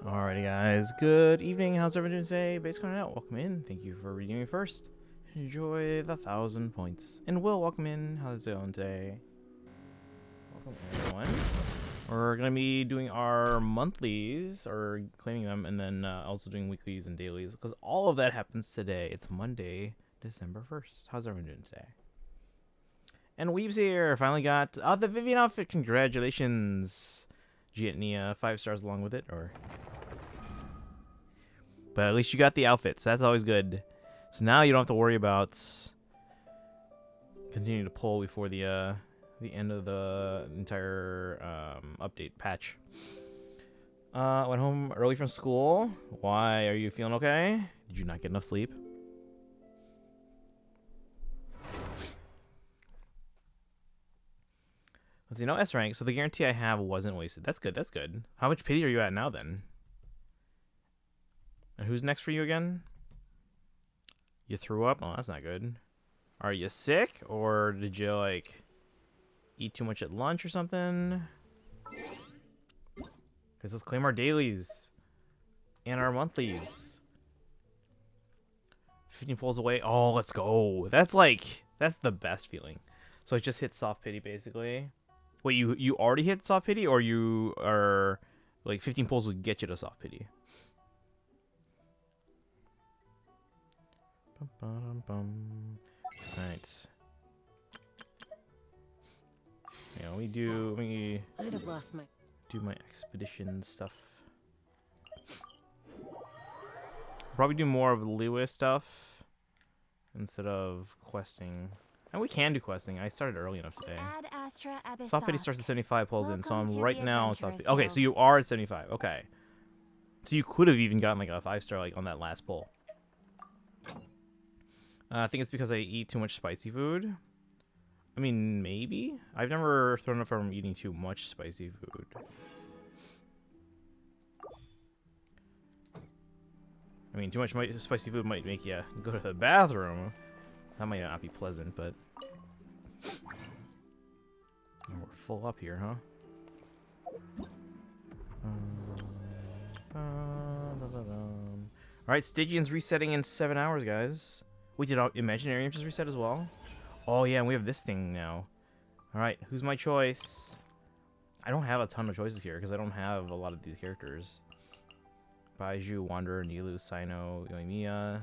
Alrighty, guys. Good evening. How's everyone doing today? Base coming out. Welcome in. Thank you for reading me first. Enjoy the 1,000 points. And Will, welcome in. How's it going today? Welcome, everyone. We're gonna be doing our monthlies, or claiming them, and then also doing weeklies and dailies, because all of that happens today. It's Monday, December 1st. How's everyone doing today? And Weeb's here. Finally got the Vivian outfit. Congratulations. Did you get any 5 stars along with it, or? But at least you got the outfits. That's always good. So now you don't have to worry about continuing to pull before the end of the entire update patch. Went home early from school. Why? Are you feeling okay? Did you not get enough sleep? Let's see. No S rank. So the guarantee I have wasn't wasted. That's good. That's good. How much pity are you at now then? And who's next for you again? You threw up? Oh, that's not good. Are you sick? Or did you, like, eat too much at lunch or something? Because let's claim our dailies. And our monthlies. 15 pulls away. Oh, let's go. That's, like, that's the best feeling. So it just hit soft pity, basically. Wait, you already hit soft pity? Or you are, like, 15 pulls would get you to soft pity? Alright. Yeah, let me I'd have lost my do my expedition stuff. Probably do more of Liyue stuff instead of questing. And we can do questing. I started early enough today. Soft pity starts at 75 pulls in, so I'm right now on soft pity. Okay, so you are at 75. Okay. So you could have even gotten like a 5-star like on that last pull. I think it's because I eat too much spicy food. I mean, maybe? I've never thrown up from eating too much spicy food. I mean, too much spicy food might make you go to the bathroom. That might not be pleasant, but... Oh, we're full up here, huh? Alright, Stygian's resetting in 7 hours, guys. Wait, did Imaginarium just reset as well? Oh, yeah, and we have this thing now. Alright, who's my choice? I don't have a ton of choices here, because I don't have a lot of these characters. Baiju, Wanderer, Nilu, Sino, Yoimiya,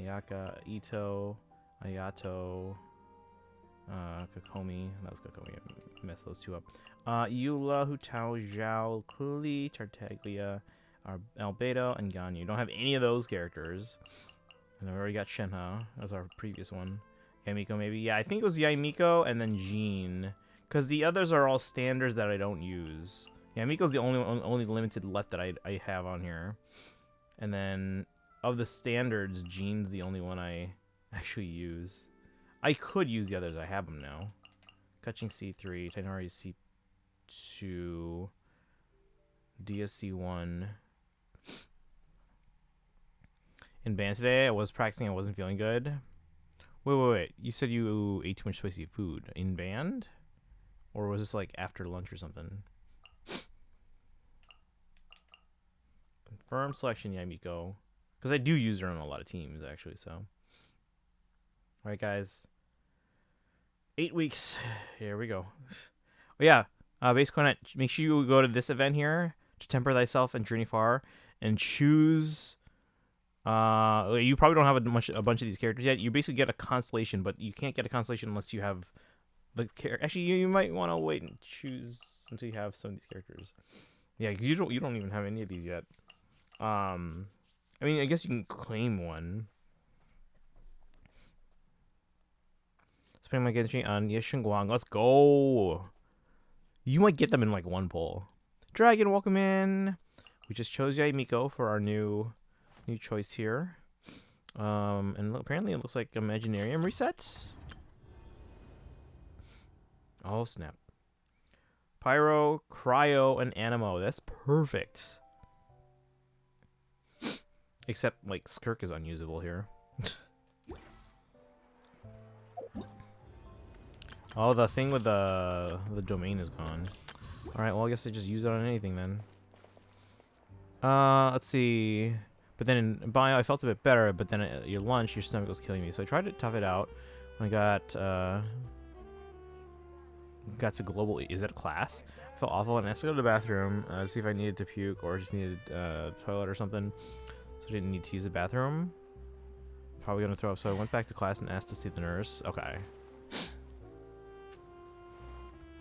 Ayaka, Ito, Ayato, Kokomi. That was Kokomi. I messed those two up. Eula, Hutao, Zhao, Kuli, Tartaglia, Albedo, and Ganyu. Don't have any of those characters. And I've already got Shenhe as our previous one. Yamiko, maybe. Yeah, I think it was Yamiko and then Jean. Because the others are all standards that I don't use. Yamiko's the only limited left that I have on here. And then, of the standards, Jean's the only one I actually use. I could use the others. I have them now. Kaching C3, Tainari C2, Dia C1. In band today, I was practicing. I wasn't feeling good. Wait. You said you ate too much spicy food in band? Or was this like after lunch or something? Confirm selection, Yamiko. Because I do use her on a lot of teams, actually, so. Alright, guys. 8 weeks. Here we go. Oh, yeah. Basically, make sure you go to this event here to temper thyself and journey far and choose... you probably don't have a bunch of these characters yet. You basically get a constellation, but you can't get a constellation unless you have the character. Actually, you might want to wait and choose until you have some of these characters. Yeah, because you don't even have any of these yet. I mean, I guess you can claim one. Spending my Genshin on Yeshun Guang. Let's go. You might get them in like one pull. Dragon, welcome in. We just chose Yaimiko for our new choice here. And apparently it looks like Imaginarium resets. Oh, snap. Pyro, Cryo, and Animo. That's perfect. Except, like, Skirk is unusable here. Oh, the thing with the domain is gone. Alright, well, I guess I just use it on anything then. Let's see. But then in bio, I felt a bit better. But then at your lunch, your stomach was killing me. So I tried to tough it out. When I got to global. Is that a class? I felt awful, and I asked to go to the bathroom to see if I needed to puke or just needed toilet or something. So I didn't need to use the bathroom. Probably gonna throw up. So I went back to class and asked to see the nurse. Okay.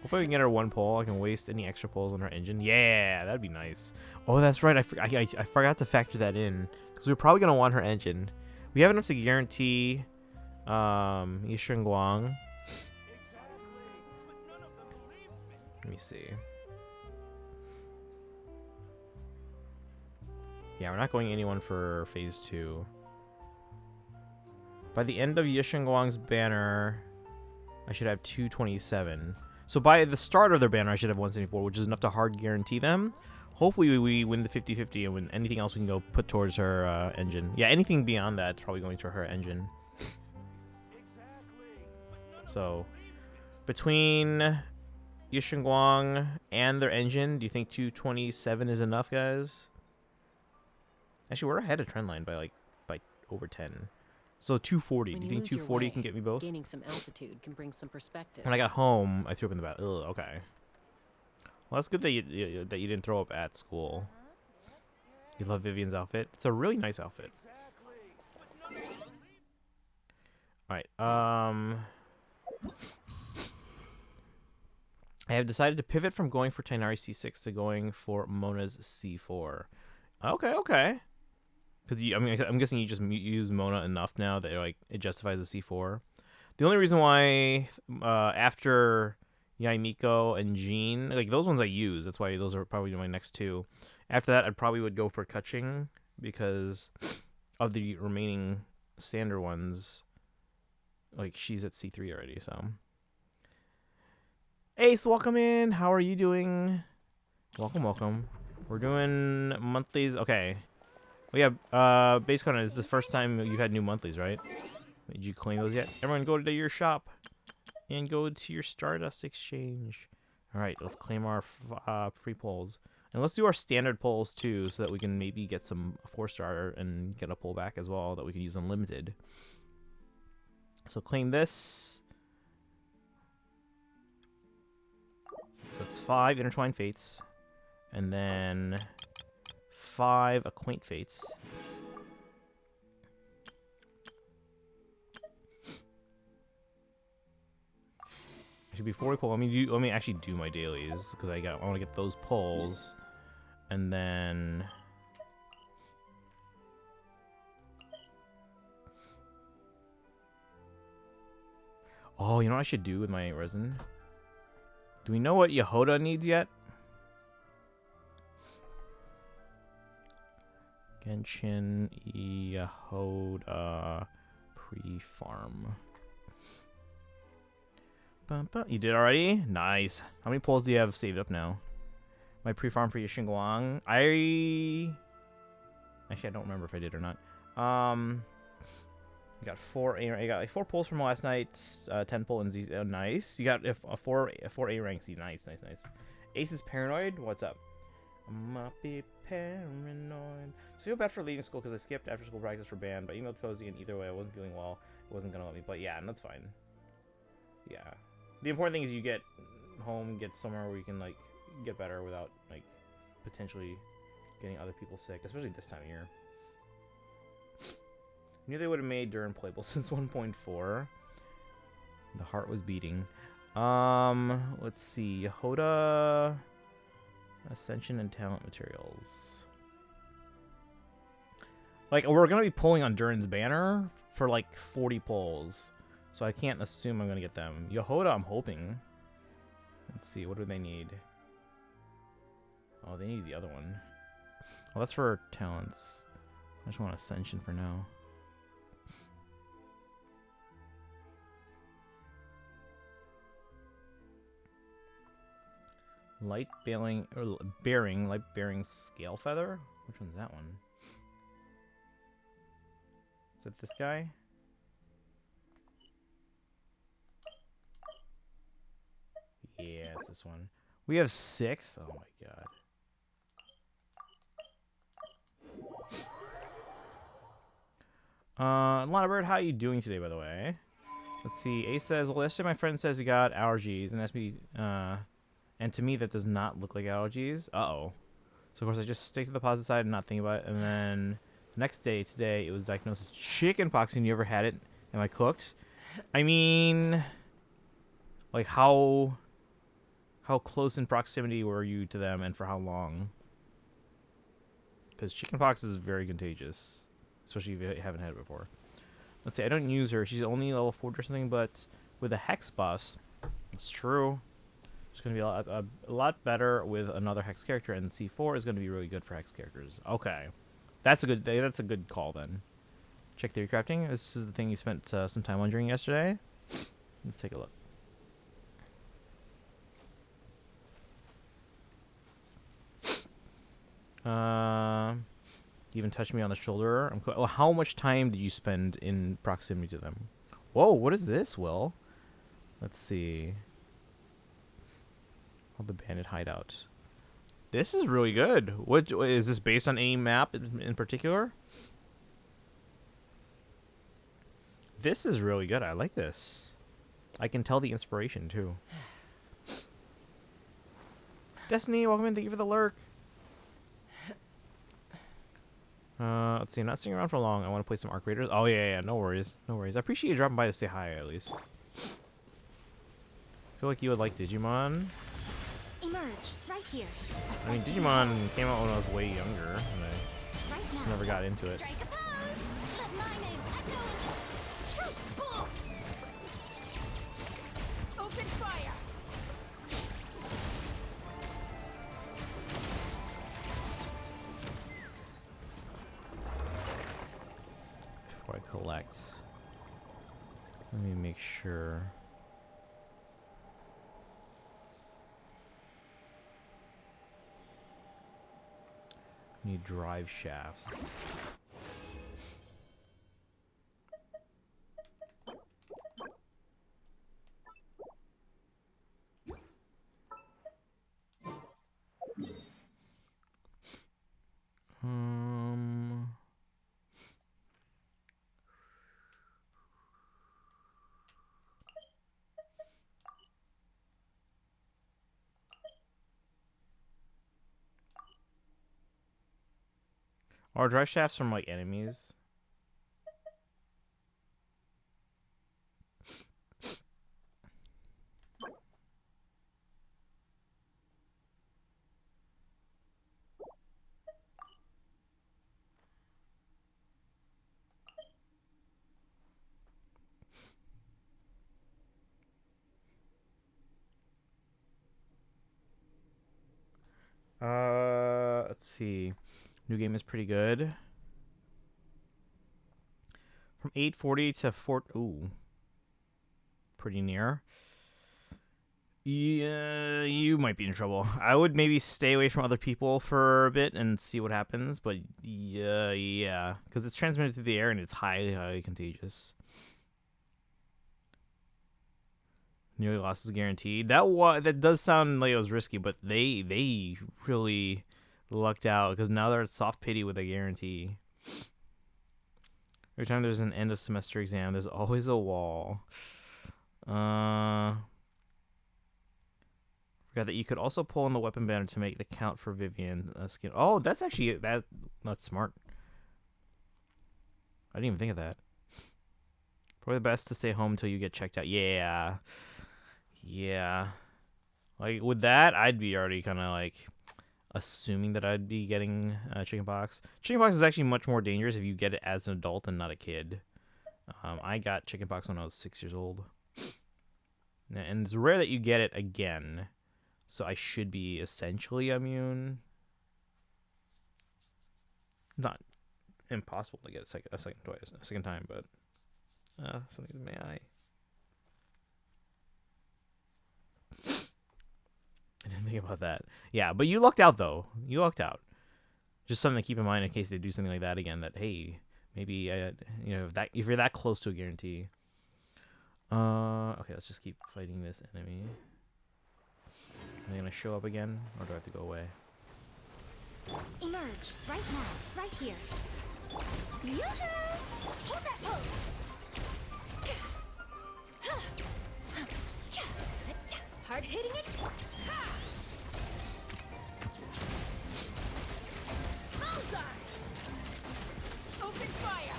Hopefully we can get her one pull. I can waste any extra pulls on her engine. Yeah, that'd be nice. Oh, that's right. I forgot to factor that in because we're probably gonna want her engine. We have enough to guarantee Yishun Guang. Let me see. Yeah, we're not going anyone for phase 2. By the end of Yishun Guang's banner, I should have 227. So by the start of their banner, I should have 174, which is enough to hard guarantee them. Hopefully we win the 50-50, and when anything else we can go put towards her engine. Yeah, anything beyond that is probably going to her engine. So between Yishun Guang and their engine, do you think 227 is enough, guys? Actually, we're ahead of trendline by over 10. So 240. Do you think 240 can get me both? Gaining some altitude can bring some perspective. When I got home, I threw up in the bath. Ugh, okay. Well, that's good that you didn't throw up at school. You love Vivian's outfit. It's a really nice outfit. All right. I have decided to pivot from going for Tainari C6 to going for Mona's C4. Okay, okay. Because I'm guessing you just use Mona enough now that it justifies the C4. The only reason why after Yaimiko and Jean, those ones I use. That's why those are probably my next 2. After that, I probably would go for Kaching because of the remaining standard ones. She's at C3 already, so. Ace, welcome in. How are you doing? Welcome, welcome. We're doing monthlies. Okay. Well, yeah, Base Conan, is the first time you've had new monthlies, right? Did you claim those yet? Everyone go to your shop and go to your Stardust exchange. All right, let's claim our free pulls. And let's do our standard pulls, too, so that we can maybe get some 4-star and get a pull back as well that we can use unlimited. So claim this. So it's 5 Intertwined Fates. And then 5 Acquaint Fates. Actually, before we pull, let me actually do my dailies because I want to get those pulls, and then oh, you know what I should do with my resin? Do we know what Yehoda needs yet? Genshin Yehoda pre-farm. You did already? Nice. How many polls do you have saved up now? My pre-farm for Yishun Guang. Actually, I don't remember if I did or not. I got 4 A. I got 4 polls from last night. 10 pull and Z. Oh, nice. You got a 4 A rank Z. Nice, nice, nice. Ace is paranoid. What's up? I might be paranoid. So I feel bad for leaving school because I skipped after school practice for band, but I emailed Cozy, and either way, I wasn't feeling well. It wasn't gonna let me. But yeah, that's fine. Yeah. The important thing is you get home, get somewhere where you can get better without potentially getting other people sick, especially this time of year. I knew they would have made Durin playable since 1.4. The heart was beating. Let's see. Yehoda, Ascension, and Talent Materials. We're gonna be pulling on Durin's banner for 40 pulls. So I can't assume I'm going to get them. Yehoda, I'm hoping. Let's see. What do they need? Oh, they need the other one. Oh, that's for talents. I just want Ascension for now. Light bearing, light bearing scale feather? Which one's that one? Is it this guy? Yeah, it's this one. We have 6. Oh my god. Lana Bird, how are you doing today, by the way? Let's see. A says, well, yesterday my friend says he got allergies, and asked me, and to me that does not look like allergies. Uh-oh. So, of course, I just stick to the positive side and not think about it. And then the next day, today, it was diagnosed as chickenpox, and you ever had it? Am I cooked? I mean, like, how close in proximity were you to them, and for how long? Because chickenpox is very contagious, especially if you haven't had it before. Let's see, I don't use her. She's only level 40 or something, but with the Hex buffs, it's true. It's going to be a lot better with another Hex character, and C4 is going to be really good for Hex characters. Okay. That's a good call, then. Check theory crafting. This is the thing you spent some time wondering yesterday. Let's take a look. You even touched me on the shoulder. Well, how much time did you spend in proximity to them? Whoa, what is this, Will? Let's see. Oh, the bandit hideout. This is really good. What is this based on any map in particular? This is really good. I like this. I can tell the inspiration too. Destiny, welcome in. Thank you for the lurk. Let's see. I'm not sitting around for long. I want to play some Arc Raiders. Oh yeah. No worries. No worries. I appreciate you dropping by to say hi at least. I feel like you would like Digimon. Emerge right here. I mean, Digimon came out when I was way younger, and I just never got into it. Strike a pose. Let my name echoes. Shoot! Boom! Open fire. Before I collect, let me make sure. Need drive shafts. Or drive shafts from like enemies. Let's see. New game is pretty good. From 840 to 4. Ooh. Pretty near. Yeah, you might be in trouble. I would maybe stay away from other people for a bit and see what happens, but yeah. Because it's transmitted through the air and it's highly contagious. Nearly loss is guaranteed. That does sound like it was risky, but they really lucked out because now they're at soft pity with a guarantee. Every time there's an end of semester exam, there's always a wall. Forgot that you could also pull on the weapon banner to make the count for Vivian skin. Oh, that's actually that's smart. I didn't even think of that. Probably the best to stay home until you get checked out. Yeah. Like with that, I'd be already kind of like assuming that I'd be getting chickenpox. Chickenpox is actually much more dangerous if you get it as an adult and not a kid. I got chickenpox when I was 6 years old, and it's rare that you get it again. So I should be essentially immune. Not impossible to get a second time, but something in my eye. I didn't think about that. Yeah, but you lucked out though. You lucked out. Just something to keep in mind in case they do something like that again. That hey, maybe if you're that close to a guarantee. Okay, let's just keep fighting this enemy. Are they gonna show up again, or do I have to go away? Emerge right now, right here. Liyue! Hold that pose! Hard hitting it! Bullseye! Open fire!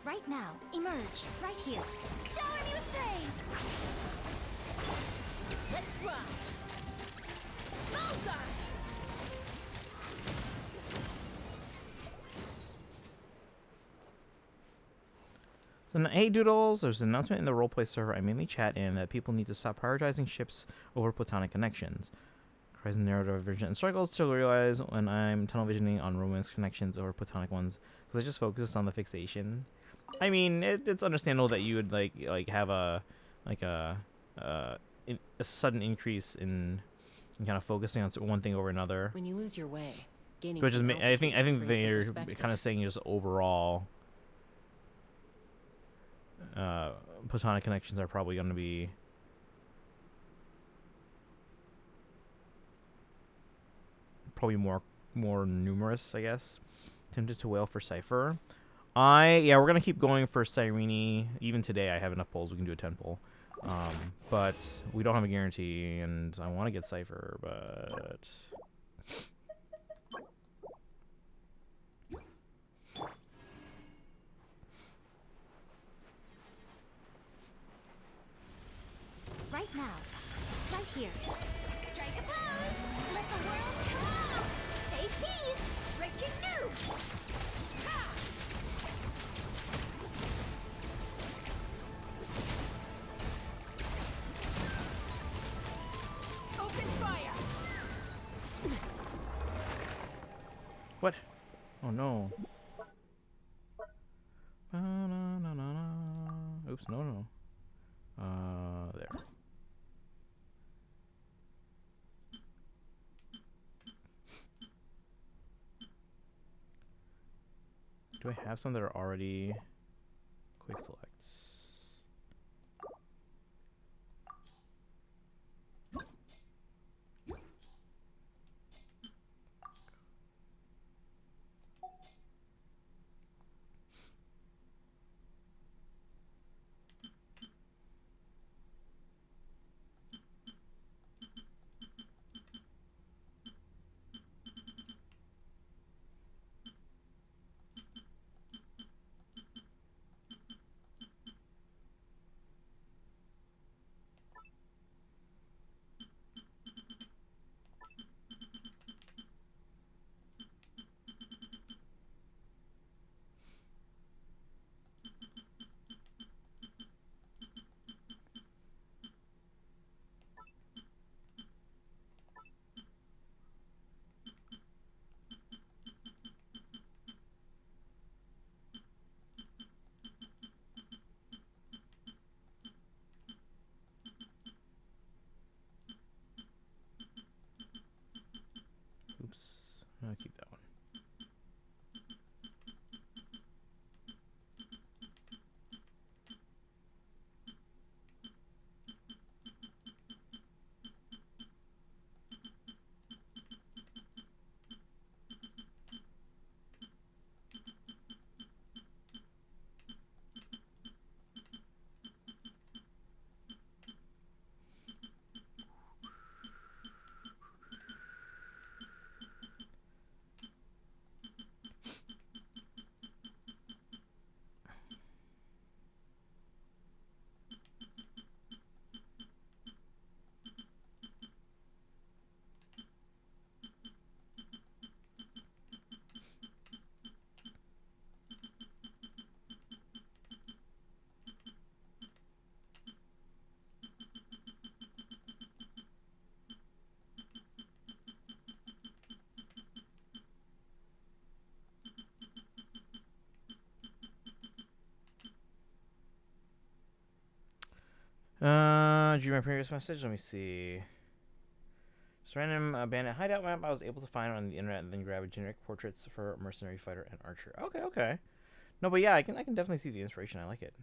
Right now, emerge, right here. Shower me with praise! Let's ride! Bullseye! So, hey Doodles, there's an announcement in the roleplay server I mainly chat in that people need to stop prioritizing ships over platonic connections. Cries narrative divergent and struggles to realize when I'm tunnel visioning on romance connections over platonic ones because I just focus on the fixation. I mean, it's understandable that you would like have a sudden increase in kind of focusing on one thing over another. When you lose your way, gaining Which is, some I think altitude brings some they're perspective. kind of saying just overall, platonic connections are probably going to be more numerous, I guess. Tempted to whale for Cypher. Yeah, we're gonna keep going for Cyrene. Even today, I have enough polls. We can do a 10 poll. But we don't have a guarantee, and I want to get Cypher, but Right now, right here. Strike a pose! Let the world come! Say cheese! Breaking news! Ha! Open fire! what? Oh no. Oops, no. There. Do I have some that are already quick selects? Oops. I'll keep that one. Did you read my previous message? Let me see. Just random bandit hideout map I was able to find on the internet and then grab generic portraits for mercenary, fighter, and archer. Okay. No, but yeah, I can definitely see the inspiration. I like it.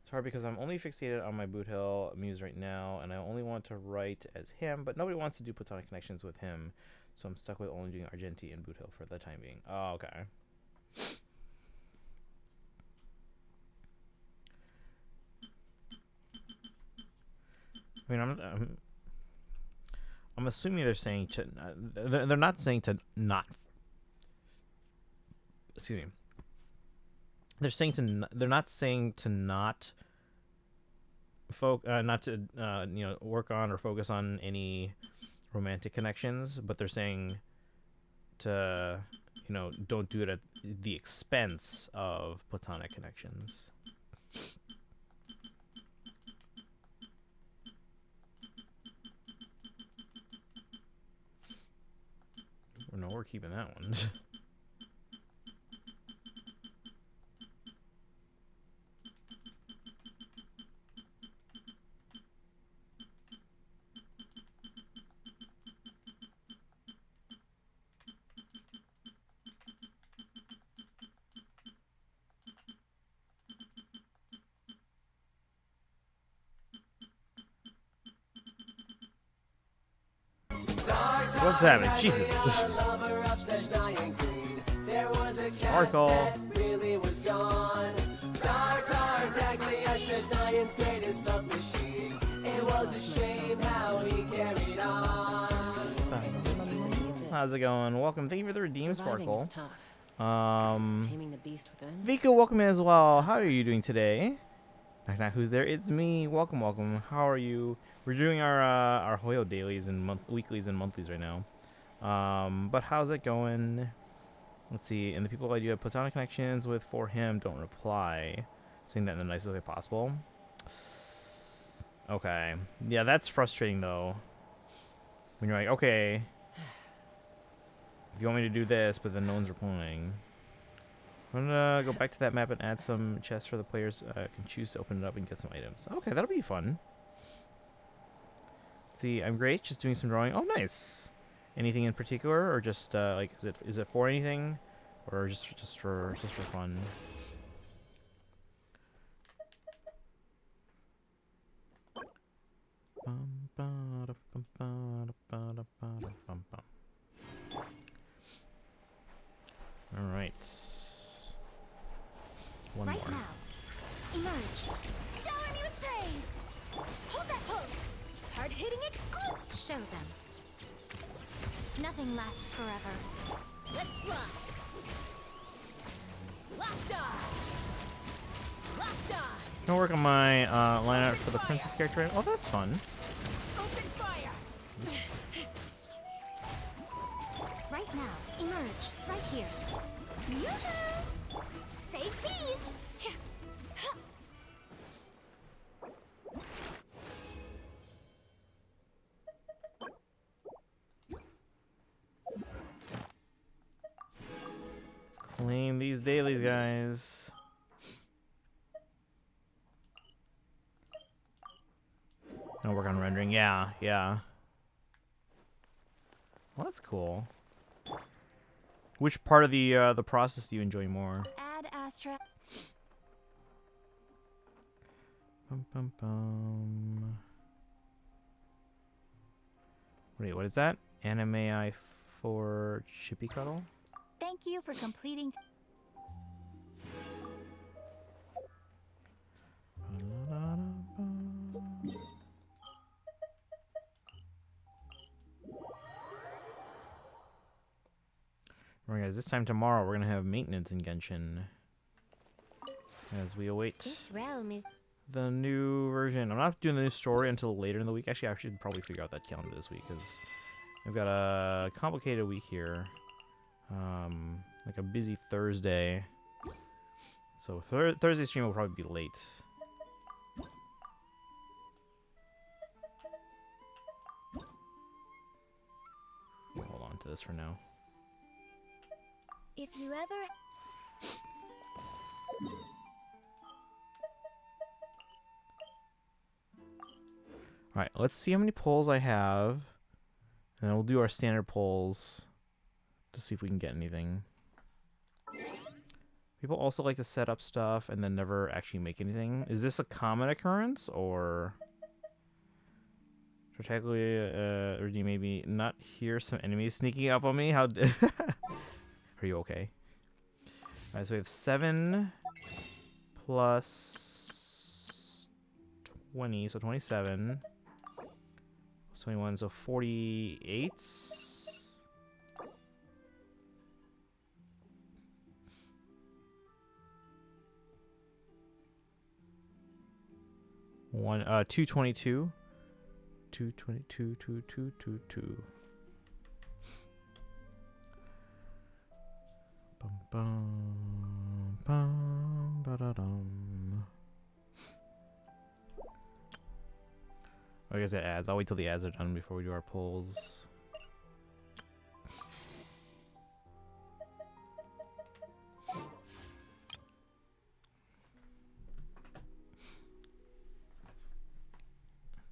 It's hard because I'm only fixated on my Boot Hill muse right now, and I only want to write as him, but nobody wants to do platonic connections with him, so I'm stuck with only doing Argenti and Boot Hill for the time being. Oh, okay. I mean, I'm assuming they're saying to. They're not saying to not. Excuse me. They're saying to. They're not saying to not. Not to work on or focus on any romantic connections, but they're saying to don't do it at the expense of platonic connections. No, we're keeping that one. What's happening? Jesus. Sparkle. How's it going? Welcome. Thank you for the redeem, Sparkle. Taming the beast within. Vico, welcome in as well. How are you doing today? Knock, who's there? It's me. Welcome, welcome. How are you? We're doing our Hoyo dailies and weeklies and monthlies right now. But how's it going? Let's see. And the people I do have platonic connections with for him don't reply, saying that in the nicest way possible. Okay. Yeah, that's frustrating though. When you're like, okay, if you want me to do this, but then no one's replying. I'm gonna go back to that map and add some chests for the players can choose to open it up and get some items. Okay, that'll be fun. Let's see, I'm great. Just doing some drawing. Oh, nice. Anything in particular, or just like is it for anything, or just for fun? All right. One right more. now. Emerge. Shower me with praise. Hold that pose. Hard-hitting exclusive. Show them. Nothing lasts forever. Let's fly. Locked on. Locked on. Gonna work on my line art for the princess character. Oh, that's fun. Open fire. Right now. Emerge. Right here. Yoo-hoo! Say cheese. Claim these dailies, guys. Gonna work on rendering. Yeah, yeah. Well, that's cool. Which part of the process do you enjoy more? Add Astra. Bum, bum, bum. Wait, what is that? Anime I for Chippy Cuddle? Thank you for completing. Alright, guys, this time tomorrow we're gonna have maintenance in Genshin as we await This realm is. the new version. I'm not doing the new story until later in the week. Actually, I should probably figure out that calendar this week because I've got a complicated week here. Like a busy Thursday. So Thursday stream will probably be late. Hold on to this for now. If you ever. Alright, let's see how many polls I have. And then we'll do our standard polls to see if we can get anything. People also like to set up stuff and then never actually make anything. Is this a common occurrence, or technically, or do you maybe not hear some enemies sneaking up on me? How? Are you okay? All right, so we have 7 plus 20, so 27. Plus 21, so 48. One 222. 222 2222. Bum bum bum ba-da-dum. I guess it adds. I'll wait till the ads are done before we do our polls.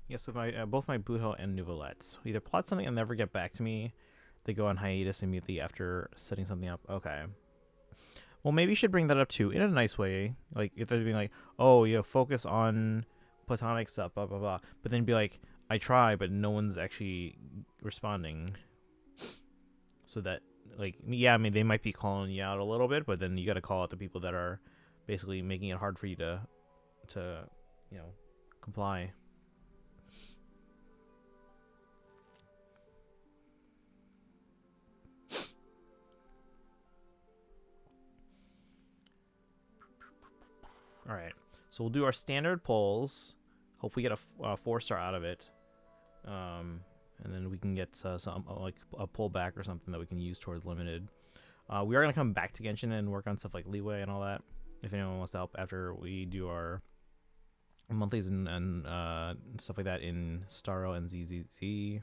Yes, with my both my Buho and Nouvelettes. Either plot something and never get back to me. They go on hiatus immediately after setting something up. Okay. Well, maybe you should bring that up too, in a nice way. Like, if they're being like, oh, yeah, focus on platonic stuff, blah, blah, blah. But then be like, I try, but no one's actually responding. So that, like, yeah, I mean, they might be calling you out a little bit, but then you got to call out the people that are basically making it hard for you to you know, comply. All right, so we'll do our standard polls. Hopefully, get a 4-star out of it, and then we can get some like a pullback or something that we can use towards limited. We are gonna come back to Genshin and work on stuff like Liyue and all that. If anyone wants to help after we do our monthlies and stuff like that in Starro and ZZZ.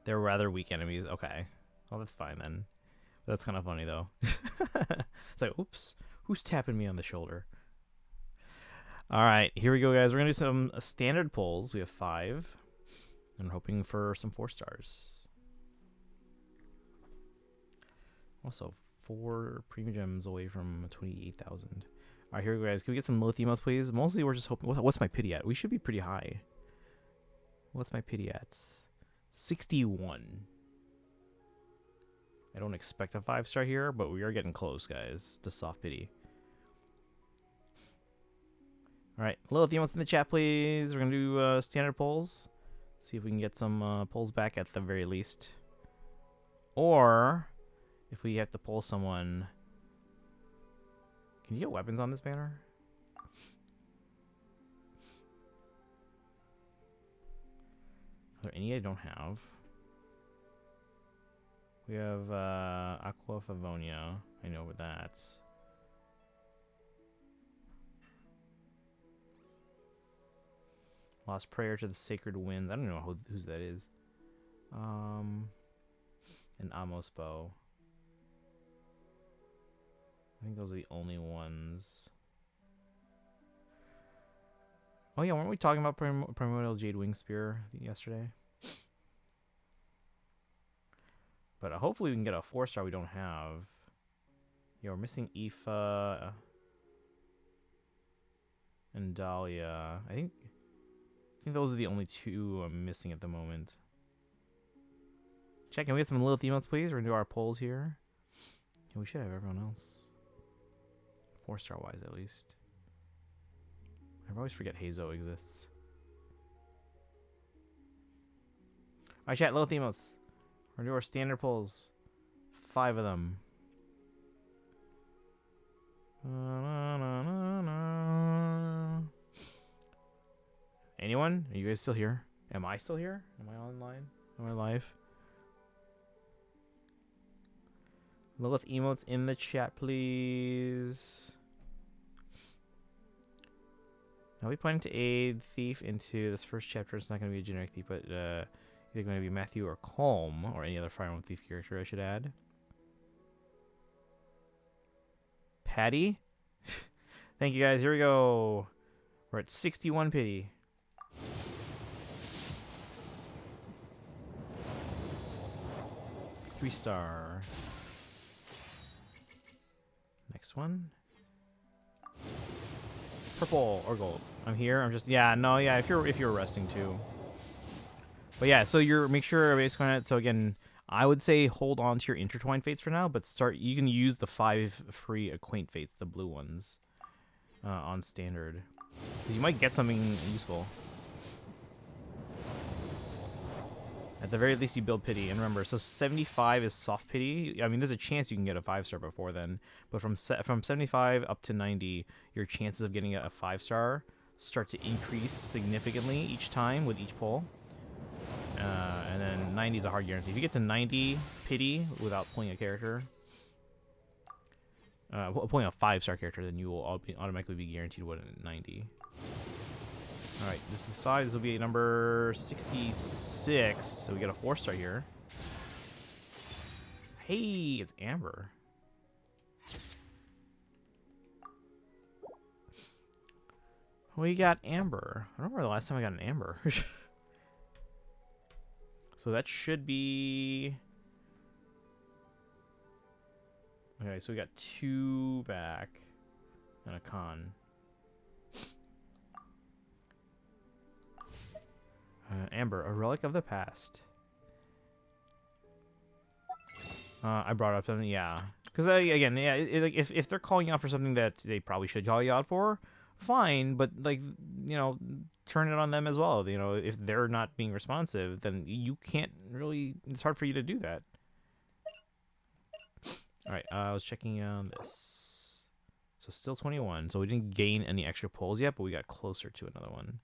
They're rather weak enemies. Okay, well that's fine then. That's kind of funny though. It's like, oops. Who's tapping me on the shoulder? All right, here we go, guys. We're going to do some standard polls. We have 5. And we're hoping for some 4 stars. Also, 4 premium gems away from 28,000. All right, here we go, guys. Can we get some lithium, please? Mostly, we're just hoping... What's my pity at? We should be pretty high. What's my pity at? 61. I don't expect a 5-star here, but we are getting close, guys, to soft pity. All right, little what's in the chat, please. We're gonna do standard polls. See if we can get some polls back at the very least, or if we have to pull someone. Can you get weapons on this banner? Are there any I don't have? We have Aqua Favonia. I know what that's. Lost Prayer to the Sacred Winds. I don't know whose that is. And Amos Bow. I think those are the only ones. Oh yeah, weren't we talking about Primordial Jade Wing Spear yesterday? But hopefully we can get a 4-star we don't have. Yeah, we're missing Aoife and Dahlia. I think those are the only 2 I'm missing at the moment. Check, can we get some little emotes, please? We're gonna do our polls here. And we should have everyone else. 4-star wise, at least. I always forget Hazo exists. Alright, chat, little emotes. We're gonna do our standard polls. 5 of them. Anyone? Are you guys still here? Am I still here? Am I online? Am I live? Lilith emotes in the chat, please. Now we planning to aid Thief into this first chapter. It's not going to be a generic Thief, but either going to be Matthew or Calm, or any other Fire Emblem Thief character I should add. Patty? Thank you, guys. Here we go. We're at 61 pity. Three-star. Next one. Purple or gold. I'm here. I'm just yeah. If you're resting too. But yeah, so make sure everybody's going to. So again, I would say hold on to your intertwined fates for now, but you can use the 5 free acquaint fates, the blue ones, on standard. 'Cause you might get something useful. At the very least, you build pity. And remember, so 75 is soft pity. I mean, there's a chance you can get a 5-star before then. But from 75 up to 90, your chances of getting a 5-star start to increase significantly each time with each pull. And then 90 is a hard guarantee. If you get to 90 pity without pulling a character, pulling a 5-star character, then you will automatically be guaranteed what 90. Alright, this is 5. This will be number 66. So we get a 4-star here. Hey, it's Amber. We got Amber. I don't remember the last time I got an Amber. So that should be... Okay, so we got 2 back and a con. Amber, a relic of the past. I brought up something, yeah. Because again, yeah, if they're calling you out for something that they probably should call you out for, fine. But like, you know, turn it on them as well. You know, if they're not being responsive, then you can't really. It's hard for you to do that. All right, I was checking on this. So still 21. So we didn't gain any extra pulls yet, but we got closer to another one.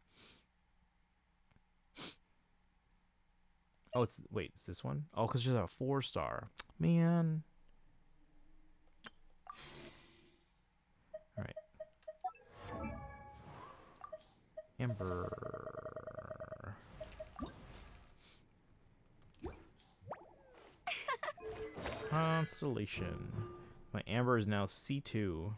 Oh, wait, it's this one? Oh, because there's a 4-star. Man. All right. Amber. Constellation. My Amber is now C2.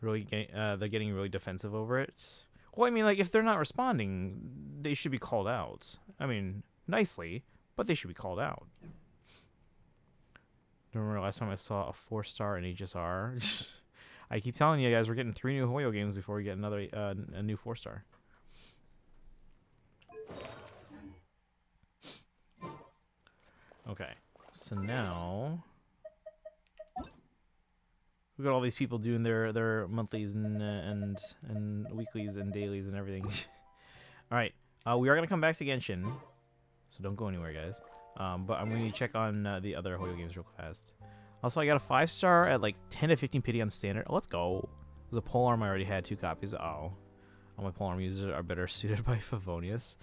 Really, they're getting really defensive over it. Well, I mean, like, if they're not responding, they should be called out. I mean, nicely, but they should be called out. Don't remember last time I saw a 4-star in HSR. I keep telling you guys, we're getting 3 new Hoyo games before we get another a new 4-star. Okay, so now we got all these people doing their monthlies and weeklies and dailies and everything. All right, we are gonna come back to Genshin, so don't go anywhere, guys. But I'm gonna check on the other Hoyo games real fast. Also, I got a 5-star at like 10 to 15 pity on standard. Oh, let's go. There's a polearm I already had 2 copies. Oh, all my polearm users are better suited by Favonius.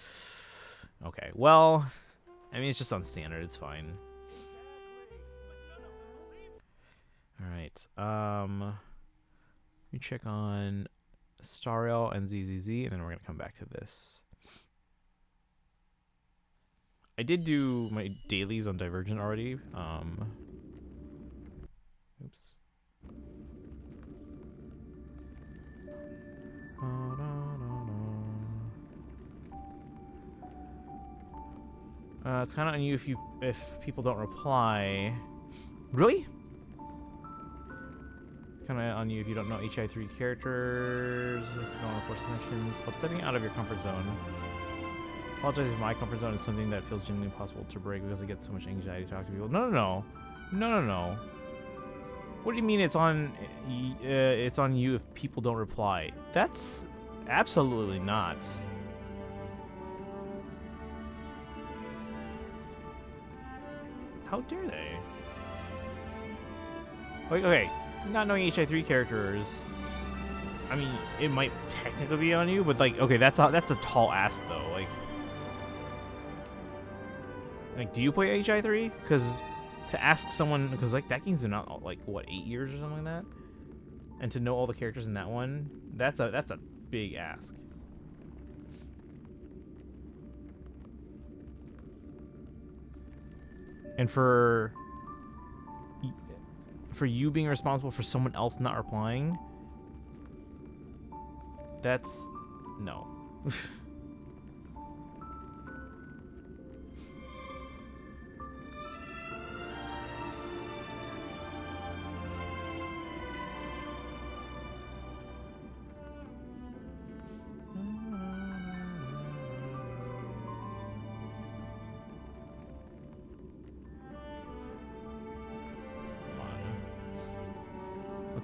Okay, well, I mean, it's just on standard. It's fine. All right. Let me check on Stariel and ZZZ, and then we're gonna come back to this. I did do my dailies on Divergent already. Oops. It's kind of on you if people don't reply. Really? Kind of on you if you don't know HI3 characters, if you don't want to force connections, but stepping out of your comfort zone. Apologize if my comfort zone is something that feels genuinely impossible to break because I get so much anxiety to talk to people. No. What do you mean it's on you if people don't reply? That's absolutely not. How dare they? Okay. Not knowing HI3 characters, I mean, it might technically be on you, but like, okay, that's a tall ask though. Like, do you play HI3? Because to ask someone, because like that game's been out like what 8 years or something like that, and to know all the characters in that one, that's a big ask. And for you being responsible for someone else not replying, that's no.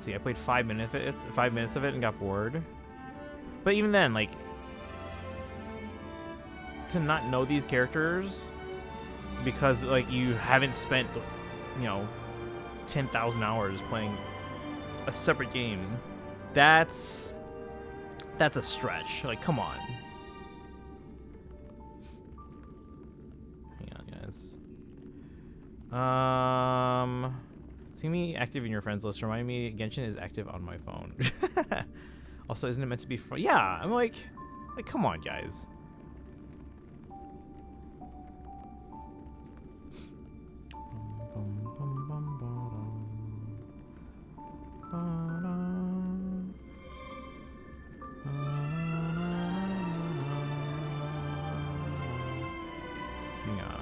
let's see, I played 5 minutes of it and got bored. But even then, like, to not know these characters because like you haven't spent, you know, 10,000 hours playing a separate game, that's a stretch. Like, come on. Hang on, guys. See me active in your friends list. Remind me, Genshin is active on my phone. Also, isn't it meant to be fun? Yeah, I'm like, come on, guys. Hang on.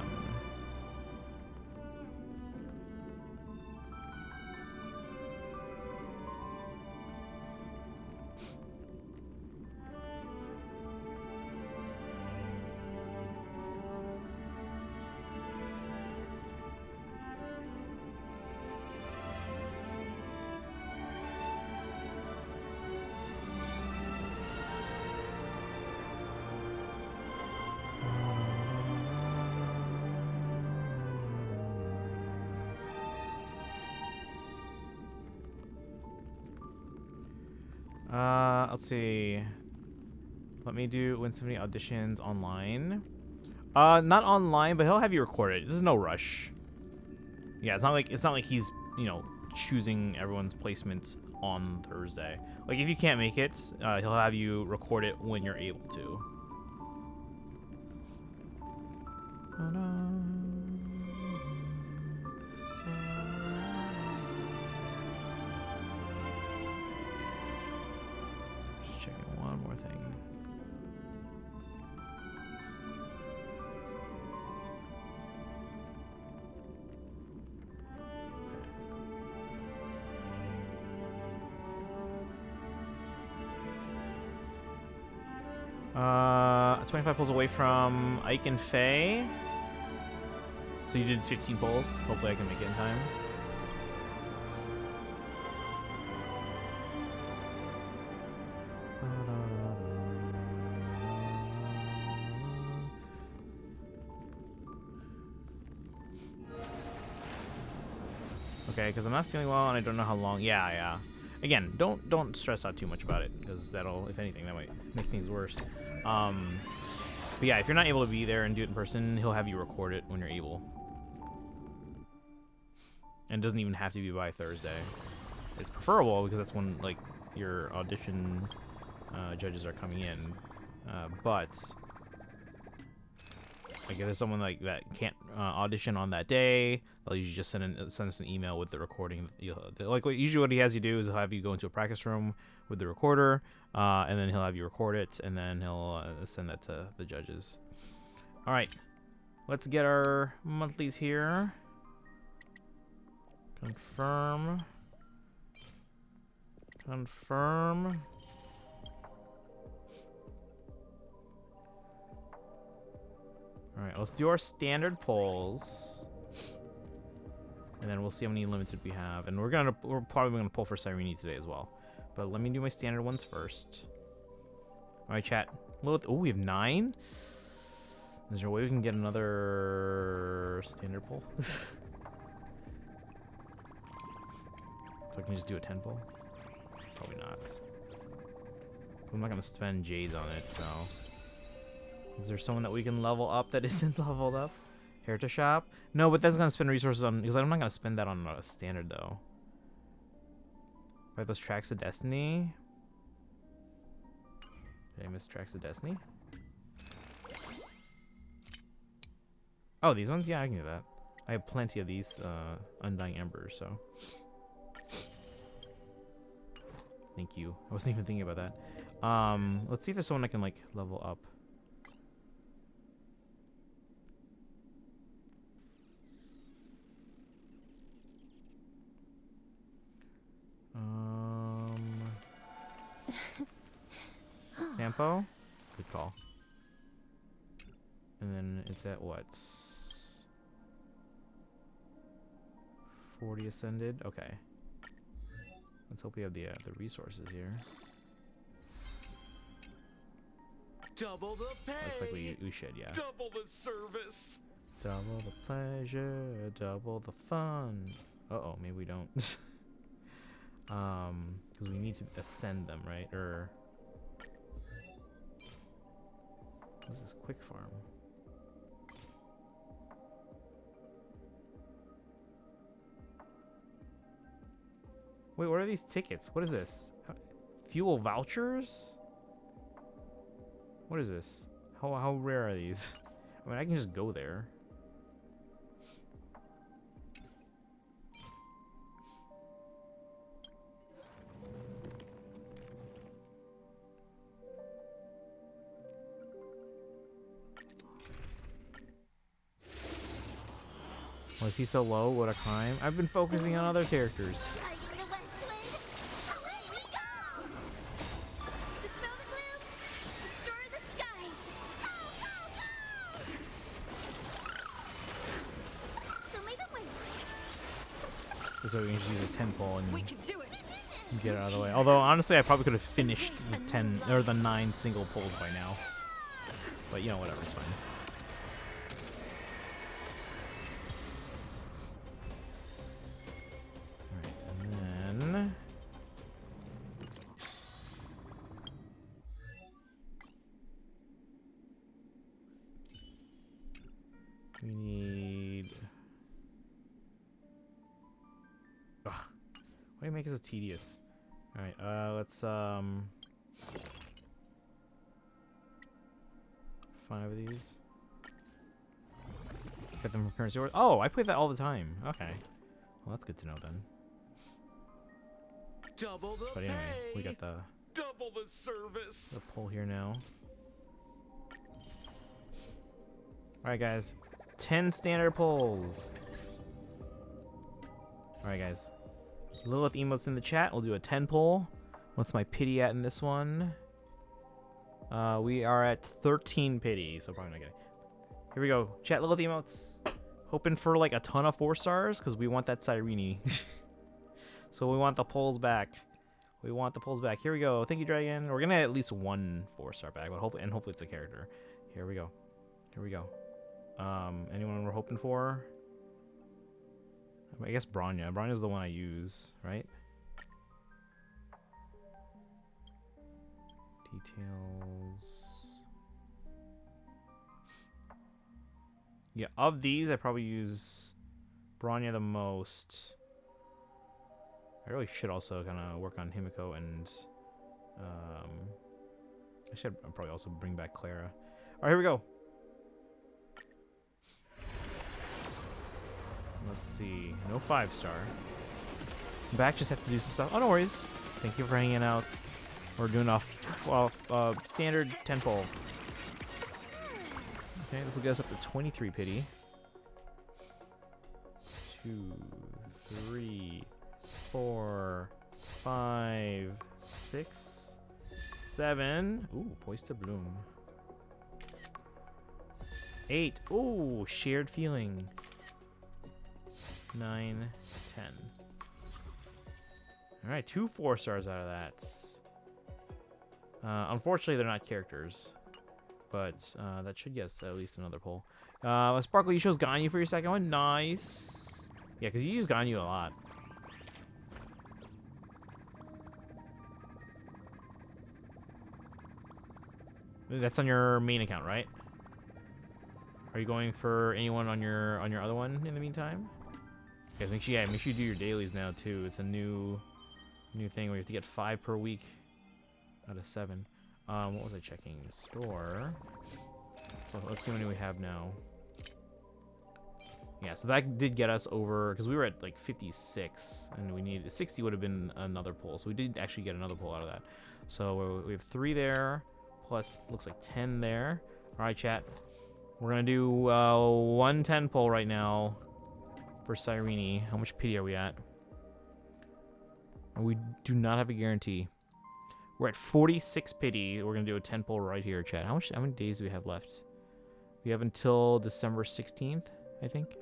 Let's see. Let me do win so many auditions online. Not online, but he'll have you record it. There's no rush. Yeah, it's not like he's, you know, choosing everyone's placements on Thursday. Like, if you can't make it, he'll have you record it when you're able to. Just checking one more thing. Okay. 25 pulls away from Ike and Faye. So you did 15 pulls. Hopefully I can make it in time. Okay, because I'm not feeling well and I don't know how long. Yeah. Again, don't stress out too much about it, because that'll, if anything, that might make things worse. But yeah, if you're not able to be there and do it in person, he'll have you record it when you're able. And it doesn't even have to be by Thursday. It's preferable because that's when, like, your audition judges are coming in. But like, if there's someone like that can't audition on that day, they'll usually just send us an email with the recording. Like, usually what he has you do is he'll have you go into a practice room with the recorder, and then he'll have you record it, and then he'll send that to the judges. All right, let's get our monthlies here. Confirm. Alright, let's do our standard polls. And then we'll see how many limited we have. And we're probably gonna pull for Cyrene today as well. But let me do my standard ones first. Alright, chat. Oh, we have 9? Is there a way we can get another standard poll? So I can just do a 10 pull? Probably not. I'm not gonna spend J's on it, so. Is there someone that we can level up that isn't leveled up? Here to shop? No, but that's gonna spend resources on, because I'm not gonna spend that on a standard though. Like those Tracks of Destiny. Did I miss Tracks of Destiny? Oh, these ones? Yeah, I can do that. I have plenty of these Undying Embers, so. Thank you. I wasn't even thinking about that. Let's see if there's someone I can, like, level up. Sampo? Good call. And then it's at what? 40 ascended? Okay. Let's hope we have the resources here. Double the pay. Looks like we should, yeah. Double the service. Double the pleasure, double the fun. Uh-oh, maybe we don't. Because we need to ascend them, right? Or this is quick farm. Wait, what are these tickets? What is this? Fuel vouchers? What is this? How rare are these? I mean, I can just go there. Was he so low? What a crime. I've been focusing on other characters. Riding the west wind, away we go! Dispel the gloom, restore the skies. Go, go, go! Show me the way. This way we can just use a 10 pole and We can do it. get it out of the way. Although, honestly, I probably could have finished the 10 or the 9 single poles by now. But, you know, whatever, it's fine. We need... Ugh. Why do you make it so tedious? Alright, let's, 5 of these. Get them from currency orders. Oh, I play that all the time. Okay. Well, that's good to know then. Double the But anyway, pay. we got the Double the service. pole here now. Alright, guys. 10 standard poles. Alright, guys. Lilith emotes in the chat. We'll do a 10 pole. What's my pity at in this one? We are at 13 pity, so probably not getting. Here we go. Chat Lilith emotes. Hoping for like a ton of 4 stars because we want that Cyrene. So we want the poles back. We want the poles back. Here we go. Thank you, Dragon. We're gonna at least 1 4-star back, but hopefully it's a character. Here we go. Here we go. Anyone we're hoping for? I guess Bronya. Bronya's the one I use, right? Details. Yeah, of these, I probably use Bronya the most. I really should also kind of work on Himiko and I should probably also bring back Clara. All right, here we go. Let's see. No 5-star. Back just have to do some stuff. Oh, no worries. Thank you for hanging out. We're doing a standard 10 pole. Okay, this will get us up to 23 pity. 2, 3, 4, 5, 6, 7. Ooh, poised to bloom. 8. Ooh, shared feeling. 9, 10. All right, 2 4-stars out of that. Unfortunately, they're not characters, but that should get us at least another pull. Sparkle, you chose Ganyu for your second one. Nice. Yeah, because you use Ganyu a lot. That's on your main account, right? Are you going for anyone on your other one in the meantime? Guys, make sure you do your dailies now too. It's a new thing where you have to get 5 per week out of 7. What was I checking? Store. So let's see how many we have now. Yeah, so that did get us over because we were at like 56 and we needed 60 would have been another pull. So we did actually get another pull out of that. So we have 3 there, plus looks like 10 there. All right, chat. We're gonna do 1 10 pull right now for Cyrene. How much pity are we at? We do not have a guarantee. We're at 46 pity. We're gonna do a 10 pull right here, chat. How many days do we have left? We have until December 16th, I think.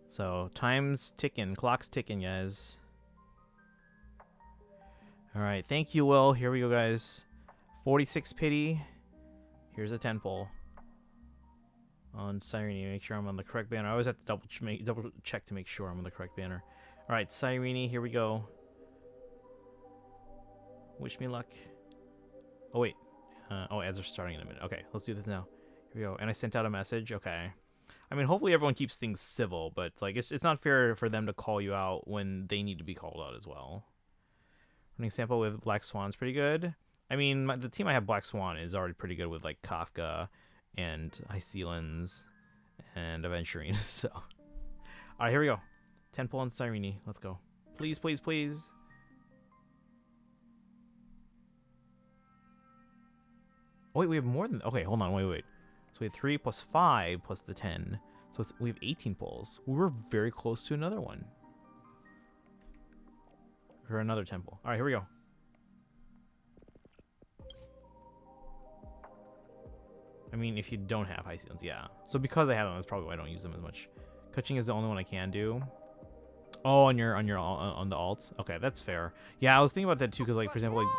So time's ticking, clock's ticking, guys. All right, thank you, Will. Here we go, guys. 46 pity. Here's a 10 pull on Cyrene. Make sure I'm on the correct banner. I always have to double check to make sure I'm on the correct banner. All right, Cyrene, here we go. Wish me luck. Oh, wait. Ads are starting in a minute. Okay, let's do this now. Here we go. And I sent out a message. Okay. I mean, hopefully everyone keeps things civil, but like it's not fair for them to call you out when they need to be called out as well. Running sample with Black Swan's pretty good. I mean, the team I have Black Swan is already pretty good with like Kafka and Icelans and Aventurine. So, all right, here we go. 10 pull on Cyrene. Let's go. Please, please, please. Oh, wait, we have more than... Okay, hold on. Wait. So we have 3 plus 5 plus the 10. So we have 18 pulls. We were very close to another one. For another 10 pull. All right, here we go. I mean, if you don't have high ceilings, yeah. So because I have them, that's probably why I don't use them as much. Coaching is the only one I can do. Oh, on the alts. Okay, that's fair. Yeah, I was thinking about that too, because like for example, like.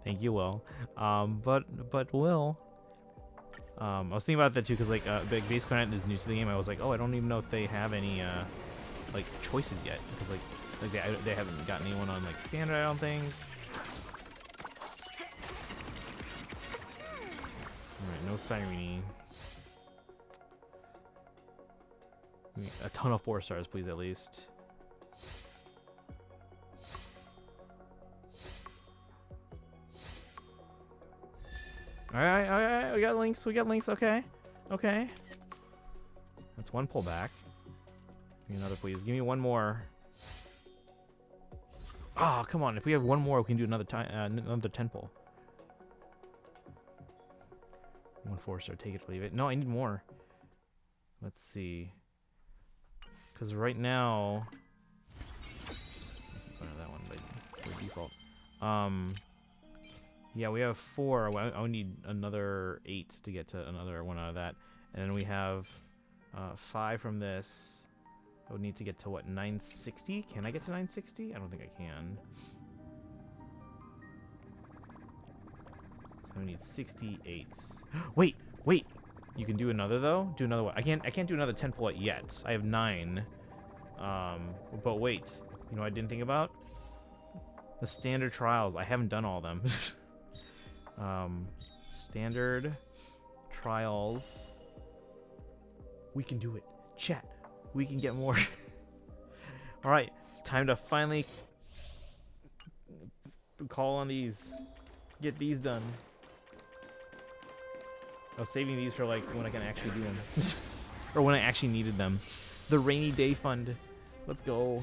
Thank you, Will. But Will. I was thinking about that too, because like base Cornet is new to the game. I was like, oh, I don't even know if they have any like choices yet, because like they haven't gotten anyone on like standard. I don't think. Alright, no Cyrene. A ton of 4 stars, please, at least. Alright, we got links, okay. Okay. That's 1 pullback. Give me another, please. Give me 1 more. Oh, come on. If we have 1 more, we can do another 10 pull. 1 4-star, take it, leave it. No, I need more. Let's see. Because right now, that one by default. Yeah, we have 4. I would need another 8 to get to another one out of that, and then we have 5 from this. I would need to get to what, 960? Can I get to 960? I don't think I can. So I need 68. Wait. You can do another though. Do another one. I can't do another 10 pull yet. I have 9. But wait. You know what I didn't think about? The standard trials. I haven't done all of them. Standard trials. We can do it. Chat. We can get more. All right. It's time to finally call on these. Get these done. I was saving these for like when I can actually do them. Or when I actually needed them. The rainy day fund. Let's go.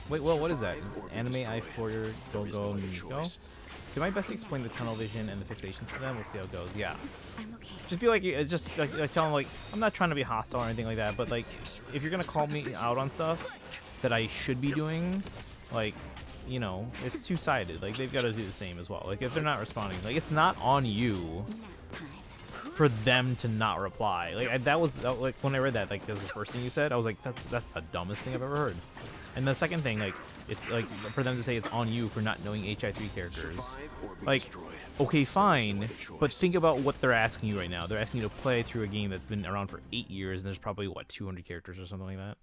Wait, well, what is that? Anime I for your Gogo Nico? Do my best to explain the tunnel vision and the fixations to them? We'll see how it goes. Yeah. I'm okay. Just be like, tell them like, I'm not trying to be hostile or anything like that, but like, if you're gonna call me out on stuff that I should be doing, like, you know, it's two-sided. Like, they've got to do the same as well. Like, if they're not responding, like, it's not on you for them to not reply. Like, that was like when I read that, like, that was the first thing you said. I was like, that's the dumbest thing I've ever heard. And the second thing, like, it's like for them to say it's on you for not knowing HI3 characters. Like, okay, fine, but think about what they're asking you right now. They're asking you to play through a game that's been around for 8 years, and there's probably, what, 200 characters or something like that?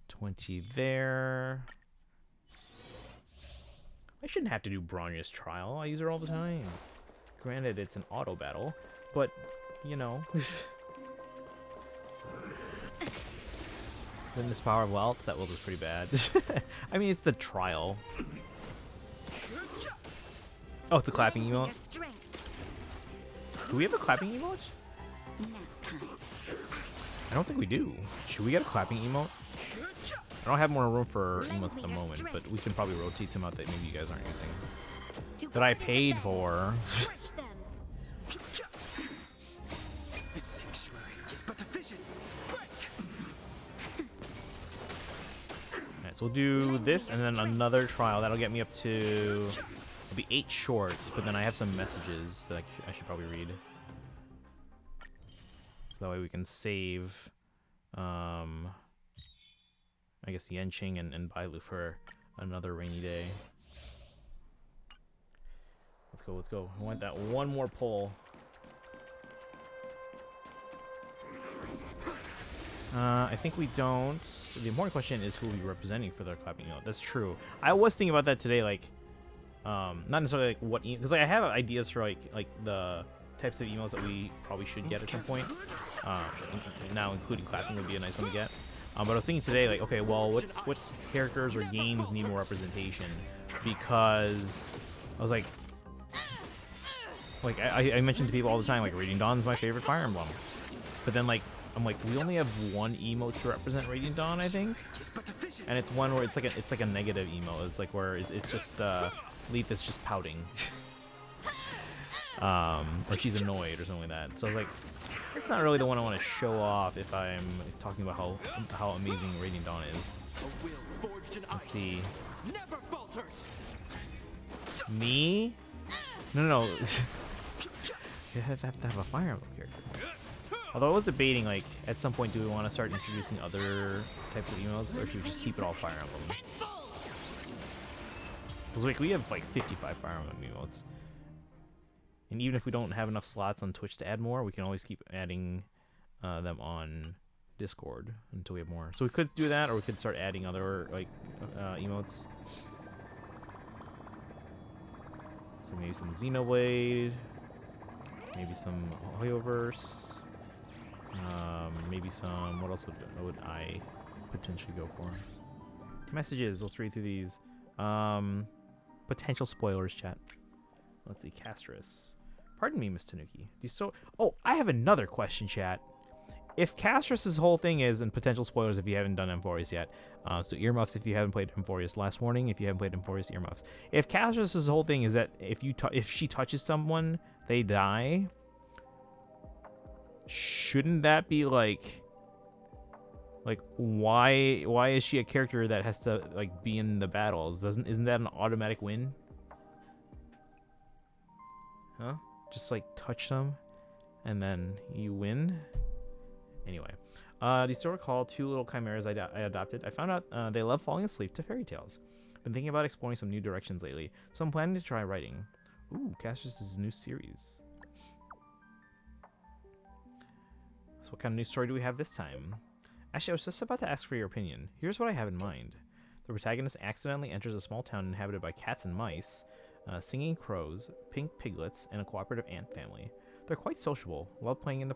20 there. I shouldn't have to do Bronya's trial. I use her all the time. Granted, it's an auto battle, but, you know. Witness power of Welt? That Welt is pretty bad. I mean, it's the trial. Oh, it's a clapping emote? Do we have a clapping emote? I don't think we do. Should we get a clapping emote? I don't have more room for emotes at the moment, but we can probably rotate some out that maybe you guys aren't using. That I paid for. Alright, so we'll do this and then another trial. That'll get me up to... It'll be 8 shorts, but then I have some messages that I should probably read. So that way we can save... I guess Yenching and Bailu for another rainy day. Let's go, let's go. I want that one more pull. I think we don't. The important question is who we're representing for their clapping note. That's true. I was thinking about that today, like, not necessarily like what, because like I have ideas for like the types of emails that we probably should get at some point. Now including clapping would be a nice one to get. But I was thinking today, like, okay, well, what characters or games need more representation? Because I was like I mentioned to people all the time, like Radiant Dawn's my favorite Fire Emblem. But then like I'm like, we only have one emote to represent Radiant Dawn, I think, and it's one where it's like a negative emote. It's like where it's just Leaf is just pouting, or she's annoyed or something like that. So I was like, it's not really the one I want to show off if I'm talking about how amazing Radiant Dawn is. Let's see. Me? No. You have to have a Fire Emblem character. Although I was debating, like, at some point, do we want to start introducing other types of emotes, or should we just keep it all Fire Emblem? Because, like, we have, like, 55 Fire Emblem emotes. And even if we don't have enough slots on Twitch to add more, we can always keep adding them on Discord until we have more. So we could do that, or we could start adding other, like, emotes. So maybe some Xenoblade, maybe some Hoyoverse. Maybe some. What else would I potentially go for? Messages. Let's read through these. Potential spoilers, chat. Let's see. Castris. Pardon me, Miss Tanuki. Do you still? Oh, I have another question, chat. If Castris's whole thing is, and potential spoilers if you haven't done Amphorius yet, so earmuffs if you haven't played Amphorius. Last warning, if you haven't played Amphorius, earmuffs. If Castris's whole thing is that if she touches someone, they die. Shouldn't that be like why is she a character that has to like be in the battles? Isn't that an automatic win? Huh? Just like touch them and then you win. Anyway, do you still recall two little chimeras I adopted? I found out they love falling asleep to fairy tales. Been thinking about exploring some new directions lately, so I'm planning to try writing. Ooh, Cassius's new series. So what kind of new story do we have this time? Actually, I was just about to ask for your opinion. Here's what I have in mind. The protagonist accidentally enters a small town inhabited by cats and mice, singing crows, pink piglets, and a cooperative ant family. They're quite sociable, love playing with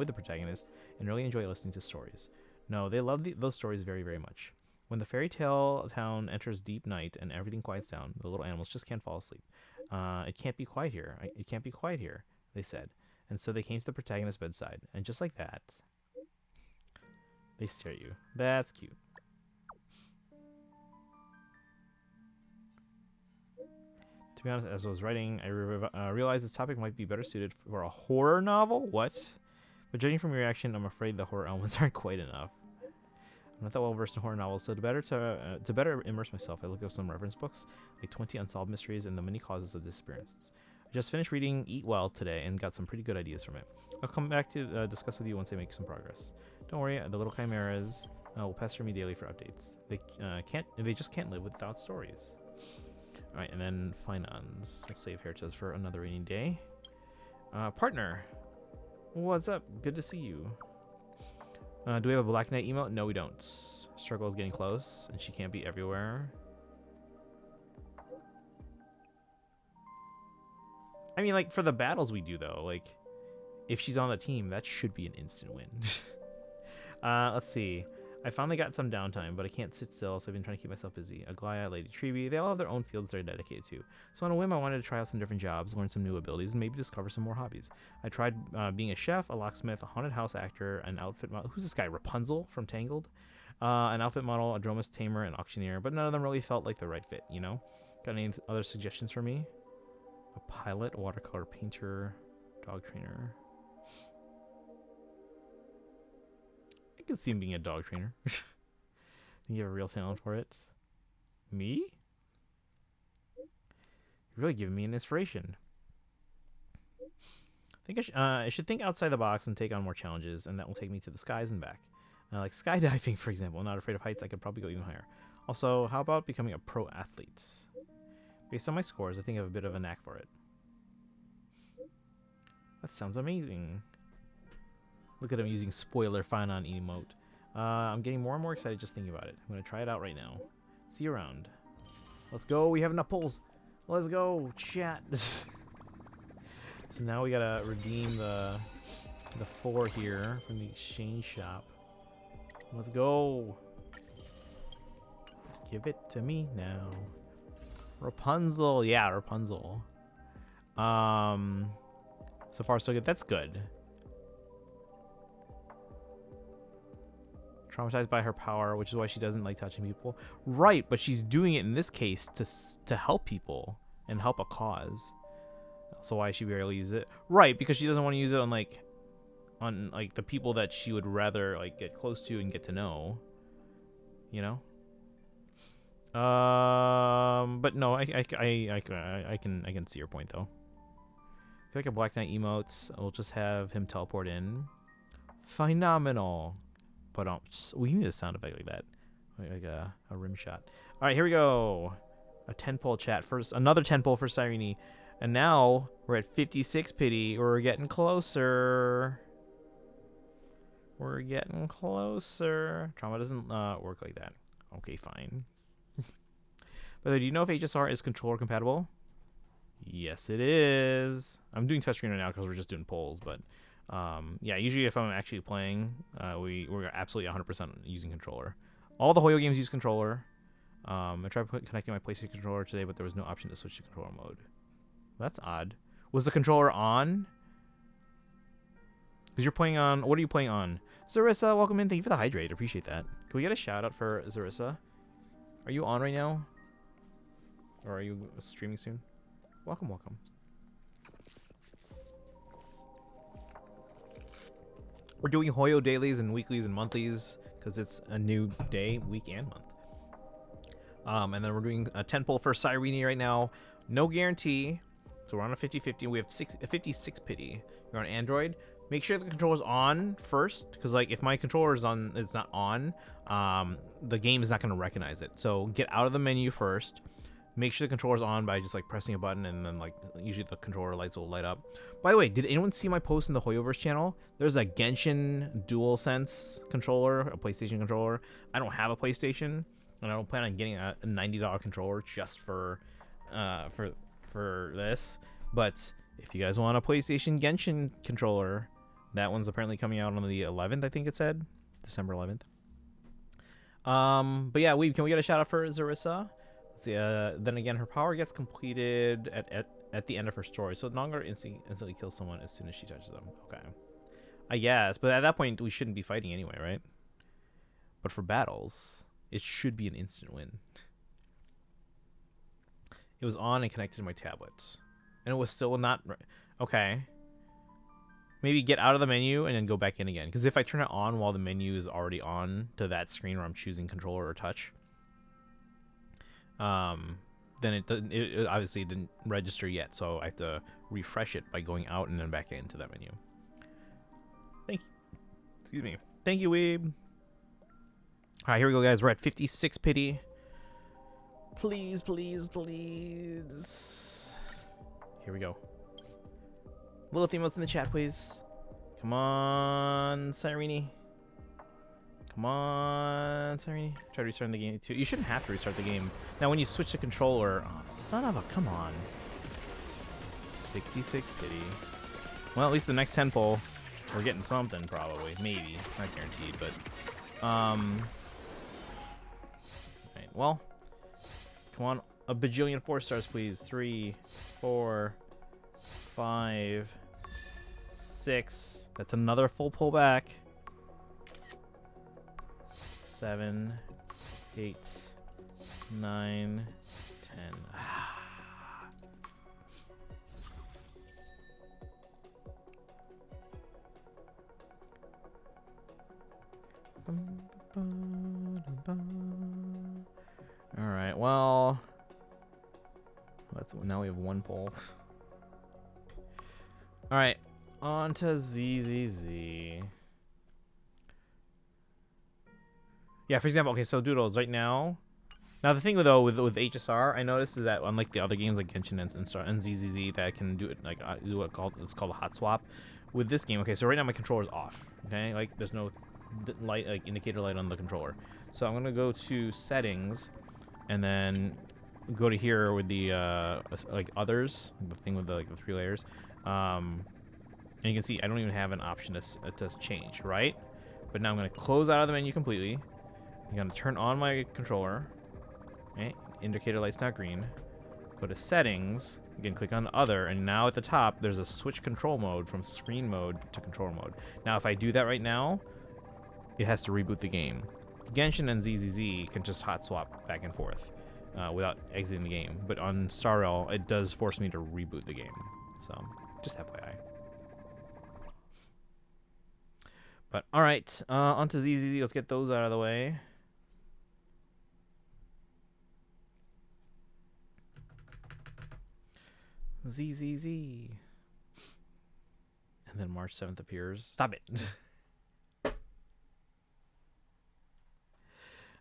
the protagonist, and really enjoy listening to stories. No, they love those stories very, very much. When the fairy tale town enters deep night and everything quiets down, the little animals just can't fall asleep. It can't be quiet here. It can't be quiet here, they said. And so they came to the protagonist's bedside, and just like that, they stare at you. That's cute. To be honest, as I was writing, I realized this topic might be better suited for a horror novel. What? But judging from your reaction, I'm afraid the horror elements aren't quite enough. I'm not that well versed in horror novels, so to better immerse myself, I looked up some reference books, like 20 Unsolved Mysteries and the Many Causes of Disappearances. I just finished reading Eat Well today and got some pretty good ideas from it. I'll come back to discuss with you once I make some progress. Don't worry, the little chimeras will pester me daily for updates. They just can't live without stories. All right, and then finance. We'll save Heritage for another rainy day. Partner, what's up? Good to see you. Do we have a Black Knight emote? No, we don't. Struggle is getting close, and she can't be everywhere. I mean, like, for the battles we do, though, like, if she's on the team, that should be an instant win. Let's see. I finally got some downtime, but I can't sit still, so I've been trying to keep myself busy. Aglaya, Lady Treeby, they all have their own fields they're dedicated to. So on a whim, I wanted to try out some different jobs, learn some new abilities, and maybe discover some more hobbies. I tried being a chef, a locksmith, a haunted house actor, an outfit model. Who's this guy? Rapunzel from Tangled? An outfit model, a dromus tamer, an auctioneer, but none of them really felt like the right fit, you know? Got any other suggestions for me? A pilot, watercolor painter, dog trainer. I could see him being a dog trainer. Think you have a real talent for it? Me? You're really giving me an inspiration. I think I should think outside the box and take on more challenges, and that will take me to the skies and back. Like skydiving, for example. I'm not afraid of heights. I could probably go even higher. Also, how about becoming a pro athlete? Based on my scores, I think I have a bit of a knack for it. That sounds amazing. Look at him using spoiler Finon emote. I'm getting more and more excited just thinking about it. I'm going to try it out right now. See you around. Let's go. We have enough pulls. Let's go, chat. So now we got to redeem the 4 here from the exchange shop. Let's go. Give it to me now. Rapunzel. Yeah, Rapunzel. So far so good. That's good. Traumatized by her power, which is why she doesn't like touching people. Right, but she's doing it in this case to help people and help a cause. So why she barely use it? Right, because she doesn't want to use it on like the people that she would rather like get close to and get to know. You know? But no, I can see your point though. I feel like a Black Knight emotes. We'll just have him teleport in. Phenomenal. But we need a sound effect like that, like a rim shot. All right, here we go. A 10-pull chat first. Another 10-pull for Cyrene, and now we're at 56 pity. We're getting closer. We're getting closer. Trauma doesn't work like that. Okay, fine. By the way, do you know if HSR is controller compatible? Yes, it is. I'm doing touchscreen right now because we're just doing polls, but yeah, usually if I'm actually playing, we're absolutely 100% using controller. All the Hoyo games use controller. I tried connecting my PlayStation controller today, but there was no option to switch to controller mode. That's odd. Was the controller on? Because you're playing on... What are you playing on? Zarissa, welcome in. Thank you for the hydrate. Appreciate that. Can we get a shout out for Zarissa? Are you on right now? Or are you streaming soon? Welcome, welcome. We're doing Hoyo dailies and weeklies and monthlies because it's a new day, week, and month. And then we're doing a 10-pull for Cyrene right now. No guarantee. So we're on a 50-50. We have 56 pity. You're on Android. Make sure the controller's on first, because like if my controller is on, it's not on, the game is not going to recognize it. So get out of the menu first. Make sure the controller's on by just like pressing a button, and then like usually the controller lights will light up. By the way, did anyone see my post in the Hoyoverse channel? There's a Genshin DualSense controller, a PlayStation controller. I don't have a PlayStation, and I don't plan on getting a $90 controller just for this. But if you guys want a PlayStation Genshin controller, that one's apparently coming out on the 11th. I think it said December 11th. But yeah, can we get a shout out for Zarissa? Then again, her power gets completed at the end of her story, so Nongar instantly kills someone as soon as she touches them. Okay, I guess, but at that point we shouldn't be fighting anyway, right? But for battles, it should be an instant win. It was on and connected to my tablet, and it was still not okay. Maybe get out of the menu and then go back in again, because if I turn it on while the menu is already on to that screen where I'm choosing controller or touch, then it obviously didn't register yet, so I have to refresh it by going out and then back into that menu. Excuse me. Thank you, Weeb. Alright, here we go, guys. We're at 56 pity. Please, please, please. Here we go. Little emotes in the chat, please. Come on, Cyrene. Come on, Cyrene. Try restarting the game too. You shouldn't have to restart the game. Now, when you switch the controller... Oh, son of a... Come on. 66 pity. Well, at least the next 10 pull, we're getting something, probably. Maybe. Not guaranteed, but... Alright, well... Come on. A bajillion 4 stars, please. 3, 4, 5, 6. That's another full pullback. 7, 8, 9, 10. All right. Well, now we have 1 pull. All right. On to ZZZ. Yeah, for example, okay, so Doodles, right now... Now, the thing, though, with HSR, I noticed is that unlike the other games like Genshin and ZZZ that I can do it, like, do what it's called a hot swap, with this game, okay, so right now my controller's off, okay? Like, there's no light, like, indicator light on the controller. So I'm going to go to settings, and then go to here with the, like, others, the thing with the, like, the 3 layers. And you can see I don't even have an option to change, right? But now I'm going to close out of the menu completely. I'm going to turn on my controller. Okay, indicator light's not green. Go to settings. Again, click on other, and now at the top there's a switch control mode from screen mode to controller mode. Now, if I do that right now, it has to reboot the game. Genshin and ZZZ can just hot swap back and forth without exiting the game, but on Star Rail, it does force me to reboot the game. So, just FYI. But all right, on to ZZZ. Let's get those out of the way. ZZZ. And then March 7th appears. Stop it.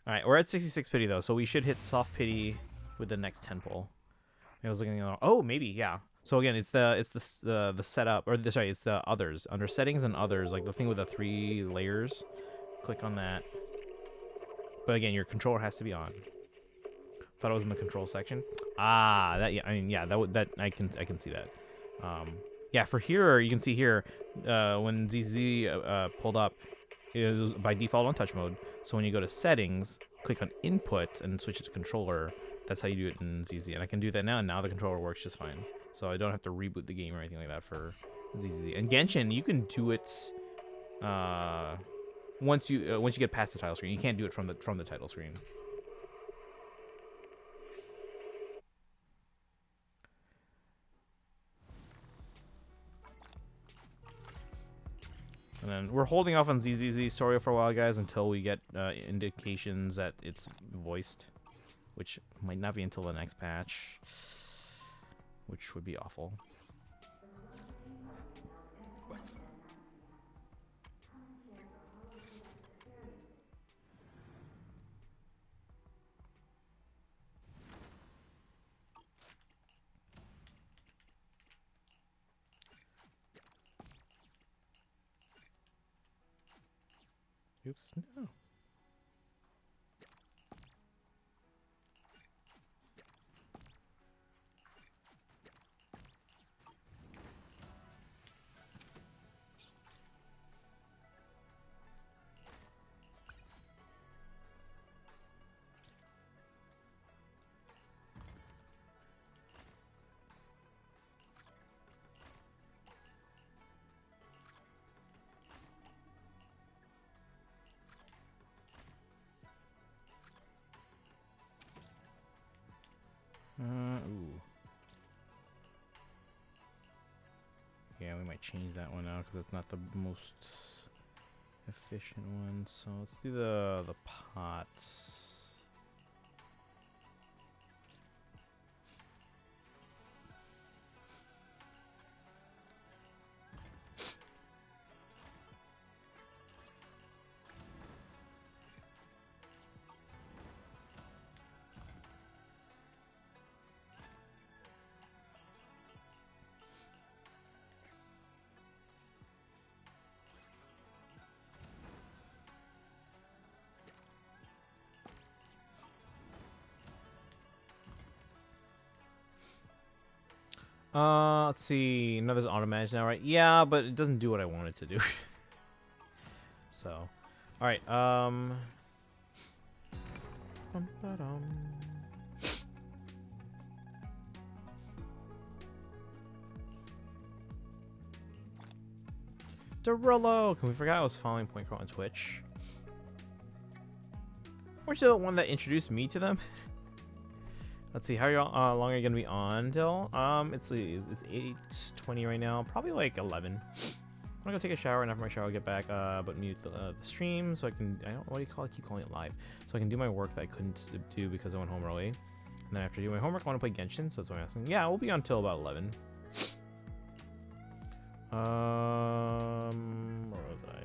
Alright, we're at 66 pity though, so we should hit soft pity with the next 10 pull. I was looking at, oh, maybe, yeah. So again, it's the setup, or sorry, it's the others. Under settings and others, like the thing with the 3 layers. Click on that. But again, your controller has to be on. Thought it was in the control section. Ah, that, yeah, I mean, yeah, that I can see that. Yeah, for here, you can see here, when ZZ pulled up, it was by default on touch mode. So when you go to settings, click on input and switch it to controller. That's how you do it in ZZ. And I can do that now, and now the controller works just fine. So I don't have to reboot the game or anything like that for ZZ. And Genshin, you can do it once you get past the title screen. You can't do it from the title screen. And then we're holding off on ZZZ story for a while, guys, until we get indications that it's voiced, which might not be until the next patch, which would be awful. Oops, no. Ooh. Yeah, we might change that one out because it's not the most efficient one. So let's do the pots. Let's see. No, there's auto manage now, right? Yeah, but it doesn't do what I want it to do. So, all right. Derulo! Can we forget I was following Point Crow on Twitch? Weren't you the one that introduced me to them? Let's see, how long are you gonna be on till? It's 8:20 right now. Probably like 11. I'm gonna go take a shower, and after my shower, I'll get back, but mute the stream so I can. What do you call it? I keep calling it live. So I can do my work that I couldn't do because I went home early. And then after doing my homework, I want to play Genshin. So that's what I'm asking. Yeah, we'll be on till about 11. Where was I?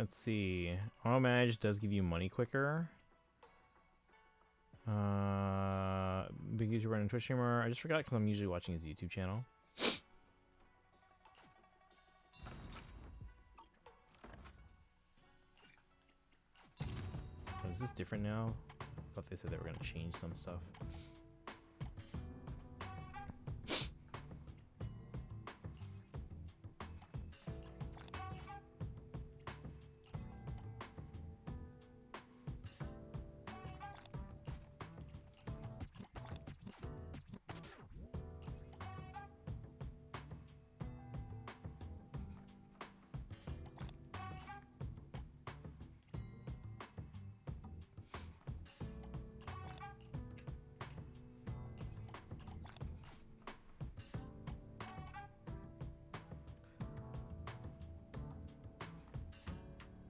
Let's see. Auto manage does give you money quicker. Big YouTuber and Twitch streamer. I just forgot because I'm usually watching his YouTube channel. Oh, is this different now? I thought they said they were going to change some stuff.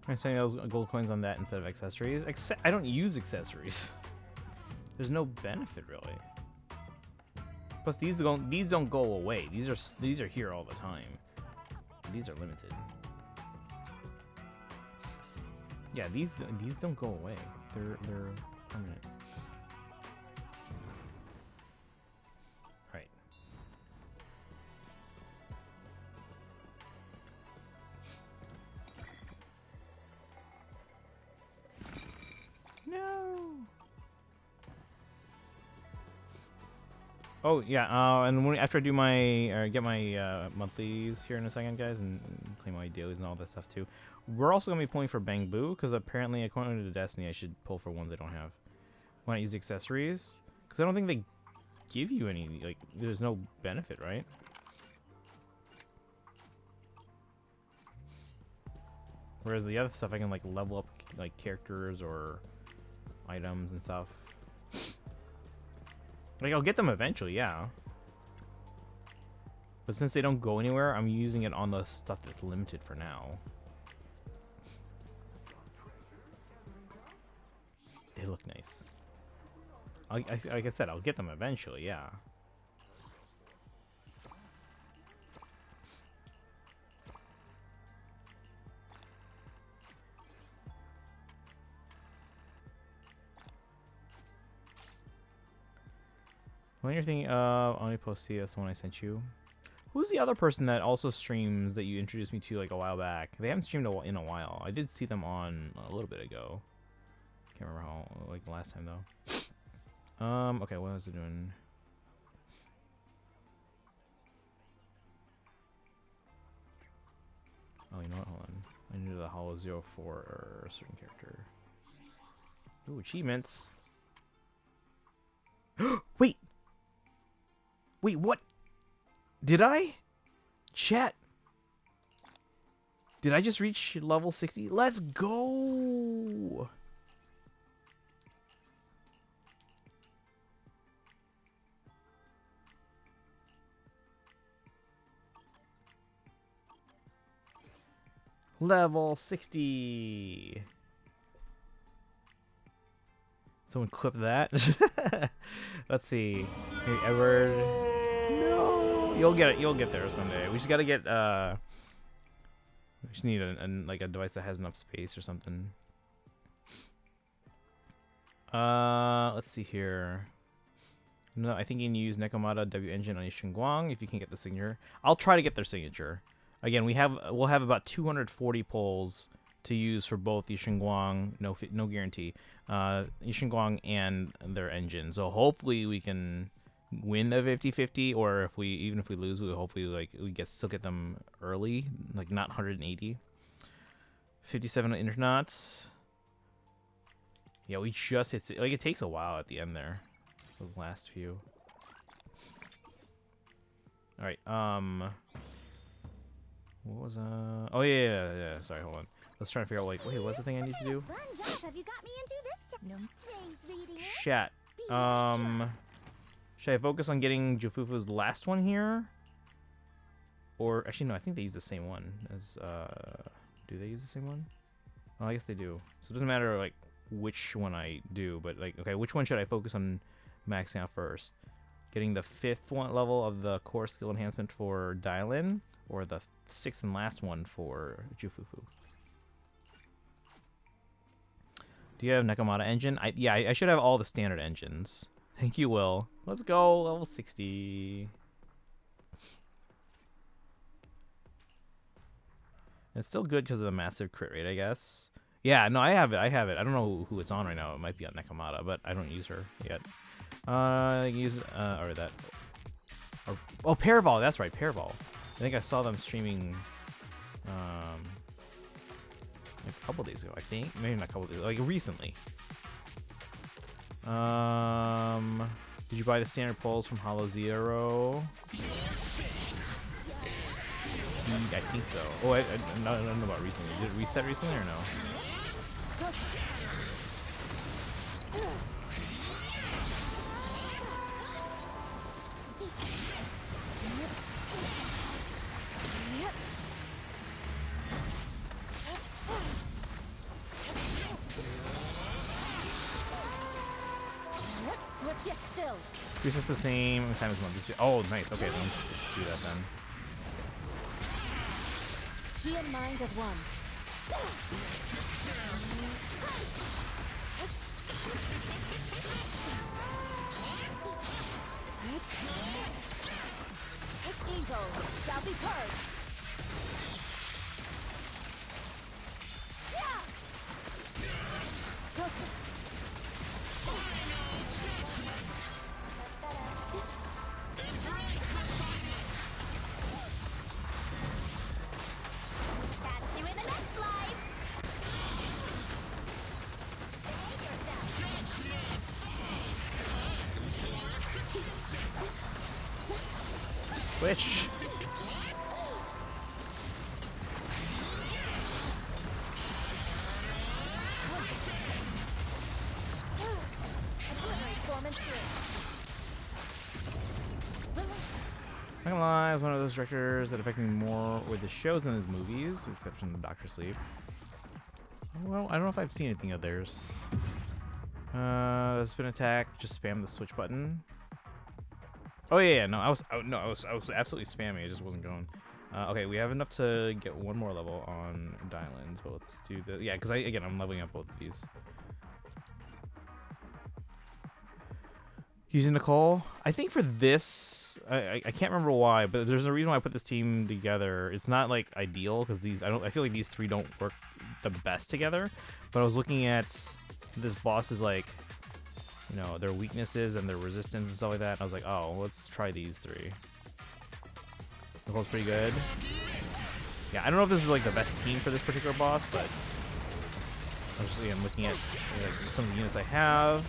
I'm spending those gold coins on that instead of accessories. I don't use accessories. There's no benefit really. Plus these don't go away. These are here all the time. These are limited. Yeah, these don't go away. They're permanent. Right. No. Oh yeah, and after I do my get my monthlies here in a second, guys, and claim my dailies and all that stuff too, we're also gonna be pulling for Bang Boo because apparently, according to Destiny, I should pull for ones I don't have. Why not use accessories? Because I don't think they give you any. Like, there's no benefit, right? Whereas the other stuff, I can like level up like characters or items and stuff. Like, I'll get them eventually, yeah. But since they don't go anywhere, I'm using it on the stuff that's limited for now. They look nice. Like I said, I'll get them eventually, yeah. When you're thinking, only post CS one I sent you. Who's the other person that also streams that you introduced me to like a while back? They haven't streamed in a while. I did see them on a little bit ago. Can't remember how, like the last time though. Okay, what was it doing? Oh, you know what? Hold on. I need the Hollow 04 or a certain character. Ooh, achievements. Wait! Wait, what? Did I? Chat. Did I just reach level 60? Let's go! Level 60. Someone clip that. Let's see. Hey, Edward. No. You'll get it. You'll get there someday. We just gotta get. We just need like a device that has enough space or something. Let's see here. No, I think you can use Nekomata W Engine on Yishin Guang if you can get the signature. I'll try to get their signature. Again, we'll have about 240 polls to use for both Yishin Guang, no guarantee, Yishin Guang and their engine. So hopefully we can win the 50-50, or even if we lose, we hopefully still get them early, like not 180. 57 internauts. Yeah, we just hit, like, it takes a while at the end there. Those last few. All right. What was oh yeah. Sorry, hold on. Let's try to figure out like, wait, what's the thing I need to do? Have you got me into this? No. Chat. Should I focus on getting Jufufu's last one here? Or actually no, I think they use the same one as do they use the same one? Oh, I guess they do. So it doesn't matter like which one I do, but like, okay, which one should I focus on maxing out first? Getting the 5th level of the core skill enhancement for Dylan, or the 6th and last one for Jufufu? Do you have Nekomata engine? Yeah, I should have all the standard engines. Thank you, Will. Let's go, level 60. It's still good because of the massive crit rate, I guess. Yeah, no, I have it. I don't know who it's on right now. It might be on Nekomata, but I don't use her yet. Use or that. Or, oh, Paravol. That's right, Paravol. I think I saw them streaming like a couple days ago. I think maybe not a couple days, like recently. Did you buy the standard poles from Hollow Zero? I think so. Oh, I don't know about recently. Did it reset recently or no? Resets the same time as month. Oh, nice. Okay, then let's do that then. She and mind as one. Evil shall be purged. Catch you in the next life. Switch. Not gonna lie, I was one of those directors that affected me more with the shows than his movies, with the exception of Doctor Sleep. Well, I don't know if I've seen anything of theirs. Spin attack, just spam the switch button. Oh yeah, no, I was absolutely spamming. It just wasn't going. Okay, we have enough to get one more level on Dylan's, but let's do the because I'm leveling up both of these. Using Nicole, I think for this, I can't remember why, but there's a reason why I put this team together. It's not like ideal because I feel like these three don't work the best together. But I was looking at this boss's like, you know, their weaknesses and their resistance and stuff like that. And I was like, oh, let's try these three. Nicole's pretty good. Yeah, I don't know if this is like the best team for this particular boss, but I was just again looking at like some of the units I have.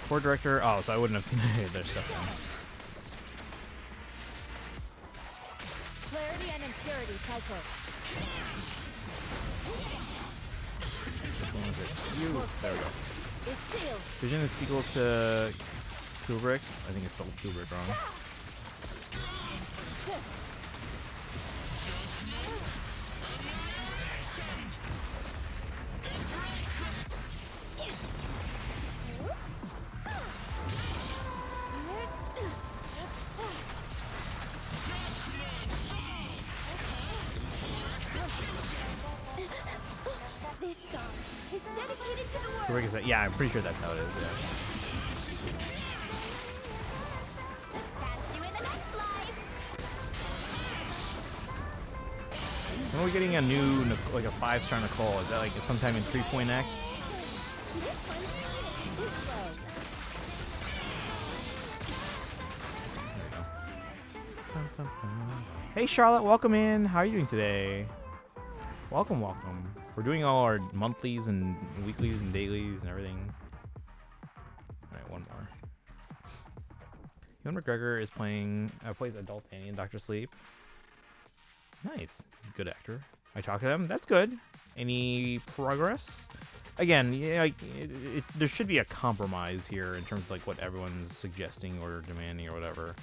Core director. Oh, so I wouldn't have seen any of their stuff then. Clarity and impurity cycle. Which one was it? You. There we go. Is sealed. Vision is sequel to Kubrick's. I think it's spelled Kubrick wrong. This song is dedicated to the world. Kubrick is that? Yeah, I'm pretty sure that's how it is. Yeah. Catch you in the next life. When are we getting a new, like a 5-star Nicole? Is that like sometime in 3.x? This one's too slow. There we go. Hey Charlotte, welcome in. How are you doing today? Welcome, welcome. We're doing all our monthlies and weeklies and dailies and everything. Alright, one more. Ewan McGregor is plays adult Annie in Doctor Sleep. Nice. Good actor. I talk to them. That's good. Any progress? Again, yeah, like, there should be a compromise here in terms of like what everyone's suggesting or demanding or whatever.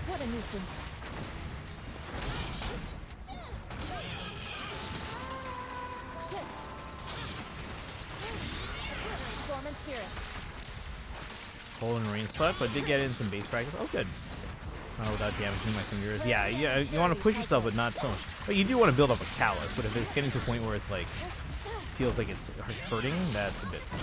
What a nuisance. Shit. Storm and spirit. Hole and rain swept, but did get in some base practice. Oh, good. Without damaging my fingers. Yeah, you want to push yourself, but not so much. But you do want to build up a callus, but if it's getting to a point where it's like, feels like it's hurting, that's a bit much.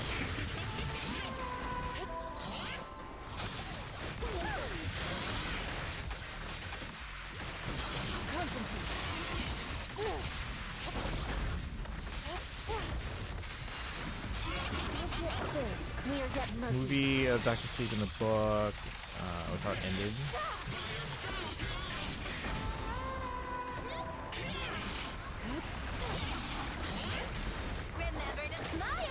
Movie Dr. Sleep in the book was how it ended. Remember to smile.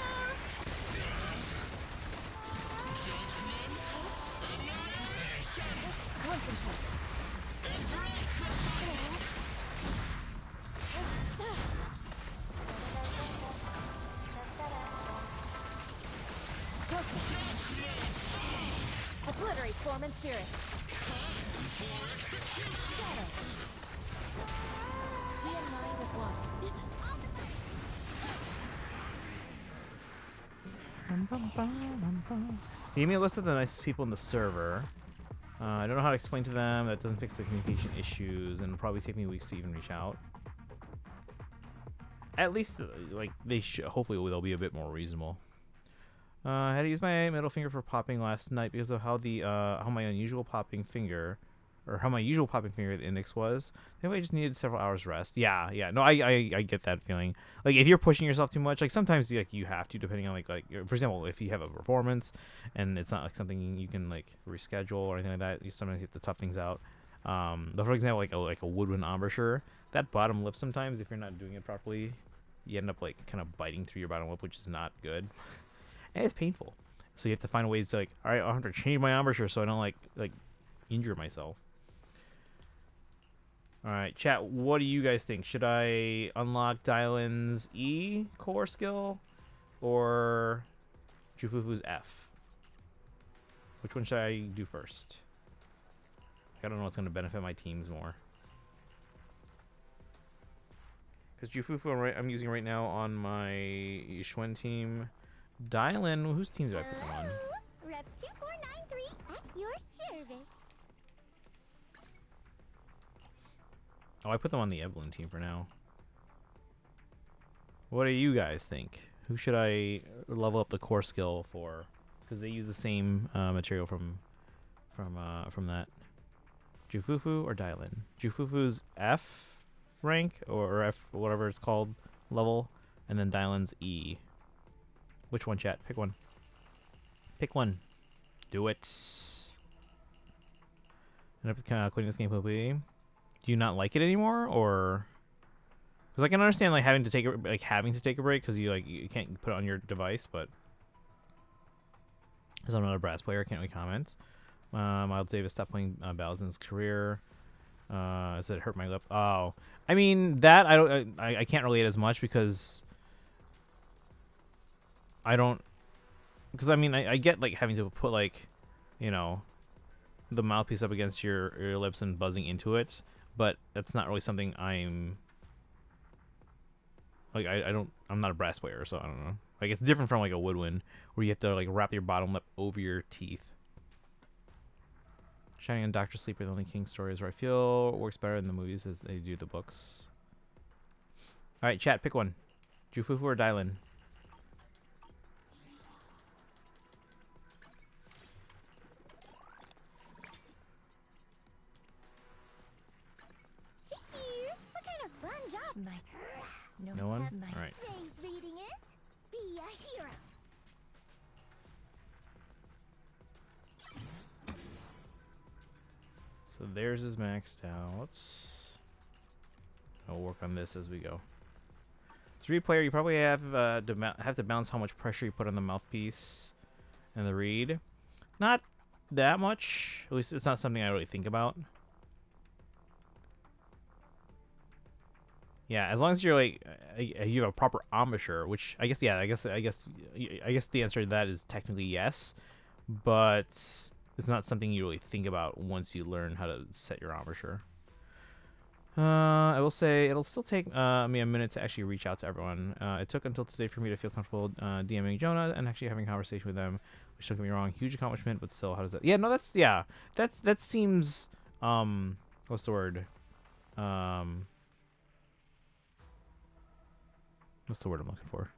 Obliterate form and spirit. She and mind is one. Give me a list of the nicest people in the server. I don't know how to explain to them. That doesn't fix the communication issues, and it'll probably take me weeks to even reach out. At least, like, they should. Hopefully, they'll be a bit more reasonable. I had to use my middle finger for popping last night because of how my usual popping finger the index was. Anyway, I just needed several hours rest. Yeah. No, I get that feeling. Like, if you're pushing yourself too much, like, sometimes you have to, depending on like for example, if you have a performance and it's not like something you can like reschedule or anything like that, you sometimes have to tough things out. But for example, like a woodwind embouchure, that bottom lip sometimes, if you're not doing it properly, you end up like kind of biting through your bottom lip, which is not good. And it's painful. So you have to find ways to like, all right, I'll have to change my embouchure so I don't like injure myself. All right, chat, what do you guys think? Should I unlock Dylan's E core skill or Jufufu's F? Which one should I do first? I don't know what's going to benefit my teams more. Because Jufufu I'm using right now on my Yishwen team. Dylan, whose team did I put them on? Rep 2493 at your service. Oh, I put them on the Evelyn team for now. What do you guys think? Who should I level up the core skill for? Because they use the same material from that. Jufufu or Dylan? Jufufu's F rank or F whatever it's called level, and then Dylan's E. Which one, chat? Pick one. Pick one. Do it. End up kind of quitting this game completely. Do you not like it anymore, or? Because I can understand like having to take a break because you can't put it on your device, but because I'm not a brass player, I can't really comment. Miles Davis stopped playing battles in his career. Said it hurt my lip. Oh, I mean that I can't relate as much because I don't. Because I mean I get like having to put like, the mouthpiece up against your lips and buzzing into it. But that's not really something I'm like. I'm not a brass player, so I don't know. Like it's different from like a woodwind where you have to like wrap your bottom lip over your teeth. Shining on Dr. Sleep are the only King stories where I feel works better in the movies as they do the books. All right, chat, pick one. Jufufu or Dylan? Fun job, Mike. No one? Mike. All right. Today's reading is Be a Hero. So theirs is maxed out. I'll work on this as we go. 3-player, you probably have to balance how much pressure you put on the mouthpiece and the reed. Not that much. At least it's not something I really think about. Yeah, as long as you're like you have a proper embouchure, which I guess I guess the answer to that is technically yes, but it's not something you really think about once you learn how to set your embouchure. I will say it'll still take me a minute to actually reach out to everyone. It took until today for me to feel comfortable DMing Jonah and actually having a conversation with them, which don't get me wrong, huge accomplishment, but still, how does that? Yeah, no, that seems what's the word? What's the word I'm looking for?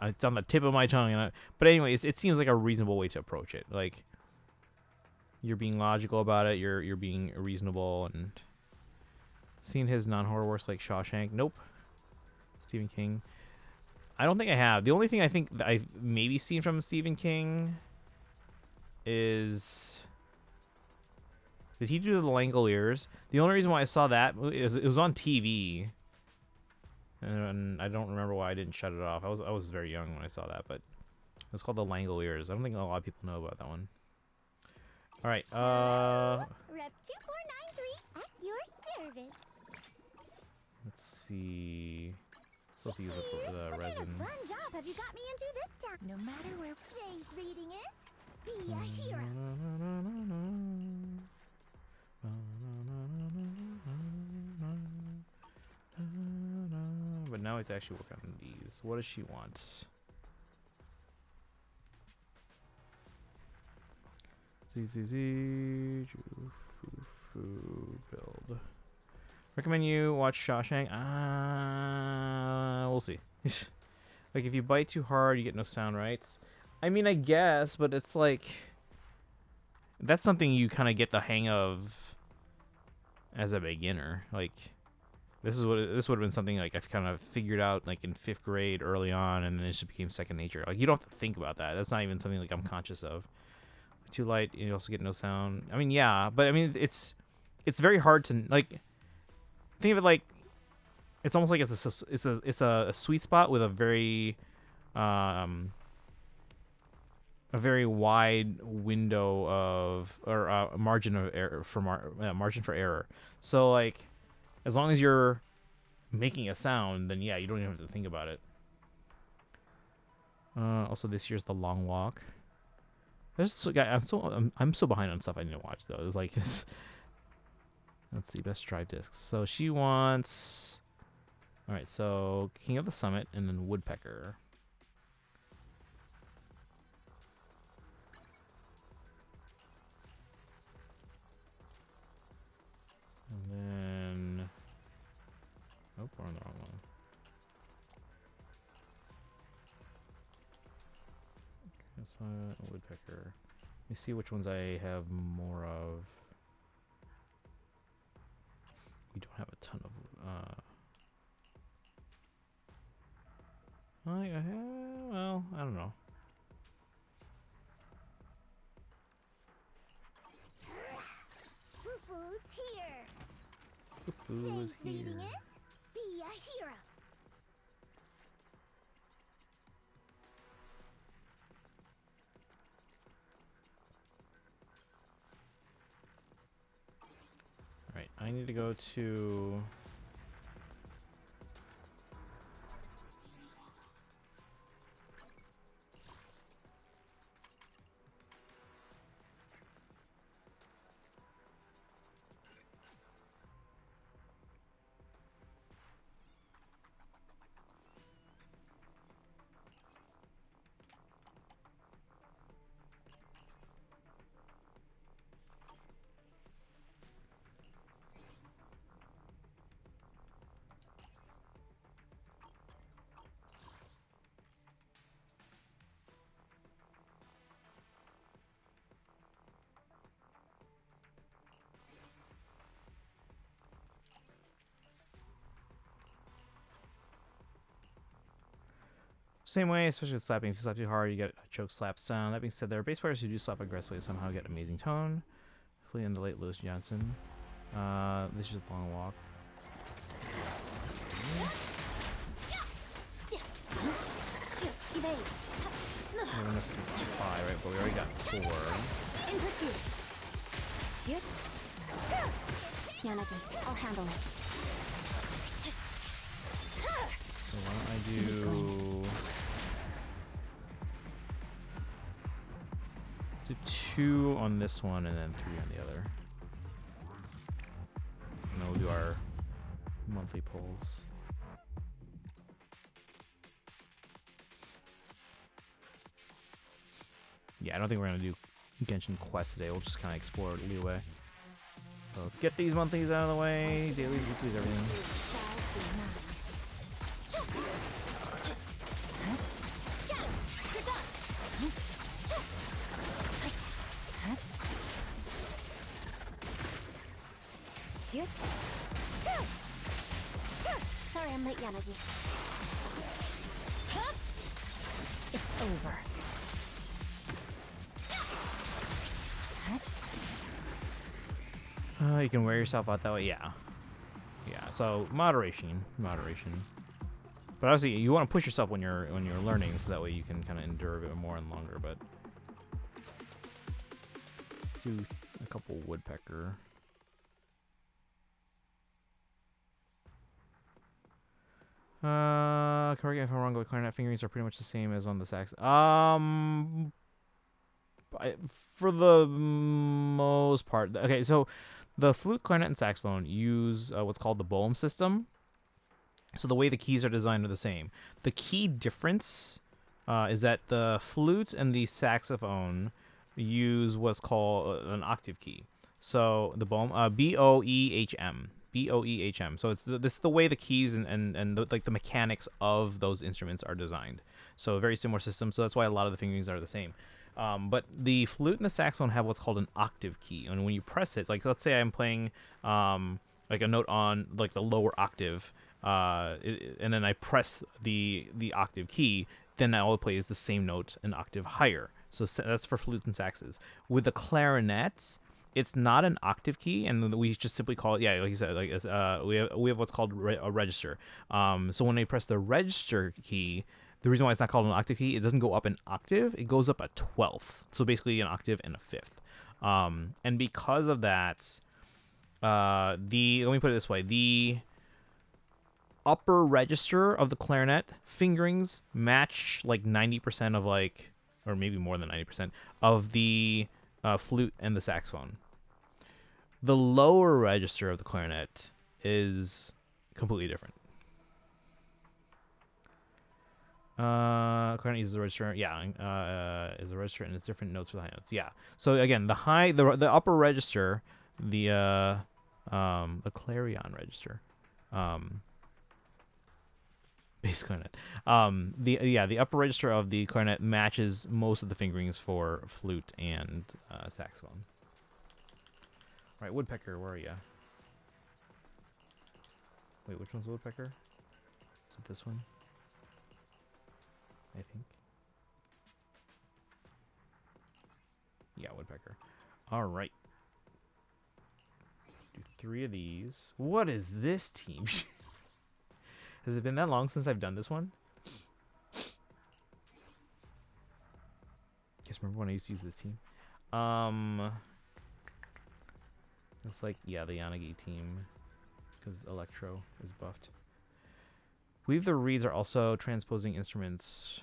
It's on the tip of my tongue, but anyway, it seems like a reasonable way to approach it. Like, you're being logical about it. You're being reasonable, and seen his non-horror works like Shawshank. Nope. Stephen King. I don't think I have. The only thing I think that I've maybe seen from Stephen King is, did he do the Langoliers? The only reason why I saw that is it was on TV. And I don't remember why I didn't shut it off. I was very young when I saw that, but it's called The Langoliers. I don't think a lot of people know about that one. All right. Rep 2493 at your service. Let's see. Still have to use up the resin. What kind of fun job have you got me into this time? No matter where today's reading is, be a hero. But now we have to actually work on these. What does she want? ZZZ Foo build. Recommend you watch Shawshank. We'll see. Like, if you bite too hard, you get no sound, right? I mean, I guess, but it's like, that's something you kind of get the hang of as a beginner. Like, this would have been something like I've kind of figured out like in 5th grade early on, and then it just became second nature. Like, you don't have to think about that. That's not even something like I'm conscious of. Too light, you also get no sound. I mean, yeah, but I mean, it's very hard to, like, think of it like it's almost like it's a sweet spot with a very wide window of, or margin of error for margin for error. So like, as long as you're making a sound, then yeah, you don't even have to think about it. Also, this year's The Long Walk. I'm so behind on stuff I need to watch though. It's like, let's see, best drive discs. So she wants, all right, so King of the Summit and then Woodpecker. And then, oh, we're on the wrong one. Woodpecker. Let me see which ones I have more of. We don't have a ton of. Well, I don't know. Foo-foo's here. Today's Today's reading is, be a hero. Alright, I need to go to... Same way, especially with slapping. If you slap too hard, you get a choke slap sound. That being said, there are bass players who do slap aggressively somehow get amazing tone. Hopefully in the late Lewis Johnson. This is a long walk. Evade. We're gonna 5, right? But we already got 4. In pursuit. Here. Yanagi, I'll handle it. So why don't I do... Let's do 2 on this one and then 3 on the other. And then we'll do our monthly polls. Yeah, I don't think we're gonna do Genshin Quest today. We'll just kind of explore Liyue. So let's get these monthlies out of the way. Dailies, weeklies, everything. Here. Sorry I'm late, Yanagi. It's over. You can wear yourself out that way. Yeah. Yeah. So moderation. But obviously, you want to push yourself when you're learning, so that way you can kind of endure a bit more and longer. But let's do a couple woodpecker. Correct me if I'm wrong, but clarinet fingerings are pretty much the same as on the sax. For the most part. Okay, so the flute, clarinet, and saxophone use what's called the Boehm system. So the way the keys are designed are the same. The key difference is that the flute and the saxophone use what's called an octave key. So the Boehm, B-O-E-H-M. B-O-E-H-M. So it's the way the keys and the mechanics of those instruments are designed. So a very similar system. So that's why a lot of the fingerings are the same. But the flute and the saxophone have what's called an octave key. And when you press it, like let's say I'm playing like a note on like the lower octave, and then I press the octave key, then all I play is the same note an octave higher. So that's for flute and saxes. With the clarinet, it's not an octave key, and we just simply call it, yeah, like you said, like we have what's called a register. So when I press the register key, the reason why it's not called an octave key, it doesn't go up an octave, it goes up a 12th. So basically an octave and a fifth. And because of that, let me put it this way, the upper register of the clarinet fingerings match like 90% of like, or maybe more than 90% of the flute and the saxophone. The lower register of the clarinet is completely different. Clarinet uses a register, yeah, is a register and it's different notes for the high notes, yeah. So again, the upper register, the clarion register, bass clarinet, the upper register of the clarinet matches most of the fingerings for flute and saxophone. All right, woodpecker, where are you? Wait, which one's woodpecker? Is it this one? I think. Yeah, woodpecker. All right. Do 3 of these. What is this team? Has it been that long since I've done this one? Guess remember when I used to use this team? It's like, yeah, the Yanagi team, because Electro is buffed. Weave the reeds are also transposing instruments.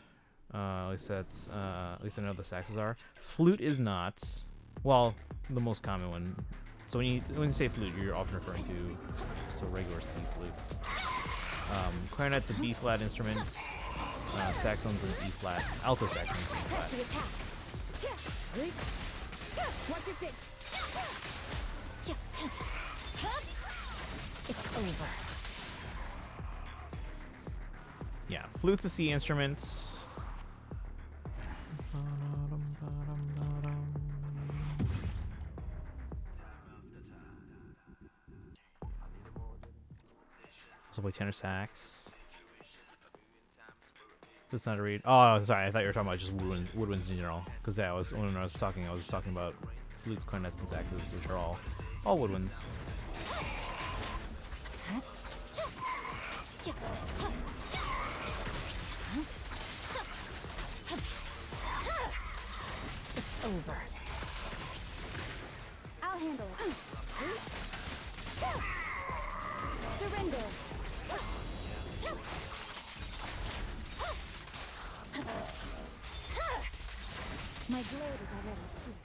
At least that's at least I know the saxes are. Flute is not. Well, the most common one. So when you say flute, you're often referring to just a regular C flute. Clarinet's a B flat instrument. Saxophone's an E flat. Alto saxophone's an E flat. It's over. Yeah, flute's a C instrument. Also play tenor sax. That's not a read. Oh, sorry. I thought you were talking about just woodwinds in general. Because yeah, when I was talking about flutes, cornets, and saxes, which are all woodwinds. It's over. I'll handle it. Surrender. My blade is already free.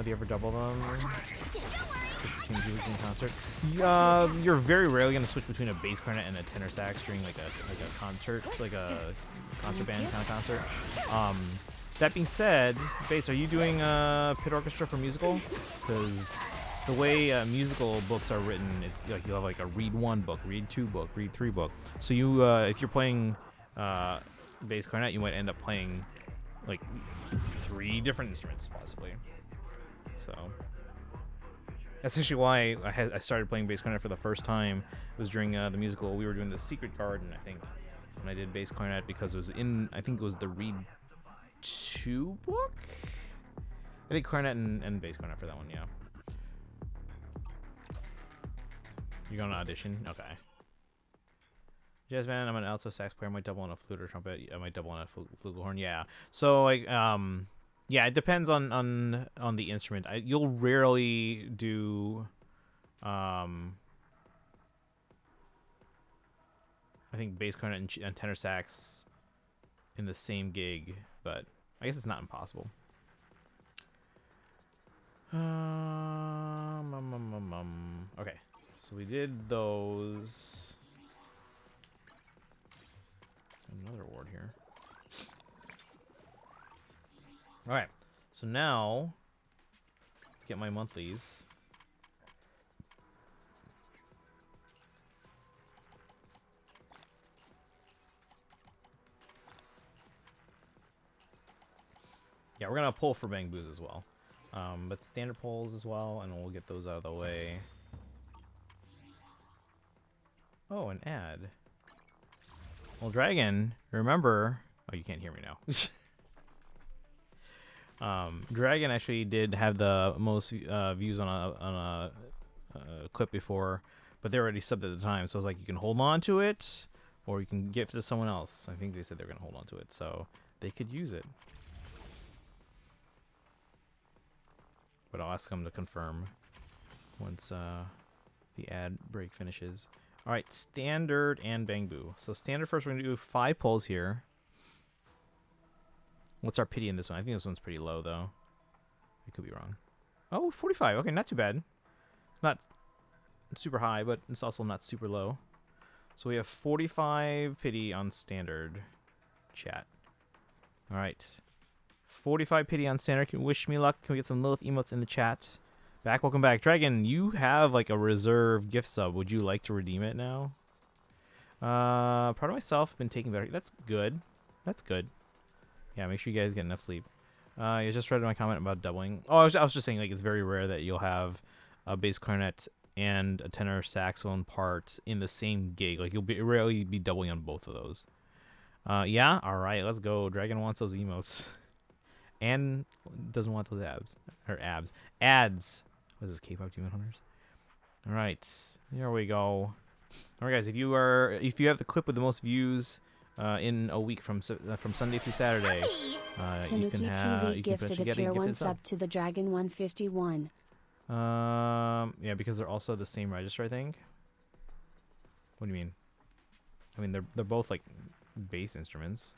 Do you ever double them? Change you in concert. You're very rarely gonna switch between a bass cornet and a tenor sax during like a concert, like a concert band kind of concert. That being said, bass, are you doing pit orchestra for musical? Because the way musical books are written, it's like you have like a read 1 book, read 2 book, read 3 book. So you, if you're playing bass cornet, you might end up playing like 3 different instruments possibly. So that's actually why I started playing bass cornet for the first time. It was during the musical. We were doing the Secret Garden, I think, and I did bass clarinet because it was in, I think it was the Reed 2 book? I did clarinet and bass clarinet for that one, yeah. You're going to audition? Okay. Jazz band, I'm an alto sax player. I might double on a flute or trumpet. I might double on a flugelhorn. Yeah. So like, yeah, it depends on the instrument. You'll rarely do, I think bass clarinet and tenor sax in the same gig, but I guess it's not impossible. Okay, so we did those. Another award here. All right, so now let's get my monthlies. Yeah, we're gonna pull for Bang Boos as well, but standard pulls as well, and we'll get those out of the way. Oh, an ad. Well, Dragon, remember? Oh, you can't hear me now. Dragon actually did have the most views on a clip before, but they already subbed at the time. So I was like, you can hold on to it, or you can give it to someone else. I think they said they're gonna hold on to it, so they could use it. But I'll ask them to confirm once the ad break finishes. All right, standard and Bang Boo. So standard first, we're gonna do 5 pulls here. What's our pity in this one? I think this one's pretty low though. I could be wrong. Oh, 45. Okay, not too bad. Not super high, but it's also not super low. So we have 45 pity on standard. Chat. All right. 45 pity on standard. Can wish me luck. Can we get some Lilith emotes in the chat? Back, welcome back. Dragon, you have like a reserve gift sub. Would you like to redeem it now? Proud of myself. Been taking better. That's good. That's good. Yeah, make sure you guys get enough sleep. You just read my comment about doubling. Oh, I was just saying, like, it's very rare that you'll have a bass clarinet and a tenor saxophone part in the same gig. Like, you'll rarely be doubling on both of those. Yeah? All right, let's go. Dragon wants those emotes. And doesn't want those abs. Or abs. Ads. What is this, K-pop Demon Hunters? All right, here we go. All right, guys, if you have the clip with the most views in a week from Sunday through Saturday, you can gifted a tier 1 sub to the Dragon 151. Yeah, because they're also the same register, I think. What do you mean? I mean, they're both like bass instruments,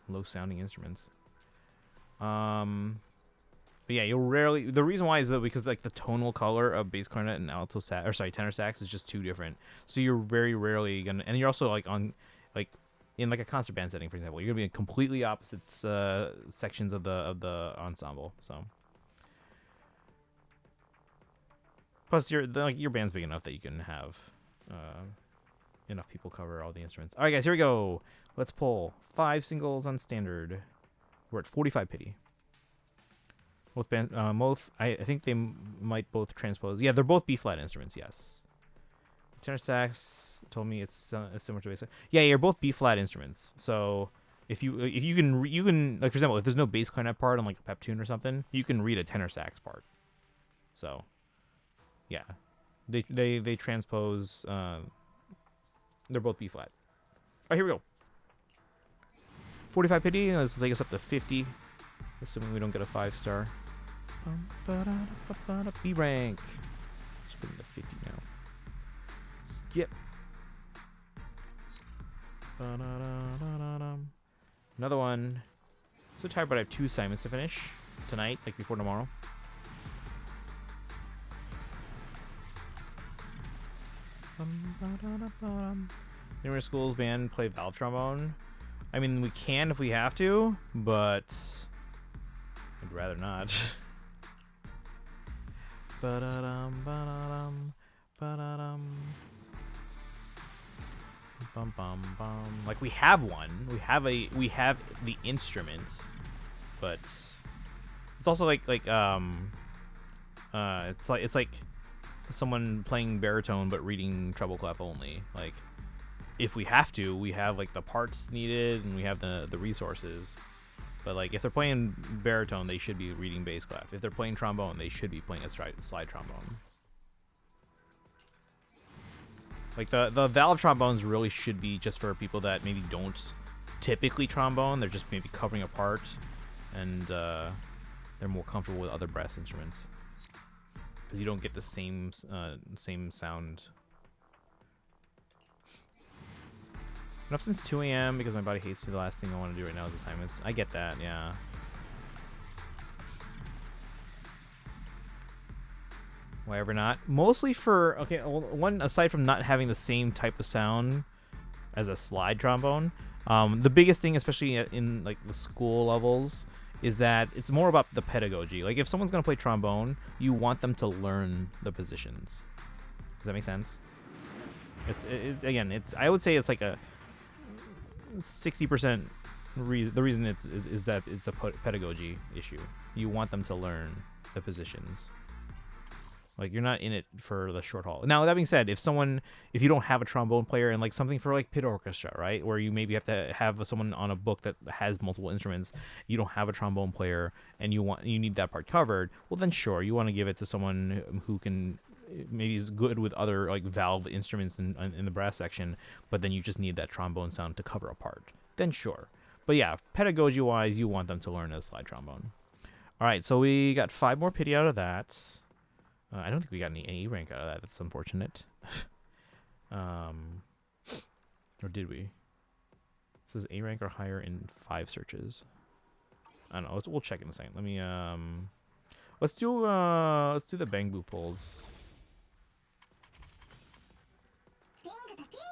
low sounding instruments. But yeah, you'll rarely. The reason why is that because like the tonal color of bass clarinet and alto sax, or sorry, tenor sax is just too different. So you're very rarely gonna, and you're also like on, like in like a concert band setting, for example, you're gonna be in completely opposite sections of the ensemble. So plus your band's big enough that you can have enough people cover all the instruments. All right, guys, here we go. Let's pull 5 singles on standard. We're at 45 pity. Both I think they might both transpose. Yeah, they're both B flat instruments. Yes. Tenor sax told me it's similar to bass. Yeah, you're both B flat instruments. So if you can like, for example, if there's no bass clarinet part on like a pep tune or something, you can read a tenor sax part. So yeah, they transpose. They're both B flat. All right, here we go. 45 pity. Let's take us up to 50. Assuming we don't get a 5-star. B rank. Just put it to 50 now. Skip. Another one. So tired, but I have 2 assignments to finish tonight, like before tomorrow. Numerous schools band play valve trombone. I mean, we can if we have to, but I'd rather not. Like, we have one. We have the instruments, but it's also like it's like someone playing baritone but reading treble clef only. Like, if we have to, we have like the parts needed and we have the resources. But like, if they're playing baritone, they should be reading bass clef. If they're playing trombone, they should be playing a slide trombone. Like, the valve trombones really should be just for people that maybe don't typically trombone. They're just maybe covering a part, and they're more comfortable with other brass instruments because you don't get the same sound. Been up since 2 a.m. because my body hates the last thing I want to do right now is assignments. I get that, yeah. Why ever not? Mostly for, okay, one, aside from not having the same type of sound as a slide trombone, the biggest thing, especially in like the school levels, is that it's more about the pedagogy. Like, if someone's going to play trombone, you want them to learn the positions. Does that make sense? Again, I would say it's like a 60% the reason is that it's a pedagogy issue. You want them to learn the positions. Like, you're not in it for the short haul. Now, that being said, if you don't have a trombone player and like something for like pit orchestra, right, where you maybe have to have someone on a book that has multiple instruments, you don't have a trombone player and you need that part covered, well then sure, you want to give it to someone who can maybe is good with other like valve instruments in the brass section, but then you just need that trombone sound to cover a part. Then sure. But yeah, pedagogy wise, you want them to learn a slide trombone. All right, so we got 5 more pity out of that. I don't think we got any E rank out of that. That's unfortunate. Or did we? It says A rank or higher in 5 searches. I don't know. We'll check in a second. Let me let's do the Bangbu pulls.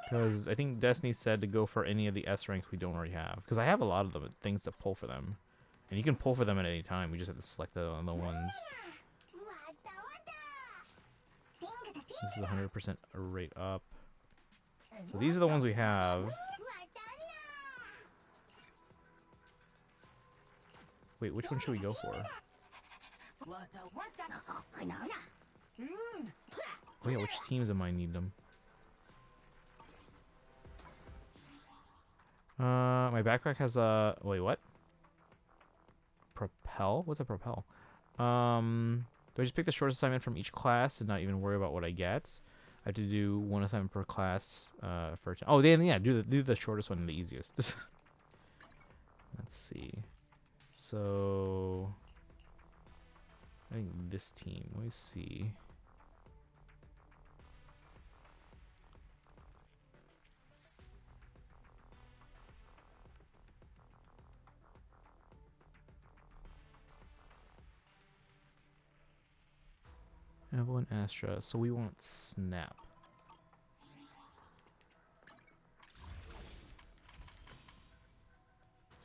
Because I think Destiny said to go for any of the S ranks we don't already have. Because I have a lot of the things to pull for them. And you can pull for them at any time. We just have to select the ones. This is 100% a rate up. So these are the ones we have. Wait, which one should we go for? Oh yeah, which teams am I need them? My backpack has a... Wait, what? Propel? What's a propel? Do I just pick the shortest assignment from each class and not even worry about what I get? I have to do 1 assignment per class for... Oh, then yeah, do the shortest one and the easiest. Let's see. So... I think this team. Let me see. Evelyn Astra. So we want Snap.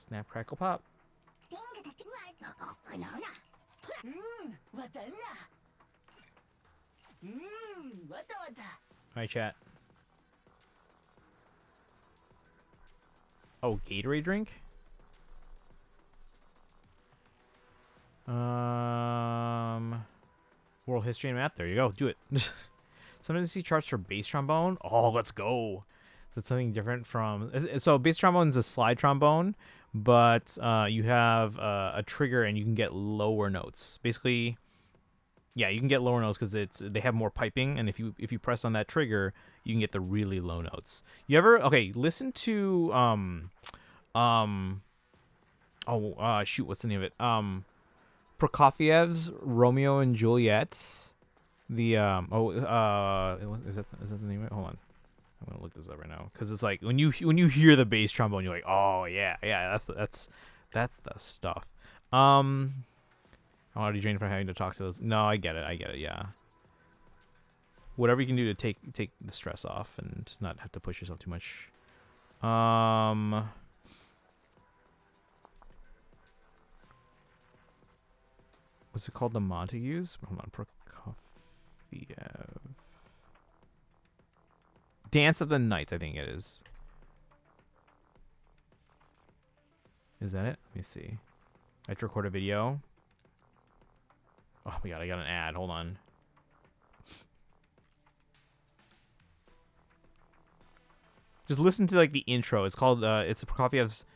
Snap, crackle, pop. Alright, chat. Oh, Gatorade drink? World history and math. There you go. Do it. Sometimes you see charts for bass trombone. Oh, let's go. That's something different from. So bass trombone is a slide trombone, but you have a trigger and you can get lower notes. Basically, yeah, you can get lower notes because they have more piping, and if you press on that trigger, you can get the really low notes. You ever listen to shoot, what's the name of it? Prokofiev's Romeo and Juliet. The is that the name of it? Hold on, I'm gonna look this up right now because it's like when you hear the bass trombone, you're like, oh yeah, that's the stuff. I'm already drained from having to talk to those. No, I get it. Yeah. Whatever you can do to take the stress off and not have to push yourself too much. What's it called? The Montagues? Hold on, Prokofiev. Dance of the Nights, I think it is. Is that it? Let me see. I have to record a video. Oh my god, I got an ad. Hold on. Just listen to like the intro. It's called it's Prokofiev's.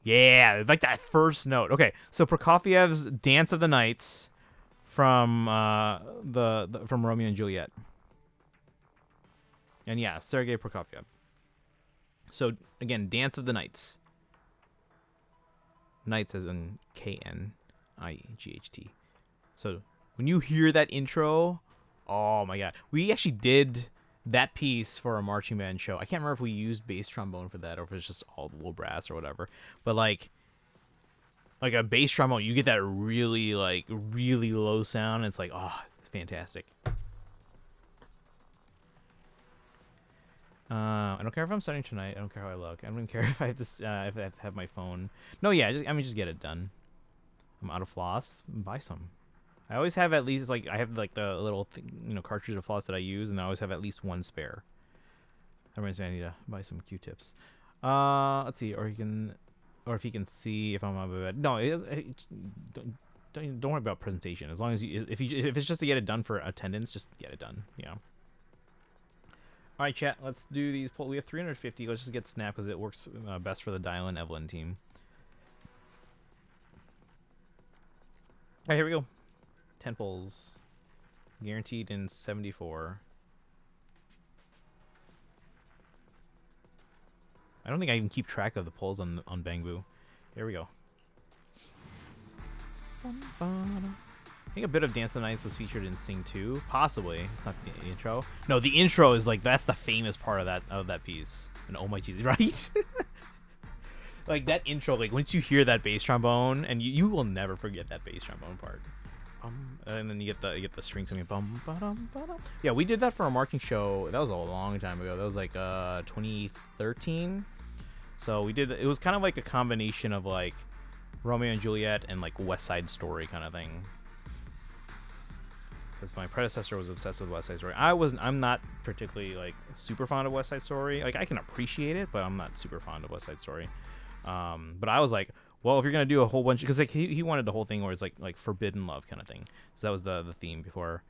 Yeah, like that first note. Okay, so Prokofiev's Dance of the Nights from from Romeo and Juliet. And yeah, Sergei Prokofiev. So again, Dance of the Nights. Nights as in Knight. So when you hear that intro, oh my god. We actually did that piece for a marching band show. I can't remember if we used bass trombone for that or if it's just all low brass or whatever. But like a bass trombone, you get that really low sound. And it's like, oh, it's fantastic. I don't care if I'm starting tonight. I don't care how I look. I don't care if I have this. If I have to have my phone. No, yeah. Just get it done. I'm out of floss. Buy some. I always have at least I have like the little cartridge of floss that I use, and I always have at least one spare. That reminds me, I need to buy some Q-tips. Let's see, or if you can see if I'm on my bed. No, don't worry about presentation. As long as if it's just to get it done for attendance, just get it done. Yeah. All right, chat. Let's do these. We have 350. Let's just get Snap because it works best for the Dylan Evelyn team. All right, here we go. 10 pulls. Guaranteed in 74. I don't think I even keep track of the pulls on Bangbu. Here we go. I think a bit of Dance of the Nights was featured in Sing 2. Possibly. It's not the intro. No, the intro is like, that's the famous part of that piece. And oh my Jesus, right? Like that intro, like once you hear that bass trombone, and you will never forget that bass trombone part. And then you get the strings coming. Yeah, we did that for a marching show. That was a long time ago. That was like 2013. So we did. It was kind of like a combination of like Romeo and Juliet and like West Side Story kind of thing. Because my predecessor was obsessed with West Side Story. I'm not particularly like super fond of West Side Story. Like I can appreciate it, but I'm not super fond of West Side Story. But I was like, well, if you're gonna do a whole bunch, because like he wanted the whole thing where it's like forbidden love kind of thing. So that was the theme before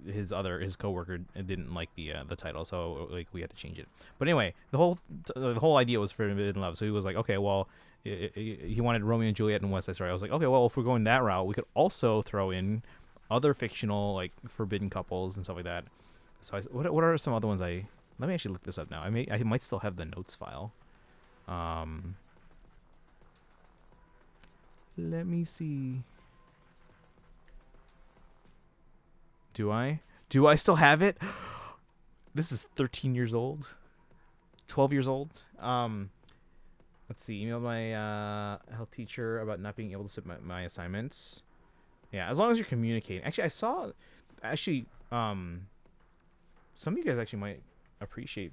his coworker didn't like the title, so like we had to change it. But anyway, the whole idea was forbidden love. So he was like, okay, well, he wanted Romeo and Juliet and West Side Story. I was like, okay, well, if we're going that route, we could also throw in other fictional like forbidden couples and stuff like that. So what are some other ones Let me actually look this up now. I might still have the notes file. Let me see. Do I still have it? This is 13 years old. 12 years old. Let's see. Emailed my health teacher about not being able to submit my assignments. Yeah, as long as you're communicating. Actually, some of you guys actually might appreciate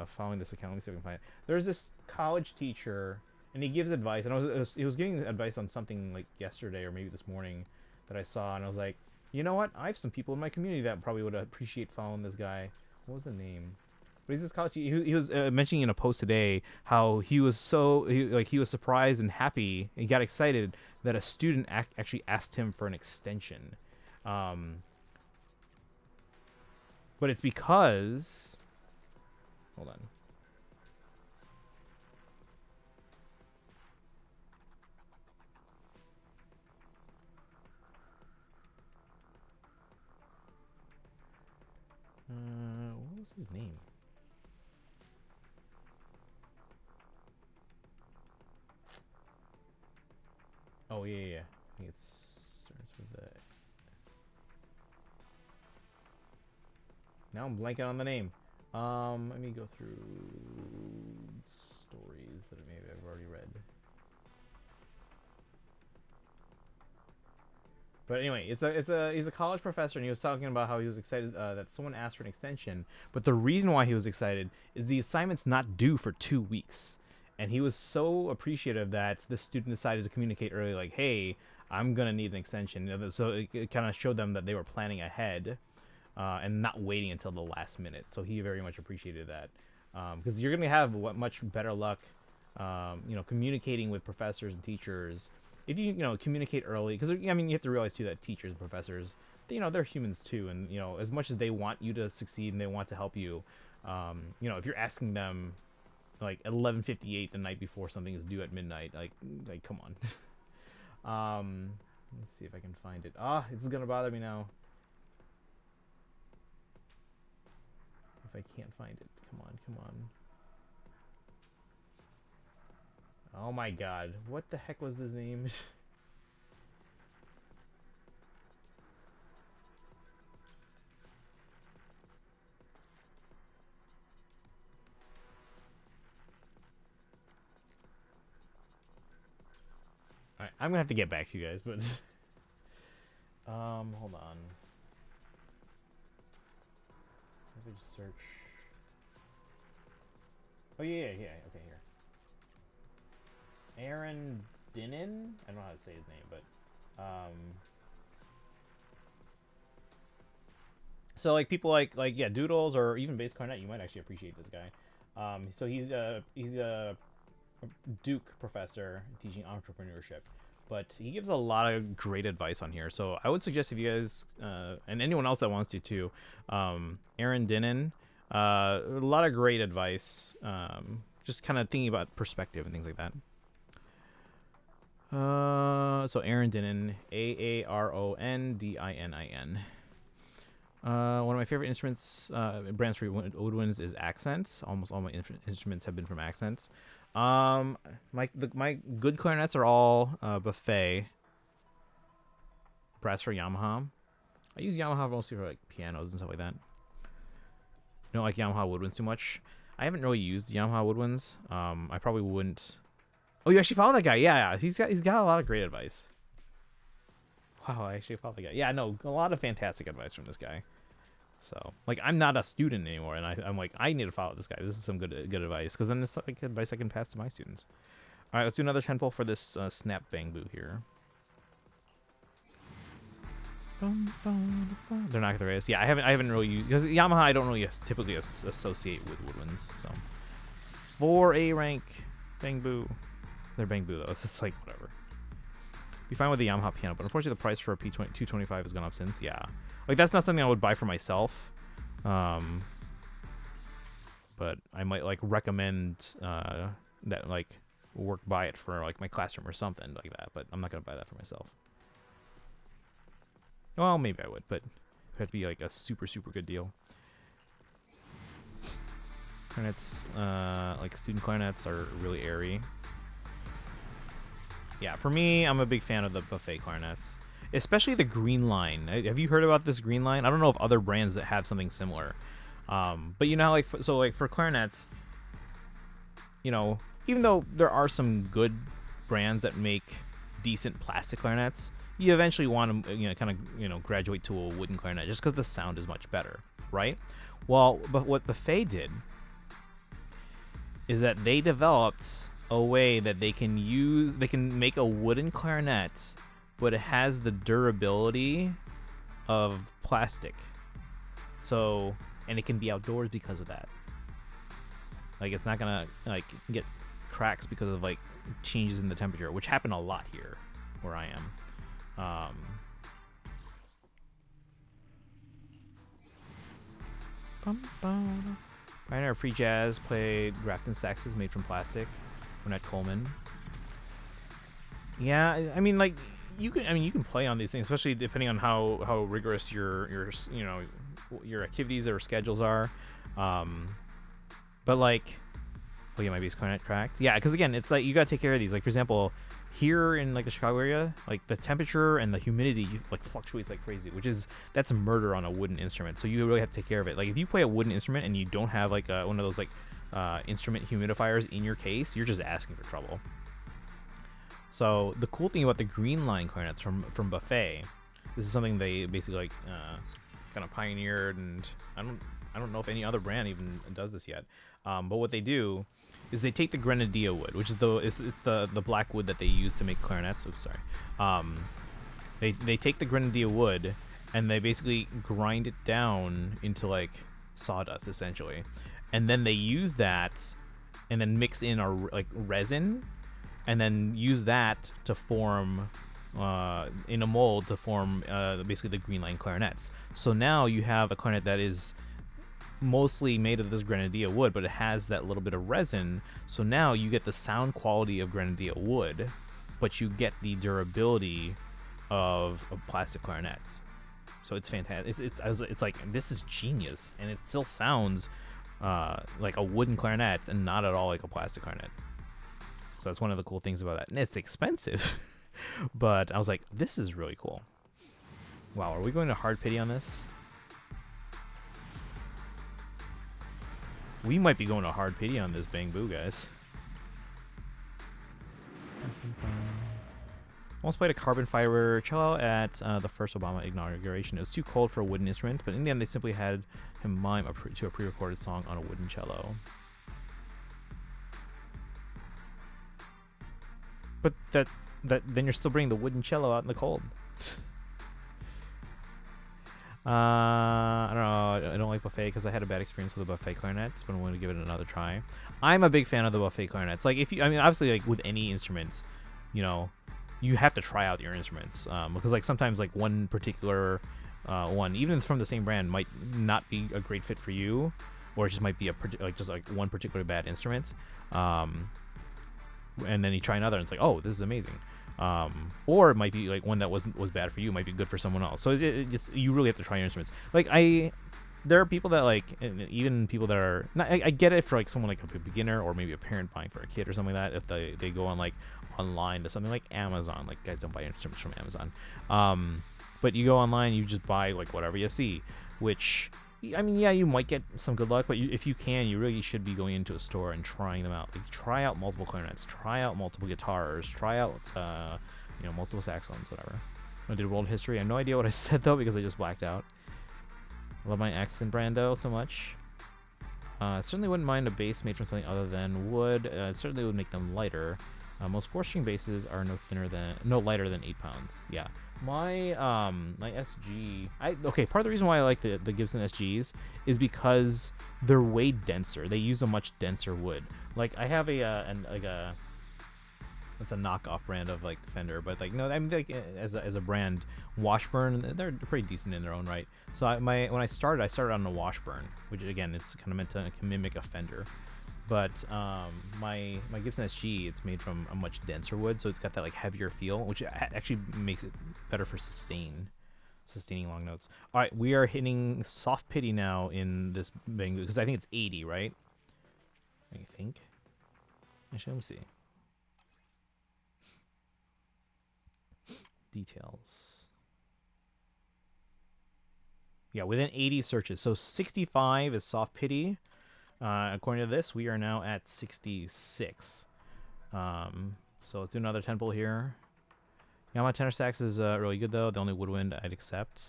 following this account. Let me see if I can find it. There's this college teacher, and he gives advice. And he was giving advice on something like yesterday or maybe this morning that I saw, and I was like, you know what? I have some people in my community that probably would appreciate following this guy. What was the name? But he's this college. He was mentioning in a post today how he was he was surprised and happy. And he got excited that a student actually asked him for an extension. But it's because, hold on. What was his name? Oh yeah. I think it starts with the. Now I'm blanking on the name. Let me go through stories that maybe I've already read. But anyway, he's a college professor, and he was talking about how he was excited that someone asked for an extension. But the reason why he was excited is the assignment's not due for 2 weeks, and he was so appreciative that the student decided to communicate early, like, "Hey, I'm gonna need an extension." So it kind of showed them that they were planning ahead. And not waiting until the last minute. So he very much appreciated that. Because you're going to have much better luck, communicating with professors and teachers. If you communicate early. Because, I mean, you have to realize, too, that teachers and professors, they're humans, too. And, as much as they want you to succeed and they want to help you, if you're asking them, like, at 11:58 the night before something is due at midnight, like come on. Let's see if I can find it. It's going to bother me now. If I can't find it. Come on. Oh my god. What the heck was his name? Alright, I'm gonna have to get back to you guys, but hold on. Just search. Oh yeah, okay, here. Aaron Dinin? I don't know how to say his name, but so like people like Doodles or even Bass Clarinet, you might actually appreciate this guy. So he's a Duke professor teaching entrepreneurship. But he gives a lot of great advice on here. So I would suggest if you guys, and anyone else that wants to too, Aaron Dinin, a lot of great advice. Just kind of thinking about perspective and things like that. So Aaron Dinin, AARONDININ. One of my favorite instruments, brands for woodwinds is Accents. Almost all my instruments have been from Accents. My good clarinets are all Buffet. Brass for Yamaha. I use Yamaha mostly for like pianos and stuff like that. Don't like Yamaha woodwinds too much. I haven't really used Yamaha woodwinds. I probably wouldn't. Oh, you actually follow that guy? Yeah. He's got a lot of great advice. Wow, I actually follow the guy. Yeah, no, a lot of fantastic advice from this guy. So, like, I'm not a student anymore, and I'm like, I need to follow this guy. This is some good advice, because then it's like advice I can pass to my students. All right, let's do another 10 pull for this Snap Bang Boo here. They're not the greatest. Yeah, I haven't really used, because Yamaha I don't really typically associate with woodwinds. So 4A rank Bang Boo. They're Bang Boo though. It's like whatever. Be fine with the Yamaha piano, but unfortunately the price for a P225 has gone up since. Yeah, like that's not something I would buy for myself. But I might like recommend that like work buy it for like my classroom or something like that. But I'm not gonna buy that for myself. Well, maybe I would, but it would have to be like a super good deal. Clarinets, like student clarinets, are really airy. Yeah, for me, I'm a big fan of the Buffet clarinets, especially the Green Line. Have you heard about this Green Line? I don't know of other brands that have something similar. But you know, like for clarinets, you know, even though there are some good brands that make decent plastic clarinets, you eventually want to, kind of, graduate to a wooden clarinet just because the sound is much better, right? Well, but what Buffet did is that they developed a way that they can make a wooden clarinet, but it has the durability of plastic. So, and it can be outdoors because of that. Like, it's not gonna like get cracks because of like changes in the temperature, which happen a lot here where I am. Pioneer Free Jazz played Grafton saxes made from plastic. Ornette Coleman. Yeah, I mean, like, you can play on these things, especially depending on how rigorous your you know your activities or schedules are. But like, look at my bass clarinet cracked. Yeah, because again, it's like you gotta take care of these. Like, for example, here in like the Chicago area, like the temperature and the humidity like fluctuates like crazy, that's a murder on a wooden instrument. So you really have to take care of it. Like, if you play a wooden instrument and you don't have like one of those like instrument humidifiers in your case, you're just asking for trouble. So the cool thing about the green line clarinets from Buffet, this is something they basically like kind of pioneered, and I don't know if any other brand even does this yet. But what they do is they take the grenadilla wood, which is the black wood that they use to make clarinets. Oops, sorry. They take the grenadilla wood and they basically grind it down into like sawdust essentially, and then they use that and then mix in our like resin, and then use that to form in a mold to form basically the green line clarinets. So now you have a clarinet that is mostly made of this grenadilla wood, but it has that little bit of resin. So now you get the sound quality of grenadilla wood, but you get the durability of plastic clarinets. So it's fantastic. It's like, this is genius, and it still sounds like a wooden clarinet and not at all like a plastic clarinet. So that's one of the cool things about that. And it's expensive, but I was like, this is really cool. Wow, are we going to hard pity on this? We might be going to hard pity on this Bang Boo, guys. Almost played a carbon fiber cello at the first Obama inauguration. It was too cold for a wooden instrument, but in the end they simply had him mime to a pre-recorded song on a wooden cello. But then you're still bringing the wooden cello out in the cold. I don't know. I don't like Buffet because I had a bad experience with the Buffet clarinets, but I'm going to give it another try. I'm a big fan of the Buffet clarinets. Like, obviously, like with any instruments, you know, you have to try out your instruments because like sometimes like one particular one, even from the same brand, might not be a great fit for you, or it just might be just one particularly bad instrument. And then you try another and it's like, oh, this is amazing. Or it might be like one that was bad for you might be good for someone else. So it's you really have to try your instruments. Like there are people that like, even people that are not, I get it for like someone like a beginner or maybe a parent buying for a kid or something like that. If they go on like online to something like Amazon, like guys don't buy instruments from Amazon. But you go online, you just buy like whatever you see, which, I mean, yeah, you might get some good luck, but if you can, you really should be going into a store and trying them out. Like, try out multiple clarinets, try out multiple guitars, try out, multiple saxophones, whatever. I did world history. I have no idea what I said, though, because I just blacked out. I love my accent brand, though, so much. I certainly wouldn't mind a bass made from something other than wood. It certainly would make them lighter. Most 4-string basses are no lighter than 8 pounds. Yeah. My my SG, part of the reason why I like the Gibson SGs is because they're way denser. They use a much denser wood. Like, I have it's a knockoff brand of like Fender, but like, no, I mean, like, as a brand, Washburn, they're pretty decent in their own right. So when I started on a Washburn, which again, it's kind of meant to mimic a Fender. But my Gibson SG, it's made from a much denser wood, so it's got that like heavier feel, which actually makes it better for sustaining long notes. All right, we are hitting soft pity now in this Bang Boo, because I think it's 80, right? I think. Actually, let me see. Details. Yeah, within 80 searches. So 65 is soft pity. According to this, we are now at 66. So let's do another 10 pull here. Yeah, my tenor sax is really good, though. The only woodwind I'd accept.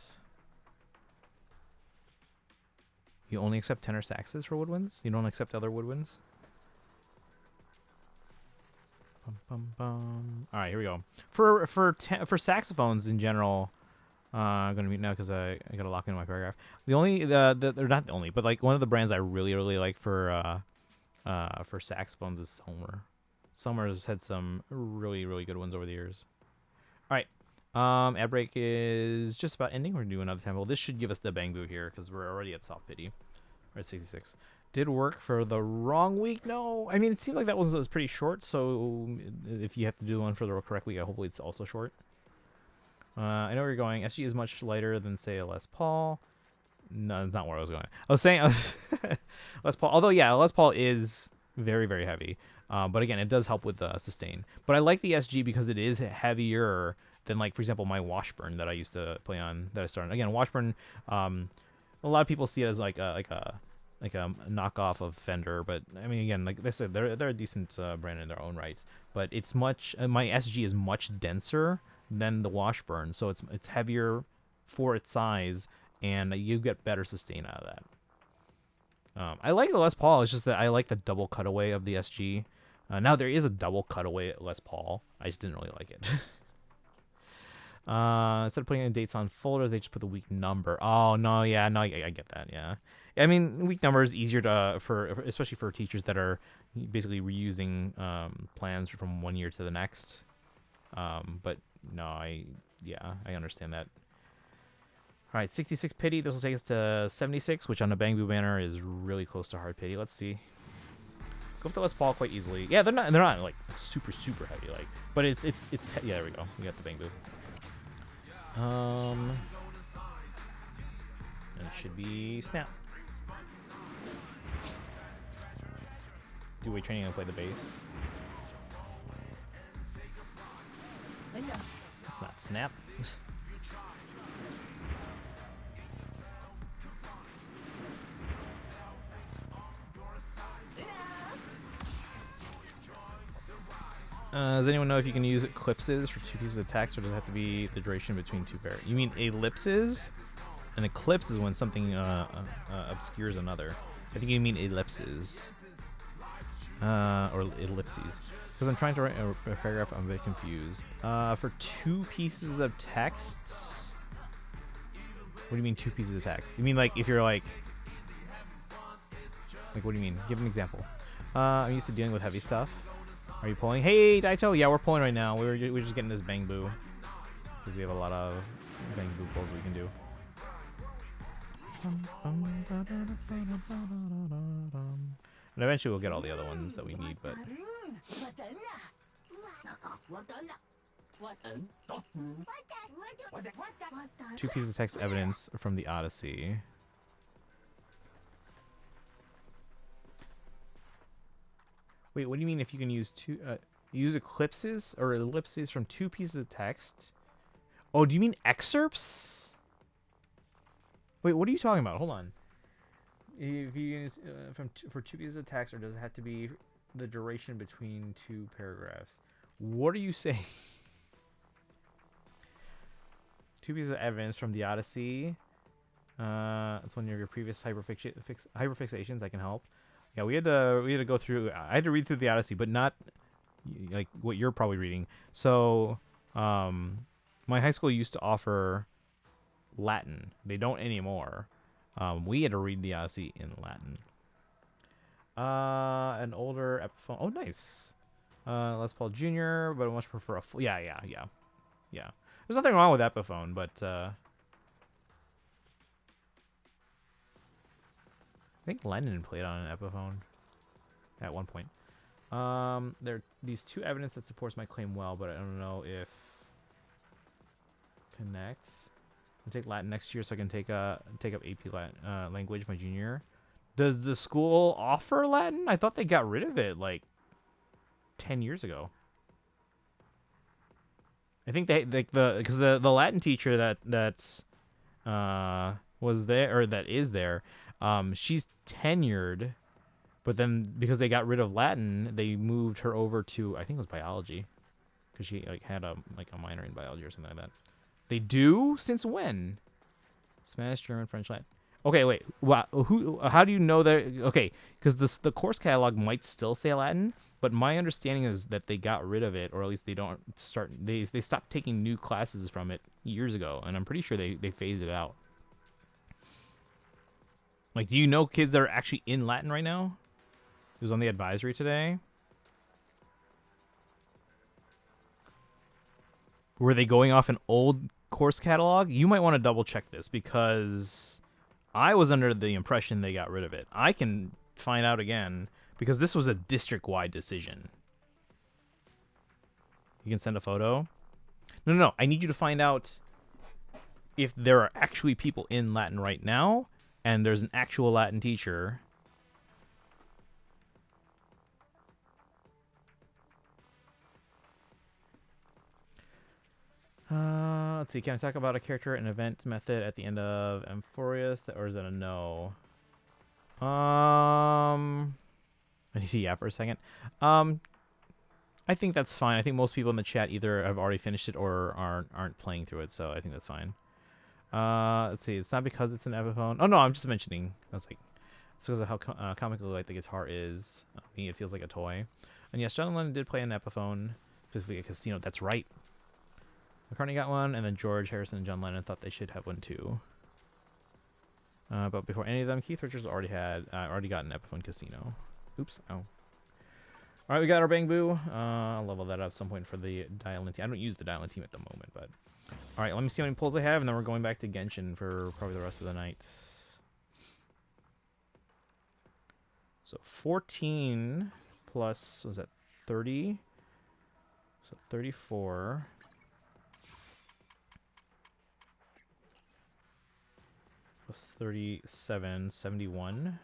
You only accept tenor saxes for woodwinds? You don't accept other woodwinds? Bum, bum, bum. All right, here we go. For saxophones in general, I'm gonna mute now because I gotta lock in my paragraph. The only they're not the only, but like one of the brands I really like for saxophones is Sommer. Sommer's had some really good ones over the years. All right. Ad break is just about ending. We're gonna do another tempo. This should give us the bangbu here because we're already at soft pity. We're at 66. Did work for the wrong week? No. I mean, it seemed like that was pretty short. So if you have to do one for the correct week, hopefully it's also short. I know where you're going. SG is much lighter than say a Les Paul. No, that's not where I was going. I was saying Les Paul. Although yeah, Les Paul is very heavy. But again, it does help with the sustain. But I like the SG because it is heavier than, like, for example, my Washburn that I used to play on, that I started. Again, Washburn, a lot of people see it as like a knockoff of Fender, but I mean, again, like I said, they're a decent brand in their own right. But it's much my SG is much denser than the Washburn, so it's heavier for its size, and you get better sustain out of that. I like the Les Paul. It's just that I like the double cutaway of the SG. Now there is a double cutaway at Les Paul. I just didn't really like it. Instead of putting in dates on folders, they just put the week number. Oh no, yeah, no, I get that. Yeah, I mean, week number is easier for especially for teachers that are basically reusing plans from one year to the next. But no, I understand that. All right, 66 pity. This will take us to 76, which on the Bangbu banner is really close to hard pity. Let's see. Go for the Les Paul quite easily. Yeah, they're not like super heavy, like, but it's yeah. There we go. We got the Bangbu. And it should be snap. Do weight training and play the bass. It's not snap. Does anyone know if you can use eclipses for 2 pieces of text, or does it have to be the duration between 2 pairs? You mean ellipses? An eclipse is when something obscures another. I think you mean ellipses. Or ellipses. Because I'm trying to write a paragraph, I'm a bit confused. For 2 pieces of text? What do you mean 2 pieces of text? You mean like if you're like what do you mean? Give an example. I'm used to dealing with heavy stuff. Are you pulling? Hey, Daito! Yeah, we're pulling right now. We're just getting this Bangbu. Because we have a lot of Bangbu pulls we can do. And eventually we'll get all the other ones that we need, but... 2 pieces of text evidence from the Odyssey. Wait, what do you mean if you can use use eclipses or ellipses from 2 pieces of text? Oh, do you mean excerpts? Wait, what are you talking about? Hold on. If you use for 2 pieces of text, or does it have to be the duration between 2 paragraphs? What are you saying? 2 pieces of evidence from the Odyssey. That's one of your previous hyperfixations. I can help. Yeah, we had to go through. I had to read through the Odyssey, but not like what you're probably reading. So, my high school used to offer Latin. They don't anymore. We had to read the Odyssey in Latin. An older Epiphone. Oh, nice. Les Paul Jr., but I much prefer a full. Yeah. There's nothing wrong with Epiphone, but I think Lennon played on an Epiphone at one point. There are these 2 evidence that supports my claim well, but I don't know if connects. I'll take Latin next year so I can take up AP Latin language my junior year. Does the school offer Latin? I thought they got rid of it like 10 years ago. I think they like because the Latin teacher that was there, or that is there, she's tenured, but then because they got rid of Latin, they moved her over to, I think it was biology, because she like had a minor in biology or something like that. They do? Since when? Spanish, German, French, Latin. Okay, wait. Wow, who? How do you know that? Okay, because the course catalog might still say Latin, but my understanding is that they got rid of it, or at least they don't start. They stopped taking new classes from it years ago, and I'm pretty sure they phased it out. Like, do you know kids that are actually in Latin right now? It was on the advisory today. Were they going off an old course catalog? You might want to double check this because I was under the impression they got rid of it. I can find out again because this was a district-wide decision. You can send a photo. No. I need you to find out if there are actually people in Latin right now and there's an actual Latin teacher. Let's see. Can I talk about a character and event method at the end of Amphorius, or is that a no? I need to yeah for a second. I think that's fine. I think most people in the chat either have already finished it or aren't playing through it, so I think that's fine. Let's see. It's not because it's an Epiphone. Oh no, I'm just mentioning. I was like, it's because of how comically light the guitar is. I mean, it feels like a toy. And yes, John Lennon did play an Epiphone, specifically a casino. That's right. McCartney got one, and then George Harrison and John Lennon thought they should have one too. But before any of them, Keith Richards already got an Epiphone Casino. Oops. Oh. All right, we got our Bang Boo. I'll level that up at some point for the Dial-In team. I don't use the Dial-In team at the moment, but all right. Let me see how many pulls I have, and then we're going back to Genshin for probably the rest of the night. So 14 plus was that 30? So 34. Plus 37, 71.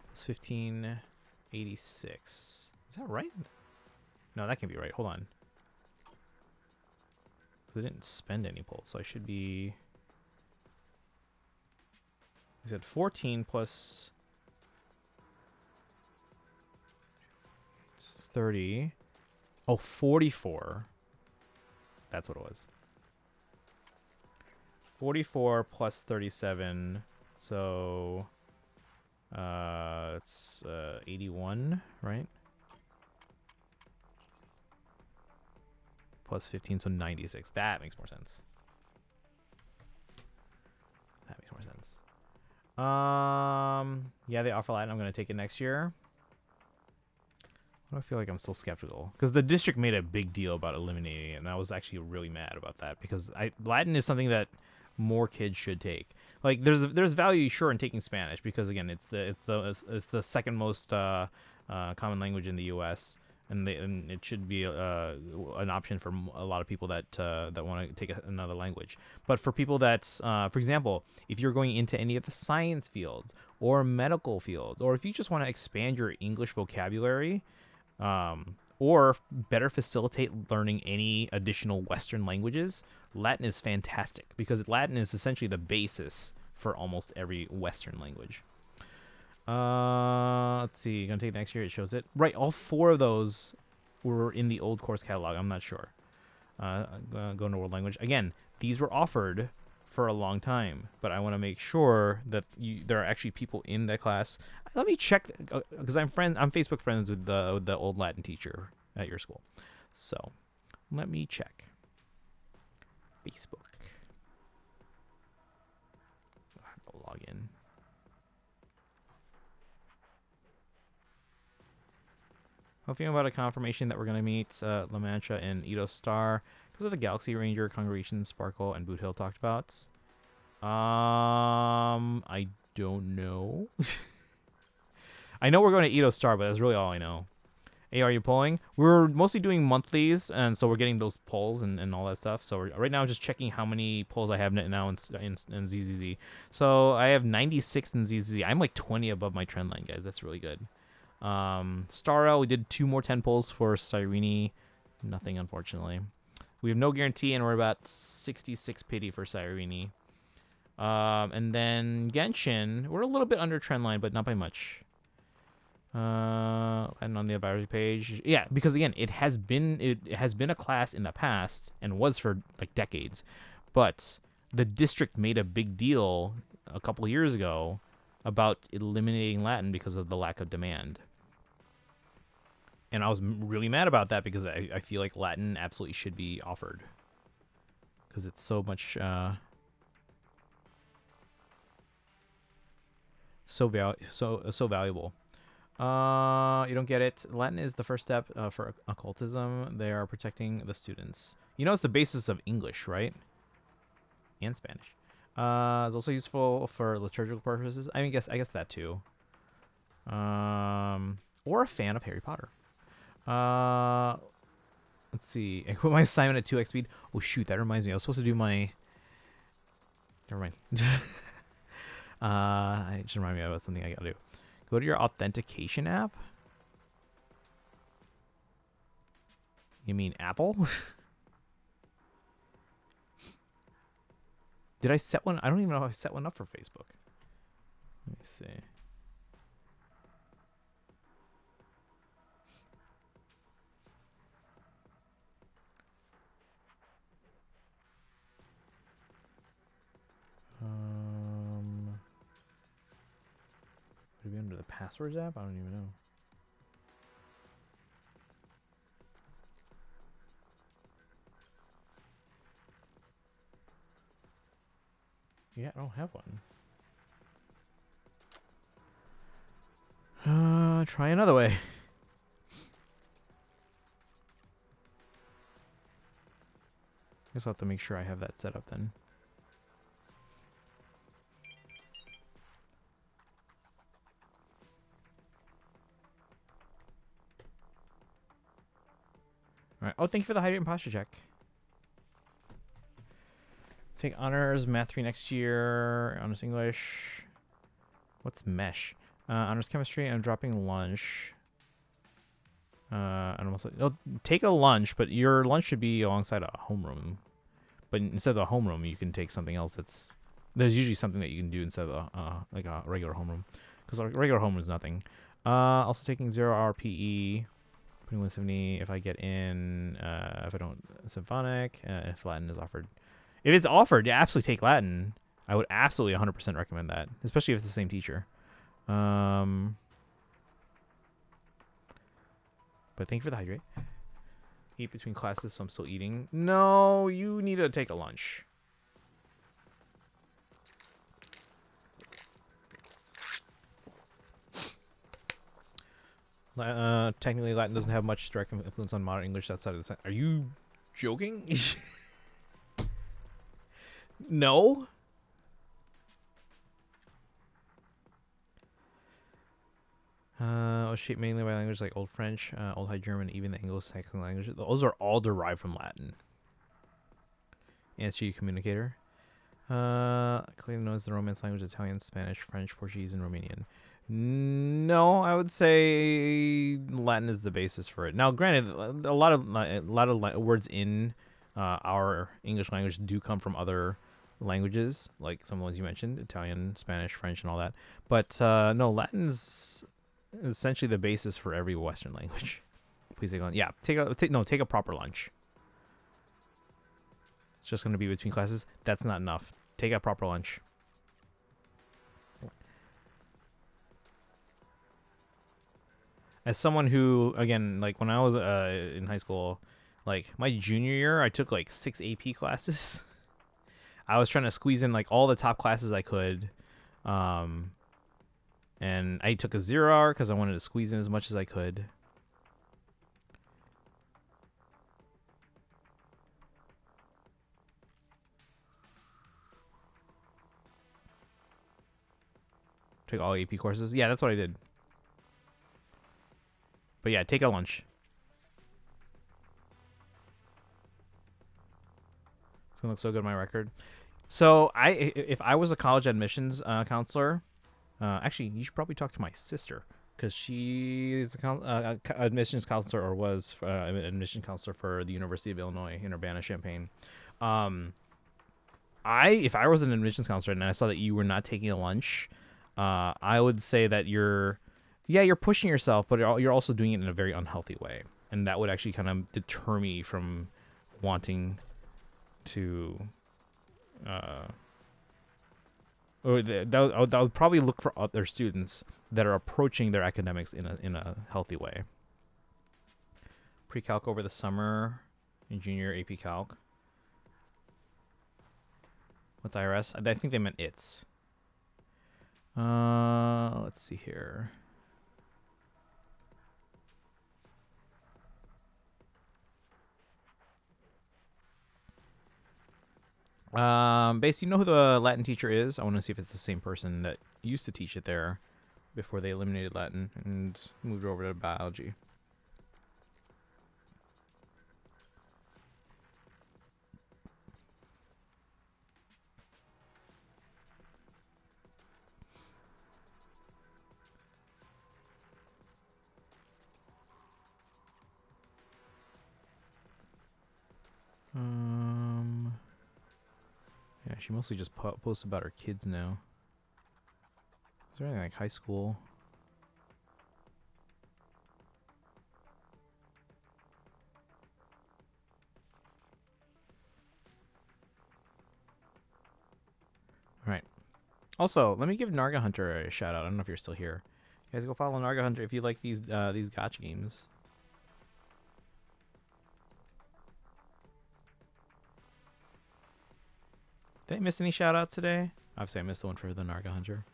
Plus 15, 86. Is that right? No, that can't be right. Hold on. Because I didn't spend any pulls, so I should be... I said 14 plus 30. Oh, 44. That's what it was. 44 plus 37, so it's 81, right? Plus 15, so 96. That makes more sense. That makes more sense. Yeah, they offer Latin. I'm gonna take it next year. I feel like I'm still skeptical because the district made a big deal about eliminating it, and I was actually really mad about that because Latin is something that more kids should take. Like there's value sure in taking Spanish because again it's the second most common language in the U.S. and it should be an option for a lot of people that want to take another language. But for people that, for example, if you're going into any of the science fields or medical fields, or if you just want to expand your English vocabulary, or better facilitate learning any additional Western languages, Latin is fantastic because Latin is essentially the basis for almost every Western language. Let's see. Gonna take it next year. It shows it. Right. All four of those were in the old course catalog. I'm not sure. Go into world language. Again, these were offered for a long time, but I want to make sure that there are actually people in that class. Let me check because I'm Facebook friends with the old Latin teacher at your school. So let me check. Facebook. I have to log in. I'm feeling about a confirmation that we're going to meet La Mancha and Edo Star because of the Galaxy Ranger, Congregation, Sparkle, and Boot Hill talked about. I don't know. I know we're going to Edo Star, but that's really all I know. Hey, are you pulling? We're mostly doing monthlies, and so we're getting those polls and all that stuff. So right now I'm just checking how many polls I have now in ZZZ. So I have 96 in ZZZ. I'm like 20 above my trend line, guys. That's really good. Starl, we did 2 more 10 polls for Cyrene. Nothing, unfortunately. We have no guarantee, and we're about 66 pity for Cyrene. And then Genshin, we're a little bit under trend line, but not by much. And on the advisory page, yeah, because again, it has been a class in the past and was for like decades, but the district made a big deal a couple years ago about eliminating Latin because of the lack of demand. And I was really mad about that because I feel like Latin absolutely should be offered because it's so much so valuable. You don't get it. Latin is the first step for occultism. They are protecting the students. You know, it's the basis of English, right? And Spanish. It's also useful for liturgical purposes. I guess that too. Or a fan of Harry Potter. Let's see. I put my assignment at 2x speed. Oh shoot, that reminds me. I was supposed to do my. Never mind. It just reminded me about something I gotta do. Go to your authentication app. You mean Apple? Did I set one? I don't even know if I set one up for Facebook. Let me see. Would it be under the passwords app? I don't even know. Yeah, I don't have one. Try another way. Guess I'll have to make sure I have that set up then. All right. Oh, thank you for the hydrate and posture check. Take honors, math 3 next year, honors English. What's mesh? Honors chemistry. I'm dropping lunch. And almost take a lunch, but your lunch should be alongside a homeroom. But instead of a homeroom, you can take something else. There's usually something that you can do instead of like a regular homeroom, because a regular homeroom is nothing. Also taking 0 RPE. 170 if I get in, if I don't symphonic, if Latin is offered. If it's offered, yeah, absolutely take Latin. I would absolutely 100% recommend that, especially if it's the same teacher. But thank you for the hydrate. Eat between classes, so I'm still eating. No, you need to take a lunch. Technically, Latin doesn't have much direct influence on modern English outside of the. Are you joking? No. Was shaped mainly by languages like Old French, Old High German, even the Anglo-Saxon languages. Those are all derived from Latin. Answer you, communicator. Clearly known as the Romance language: Italian, Spanish, French, Portuguese, and Romanian. No, I would say Latin is the basis for it. Now, granted, a lot of words in our English language do come from other languages, like some of the ones you mentioned, Italian, Spanish, French, and all that. But no, Latin is essentially the basis for every Western language. Please take on. Yeah, take a proper lunch. It's just going to be between classes. That's not enough. Take a proper lunch. As someone who, again, like when I was in high school, like my junior year, I took like 6 AP classes. I was trying to squeeze in like all the top classes I could. And I took a 0 hour because I wanted to squeeze in as much as I could. Took all AP courses. Yeah, that's what I did. But yeah, take a lunch. It's gonna look so good on my record. So if I was a college admissions counselor, actually, you should probably talk to my sister because she is a admissions counselor, or was an admissions counselor for the University of Illinois in Urbana-Champaign. If I was an admissions counselor and I saw that you were not taking a lunch, I would say that you're pushing yourself, but you're also doing it in a very unhealthy way. And that would actually kind of deter me from wanting to that would probably look for other students that are approaching their academics in a healthy way. Pre-calc over the summer in junior AP Calc. What's IRS? I think they meant ITS. Let's see here. Basically, you know who the Latin teacher is? I want to see if it's the same person that used to teach it there before they eliminated Latin and moved over to biology. Yeah, she mostly just posts about her kids now. Is there anything like high school? Alright. Also, let me give Narga Hunter a shout out. I don't know if you're still here. You guys go follow Narga Hunter if you like these gacha games. Did I miss any shout outs today? Obviously I missed the one for the Narga Hunter.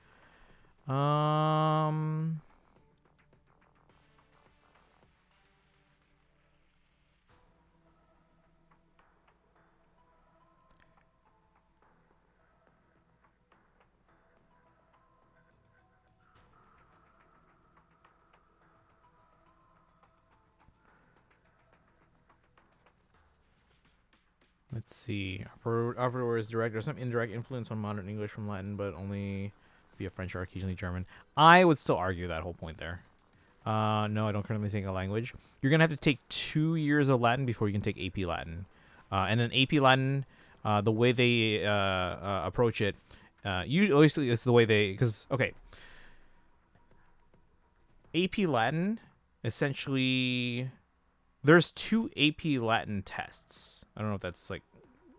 Let's see. Upper is direct. There's some indirect influence on modern English from Latin, but only via French or occasionally German. I would still argue that whole point there. No, I don't currently take a language. You're going to have to take 2 years of Latin before you can take AP Latin. And then AP Latin, the way they approach it, usually it's the way they... Because, okay. AP Latin, essentially... There's 2 AP Latin tests. I don't know if that's like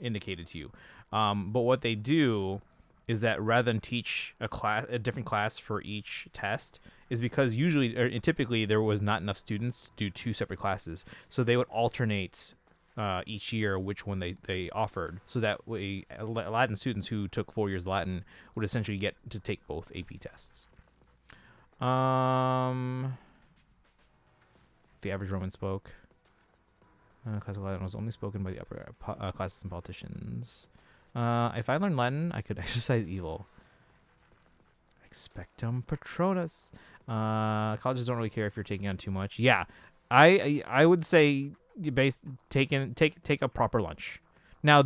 indicated to you. But what they do is that rather than teach a different class for each test, is because usually or typically there was not enough students to do 2 separate classes. So they would alternate each year which one they offered. So that way Latin students who took 4 years Latin would essentially get to take both AP tests. The average Roman spoke. Classical Latin was only spoken by the upper classes and politicians. If I learned Latin, I could exercise evil. Expectum Patronus. Colleges don't really care if you're taking on too much. Yeah, I would say take a proper lunch. Now,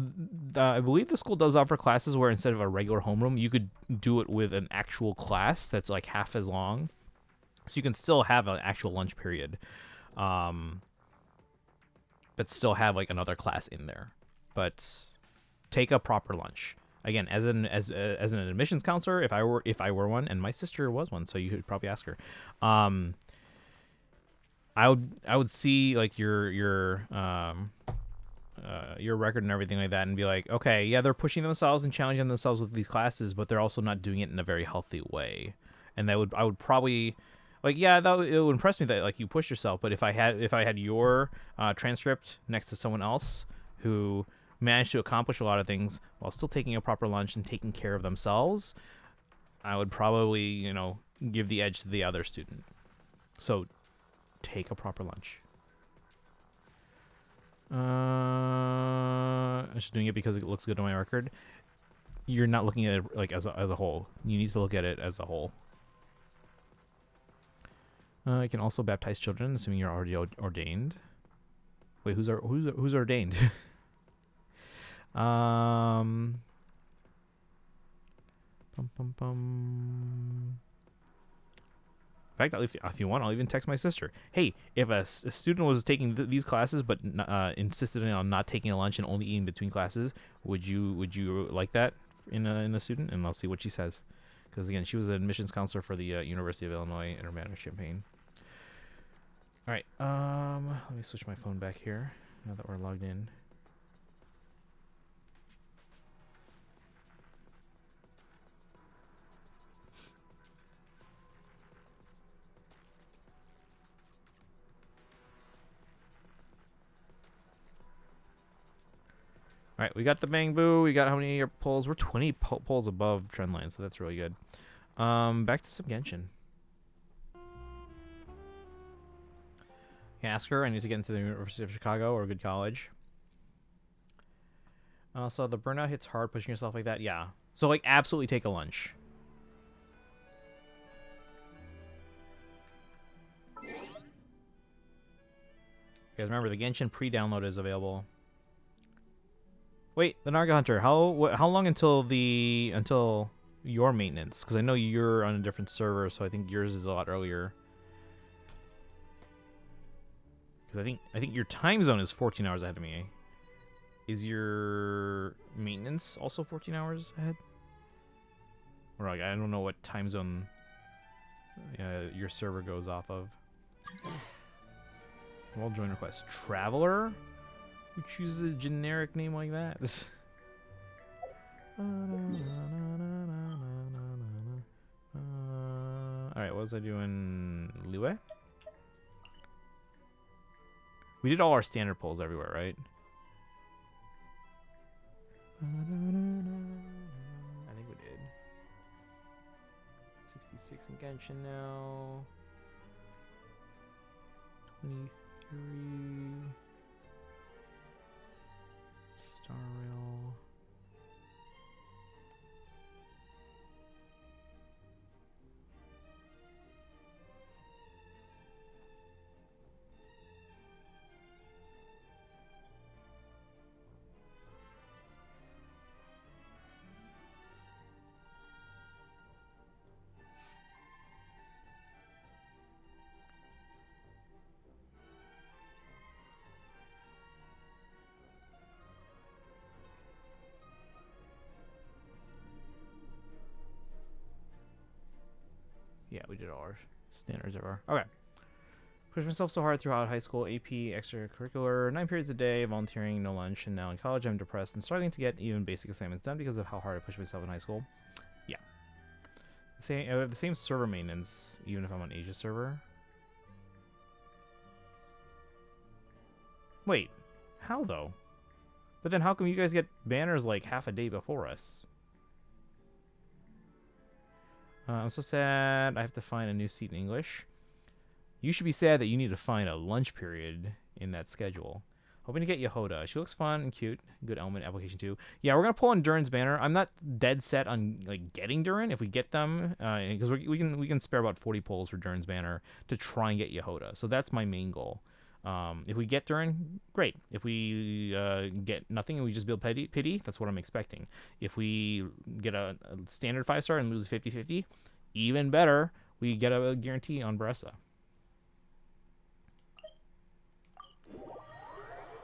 I believe the school does offer classes where instead of a regular homeroom, you could do it with an actual class that's like half as long. So you can still have an actual lunch period. But still have like another class in there. But take a proper lunch. Again, as an admissions counselor, if I were one, and my sister was one, so you could probably ask her. I would see like your record and everything like that, and be like, okay, yeah, they're pushing themselves and challenging themselves with these classes, but they're also not doing it in a very healthy way. And I would probably. Like, yeah, it would impress me that like you pushed yourself. But if I had your transcript next to someone else who managed to accomplish a lot of things while still taking a proper lunch and taking care of themselves, I would probably give the edge to the other student. So, take a proper lunch. I'm just doing it because it looks good on my record. You're not looking at it like as a whole. You need to look at it as a whole. You can also baptize children, assuming you're already ordained. Wait, who's ordained? In fact, if you want, I'll even text my sister. Hey, if a student was taking these classes but insisted on not taking a lunch and only eating between classes, would you like that in a student? And I'll see what she says. Because again, she was an admissions counselor for the University of Illinois in Urbana-Champaign. All right, let me switch my phone back here now that we're logged in. right, we got the Bang Boo. We got how many pulls? We're 20 pulls above trend line, so that's really good. Back to some Genshin. Yeah, ask her. I need to get into the University of Chicago or a good college. So the burnout hits hard, pushing yourself like that. Yeah. So like, absolutely take a lunch. Guys, remember the Genshin pre-download is available. Wait, the Naga Hunter. How long until your maintenance? Because I know you're on a different server, so I think yours is a lot earlier. Because I think your time zone is 14 hours ahead of me. Is your maintenance also 14 hours ahead? Or like, I don't know what time zone your server goes off of. Well, join request. Traveler? Who chooses a generic name like that? Alright, what was I doing? Liyue? We did all our standard pulls everywhere, right? I think we did. 66 in Genshin now. 23. Star Rail. Yeah, we did all our standards of our. Okay. Pushed myself so hard throughout high school, AP, extracurricular, 9 periods a day, volunteering, no lunch, and now in college I'm depressed and struggling to get even basic assignments done because of how hard I pushed myself in high school. Yeah. I have the same server maintenance, even if I'm on Asia server. Wait, how though? But then how come you guys get banners like half a day before us? I'm so sad I have to find a new seat in English. You should be sad that you need to find a lunch period in that schedule. Hoping to get Yehoda. She looks fun and cute. Good element application too. Yeah, we're gonna pull on Durin's banner. I'm not dead set on like getting Durin if we get them, because we can spare about 40 pulls for Durin's banner to try and get Yehoda. So that's my main goal. If we get Durin, great. If we get nothing and we just build pity, that's what I'm expecting. If we get a standard 5-star and lose 50-50, even better. We get a guarantee on Baressa.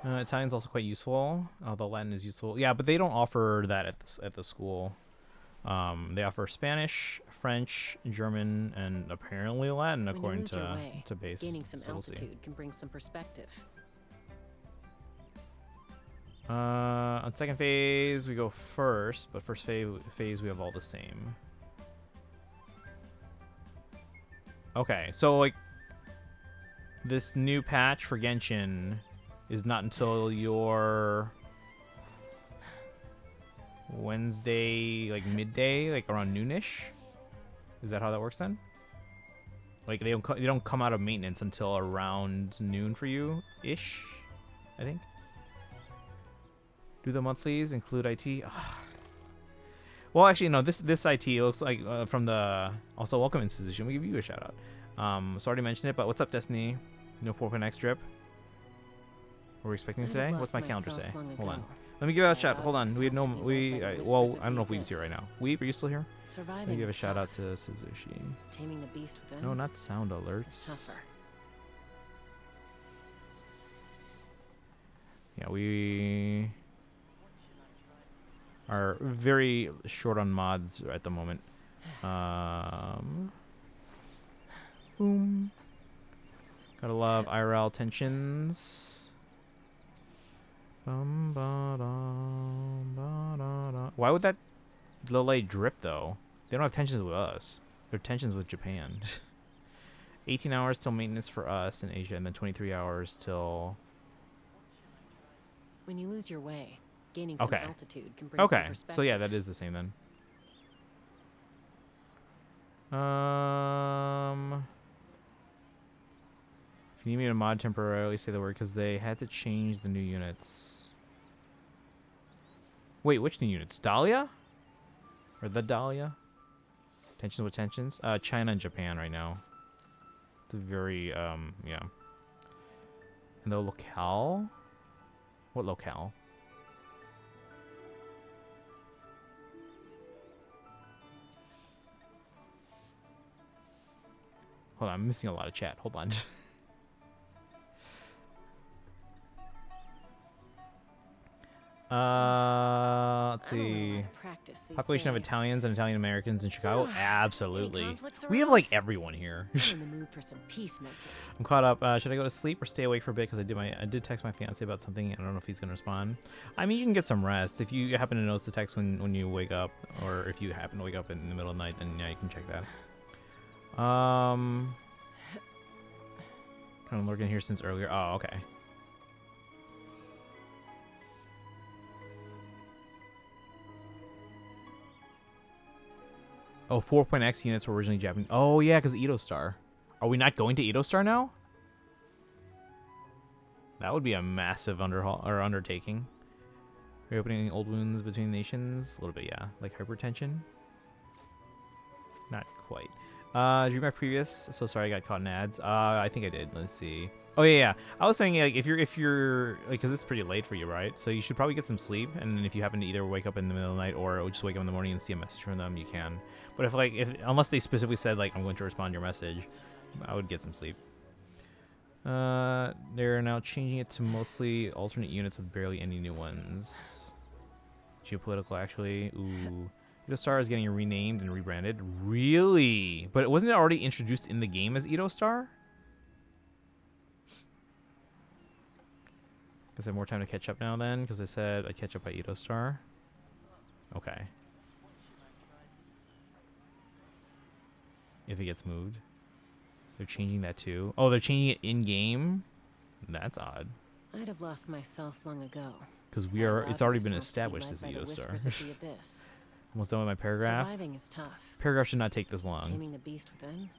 Italian's also quite useful. The Latin is useful. Yeah, but they don't offer that at the school. They offer Spanish, French, German, and apparently Latin, according to base. Gaining some So we'll see. altitude can bring some perspective. On second phase, we go first, but first phase we have all the same. Okay, so like this new patch for Genshin is not until your Wednesday, like midday, like around noonish. Is that how that works then? Like they don't come out of maintenance until around noon for you ish, I think. Do the monthlies include IT? Ugh. Well, actually, no. This IT looks like from the also welcome institution. We give you a shout out. So already mentioned it, but what's up, Destiny? No 4.x drip. What are we expecting today? What's my calendar say? Hold on. Let me give out a shout. Hold on. We had no. Well, I don't know if Weeb's here right now. Weeb, are you still here? Let me give a shout out to Suzushi. Taming the beast within. No, not sound alerts. Tougher. Yeah, we are very short on mods at the moment. Boom. Gotta love IRL tensions. Why would that delay drip though? They don't have tensions with us. They're tensions with Japan. 18 hours till maintenance for us in Asia, and then 23 hours till. When you lose your way, Gaining some Okay. altitude can bring some Okay, perspective. so yeah, that is the same then. If you need me to mod temporarily, say the word, because they had to change the new units. Wait, which new units? Dahlia? Or the Dahlia? Tensions with tensions? China and Japan right now. It's a very, yeah. And the locale? What locale? Hold on, I'm missing a lot of chat. Hold on. Let's I don't know see. how to practice these Population of days. Italians and Italian Americans in Chicago? Any Absolutely. conflicts We have around? like everyone here. I'm in the mood for some peacemaking. I'm caught up. Should I go to sleep or stay awake for a bit? Because I did text my fiance about something. I don't know if he's gonna respond. I mean, you can get some rest if you happen to notice the text when you wake up, or if you happen to wake up in the middle of the night. Then yeah, you can check that. Kind of lurking here since earlier. Oh, okay. Oh, 4.x units were originally Japanese. Oh yeah, because Edo Star. Are we not going to Edo Star now? That would be a massive undertaking. Reopening old wounds between nations. A little bit, yeah. Like hypertension. Not quite. Did you read my previous? So sorry, I got caught in ads. I think I did. Let's see. Oh yeah. I was saying like if you're like, because it's pretty late for you, right? So you should probably get some sleep. And then if you happen to either wake up in the middle of the night or just wake up in the morning and see a message from them, you can. But if unless they specifically said like I'm going to respond to your message, I would get some sleep. They're now changing it to mostly alternate units with barely any new ones. Geopolitical, actually. Ooh. Edo Star is getting renamed and rebranded. Really? But wasn't it already introduced in the game as Edo Star? Guess I have more time to catch up now then, because I said I'd catch up by Edo Star. Okay. If it gets moved. They're changing that too. Oh, they're changing it in-game? That's odd. I'd have lost myself long ago. Because Thought it's allowed already been myself to be established led as by the Edo Star. whispers of the abyss. Almost done with my paragraph. Surviving is tough. Paragraph should not take this long. Taming the beast within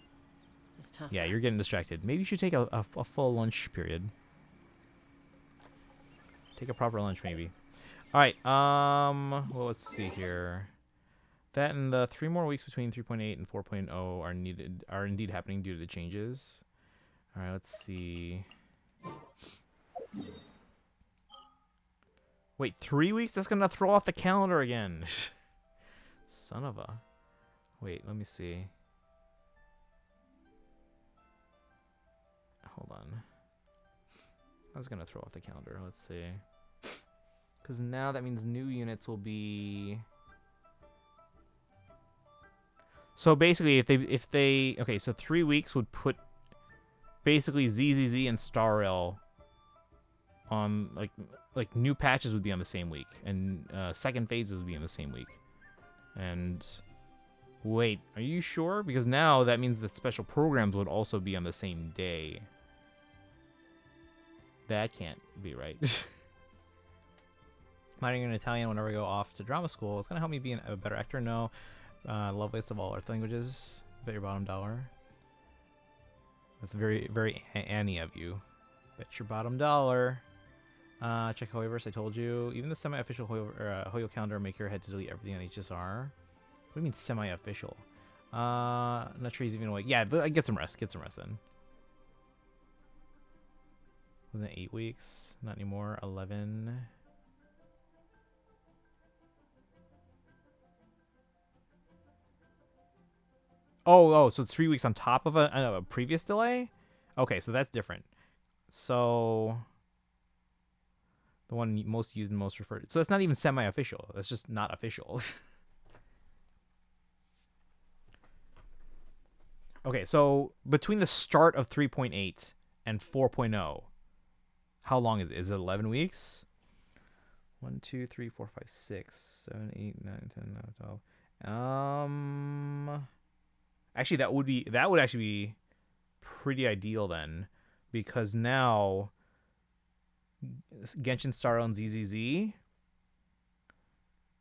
is tough. Yeah, you're getting distracted. Maybe you should take a full lunch period. Take a proper lunch, maybe. All right. Well, let's see here. That and the 3 more weeks between 3.8 and 4.0 are indeed happening due to the changes. All right. Let's see. Wait, 3 weeks? That's gonna throw off the calendar again. Son of a. Wait, let me see. Hold on. I was gonna throw off the calendar. Let's see. Because now that means new units will be. So basically, if they okay, so 3 weeks would put basically ZZZ and Star Rail on like new patches would be on the same week, and second phases would be in the same week. And wait, are you sure? Because now that means that special programs would also be on the same day. That can't be right. Minoring in Italian whenever I go off to drama school. It's gonna help me be a better actor. No, loveliest of all earth languages. Bet your bottom dollar. That's very, very Annie of you. Bet your bottom dollar. Check Hoyoverse, I told you. Even the semi-official Hoyo calendar will make your head to delete everything on HSR. What do you mean semi-official? Not sure he's even awake. Yeah, get some rest. Get some rest then. Wasn't it 8 weeks? Not anymore. 11. Oh, so it's 3 weeks on top of a previous delay? Okay, so that's different. So the one most used and most referred to. So it's not even semi-official. That's just not official. Okay, so between the start of 3.8 and 4.0, how long is it? Is it 11 weeks? 1, 2, 3, 4, 5, 6, 7, 8, 9, 10, 11, 12. Actually, that would actually be pretty ideal then, because now Genshin Star owns ZZZ,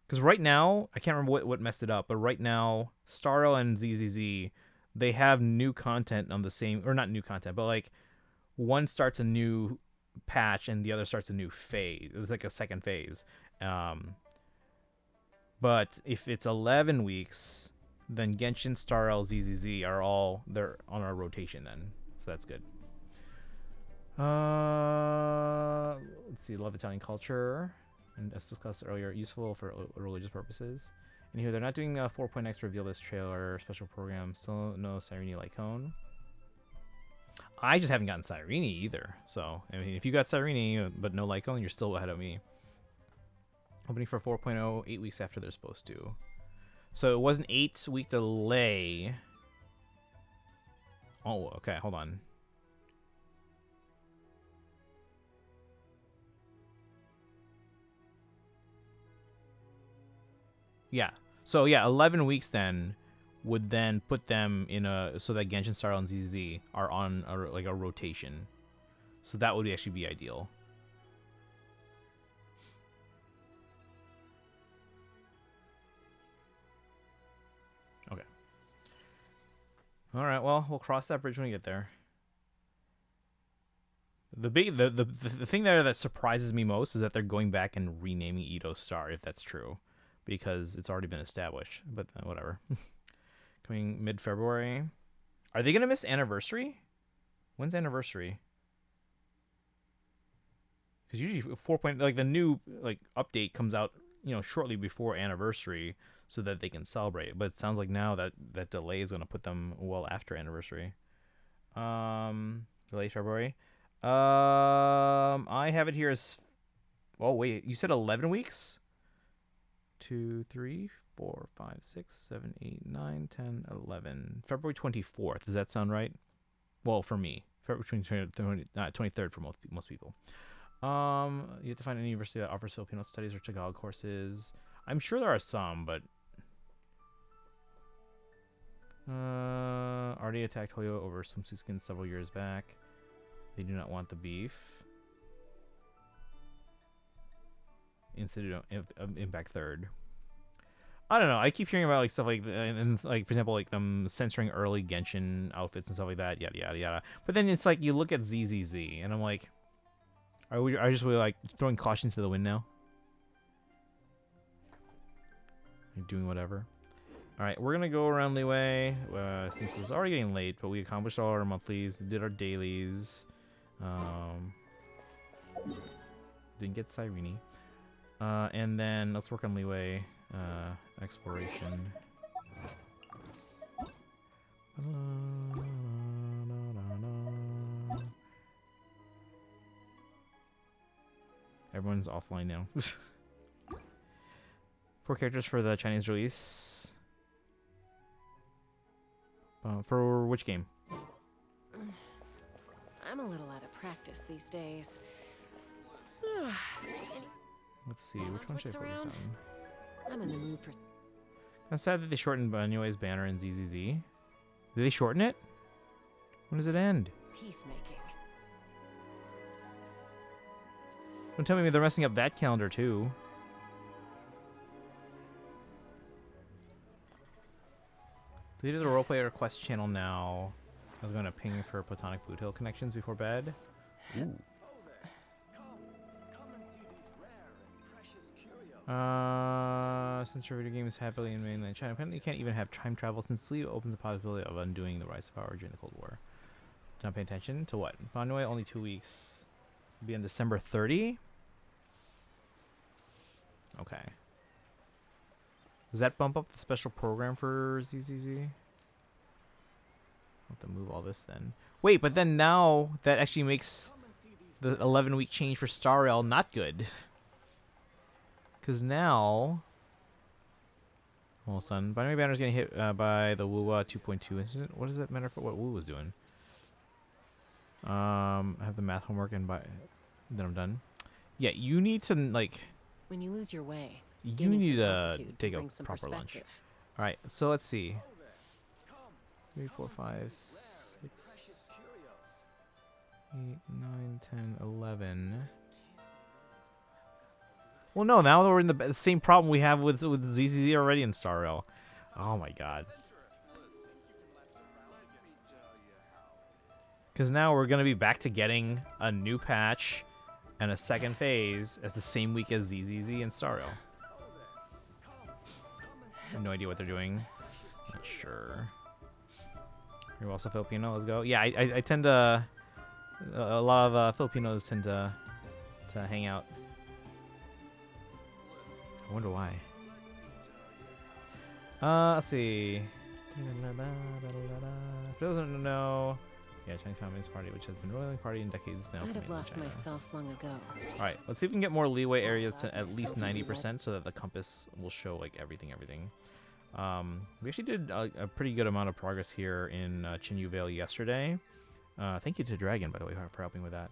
Because right now, I can't remember what messed it up, but right now, Starro and ZZZ, they have new content on the same, or not new content, but like one starts a new patch and the other starts a new phase. It's like a second phase. But if it's 11 weeks, then Genshin, Starro, ZZZ they're on our rotation then, so that's good. Let's see, love Italian culture. And as discussed earlier, useful for religious purposes. And here, they're not doing 4.x reveal this trailer special program. Still no Cyrene Lycone. I just haven't gotten Cyrene either. So, I mean, if you got Cyrene but no Lycone, you're still ahead of me. Opening for 4.0, 8 weeks after they're supposed to. So it was an 8-week delay. Oh, okay, hold on. Yeah. So yeah, 11 weeks then would then put them in so that Genshin, Starro, and ZZ are on a rotation. So that would actually be ideal. Okay. All right. Well, we'll cross that bridge when we get there. The thing there that surprises me most is that they're going back and renaming Ito Star, if that's true, because it's already been established. But whatever. Coming mid-February. Are they gonna miss anniversary? When's anniversary? Because usually 4. Like the new update comes out shortly before anniversary, so that they can celebrate. But it sounds like now that delay is gonna put them well after anniversary. Late February. I have it here as. Oh wait, you said 11 weeks. 2, 3, 4, 5, 6, 7, 8, 9, 10, 11. February 24th. Does that sound right? Well, for me, February 23rd for most people. You have to find any university that offers Filipino studies or Tagalog courses. I'm sure there are some, but already attacked Hoyo over swimsuit skins several years back. They do not want the beef. Institute of Impact 3rd. I don't know. I keep hearing about stuff like, and for example, like them censoring early Genshin outfits and stuff like that. Yada yada yada. But then it's like you look at ZZZ, and I'm like, are you just really throwing caution to the wind now? You're doing whatever. All right, we're gonna go around Liyue since it's already getting late, but we accomplished all our monthlies, did our dailies. Didn't get Cyrene. And then let's work on Liyue exploration. Everyone's offline now. 4 characters for the Chinese release. For which game? I'm a little out of practice these days. Let's see, which one should I focus on? I'm in the mood for. I'm sad that they shortened Banyue's banner in ZZZ. Did they shorten it? When does it end? Peacemaking. Don't tell me they're messing up that calendar too. Deleted the roleplay request channel now. I was going to ping for platonic Boot Hill connections before bed. Ooh. Since your video game is heavily in mainland China, apparently you can't even have time travel since Liyue opens the possibility of undoing the rise of power during the Cold War. Did not pay attention to what? Banyue only 2 weeks. It'll be on December 30. Okay. Does that bump up the special program for ZZZ? I'll have to move all this then. Wait, but then now that actually makes the 11-week change for Star Rail not good. Because now... Almost done. Binary Banner's getting hit by the Wuwa 2.2 incident. What does that matter for what Wu was doing? I have the math homework and then I'm done. Yeah, you need to, like... When you lose your way, you need to take a proper lunch. Alright, so let's see. 3, 4, 5, 6, 8, 9, 10, 11. Well, no, now we're in the same problem we have with ZZZ already in Star Rail. Oh my god. Because now we're going to be back to getting a new patch and a second phase as the same week as ZZZ and Star Rail. I have no idea what they're doing. Not sure. You're also Filipino. Let's go. Yeah, I tend to... A lot of Filipinos tend to hang out. I wonder why. Let's see. For those who don't know, yeah, Chinese Communist Party, which has been ruling party in decades now. I'd have from lost China. myself long ago. All right, let's see if we can get more leeway areas to at least 90%, so that the compass will show like everything. We actually did a pretty good amount of progress here in Chinyu Vale yesterday. Thank you to Dragon, by the way, for helping with that.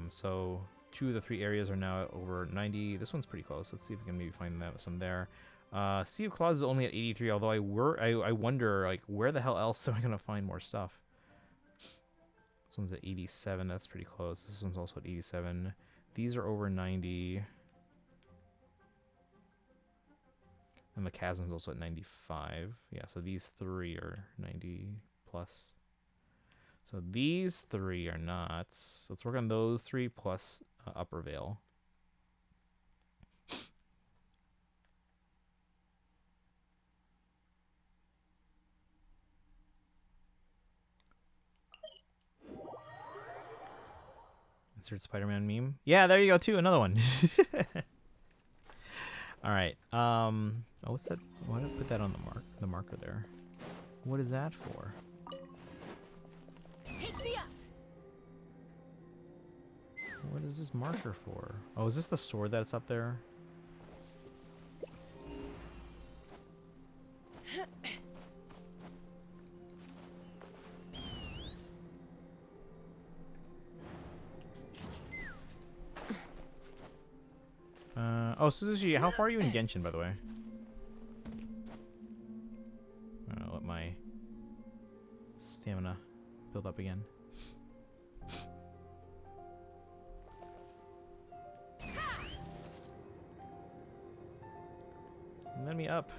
So 2 of the 3 areas are now over 90. This one's pretty close. Let's see if we can maybe find some there. Sea of Claws is only at 83, although I wonder, like, where the hell else am I gonna find more stuff? This one's at 87. That's pretty close. This one's also at 87. These are over 90. And the chasm's also at 95. Yeah, so these 3 are 90 plus. So these 3 are not. So let's work on those 3 plus Upper Vale. Insert Spider-Man meme. Yeah, there you go too. Another one. All right. Oh, what's that? Why did I put that on the marker there? What is that for? Take me up. What is this marker for? Oh, is this the sword that's up there? Oh, Suzushi, how far are you in Genshin, by the way? I'll let my stamina build up again. Let me up.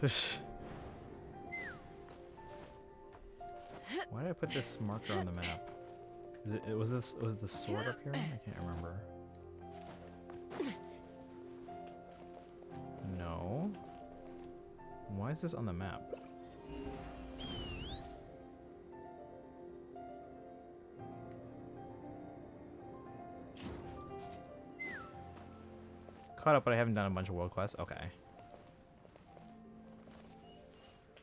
Why did I put this marker on the map? Was the sword up here? I can't remember. No. Why is this on the map? Caught up, but I haven't done a bunch of world quests. Okay.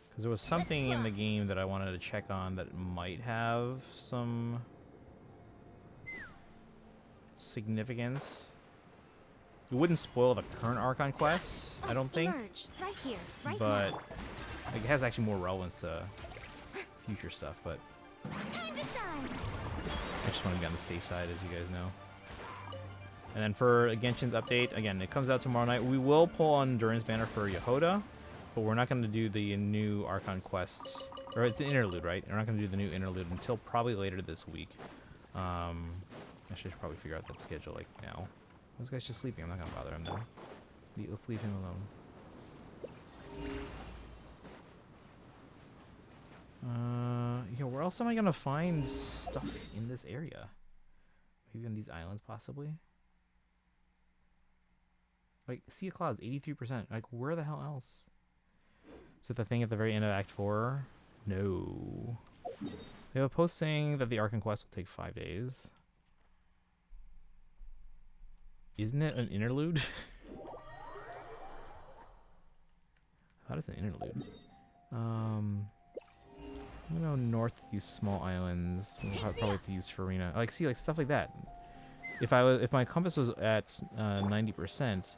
Because there was something in the game that I wanted to check on that might have some significance. It wouldn't spoil the current Archon quest, I don't think. Emerge. Right here, right But now. like, it has actually more relevance to future stuff. But Time to shine. I just want to be on the safe side, as you guys know. And then for Genshin's update, again, it comes out tomorrow night. We will pull on Endurance Banner for Yehoda, but we're not going to do the new Archon quest. Or it's an interlude, right? We're not going to do the new interlude until probably later this week. I should probably figure out that schedule like now. This guy's just sleeping. I'm not going to bother him though. Let's leave him alone. Yeah, where else am I going to find stuff in this area? Maybe on these islands, possibly? Like, Sea of Clouds, 83%. Like, where the hell else? Is it the thing at the very end of Act 4? No. They have a post saying that the Archon quest will take 5 days. Isn't it an interlude? I thought it's an interlude. I'm gonna go north to these small islands. We'll probably have to use Farina. Like, see, like stuff like that. If my compass was at 90%,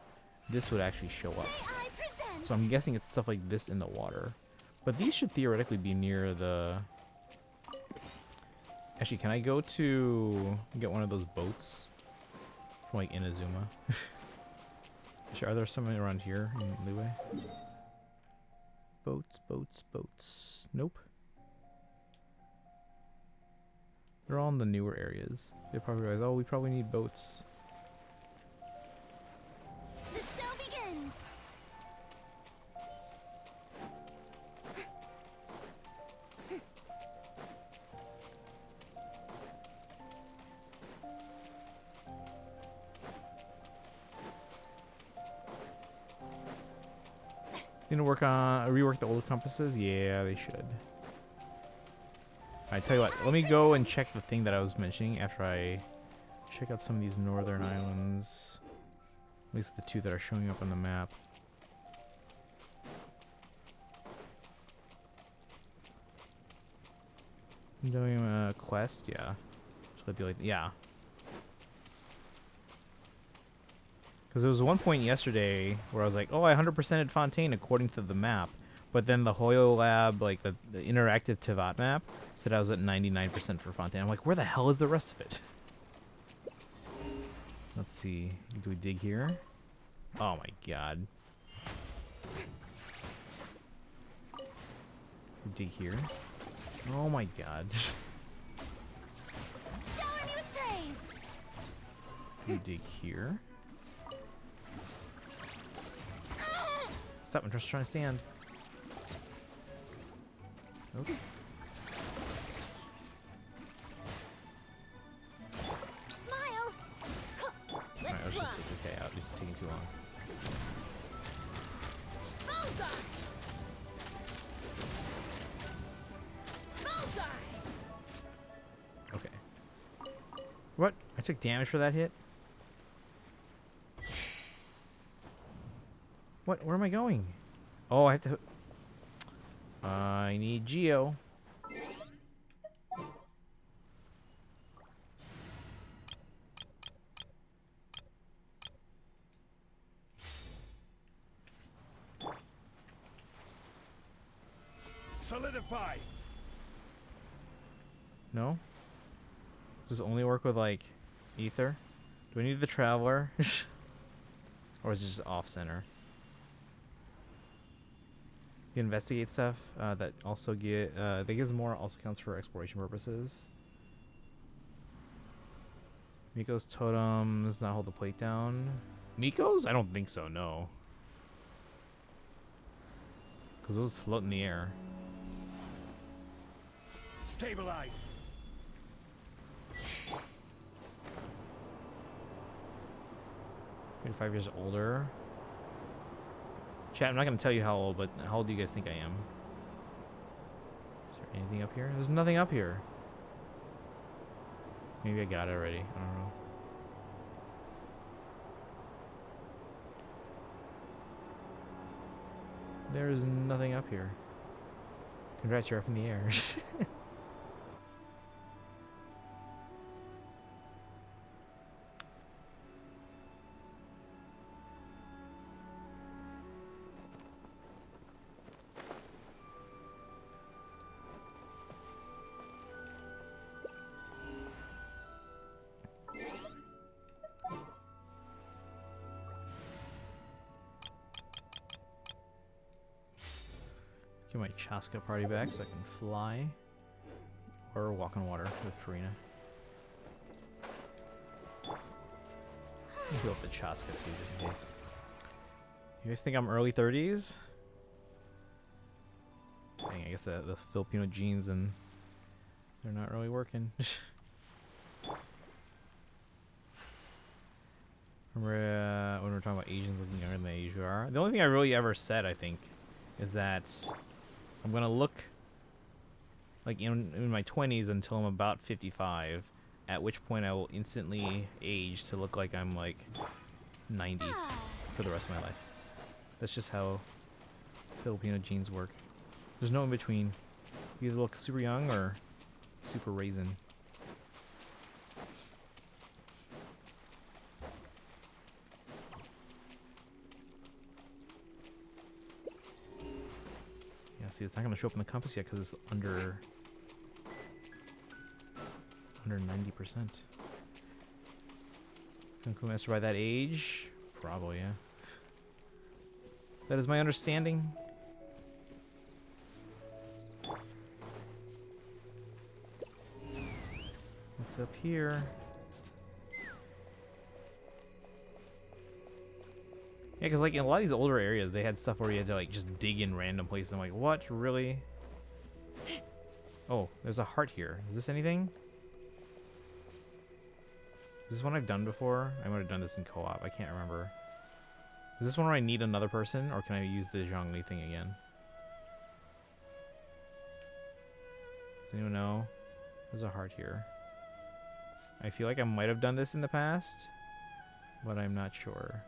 this would actually show up. I present. So I'm guessing it's stuff like this in the water. But these should theoretically be near the... Actually, can I go to get one of those boats? From like Inazuma. Actually, are there some around here in Liyue? Boats. Nope. They're all in the newer areas. They probably realize, oh, we probably need boats. The Gonna work on rework the old compasses? Yeah, they should. I tell you what, let me go and check the thing that I was mentioning after I check out some of these northern islands. At least the two that are showing up on the map. I'm doing a quest, yeah. So it'd be like, yeah. Because there was one point yesterday where I was like, oh, I 100%ed Fontaine according to the map. But then the Hoyo Lab, like the interactive Tivat map, said I was at 99% for Fontaine. I'm like, where the hell is the rest of it? Let's see. Do we dig here? Oh my god. We dig here? Oh my god. Shower me with praise. We dig here? Stop, I'm just trying to stand. Okay. Smile. Alright, let's just take this guy out. He's taking too long. Bullseye! Bullseye! Okay. What? I took damage for that hit? What? Where am I going? Oh, I have to... I need Geo. Solidify. No? Does this only work with, like, Ether? Do I need the Traveler? Or is it just off-center? You investigate stuff that also get that gives more also counts for exploration purposes. Miko's totem does not hold the plate down. Miko's? I don't think so, no. Because those float in the air. Stabilize. 25 years older. Chat, I'm not going to tell you how old, but how old do you guys think I am? Is there anything up here? There's nothing up here. Maybe I got it already. I don't know. There's nothing up here. Congrats, you're up in the air. Get my Chaska party back so I can fly. Or walk on water with Farina. I'll heal up the Chaska too, just in case. You guys think I'm early 30s? Dang, I guess the Filipino genes and they're not really working. Remember when we were talking about Asians looking younger than they usually are? The only thing I really ever said, I think, is that I'm gonna look like in my 20s until I'm about 55, at which point I will instantly age to look like I'm like 90 for the rest of my life. That's just how Filipino genes work. There's no in between. You either look super young or super raisin. Yeah, see, it's not gonna show up in the compass yet because it's under 90%. Conclude master by that age? Probably, yeah. That is my understanding. What's up here? Yeah, because like in a lot of these older areas, they had stuff where you had to like just dig in random places. I'm like, what? Really? Oh, there's a heart here. Is this anything? Is this one I've done before? I might have done this in co-op. I can't remember. Is this one where I need another person, or can I use the Zhongli thing again? Does anyone know? There's a heart here. I feel like I might have done this in the past, but I'm not sure.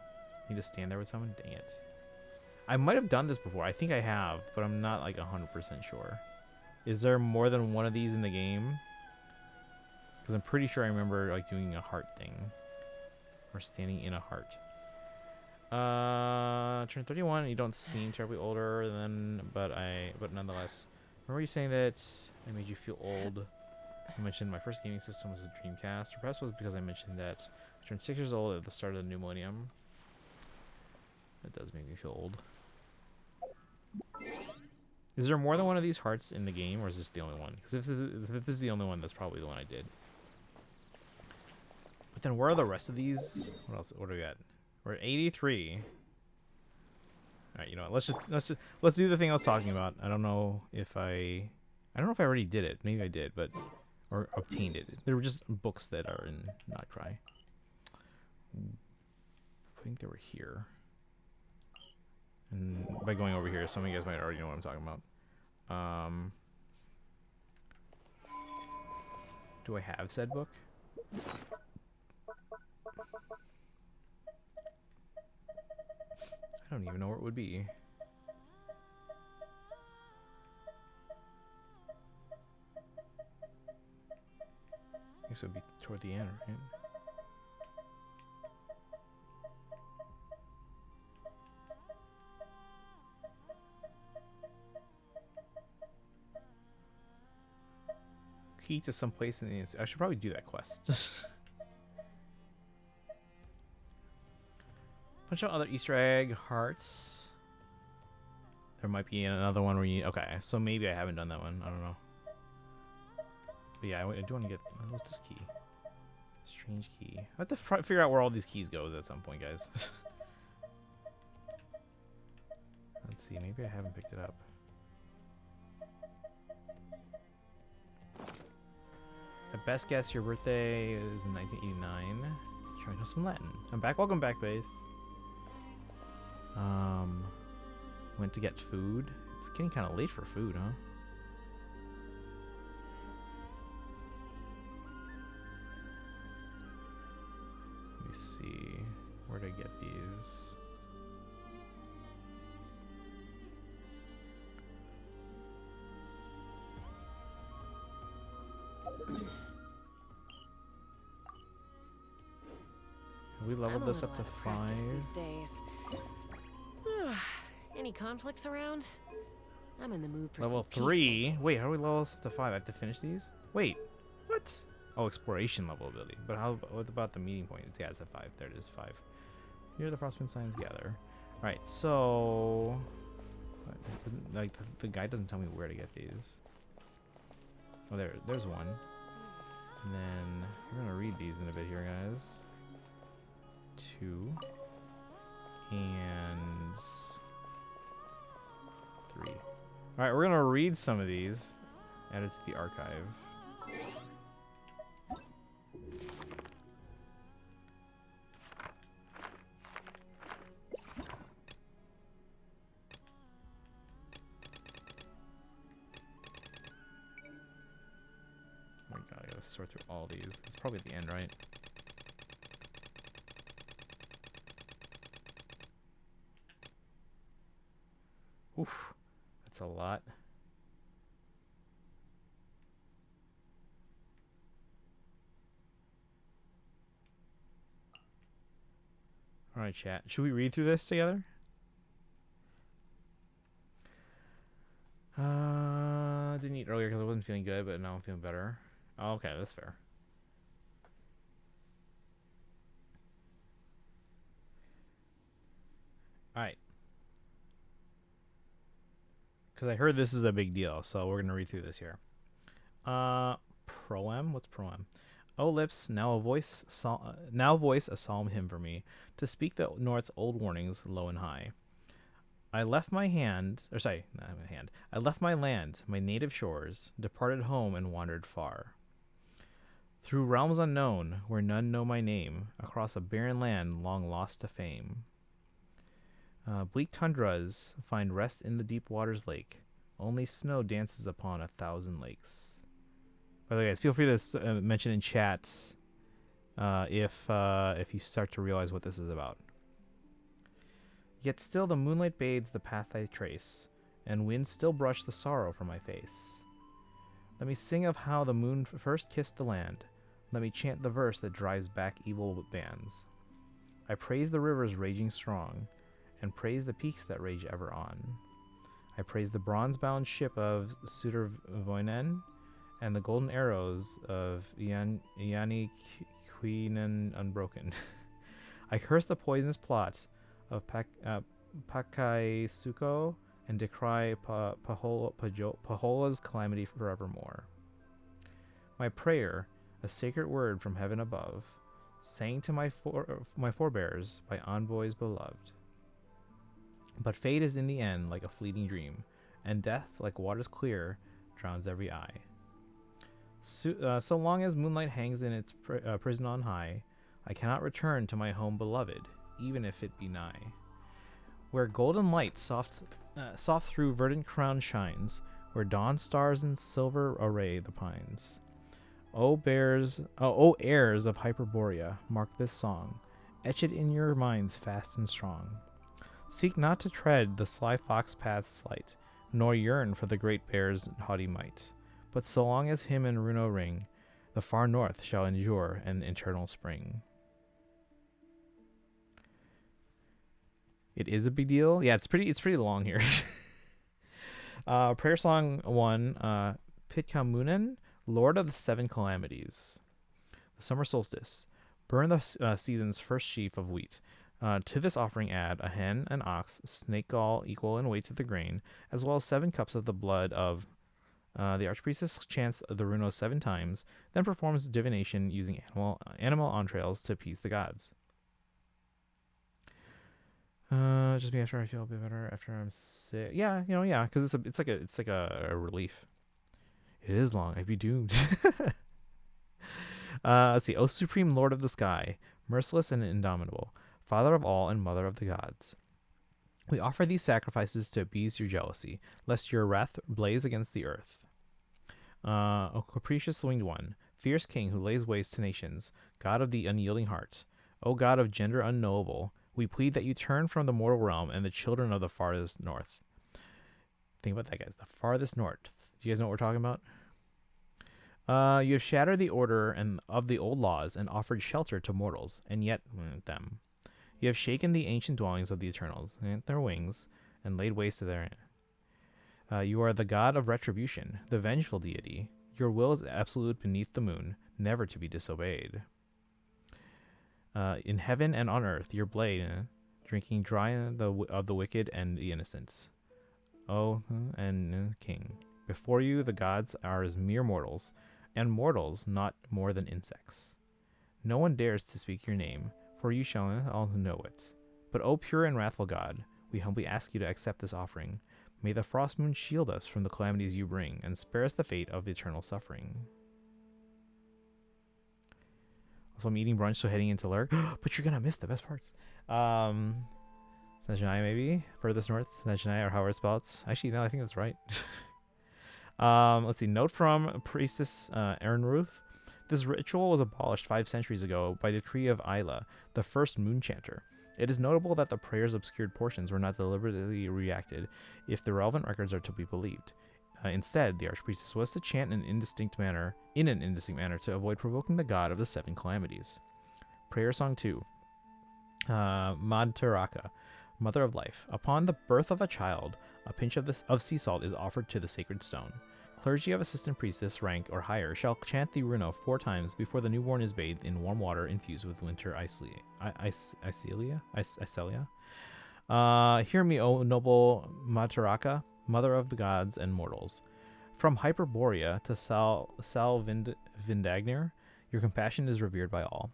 Need to stand there with someone? Dang it. I might have done this before. I think I have, but I'm not like 100% sure. Is there more than one of these in the game? Because I'm pretty sure I remember like doing a heart thing. Or standing in a heart. Turn 31. You don't seem terribly older than, but nonetheless. Remember you saying that I made you feel old? I mentioned my first gaming system was a Dreamcast. Or perhaps it was because I mentioned that I turned 6 years old at the start of the new millennium. That does make me feel old. Is there more than one of these hearts in the game, or is this the only one? Because if this is the only one, that's probably the one I did. But then where are the rest of these? What else? What do we got? We're at 83. All right, you know what? Let's do the thing I was talking about. I don't know if I already did it. Maybe I did, but or obtained it. There were just books that are in Notcry. I think they were here. And by going over here, some of you guys might already know what I'm talking about. Do I have said book? I don't even know where it would be. I guess it would be toward the end, right? Key to some place in the... I should probably do that quest. Bunch of other Easter egg hearts. There might be another one where you... Okay, so maybe I haven't done that one. I don't know. But yeah, I do want to get... What's this key? Strange key. I have to figure out where all these keys go at some point, guys. Let's see. Maybe I haven't picked it up. At best guess, your birthday is in 1989. Try to know some Latin. I'm back. Welcome back, base. Went to get food. It's getting kind of late for food, huh? Let me see. Where'd I get these? We leveled this up to 5. These days. Any conflicts around? I'm in the mood for Level some 3? Wait, how do we level this up to 5? I have to finish these? Wait, what? Oh, exploration level ability. But what about the meeting point? Yeah, it's at 5. There it is, 5. Here the Frostmoon signs gather. Alright, so... Like, the guide doesn't tell me where to get these. Oh, there's one. And then, we're gonna read these in a bit here, guys. 2. And... 3. Alright, we're gonna read some of these. Added to the archive. Oh my god, I gotta sort through all these. It's probably at the end, right? Oof, that's a lot. All right, chat. Should we read through this together? Didn't eat earlier because I wasn't feeling good, but now I'm feeling better. Oh, okay, that's fair. All right. Because I heard this is a big deal, so we're going to read through this here. Proem? What's proem? O lips, now voice a psalm hymn for me, to speak the North's old warnings low and high. I left my I left my land, my native shores, departed home and wandered far. Through realms unknown, where none know my name, across a barren land long lost to fame. Bleak tundras find rest in the deep waters lake. Only snow dances upon 1,000 lakes. By the way, guys, feel free to mention in chat if you start to realize what this is about. Yet still the moonlight bathes the path I trace, and winds still brush the sorrow from my face. Let me sing of how the moon first kissed the land. Let me chant the verse that drives back evil bands. I praise the rivers raging strong, and praise the peaks that rage ever on. I praise the bronze-bound ship of Sudervoinen, and the golden arrows of Iani Queenan Unbroken. I curse the poisonous plot of Pakaisuko, and decry Pahola's calamity forevermore. My prayer, a sacred word from heaven above, sang to my forebears by envoys beloved. But fate is in the end like a fleeting dream, and death, like waters clear, drowns every eye. So long as moonlight hangs in its prison on high, I cannot return to my home beloved, even if it be nigh. Where golden light soft through verdant crown shines, where dawn stars in silver array the pines. O heirs of Hyperborea, mark this song, etch it in your minds fast and strong. Seek not to tread the sly fox path's light, nor yearn for the great bear's haughty might. But so long as him and Runo ring, the far north shall endure an eternal spring. It is a big deal. Yeah, it's pretty long here. Prayer Song 1, Pitkamunen, Lord of the Seven Calamities. The summer solstice. Burn the season's first sheaf of wheat. To this offering add a hen, an ox, snake gall equal in weight to the grain, as well as 7 cups of the blood of... the archpriestess chants the runo 7 times, then performs divination using animal entrails to appease the gods. Just me after I feel a bit better after I'm sick. Yeah, because it's like a relief. It is long. I'd be doomed. Let's see. O Supreme Lord of the Sky, merciless and indomitable, Father of all and Mother of the gods. We offer these sacrifices to appease your jealousy, lest your wrath blaze against the earth. O capricious winged one, fierce king who lays waste to nations, God of the unyielding heart, O God of gender unknowable, we plead that you turn from the mortal realm and the children of the farthest north. Think about that, guys. The farthest north. Do you guys know what we're talking about? You have shattered the order and of the old laws and offered shelter to mortals, and yet them. You have shaken the ancient dwellings of the Eternals, and their wings, and laid waste to their... you are the god of retribution, the vengeful deity. Your will is absolute beneath the moon, never to be disobeyed. In heaven and on earth, your blade, drinking dry of the wicked and the innocents. O and King, before you the gods are as mere mortals, and mortals not more than insects. No one dares to speak your name, for you shall all know it. But O pure and wrathful God, we humbly ask you to accept this offering. May the frost moon shield us from the calamities you bring, and spare us the fate of eternal suffering. Also, I'm eating brunch, so heading into Lurk. But you're gonna miss the best parts. Snezhnaya, maybe? Furthest north, Snezhnaya, or however it's spelled. Actually, no, I think that's right. Let's see. Note from Priestess Erinruth. This ritual was abolished 5 centuries ago by decree of Isla, the first moon chanter. It is notable that the prayer's obscured portions were not deliberately reacted, if the relevant records are to be believed. Instead, the archpriestess was to chant in an indistinct manner to avoid provoking the god of the 7 calamities. Prayer Song 2. Madtaraka, Mother of Life. Upon the birth of a child, a pinch of sea salt is offered to the sacred stone. Clergy of assistant priestess rank or higher shall chant the runo 4 times before the newborn is bathed in warm water infused with winter icelia. Hear me, O noble Madtaraka, Mother of the gods and mortals. From Hyperborea to Vindagner, your compassion is revered by all.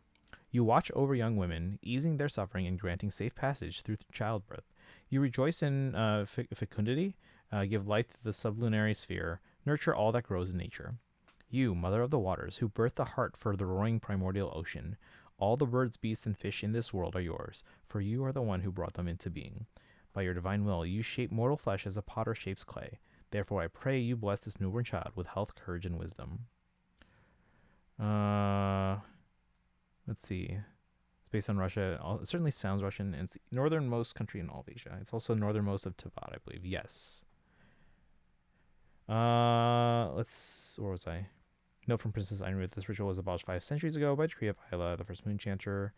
You watch over young women, easing their suffering and granting safe passage through childbirth. You rejoice in fecundity, give life to the sublunary sphere, nurture all that grows in nature. You, Mother of the waters, who birth the heart for the roaring primordial ocean, all the birds, beasts, and fish in this world are yours, for you are the one who brought them into being. By your divine will, you shape mortal flesh as a potter shapes clay. Therefore, I pray you bless this newborn child with health, courage, and wisdom. Let's see. It's based on Russia. It certainly sounds Russian. And it's the northernmost country in all of Asia. It's also northernmost of Tavad, I believe. Yes. Where was I? Note from Princess Ironwood. This ritual was abolished 5 centuries ago by decree of Isla, the first moon chanter.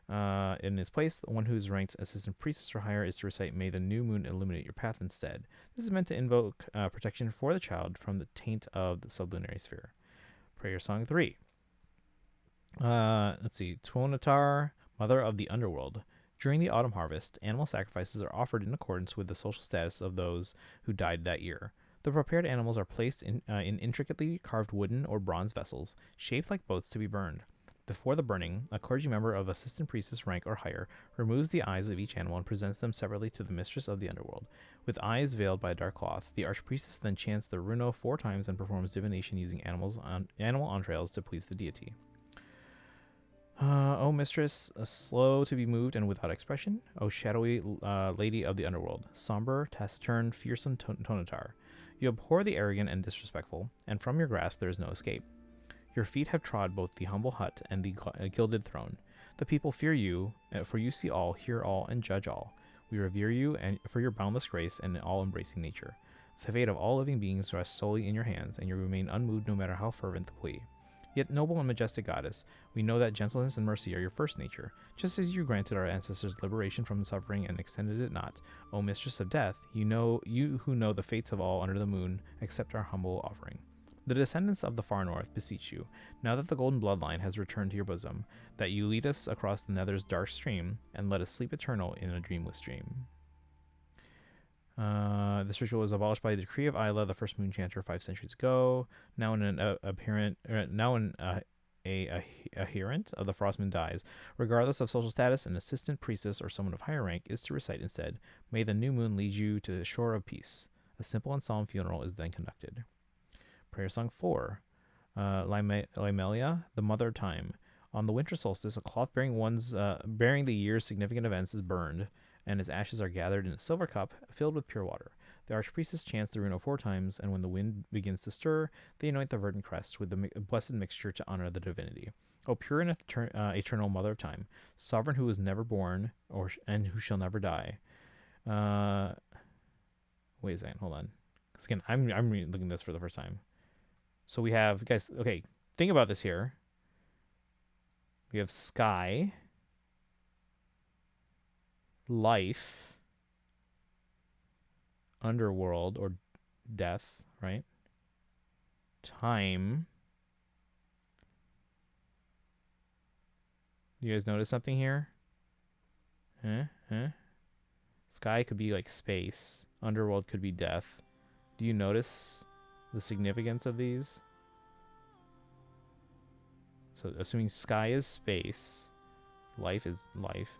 In its place, the one who is ranked assistant priestess or higher is to recite, "May the new moon illuminate your path" instead. This is meant to invoke protection for the child from the taint of the sublunary sphere. Prayer Song 3. Let's see. Tuonatar, mother of the underworld. During the autumn harvest, animal sacrifices are offered in accordance with the social status of those who died that year. The prepared animals are placed in intricately carved wooden or bronze vessels, shaped like boats to be burned. Before the burning, a clergy member of assistant priestess rank or higher removes the eyes of each animal and presents them separately to the mistress of the underworld. With eyes veiled by a dark cloth, the archpriestess then chants the runo 4 times and performs divination using animal entrails to please the deity. O mistress, slow to be moved and without expression. O shadowy lady of the underworld, somber, taciturn, fearsome Tonatar. You abhor the arrogant and disrespectful, and from your grasp there is no escape. Your feet have trod both the humble hut and the gilded throne. The people fear you, for you see all, hear all, and judge all. We revere you and for your boundless grace and all-embracing nature. The fate of all living beings rests solely in your hands, and you remain unmoved no matter how fervent the plea. Yet, noble and majestic goddess, we know that gentleness and mercy are your first nature. Just as you granted our ancestors liberation from suffering and extended it not, O mistress of death, you who know the fates of all under the moon, accept our humble offering. The descendants of the far north beseech you, now that the golden bloodline has returned to your bosom, that you lead us across the nether's dark stream, and let us sleep eternal in a dreamless dream. This ritual was abolished by the decree of Isla, the first moon chanter, 5 centuries ago. Now an adherent of the Frostmoon dies, regardless of social status, an assistant priestess or someone of higher rank is to recite instead, "May the new moon lead you to the shore of peace." A simple and solemn funeral is then conducted. Prayer Song 4. Limelia, the mother of time. On the winter solstice, a cloth bearing the year's significant events is burned, and its ashes are gathered in a silver cup filled with pure water. The archpriestess chants the runo 4 times, and when the wind begins to stir, they anoint the verdant crest with the blessed mixture to honor the divinity. O pure and eternal mother of time, sovereign who was never born and who shall never die. Wait a second, hold on. Because again, I'm looking at this for the first time. So we have, guys, okay, think about this here. We have sky, life, underworld or death, right? Time. You guys notice something here? Sky could be like space. Underworld could be death. Do you notice the significance of these? So assuming sky is space, life is life,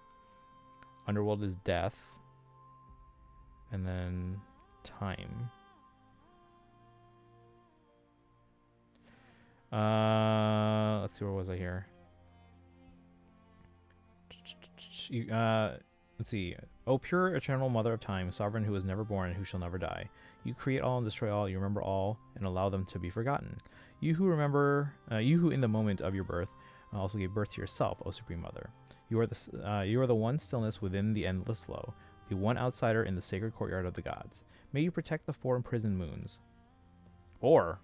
underworld is death, and then time. Let's see, where was I here? Let's see. O pure eternal mother of time, sovereign who was never born and who shall never die. You create all and destroy all, you remember all, and allow them to be forgotten. You who in the moment of your birth also gave birth to yourself, O Supreme Mother. You are the one stillness within the endless flow, the one outsider in the sacred courtyard of the gods. May you protect the 4 imprisoned moons. Or,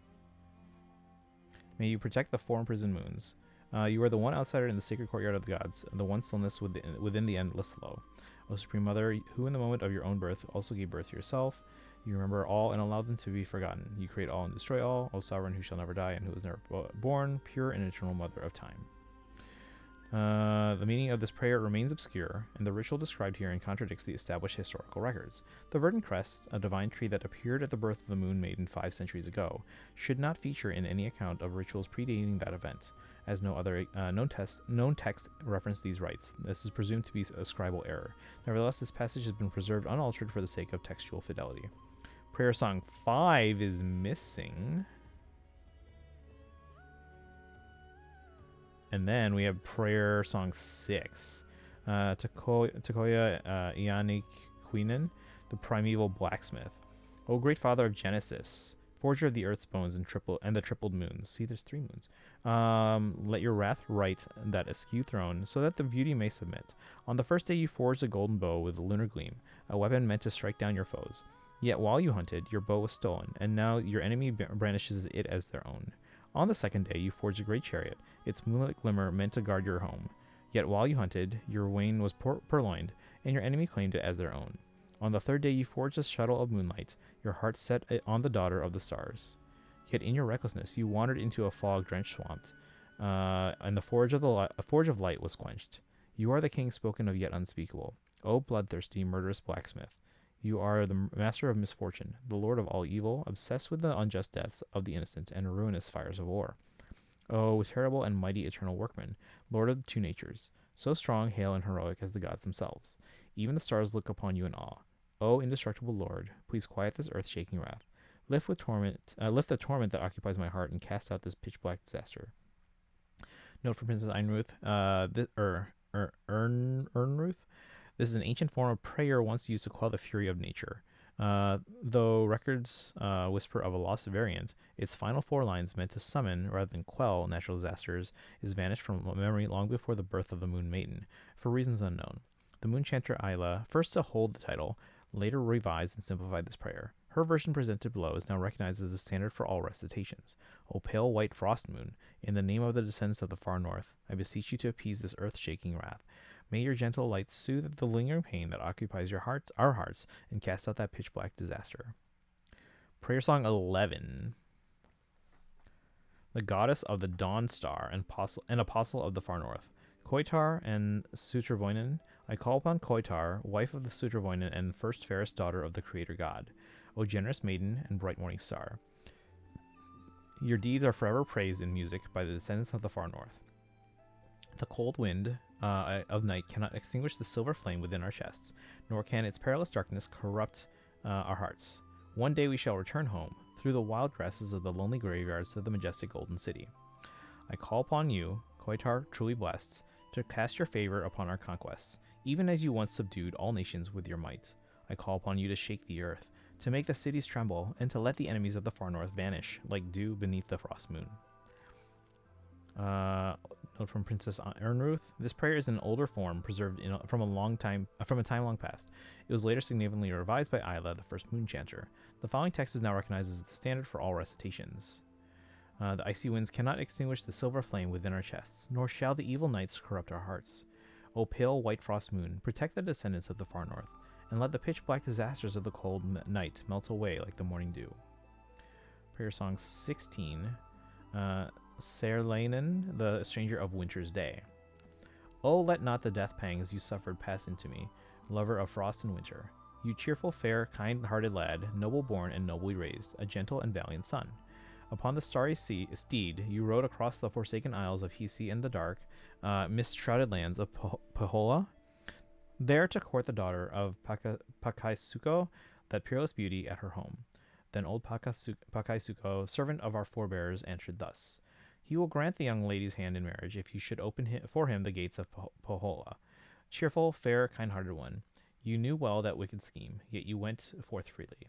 may you protect the 4 imprisoned moons. You are the one outsider in the sacred courtyard of the gods, the one stillness within the endless flow. O Supreme Mother, who in the moment of your own birth also gave birth to yourself, you remember all and allow them to be forgotten. You create all and destroy all, O Sovereign who shall never die and who was never born, pure and eternal Mother of time. The meaning of this prayer remains obscure, and the ritual described herein contradicts the established historical records. The verdant crest, a divine tree that appeared at the birth of the moon maiden 5 centuries ago, should not feature in any account of rituals predating that event, as no other known text reference these rites. This is presumed to be a scribal error. Nevertheless, this passage has been preserved unaltered for the sake of textual fidelity. Prayer Song 5 is missing. And then we have Prayer Song 6. Takoya Ianik Queenan, the primeval blacksmith. O great father of Genesis, forger of the earth's bones and the tripled moons. See, there's 3 moons. Let your wrath right that askew throne, so that the beauty may submit. On the first day you forged a golden bow with a lunar gleam, a weapon meant to strike down your foes. Yet while you hunted, your bow was stolen, and now your enemy brandishes it as their own. On the second day you forged a great chariot, its moonlit glimmer meant to guard your home. Yet while you hunted, your wain was purloined, and your enemy claimed it as their own. On the third day you forged a shuttle of moonlight, your heart set on the daughter of the stars. Yet in your recklessness you wandered into a fog-drenched swamp, and the forge of light was quenched. You are the king spoken of yet unspeakable. O bloodthirsty, murderous blacksmith, you are the master of misfortune, the lord of all evil, obsessed with the unjust deaths of the innocent and ruinous fires of war. O terrible and mighty eternal workman, lord of the 2 natures, so strong, hale, and heroic as the gods themselves. Even the stars look upon you in awe. O indestructible Lord, please quiet this earth-shaking wrath. Lift the torment that occupies my heart and cast out this pitch-black disaster. Note from Princess Einruth, Ernruth. This is an ancient form of prayer once used to quell the fury of nature. Though records whisper of a lost variant, its final 4 lines meant to summon rather than quell natural disasters is vanished from memory long before the birth of the Moon Maiden, for reasons unknown. The Moon Chanter Ayla, first to hold the title, later revised and simplified this prayer. Her version presented below is now recognized as the standard for all recitations. O pale white frost moon, in the name of the descendants of the far north, I beseech you to appease this earth-shaking wrath. May your gentle light soothe the lingering pain that occupies our hearts, and cast out that pitch-black disaster. Prayer Song 11. The goddess of the dawn star and apostle of the far north. Koitar and Sutravoinen, I call upon Koitar, wife of the Sutravoinen and first fairest daughter of the creator god. O generous maiden and bright morning star. Your deeds are forever praised in music by the descendants of the far north. The cold wind of night cannot extinguish the silver flame within our chests, nor can its perilous darkness corrupt our hearts. One day we shall return home, through the wild grasses of the lonely graveyards to the majestic golden city. I call upon you, Koitar truly blessed, to cast your favor upon our conquests, even as you once subdued all nations with your might. I call upon you to shake the earth, to make the cities tremble, and to let the enemies of the far north vanish like dew beneath the frost moon. Note from Princess Ernruth. This prayer is an older form preserved from a time long past. It was later significantly revised by Ayla, the first moon chanter. The following text is now recognized as the standard for all recitations. The icy winds cannot extinguish the silver flame within our chests, nor shall the evil nights corrupt our hearts. O pale white frost moon, protect the descendants of the far north, and let the pitch-black disasters of the cold night melt away like the morning dew. Prayer Song 16. Serlainen, the stranger of winter's day. Oh, let not the death pangs you suffered pass into me, lover of frost and winter. You cheerful, fair, kind-hearted lad, noble-born and nobly raised, a gentle and valiant son. Upon the starry steed, you rode across the forsaken isles of Hisi and the dark, mist-shrouded lands of Pahola, there to court the daughter of Pakaisuko, that peerless beauty, at her home. Then old Pakaisuko, servant of our forebears, answered thus: He will grant the young lady's hand in marriage if you should open for him the gates of Pahola. Cheerful, fair, kind-hearted one, you knew well that wicked scheme, yet you went forth freely.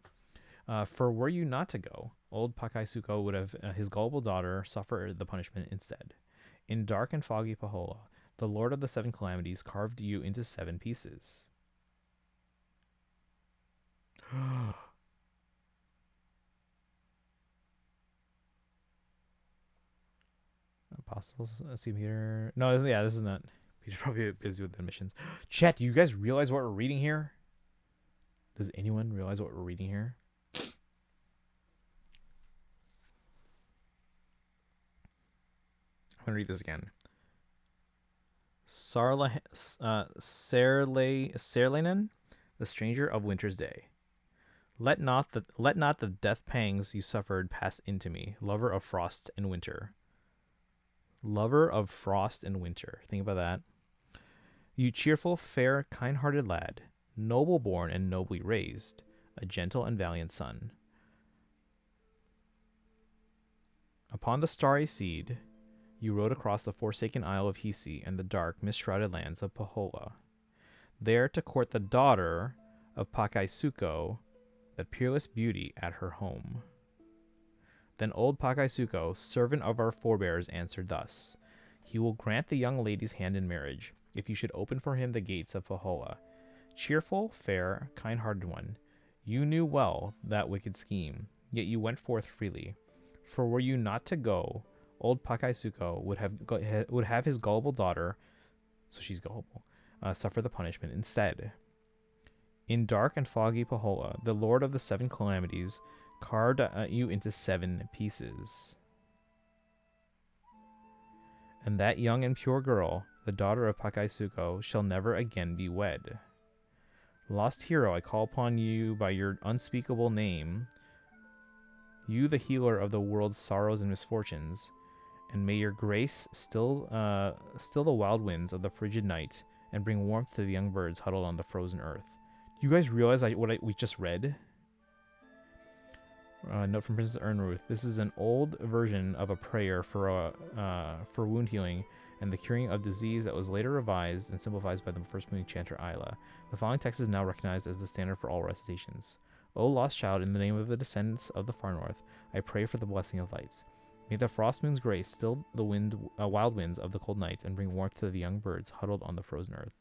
For were you not to go, old Pakaisuko would have his gullible daughter suffer the punishment instead. In dark and foggy Pahola, the Lord of the Seven Calamities carved you into 7 pieces. Apostles, see Peter. No, this is not. Peter's probably busy with the missions. Chat, do you guys realize what we're reading here? Does anyone realize what we're reading here? I'm gonna read this again. Serlainen, the stranger of winter's day. Let not the death pangs you suffered pass into me, lover of frost and winter. Lover of frost and winter. Think about that. You cheerful, fair, kind-hearted lad, noble-born and nobly raised, a gentle and valiant son. Upon the starry steed, you rode across the forsaken isle of Hisi and the dark, mist-shrouded lands of Pahola, there to court the daughter of Pakaisuko, that peerless beauty, at her home. Then old Pakaisuko, servant of our forebears, answered thus: He will grant the young lady's hand in marriage, if you should open for him the gates of Pahola. Cheerful, fair, kind-hearted one, you knew well that wicked scheme, yet you went forth freely. For were you not to go, old Pakaisuko would have his gullible daughter, so she's gullible, suffer the punishment instead. In dark and foggy Pahola, the lord of the 7 calamities carved you into 7 pieces. And that young and pure girl, the daughter of Pakaisuko, shall never again be wed. Lost hero, I call upon you by your unspeakable name, you the healer of the world's sorrows and misfortunes, and may your grace still the wild winds of the frigid night, and bring warmth to the young birds huddled on the frozen earth. Do you guys realize we just read? Note from Princess Ernruth. This is an old version of a prayer for wound healing and the curing of disease that was later revised and simplified by the first moon chanter Isla. The following text is now recognized as the standard for all recitations. O lost child, in the name of the descendants of the far north, I pray for the blessing of light. May the frost moon's grace still the wild winds of the cold night and bring warmth to the young birds huddled on the frozen earth.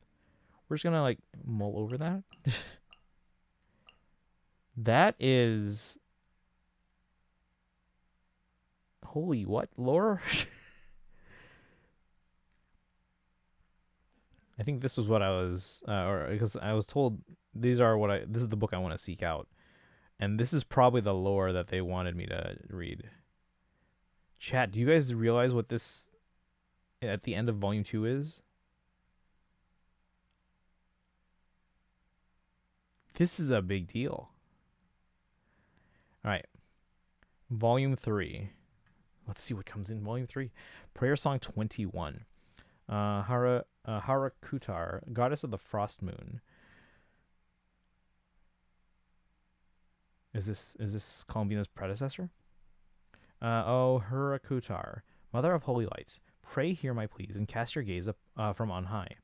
We're just gonna mull over that. That is holy what lore? I think this was what I was, or because I was told this is the book I want to seek out, and this is probably the lore that they wanted me to read. Chat, do you guys realize what this at the end of volume 2 is? This is a big deal. All right, volume 3. Let's see what comes in volume 3. Prayer Song 21. Harakutar, goddess of the frost moon. Is this Columbina's predecessor? O Harakutar, mother of holy light, pray hear my pleas and cast your gaze up from on high.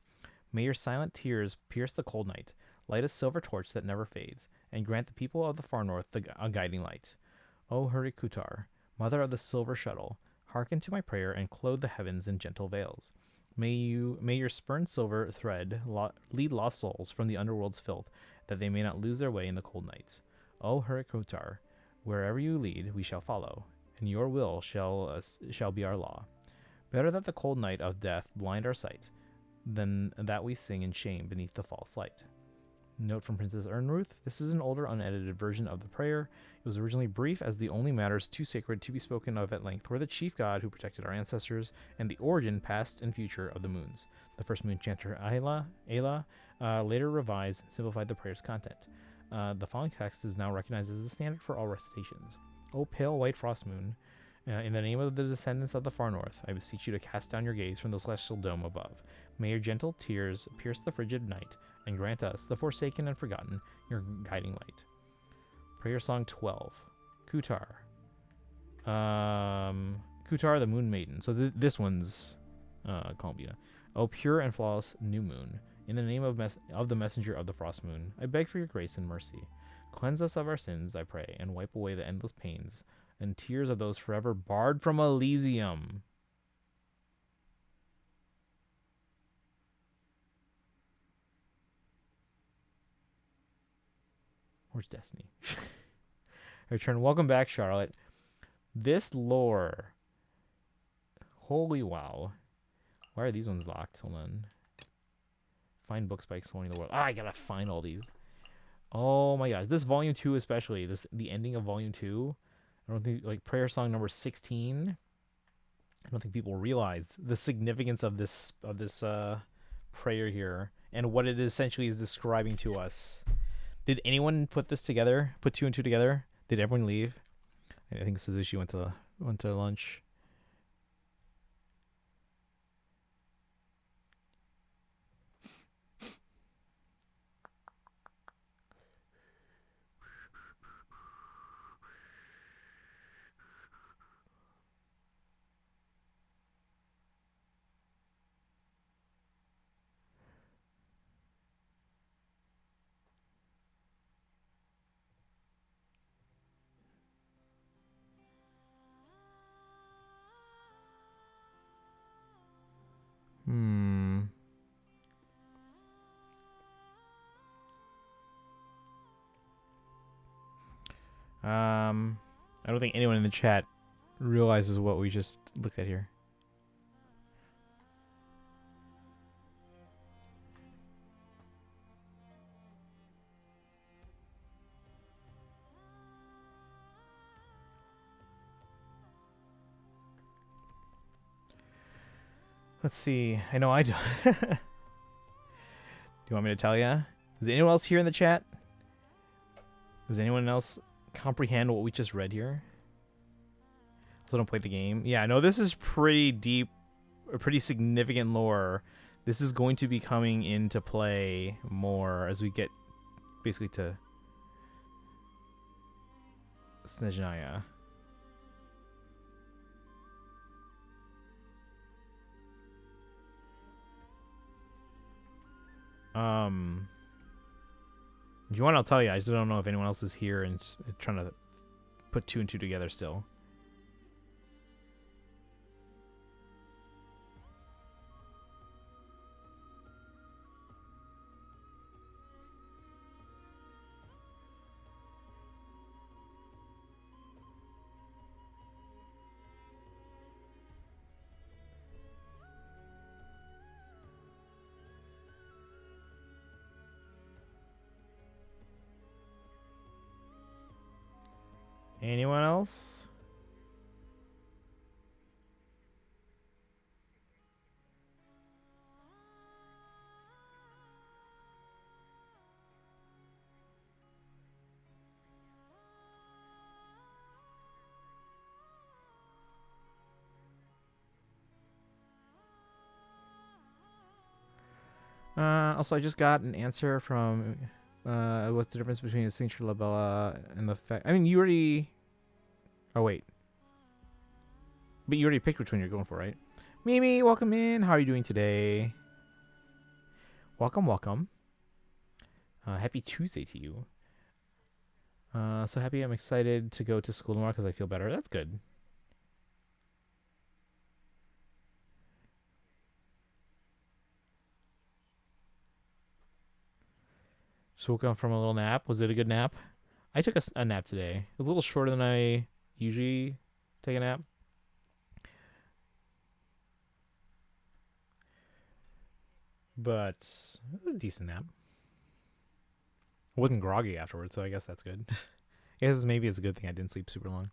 May your silent tears pierce the cold night, light a silver torch that never fades, and grant the people of the far north a guiding light. O Harakutar, mother of the silver shuttle, hearken to my prayer and clothe the heavens in gentle veils. May your spurned silver thread lead lost souls from the underworld's filth, that they may not lose their way in the cold nights. O Harakutar, wherever you lead, we shall follow, and your will shall be our law. Better that the cold night of death blind our sight, than that we sing in shame beneath the false light. Note from Princess Ernruth. This is an older, unedited version of the prayer. It was originally brief, as the only matters too sacred to be spoken of at length were the chief god who protected our ancestors and the origin, past and future, of the moons. The first moon chanter Ayla later revised and simplified the prayer's content. The following text is now recognized as the standard for all recitations. O pale white frost moon, in the name of the descendants of the far north, I beseech you to cast down your gaze from the celestial dome above. May your gentle tears pierce the frigid night, and grant us, the forsaken and forgotten, your guiding light. Prayer Song 12. Kutar. Kutar, the moon maiden. So this one's Columbia. O pure and flawless new moon, in the name of the messenger of the frost moon, I beg for your grace and mercy. Cleanse us of our sins, I pray, and wipe away the endless pains and tears of those forever barred from Elysium. Where's Destiny? Return. Welcome back, Charlotte. This lore. Holy wow. Why are these ones locked? Hold on. Find books by exploring the world. I gotta find all these. Oh my gosh. This volume 2 especially. The ending of volume 2. I don't think, prayer song number 16. I don't think people realized the significance of this prayer here and what it essentially is describing to us. Did anyone put this together? Put 2 and 2 together? Did everyone leave? I think Suzushi went to lunch. Hmm. I don't think anyone in the chat realizes what we just looked at here. Let's see. I know I don't. Do you want me to tell you? Is anyone else here in the chat? Does anyone else comprehend what we just read here? Also don't play the game. Yeah, no, this is pretty deep, or pretty significant lore. This is going to be coming into play more as we get basically to Snezhnaya. If you want, I'll tell you. I just don't know if anyone else is here and trying to put two and two together still. Anyone else? Also, I just got an answer from what's the difference between a signature labella and the fact. I mean, you already. Oh wait, but you already picked which one you're going for, right? Mimi, welcome in. How are you doing today? Welcome, welcome. Happy Tuesday to you. So happy. I'm excited to go to school tomorrow because I feel better. That's good. Just woke up from a little nap. Was it a good nap? I took a nap today. It was a little shorter than I usually take a nap. But it was a decent nap. I wasn't groggy afterwards, so I guess that's good. I guess maybe it's a good thing I didn't sleep super long.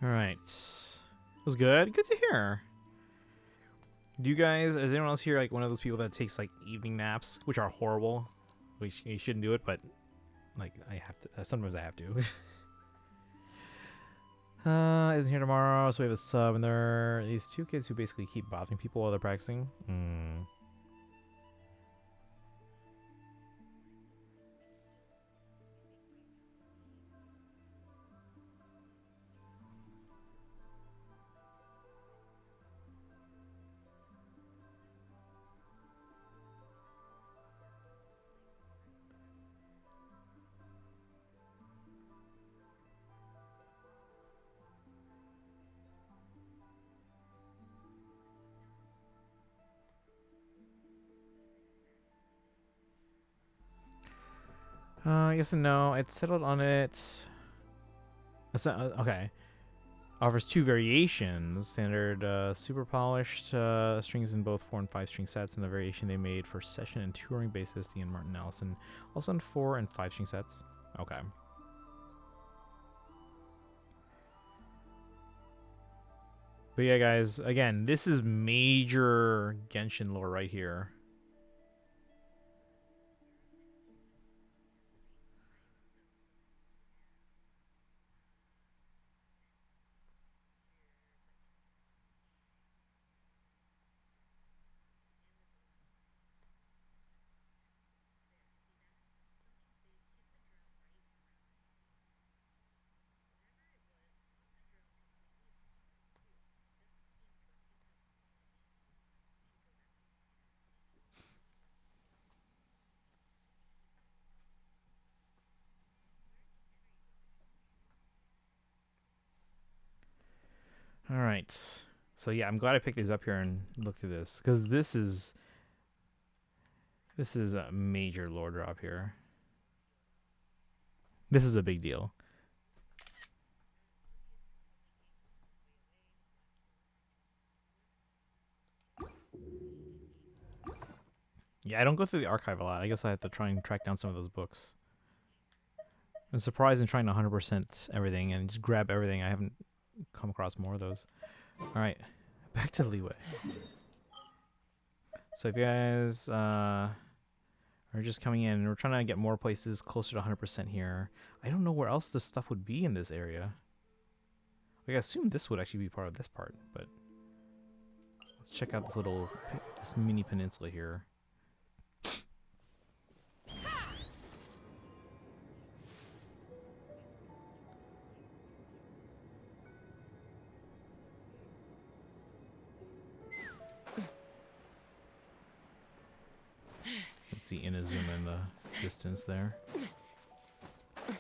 All right. It was good. Good to hear. Do you guys, is anyone else here like one of those people that takes like evening naps, which are horrible? Which you shouldn't do it, but like I have to. Sometimes I have to. Isn't here tomorrow, so we have a sub, and there are these two kids who basically keep bothering people while they're practicing. Yes and no. It's settled on it. That's not, okay. Offers two variations. Standard super polished strings in both 4 and 5 string sets, and the variation they made for session and touring bassist Ian Martin Allison. Also in 4 and 5 string sets. Okay. But yeah, guys, again, this is major Genshin lore right here. All right. So yeah, I'm glad I picked these up here and looked through this, because this is a major lore drop here. This is a big deal. Yeah, I don't go through the archive a lot. I guess I have to try and track down some of those books. I'm surprised in trying to 100% everything and just grab everything. I haven't come across more of those. All right, back to Liyue. So if you guys are just coming in, we're trying to get more places closer to 100% here. I don't know where else this stuff would be in this area. Like, I assume this would actually be part of this part, but let's check out this mini peninsula here. Let's see Inazuma in the distance there. Oh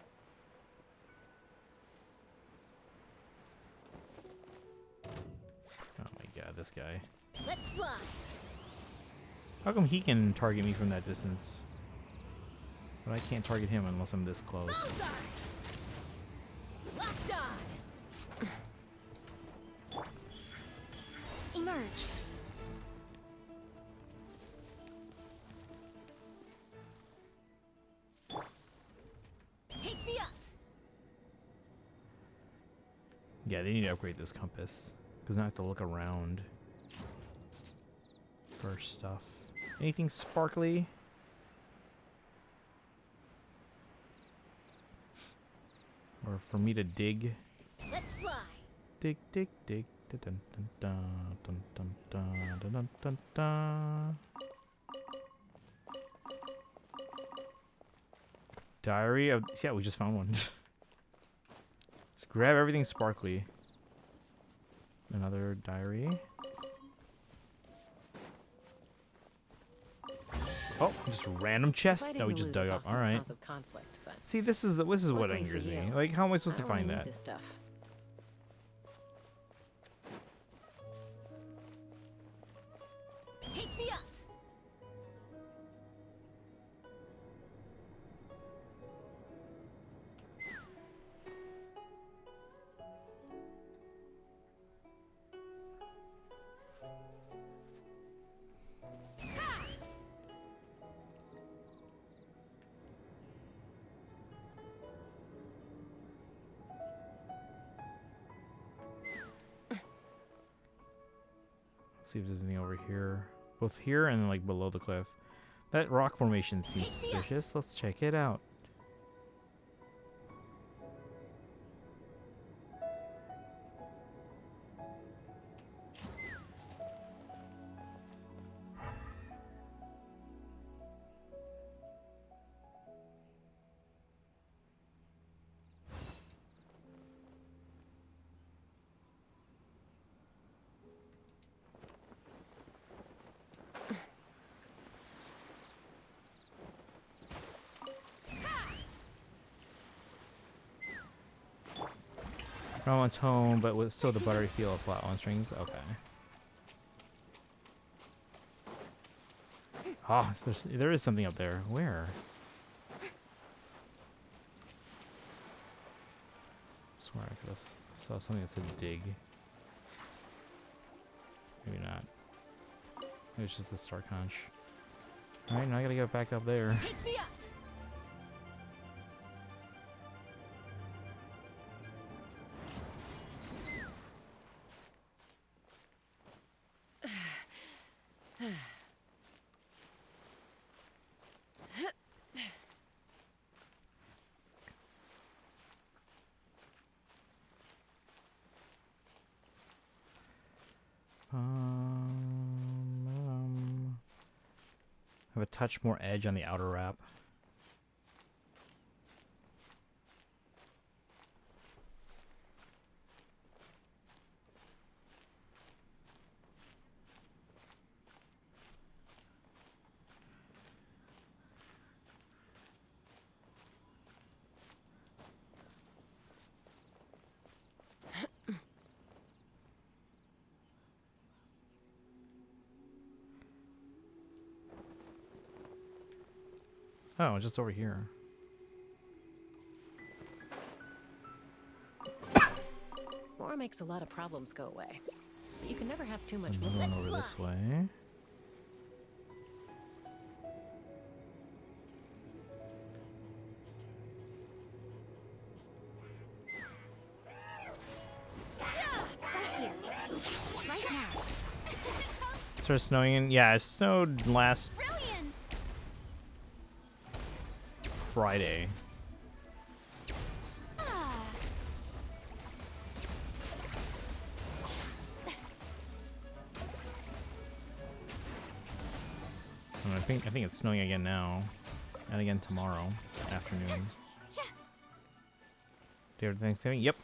my god, this guy. Let's fly. How come he can target me from that distance, but I can't target him unless I'm this close? Bullseye. Locked on. Emerge. Take me up. Yeah, they need to upgrade this compass, because now I have to look around for stuff. Anything sparkly? Or for me to dig? Let's fly. Dig, dig, dig. Dun, dun, dun, dun, dun, dun, dun, dun, dun, dun. Diary of... Yeah, we just found one. Just grab everything sparkly. Another diary. Oh, just random chest that we just dug up. All right. See, this is what angers me. Like, how am I supposed to find that? This stuff. Take me up. See if there's anything over here. Both here and like below the cliff. That rock formation seems suspicious. Let's check it out. Rowan tone, but with still the buttery feel of flat on strings. Okay. Ah, there is something up there. Where? I swear I could have saw something that said dig. Maybe not. Maybe it's just the star conch. Alright, now I gotta get back up there. Take me up. Have a touch more edge on the outer wrap. Oh, just over here. More makes a lot of problems go away. So you can never have too much Another one over this way. Right here. Right now. Started snowing in. Yeah, it snowed last Brilliant! Friday. Ah. And I think it's snowing again now, and again tomorrow afternoon. Day after Thanksgiving. Yep.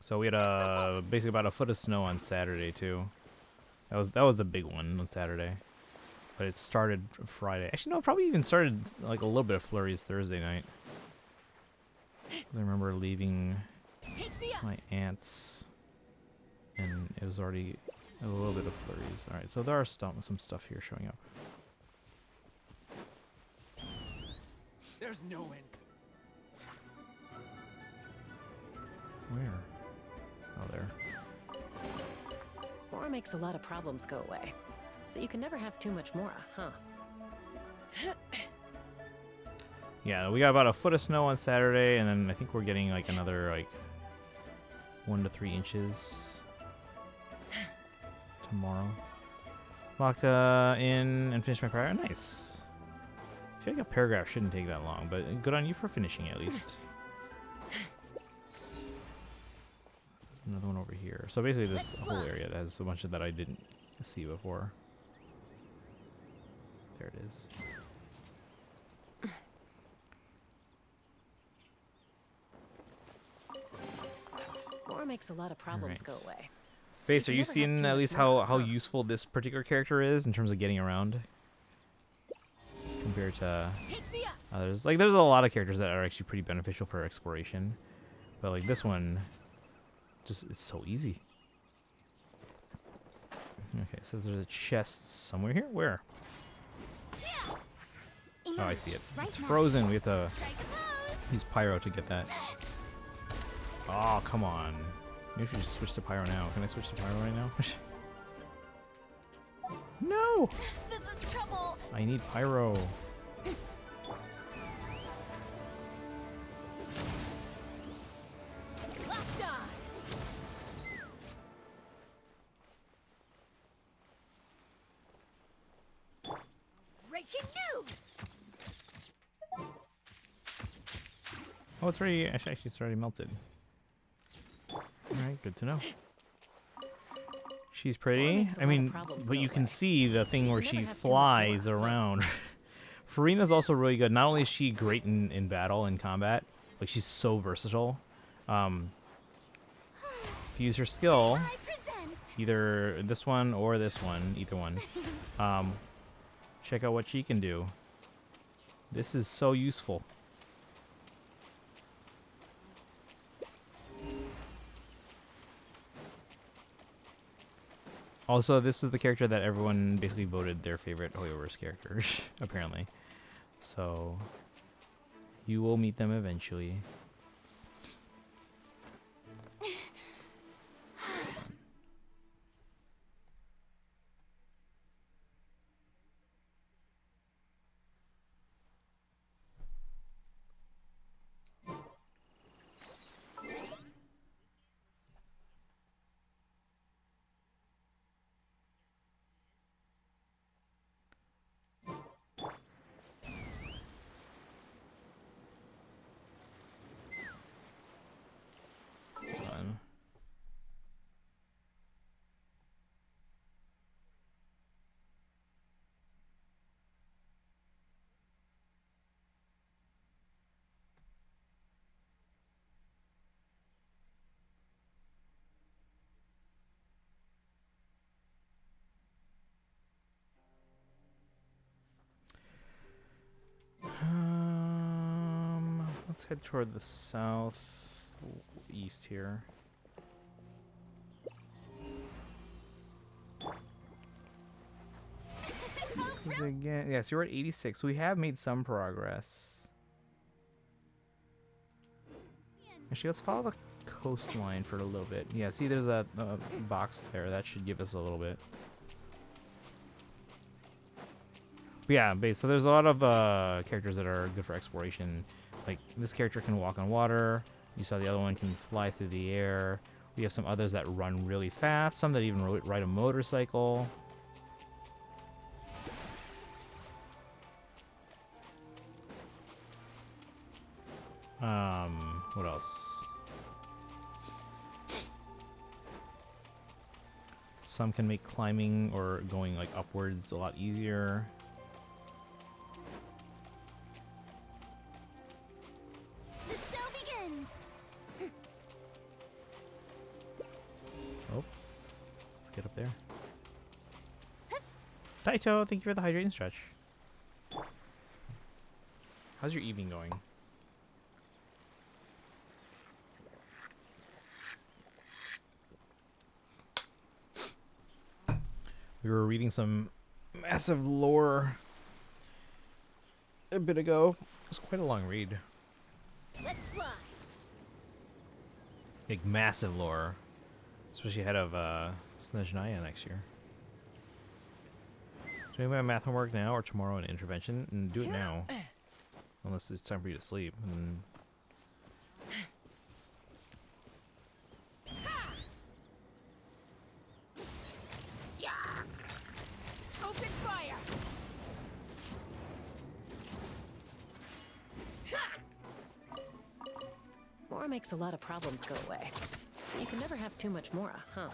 So we had basically about a foot of snow on Saturday too. That was the big one on Saturday, but it started Friday. Actually, no, it probably even started like a little bit of flurries Thursday night. I remember leaving Take the up. my aunt's, and it was already a little bit of flurries. All right, so there are some stuff here showing up. There's no end. Where? Oh, there. More makes a lot of problems go away. So you can never have too much more, huh? Yeah, we got about a foot of snow on Saturday, and then I think we're getting like another like 1 to 3 inches tomorrow. Locked in and finished my paragraph. Nice. I feel like a paragraph shouldn't take that long, but good on you for finishing at least. There's another one over here. So basically this whole area has a bunch of that I didn't see before. There it is. More makes a lot of problems go Alright. away. Base, you are can you never have seeing too at much least more, how huh? useful this particular character is in terms of getting around compared to Take the up. others? Like, there's a lot of characters that are actually pretty beneficial for exploration, but like this one, just it's so easy. Okay, so there's a chest somewhere here. Where? Oh, I see it. Right It's now. frozen. We have to Strike a pose. use pyro to get that. Oh, come on. Maybe we should just switch to pyro now. Can I switch to pyro right now? No! This is trouble. I need pyro. Locked on. Breaking news. Oh, it's already actually it's already melted. All right, good to know. She's pretty. makes a I lot of mean, problems but go you can away. see the thing You where can she never have too much more, flies huh? around. Farina's also really good. Not only is she great in battle and combat, like she's so versatile. If you use her skill, I present. either this one or this one, either one, check out what she can do. This is so useful. Also, this is the character that everyone basically voted their favorite Hoyoverse character, apparently. So, you will meet them eventually. Let's head toward the south east here. Again, yeah, so we're at 86. So we have made some progress. Actually, let's follow the coastline for a little bit. Yeah, see, there's that box there. That should give us a little bit. But yeah, so there's a lot of characters that are good for exploration. Like, this character can walk on water. You saw the other one can fly through the air. We have some others that run really fast. Some that even ride a motorcycle. What else? Some can make climbing or going like upwards a lot easier. The show begins. Oh, let's get up there. Taito, thank you for the hydrating stretch. How's your evening going? We were reading some massive lore a bit ago. It was quite a long read. Let's fly. Like massive lore. Especially ahead of Snezhnaya next year. So we have math homework now or tomorrow in intervention? And do it now. Unless it's time for you to sleep. And Open fire. Mora makes a lot of problems go away. So you can never have too much Mora, huh?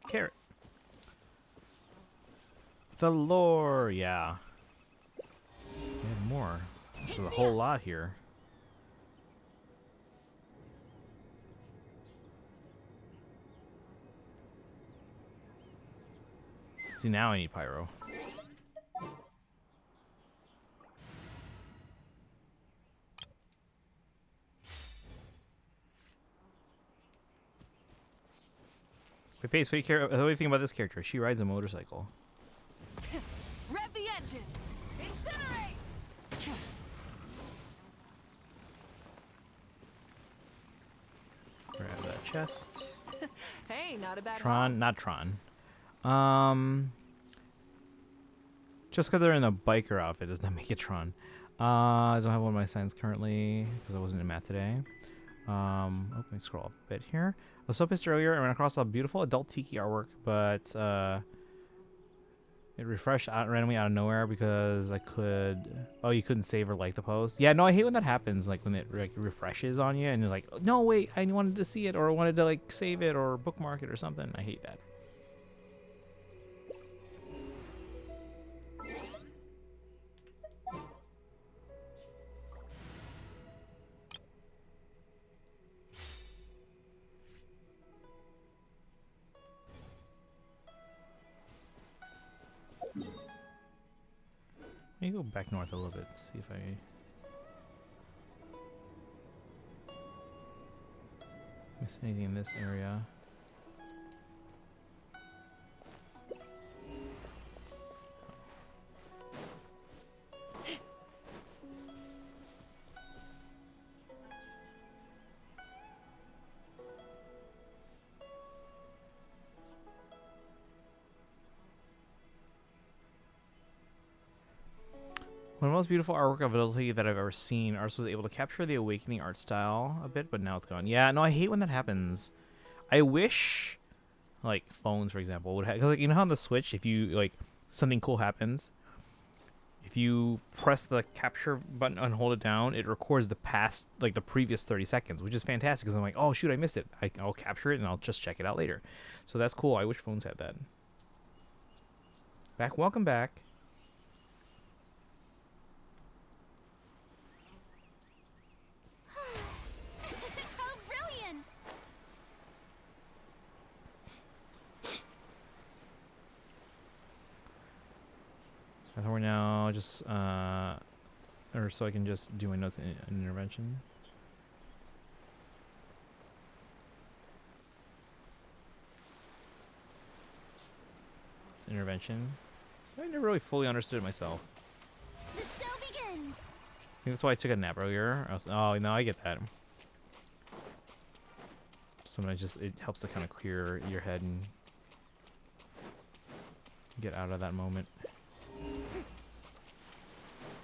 carrot. The lore, yeah. We have more. There's a whole lot here. See, now I need pyro. Wait, Pace, what do you think about this character? She rides a motorcycle. Rev the engines. Incinerate. Grab that chest. Hey, not a bad Tron, not Tron. Just because they're in a biker outfit does not make it Tron. I don't have one of my signs currently because I wasn't in math today. Let me scroll up a bit here. I was so pissed earlier. I ran across a beautiful adult tiki artwork, but it refreshed randomly out of nowhere because I could. Oh, you couldn't save or like the post. Yeah, no, I hate when that happens. Like when it like refreshes on you and you're like, no, wait, I wanted to see it or I wanted to like save it or bookmark it or something. I hate that. Let me go back north a little bit, see if I miss anything in this area. One of the most beautiful artwork ability that I've ever seen. Ars was able to capture the awakening art style a bit, but now it's gone. Yeah, no, I hate when that happens. I wish, like, phones, for example, would have... Because, like, you know how on the Switch, if you, like, something cool happens, if you press the capture button and hold it down, it records the past, like, the previous 30 seconds, which is fantastic, because I'm like, oh, shoot, I missed it. I'll capture it, and I'll just check it out later. So that's cool. I wish phones had that. Welcome back. How brilliant! And we're now just Or so I can just do my notes in intervention. It's intervention. I never really fully understood it myself. The show begins. I think that's why I took a nap earlier. Oh, no, I get that. Sometimes just it helps to kind of clear your head and get out of that moment.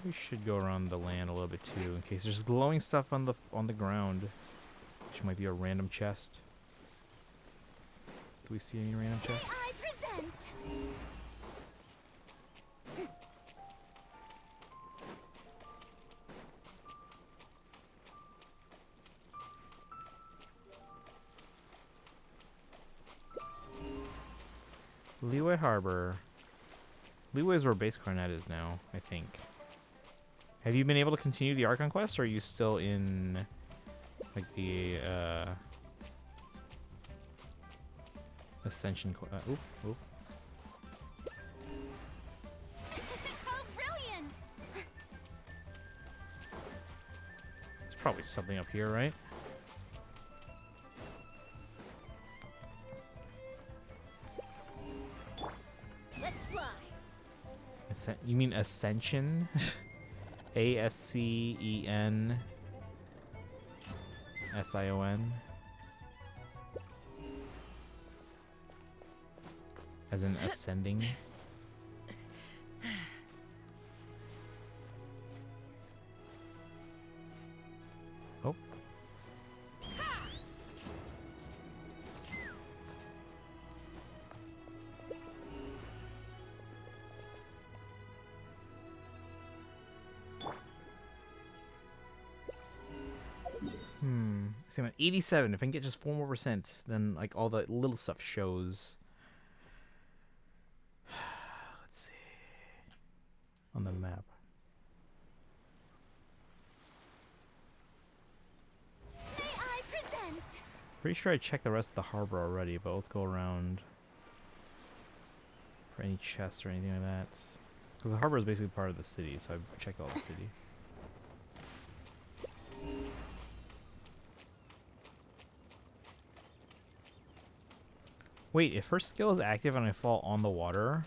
We should go around the land a little bit too, in case there's glowing stuff on the ground, which might be a random chest. Do we see any random chests? I present. Liyue Harbor. Liyue is where base Coronet is now, I think. Have you been able to continue the Archon quest, or are you still in like the Ascension quest? Oop, oop. How brilliant! There's probably something up here, right? Let's fly. You mean Ascension? ASCEN SION? As in ascending? Oh. See, I'm at 87. If I can get just 4 more %, then like all the little stuff shows. Let's see. On the map. May I present? Pretty sure I checked the rest of the harbor already, but let's go around for any chests or anything like that. Because the harbor is basically part of the city, so I've checked all the city. Wait, if her skill is active and I fall on the water,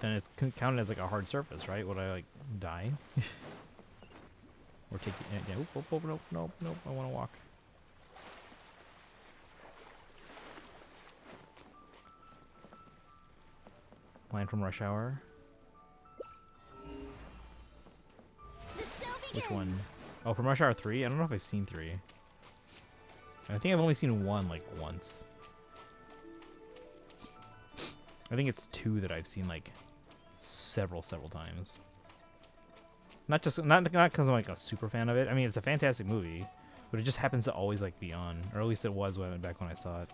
then it's counted as like a hard surface, right? Would I like die? Or take it? Yeah, oop, oop, oop, nope, nope, nope. I want to walk. Line from Rush Hour. The show begins. Which one? Oh, from Rush Hour 3? I don't know if I've seen 3. I think I've only seen 1 like once. I think it's 2 that I've seen like several times. Not because I'm like a super fan of it. I mean, it's a fantastic movie, but it just happens to always like be on, or at least it was back when I saw it.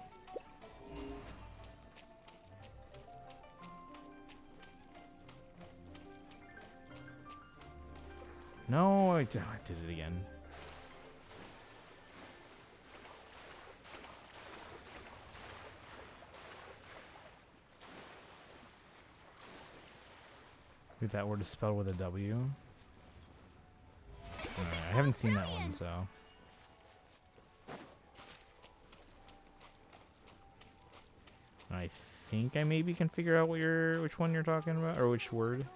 No, I did it again. If that word is spelled with a W. Alright, I haven't seen that one, so. I think I maybe can figure out which one you're talking about, or which word.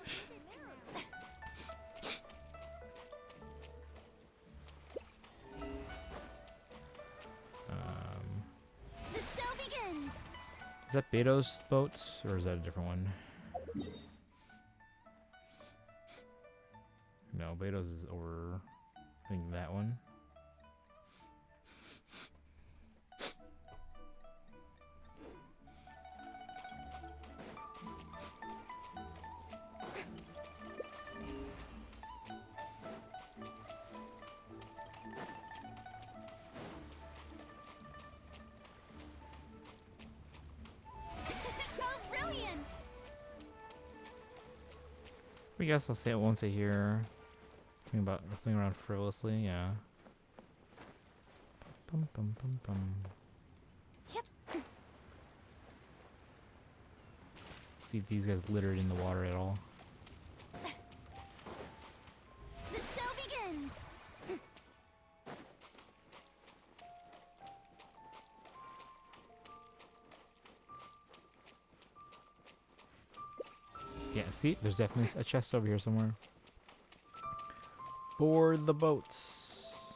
The show begins. Is that Beto's boats, or is that a different one? No, Beto's is over, I think, that one. How brilliant! I guess I'll say it won't say here. Something around frivolously, yeah. Bum, bum, bum, bum. Yep. See if these guys littered in the water at all. Yeah, see? There's definitely a chest over here somewhere. Board the boats.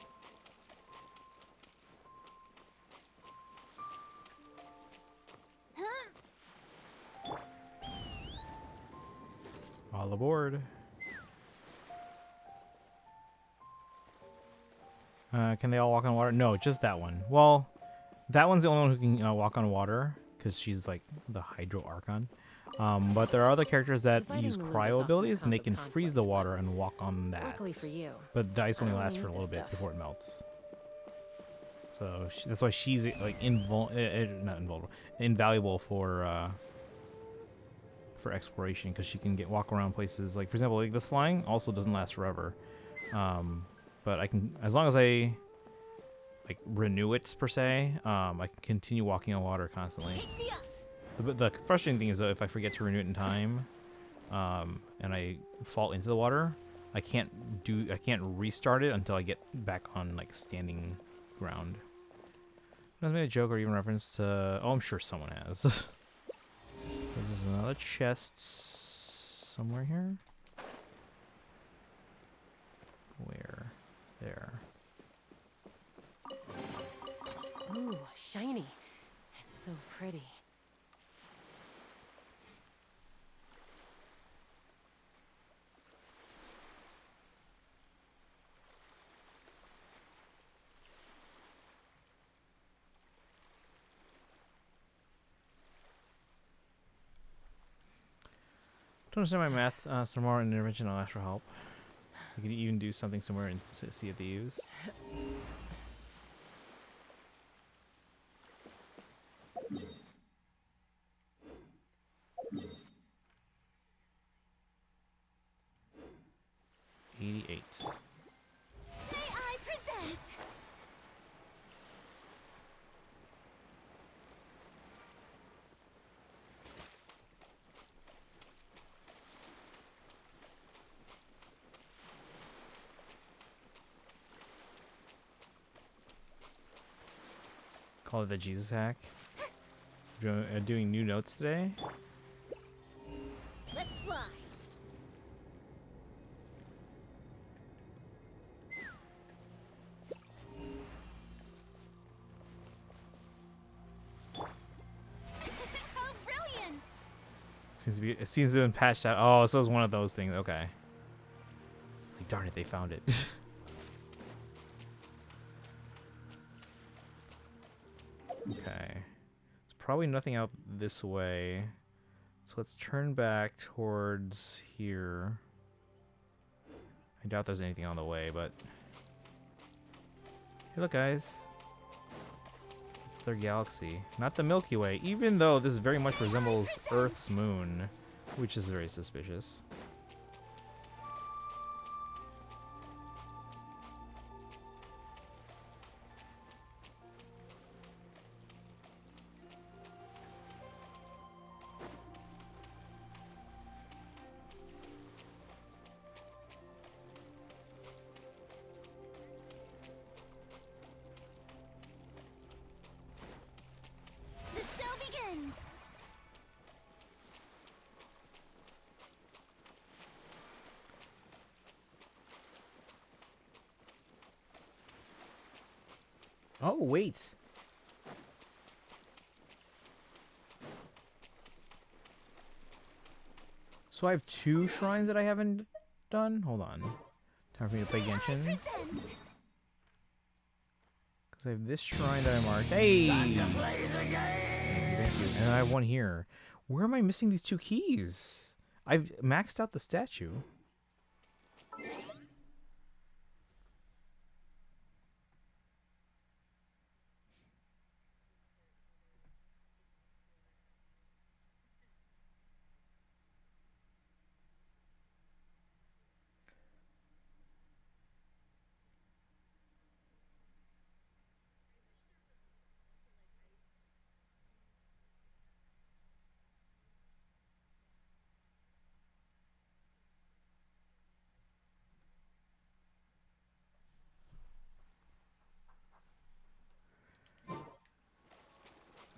All aboard. Can they all walk on water? No, just that one. Well, that one's the only one who can walk on water because she's like the Hydro Archon. But there are other characters that Fighting use the Liyue is cryo often a abilities and they cause can of freeze the conflict, water and walk on that. Luckily for you, But the ice only I don't lasts for a need little this bit stuff. before it melts. So that's why she's like not invulnerable, invaluable for exploration because she can walk around places. Like for example, like this flying also doesn't last forever. But I can, as long as I like renew it per se, I can continue walking on water constantly. Take me up. The frustrating thing is though, if I forget to renew it in time, and I fall into the water, I can't restart it until I get back on like standing ground. Has made a joke or even reference to. Oh, I'm sure someone has. This is another chest somewhere here. Where? There. Ooh, shiny. It's so pretty. Don't understand my math some more in intervention. I'll ask for help. You can even do something somewhere in Sea of Thieves. '88. May I present? Call it the Jesus hack. Doing new notes today. Let's fly. How brilliant! It seems to have been patched out. Oh, so it's one of those things. Okay. Like, darn it, they found it. Okay. There's probably nothing out this way. So let's turn back towards here. I doubt there's anything on the way, but... Hey, look, guys. It's their galaxy. Not the Milky Way, even though this very much resembles Earth's moon, which is very suspicious. The show begins! Oh, wait. So I have 2 shrines that I haven't done? Hold on. Time for me to play Genshin. Present! Because I have this shrine that I marked. Hey! Thank you. And I have one here. Where am I missing these 2 keys? I've maxed out the statue.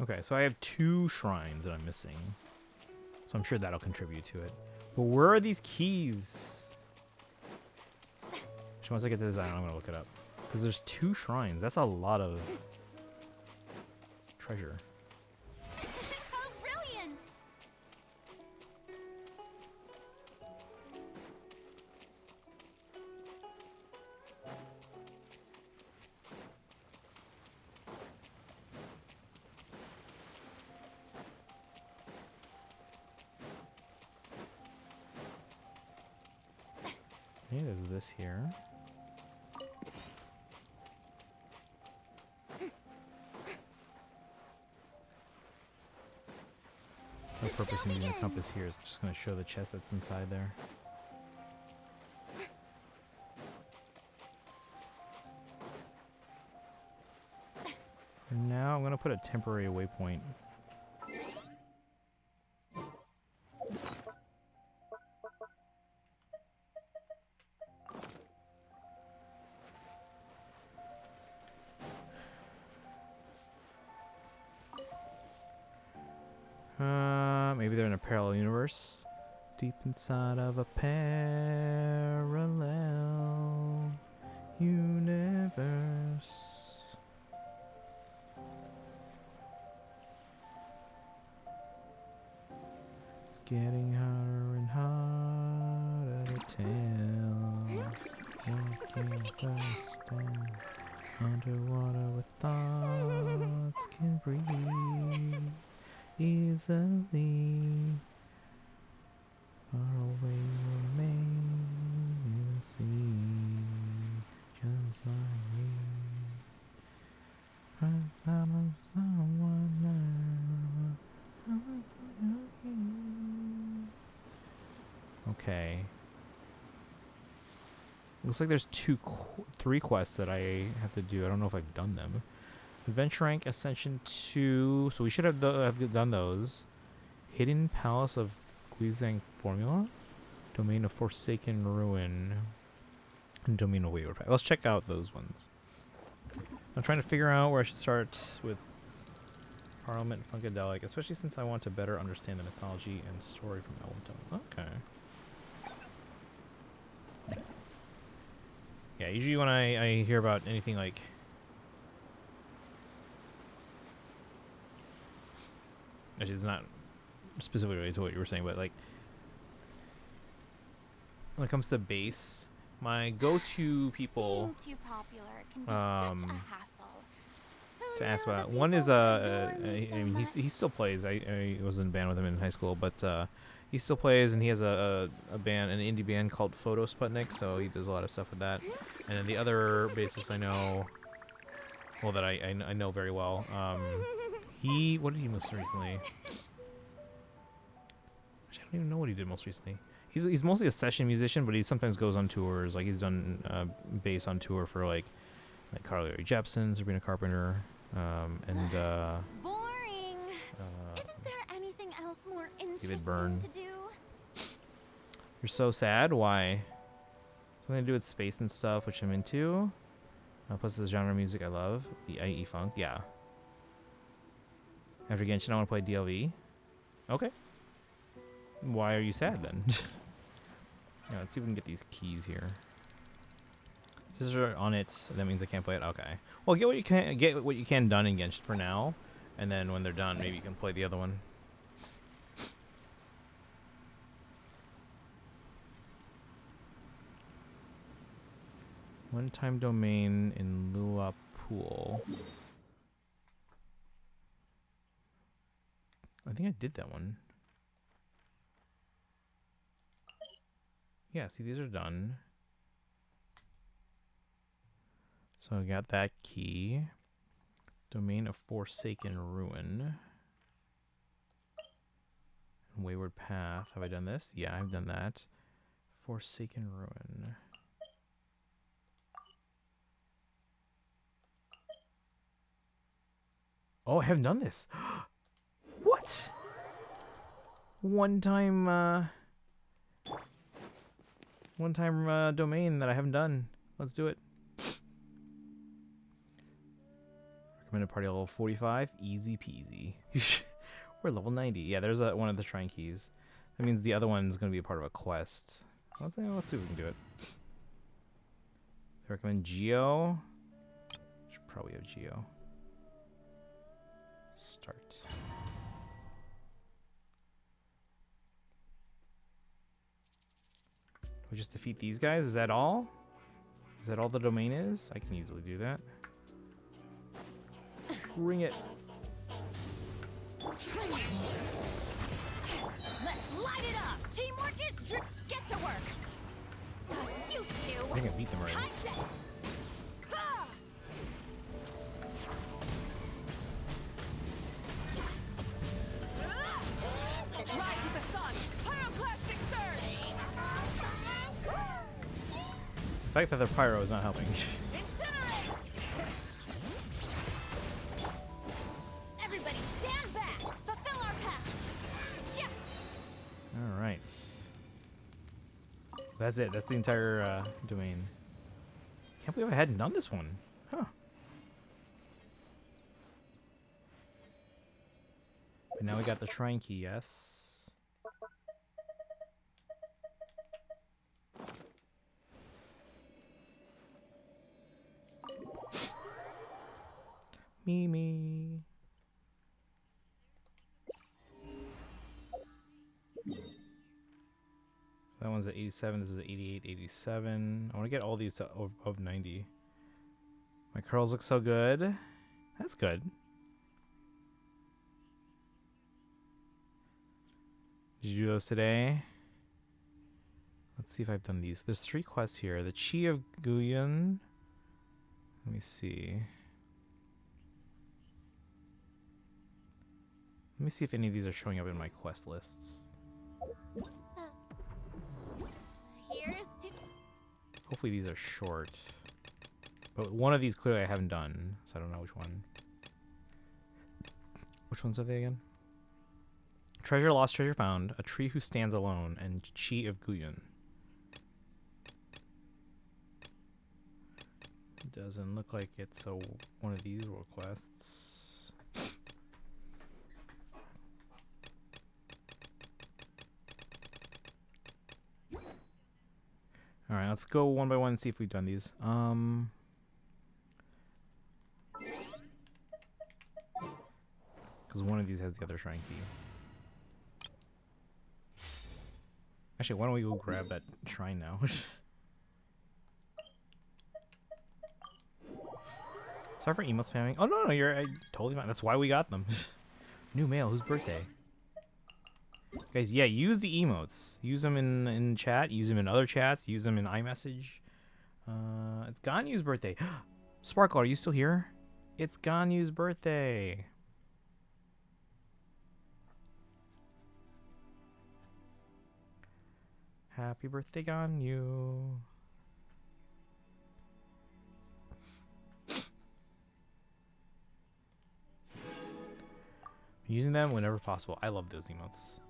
Okay, so I have 2 shrines that I'm missing. So I'm sure that'll contribute to it. But where are these keys? Actually, once I get to the design, I'm gonna look it up. Because there's 2 shrines. That's a lot of treasure. How brilliant! Okay, there's this here. No purpose in using the compass here. It's just going to show the chest that's inside there. And now I'm going to put a temporary waypoint. Maybe they're in a parallel universe. Deep inside of a parallel universe. It's getting harder and harder to tell. Walking fast underwater with thoughts can breathe easily. Far away remain in the sea, just like me. I'm someone now. Okay. Looks like there's 3 quests that I have to do. I don't know if I've done them. Adventure Rank Ascension 2. So we should have done those. Hidden Palace of Guizang Formula. Domain of Forsaken Ruin. And Domain of Wayward Path. Let's check out those ones. I'm trying to figure out where I should start with Parliament Funkadelic, especially since I want to better understand the mythology and story from Elventon. Okay. Yeah, usually when I hear about anything like... Actually, it's not specifically related to what you were saying, but like... When it comes to base, my go-to people... Being too popular can be such a hassle. Who to ask knew about. that One people is would adore me I so mean much? he still plays. I was in band with him in high school, but he still plays, and he has a band, an indie band called Photo Sputnik. So he does a lot of stuff with that. And then the other bassist I know, well that I know very well. He what did he most recently? Actually, I don't even know what he did most recently. He's mostly a session musician, but he sometimes goes on tours. Like he's done bass on tour for like Carly Rae Jepsen, Sabrina Carpenter, and Boring. Isn't there anything else more interesting Byrne. to do? You're so sad. Why? Something to do with space and stuff, which I'm into. Plus, this genre of music I love, the IE funk. Yeah. After Genshin, I want to play DLV. Okay. Why are you sad then? Yeah, let's see if we can get these keys here. Scissors are on it, so that means I can't play it. Okay. Well, get what you can done in Genshin for now, and then when they're done, maybe you can play the other one. One-time domain in Liyue Pool. I think I did that one. Yeah, see, these are done. So I got that key. Domain of Forsaken Ruin. Wayward Path. Have I done this? Yeah, I've done that. Forsaken Ruin. Oh, I haven't done this. What? One-time domain that I haven't done. Let's do it. Recommended party level 45. Easy peasy. We're level 90. Yeah, there's one of the shrine keys. That means the other one's going to be a part of a quest. Let's see if we can do it. I recommend Geo. Should probably have Geo. Start. We just defeat these guys? Is that all? Is that all the domain is? I can easily do that. Bring it. Let's light it up. Teamwork is get to work. You two. I think I beat them already. Time to... Ha! Rise with the sun. Pyroclastic surge. The fact that they're pyro is not helping. Incinerate. Everybody stand back. Fulfill our pact. Shia. All right. That's it. That's the entire domain. Can't believe I hadn't done this one. Huh. But now we got the shrine key, yes. Mimi. That one's at 87. This is at 88, 87. I want to get all these to above 90. My curls look so good. That's good. Did you do those today? Let's see if I've done these. There's 3 quests here. The Chi of Guyan. Let me see. Let me see if any of these are showing up in my quest lists. Here's to... Hopefully these are short. But one of these clearly I haven't done, so I don't know which one. Which ones are they again? Treasure lost, treasure found, a tree who stands alone, and Chi of Guyan. Doesn't look like it's one of these world quests. All right, let's go one by one and see if we've done these. Because one of these has the other shrine key. Actually, why don't we go grab that shrine now? Sorry for email spamming. Oh no, you're totally fine. That's why we got them. New mail. Whose birthday? Guys, yeah, use the emotes. Use them in chat. Use them in other chats. Use them in iMessage. It's Ganyu's birthday. Sparkle, are you still here? It's Ganyu's birthday. Happy birthday, Ganyu. Using them whenever possible. I love those emotes.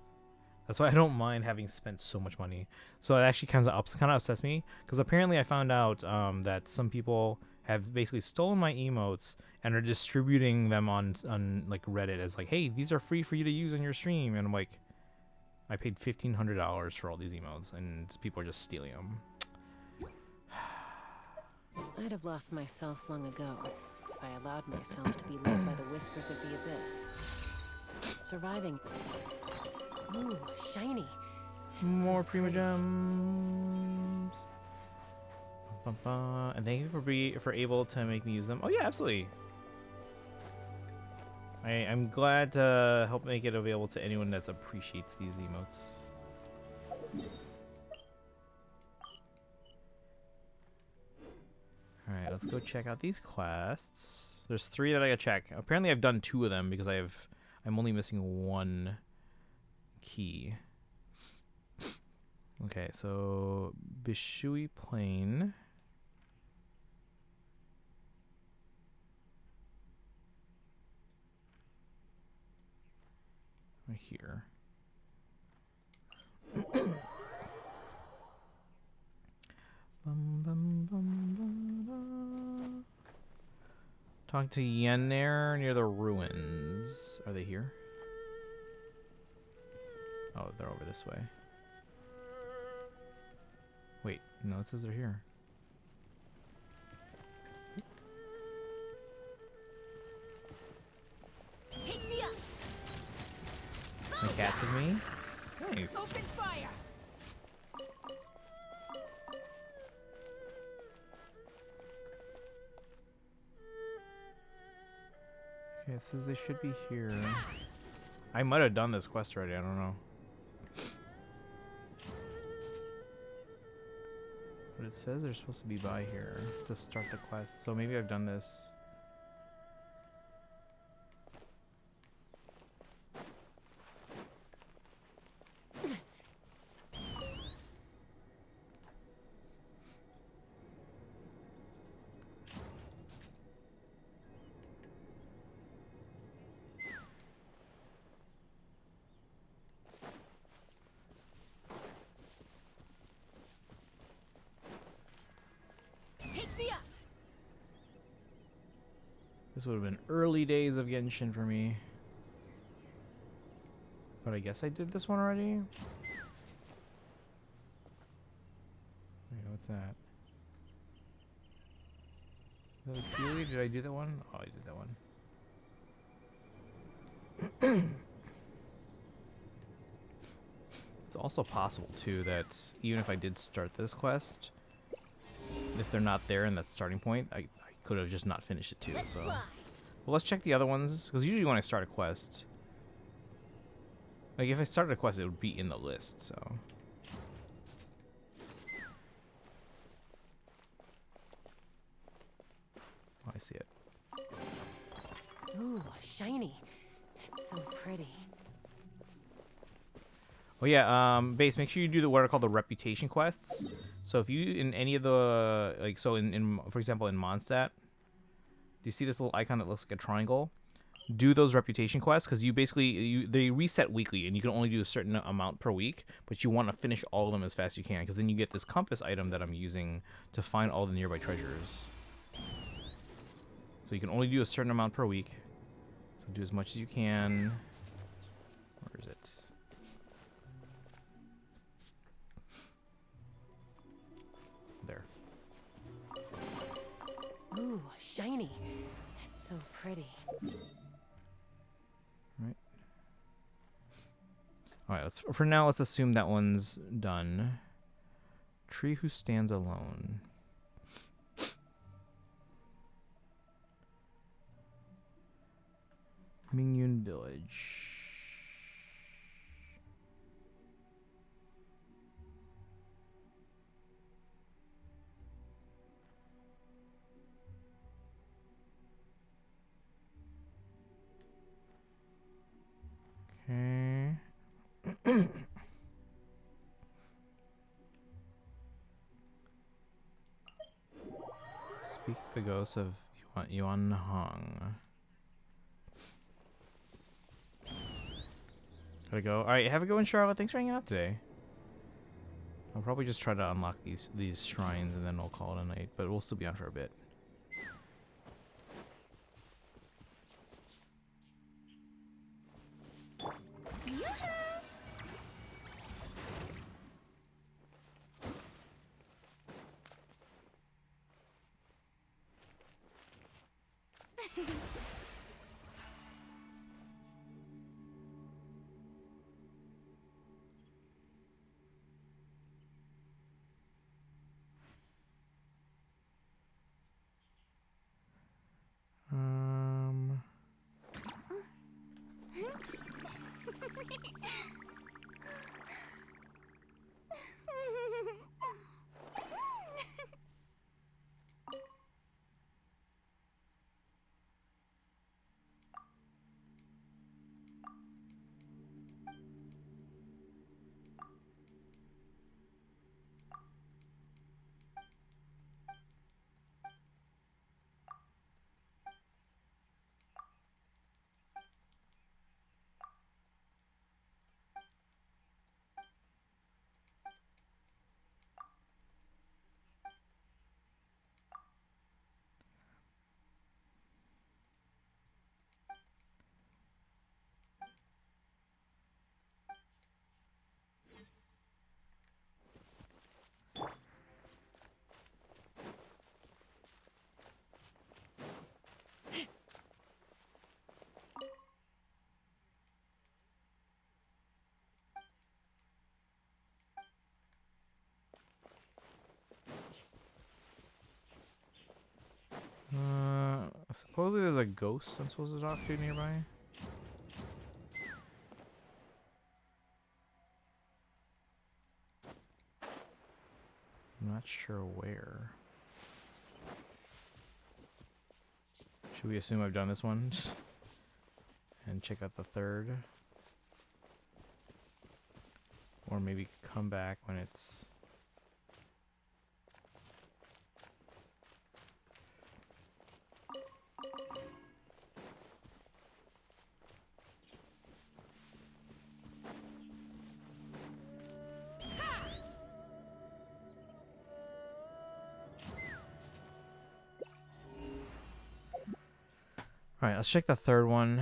That's why I don't mind having spent so much money. So it actually kind of upsets me, because apparently I found out that some people have basically stolen my emotes and are distributing them on like Reddit as like, hey, these are free for you to use on your stream. And I'm like, I paid $1,500 for all these emotes, and people are just stealing them. I'd have lost myself long ago if I allowed myself to be led by the whispers of the abyss. Surviving. Ooh, shiny. More Prima Gems. And thank you for able to make me use them. Oh yeah, absolutely. I'm glad to help make it available to anyone that appreciates these emotes. Alright, let's go check out these quests. There's 3 that I gotta check. Apparently I've done 2 of them because I'm only missing 1 key. Okay, so Bishui Plain. Right here. Talk to Yennair near the ruins. Are they here? Oh, they're over this way. Wait, no, it says they're here. Take me up. The cat's with me. Nice. Open fire. Okay, it says they should be here. I might have done this quest already. I don't know. But it says they're supposed to be by here to start the quest. So maybe I've done this. Take me up. This would have been early days of Genshin for me. But I guess I did this one already. Wait, what's that? That was Liyue? Did I do that one? Oh, I did that one. It's also possible too that even if I did start this quest, if they're not there in that starting point, I could have just not finished it too. Let's So, fly. well, let's check the other ones because usually when I start a quest, like if I started a quest, it would be in the list. So, oh, I see it. Ooh, shiny. It's so pretty. Oh yeah, Base, make sure you do what are called the reputation quests. So if you in any of the like, so in for example in Mondstadt, do you see this little icon that looks like a triangle? Do those reputation quests because you basically they reset weekly and you can only do a certain amount per week, but you want to finish all of them as fast as you can because then you get this compass item that I'm using to find all the nearby treasures. So you can only do a certain amount per week. So do as much as you can. Where is it? There. Ooh, shiny. It's so pretty. Right. All right. For now. Let's assume that one's done. Tree who stands alone. Mingyun Village. Okay. Speak the ghost of Yuan Hong. Gotta go. All right, have a good one, Charlotte. Thanks for hanging out today. I'll probably just try to unlock these shrines and then we'll call it a night, but we'll still be on for a bit. Supposedly there's a ghost I'm supposed to talk to nearby. I'm not sure where. Should we assume I've done this one? And check out the third? Or maybe come back when it's... Alright, let's check the third one.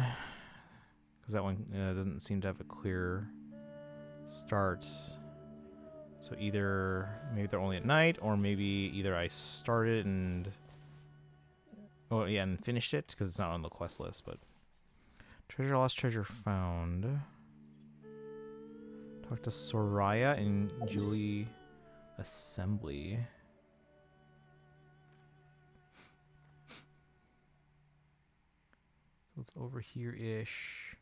Because that one doesn't seem to have a clear start. So either maybe they're only at night, or maybe either I started and... Oh, yeah, and finished it, because it's not on the quest list, but... Treasure lost, treasure found. Talk to Soraya in Julie Assembly. So it's over here-ish.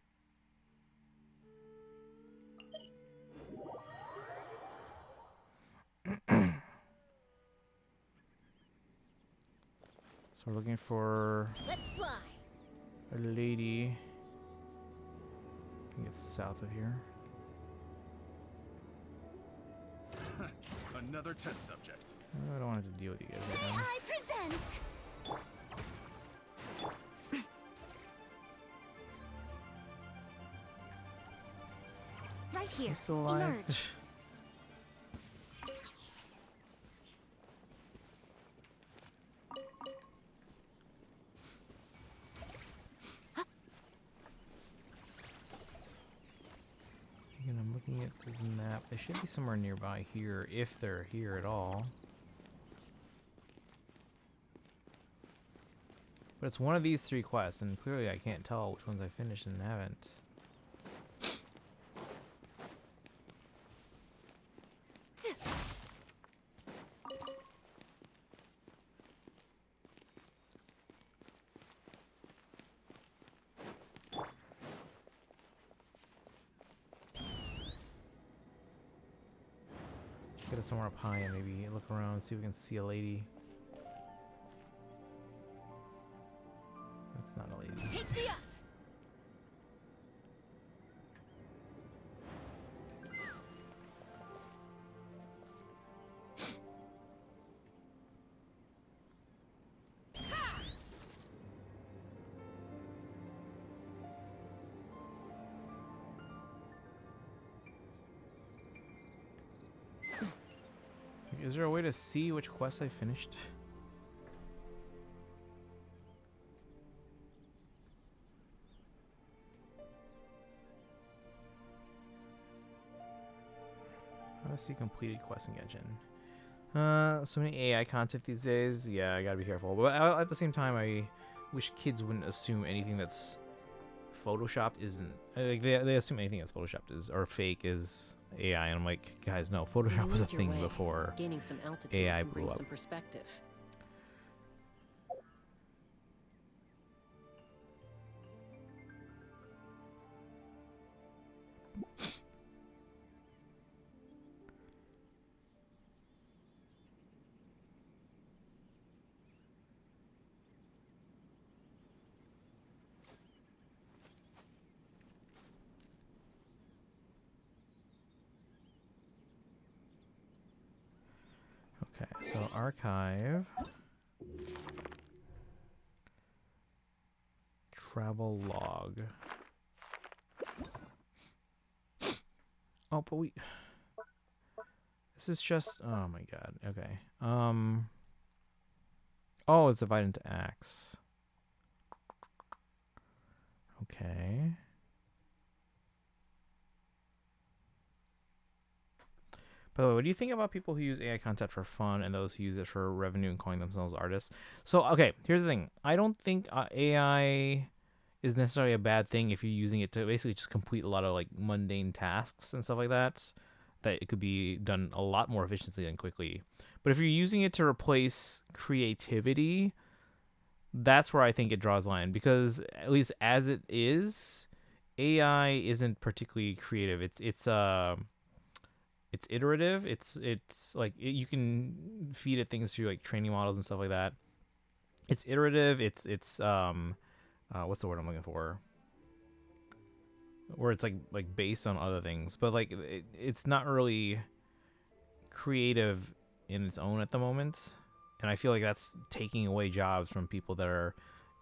So we're looking for Let's fly. a lady. I think it's south of here. Another test subject. I don't want to deal with you guys right now. I present. Right here. You still alive? Emerge. Again, I'm looking at this map. They should be somewhere nearby here, if they're here at all. But it's one of these three quests, and clearly I can't tell which ones I finished and haven't. Let's get us somewhere up high and maybe look around, see if we can see a lady. That's not a lady. Take me up. Is there a way to see which quests I finished? How to see completed quests in Genshin? So many AI content these days. Yeah, I gotta be careful. But at the same time, I wish kids wouldn't assume anything that's photoshopped isn't. Like they assume anything that's photoshopped is or fake is AI, and I'm like, guys, no, Photoshop was a Lose your thing way. before Gaining some altitude AI can blew bring up. some perspective. Okay, so archive. Travel log. Oh, but we... This is just... Oh my god, okay. Oh, it's divided into acts. Okay. By the way, what do you think about people who use AI content for fun and those who use it for revenue and calling themselves artists? So, okay, here's the thing. I don't think AI is necessarily a bad thing if you're using it to basically just complete a lot of like mundane tasks and stuff like that. That it could be done a lot more efficiently and quickly. But if you're using it to replace creativity, that's where I think it draws line, because at least as it is, AI isn't particularly creative. It's iterative. It's like you can feed it things through like training models and stuff like that. It's iterative. It's what's the word I'm looking for? Where it's like based on other things, but like it's not really creative in its own at the moment. And I feel like that's taking away jobs from people that are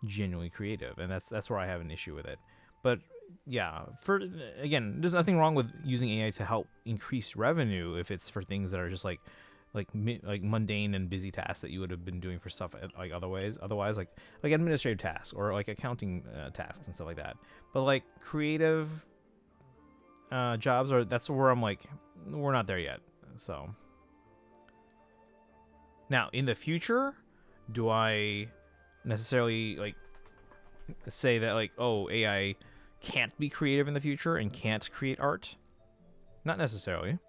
genuinely creative, and that's where I have an issue with it. But yeah, for again, there's nothing wrong with using AI to help increase revenue if it's for things that are just like mundane and busy tasks that you would have been doing for stuff like otherwise like administrative tasks or like accounting tasks and stuff like that. But like creative jobs that's where I'm like, we're not there yet. So now in the future, do I necessarily like say that like, oh, AI can't be creative in the future and can't create art? Not necessarily.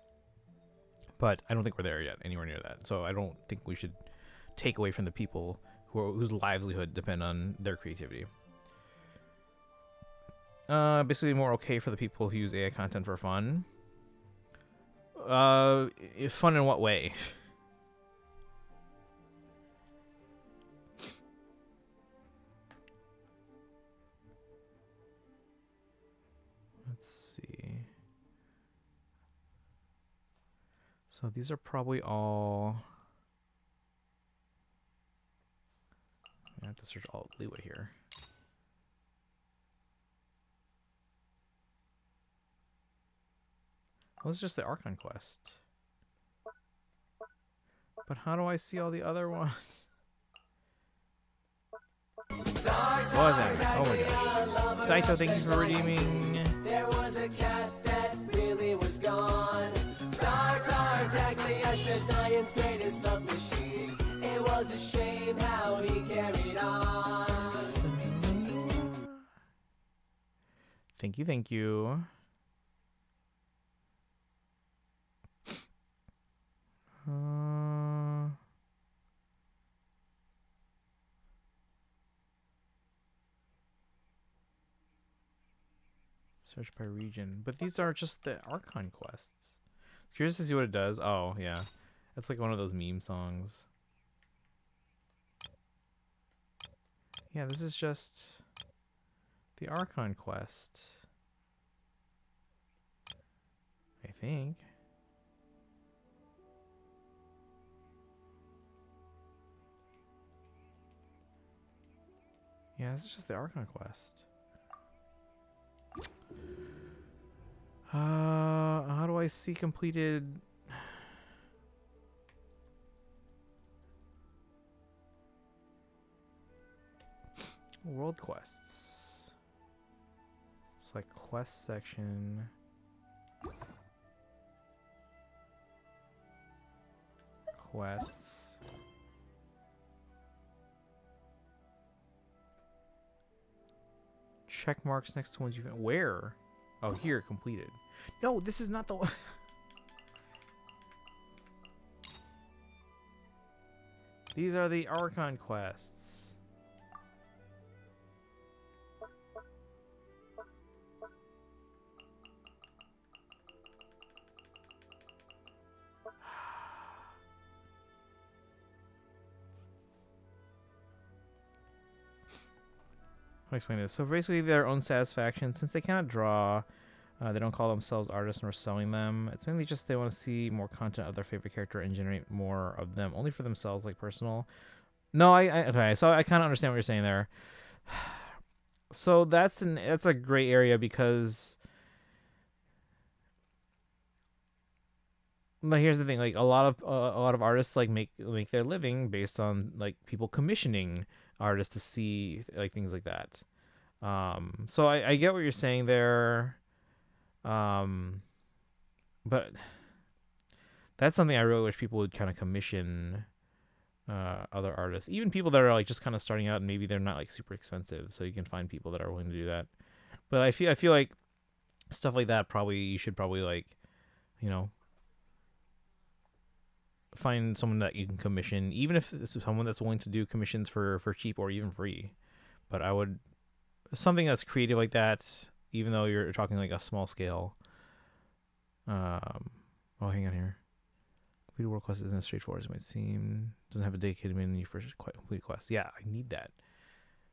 But I don't think we're there yet, anywhere near that. So I don't think we should take away from the people whose livelihood depend on their creativity. Basically more okay for the people who use AI content for fun. Fun in what way? Let's see. So these are probably all. I have to search all Liyue here. Well, it's just the Archon quest. But how do I see all the other ones? What was that? Oh my god. Daito, thank you for redeeming. There was a cat that really was gone. Tartaglia's the giant's greatest love machine. It was a shame how he carried on. Thank you, thank you. Search by region. But these are just the Archon quests. Curious to see what it does. Oh, yeah. That's like one of those meme songs. Yeah, this is just the Archon quest. I think. Yeah, this is just the Archon quest. How do I see completed? World quests. It's like quest section. Quests. Check marks next to ones you've... Where? Oh, here, completed. No, this is not the one. These are the Archon quests. I'll explain this. So basically their own satisfaction, since they cannot draw, they don't call themselves artists nor selling them. It's mainly just they want to see more content of their favorite character and generate more of them, only for themselves, like personal. No, okay, so I kind of understand what you're saying there. So that's a gray area because, like, here's the thing: like a lot of artists like make their living based on like people commissioning artists to see like things like that. So I get what you're saying there. But that's something I really wish people would kind of commission other artists, even people that are like just kind of starting out and maybe they're not like super expensive, so you can find people that are willing to do that. But I feel like stuff like that you should probably like, you know, find someone that you can commission, even if it's someone that's willing to do commissions for cheap or even free. But I would something that's creative like that, even though you're talking like a small scale. Oh, hang on here. Complete world quest isn't as straightforward as it might seem. Doesn't have a dedicated menu for complete quests. Yeah, I need that.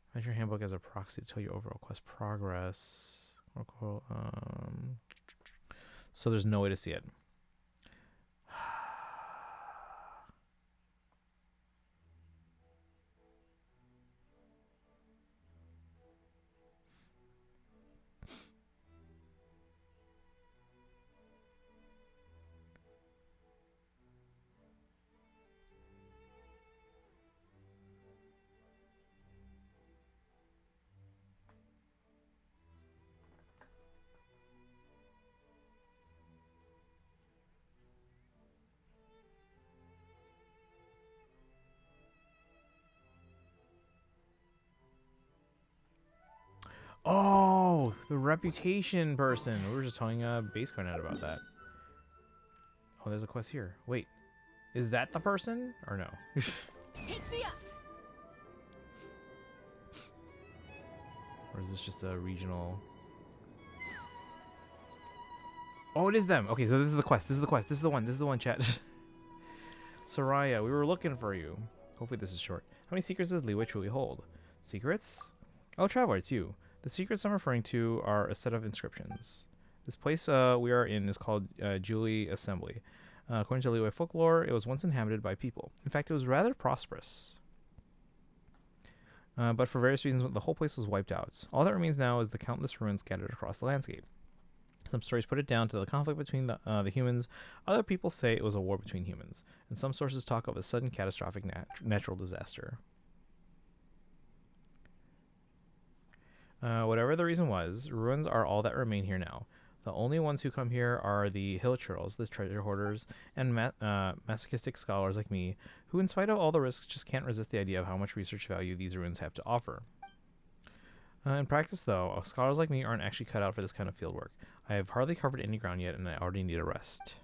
Adventure handbook as a proxy to tell your overall quest progress. So there's no way to see it. Oh, the reputation person. We were just telling Base Cornet about that. Oh, there's a quest here. Wait, is that the person or no? Take me up. Or is this just a regional? Oh, it is them. Okay, so this is the quest. This is the quest. This is the one. This is the one, chat. Soraya, we were looking for you. Hopefully this is short. How many secrets does Liyue truly hold? Secrets? Oh, Traveler, it's you. The secrets I'm referring to are a set of inscriptions. This place we are in is called Julie Assembly. According to Liyue folklore, it was once inhabited by people. In fact, it was rather prosperous. But for various reasons, the whole place was wiped out. All that remains now is the countless ruins scattered across the landscape. Some stories put it down to the conflict between the humans. Other people say it was a war between humans. And some sources talk of a sudden catastrophic natural disaster. Whatever the reason was, ruins are all that remain here now. The only ones who come here are the hill churls, the treasure hoarders, and masochistic scholars like me, who in spite of all the risks just can't resist the idea of how much research value these ruins have to offer. In practice, though, scholars like me aren't actually cut out for this kind of fieldwork. I have hardly covered any ground yet, and I already need a rest.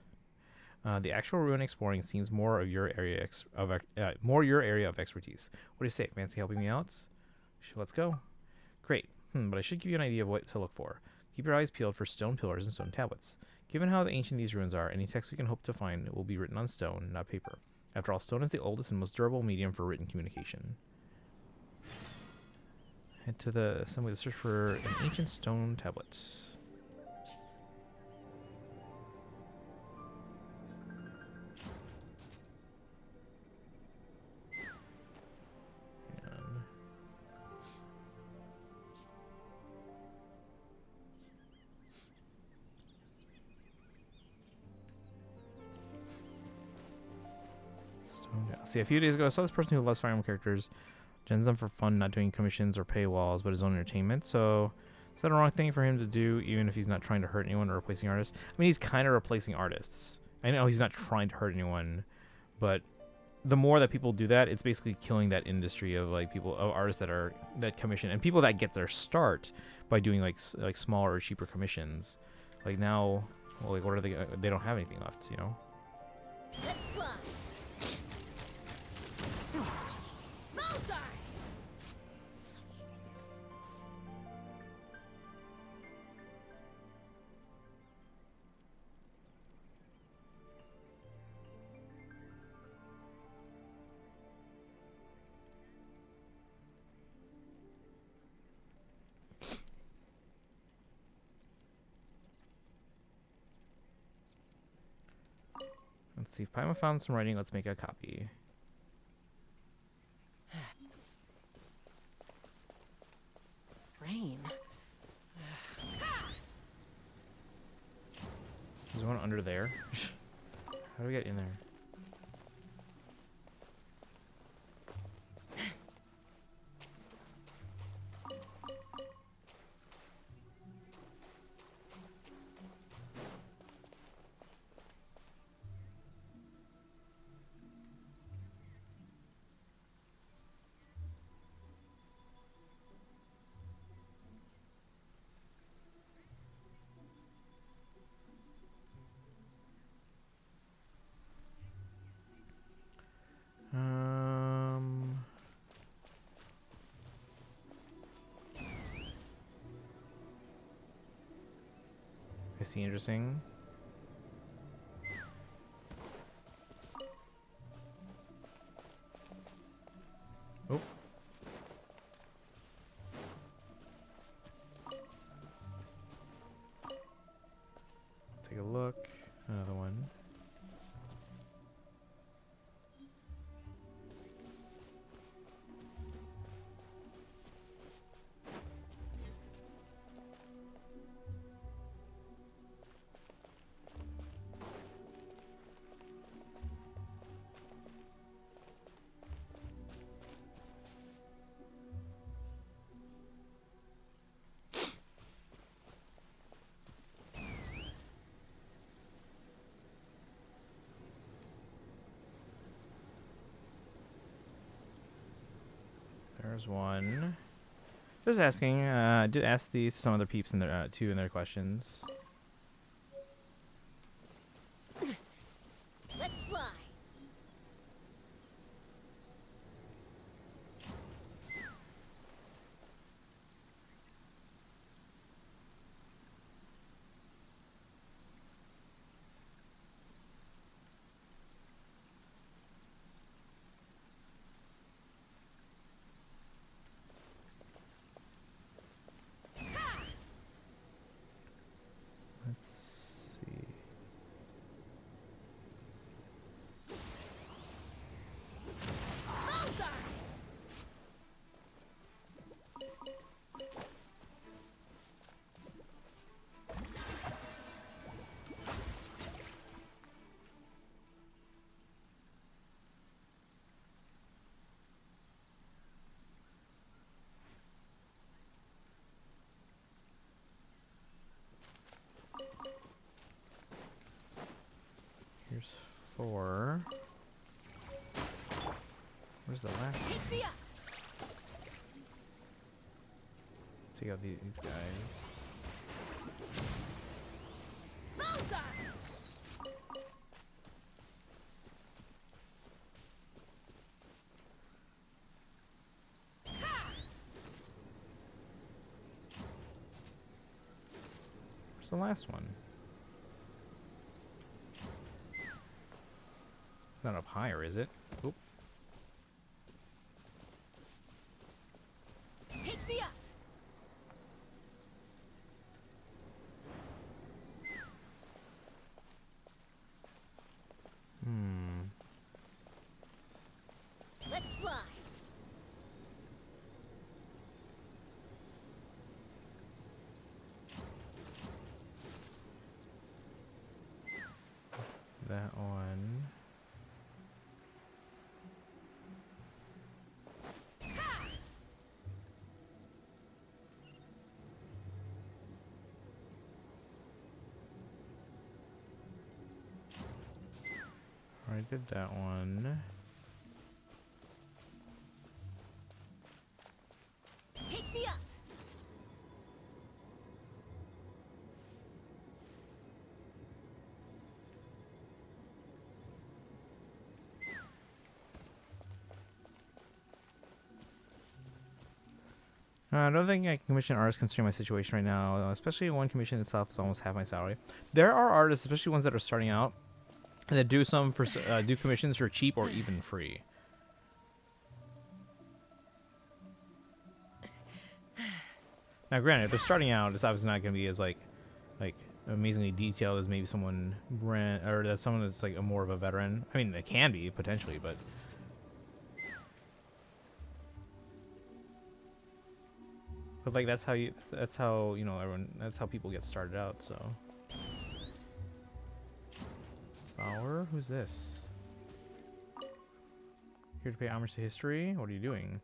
The actual ruin exploring seems more of your area of expertise. What do you say? Fancy helping me out? Let's go. Great. But I should give you an idea of what to look for. Keep your eyes peeled for stone pillars and stone tablets. Given how ancient these ruins are, any text we can hope to find will be written on stone, not paper. After all, stone is the oldest and most durable medium for written communication. Head to the assembly to search for an ancient stone tablet. See, a few days ago, I saw this person who loves Fire Emblem characters, gens them for fun, not doing commissions or paywalls, but his own entertainment. So, is that a wrong thing for him to do, even if he's not trying to hurt anyone or replacing artists? I mean, he's kind of replacing artists. I know he's not trying to hurt anyone, but the more that people do that, it's basically killing that industry of like artists that commission and people that get their start by doing like smaller or cheaper commissions. Like now, well, like what are they? They don't have anything left, you know. Let's fly. Bullseye. Let's see if Paimon found some writing. Let's make a copy. Rain. There's one under there. How do we get in there? I see interesting. Oh. Take a look. Another one. There's one. Just asking. I did ask these to some other peeps in their too in their questions. Let's fly. Let's see. Bullseye! Here's 4. Where's the last? Take me up! Take out these guys. Bullseye! Where's the last one? It's not up higher, is it? Oop. Take me up! Let's fly. That one. Already did that one. Take me up! I don't think I can commission artists considering my situation right now, especially one commission itself is almost half my salary. There are artists, especially ones that are starting out, that do some for do commissions for cheap or even free. Now, granted, if they're starting out, it's obviously not going to be as like amazingly detailed as maybe someone or that's someone that's like a more of a veteran. I mean, it can be potentially, but. But like that's how you know everyone, that's how people get started out. So Flower, who's this? Here to pay homage to history. What are you doing?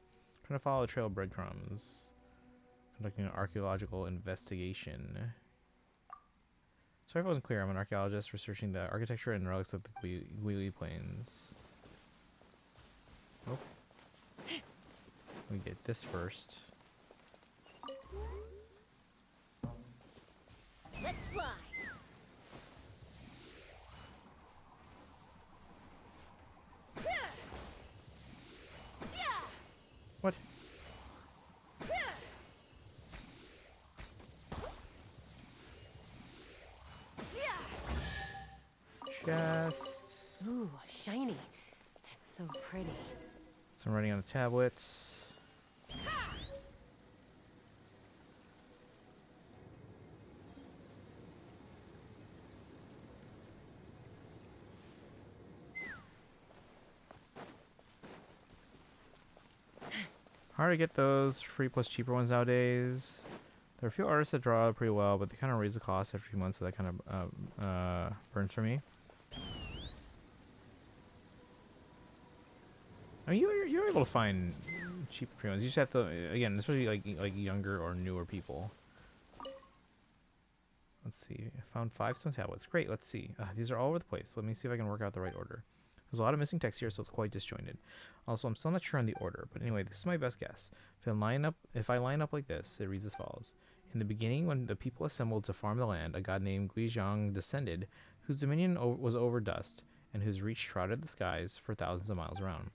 Trying to follow a trail of breadcrumbs. Conducting an archaeological investigation. Sorry if I wasn't clear. I'm an archaeologist researching the architecture and relics of the Liyue Plains. Oh. Let me get this first. Let's fly! What? chest. Ooh, shiny. It's so pretty. Some writing on the tablets. Hard to get those free plus cheaper ones nowadays. There are a few artists that draw pretty well, but they kind of raise the cost after a few months, so that kind of burns for me. I mean, you're able to find cheap free ones. You just have to, again, especially like younger or newer people. Let's see. I found 5 stone tablets. Great. Let's see. These are all over the place. Let me see if I can work out the right order. There's a lot of missing text here, so it's quite disjointed. Also, I'm still not sure on the order, but anyway, this is my best guess. If I line up like this, it reads as follows. In the beginning, when the people assembled to farm the land, a god named Guizhang descended, whose dominion was over dust, and whose reach shrouded the skies for thousands of miles around.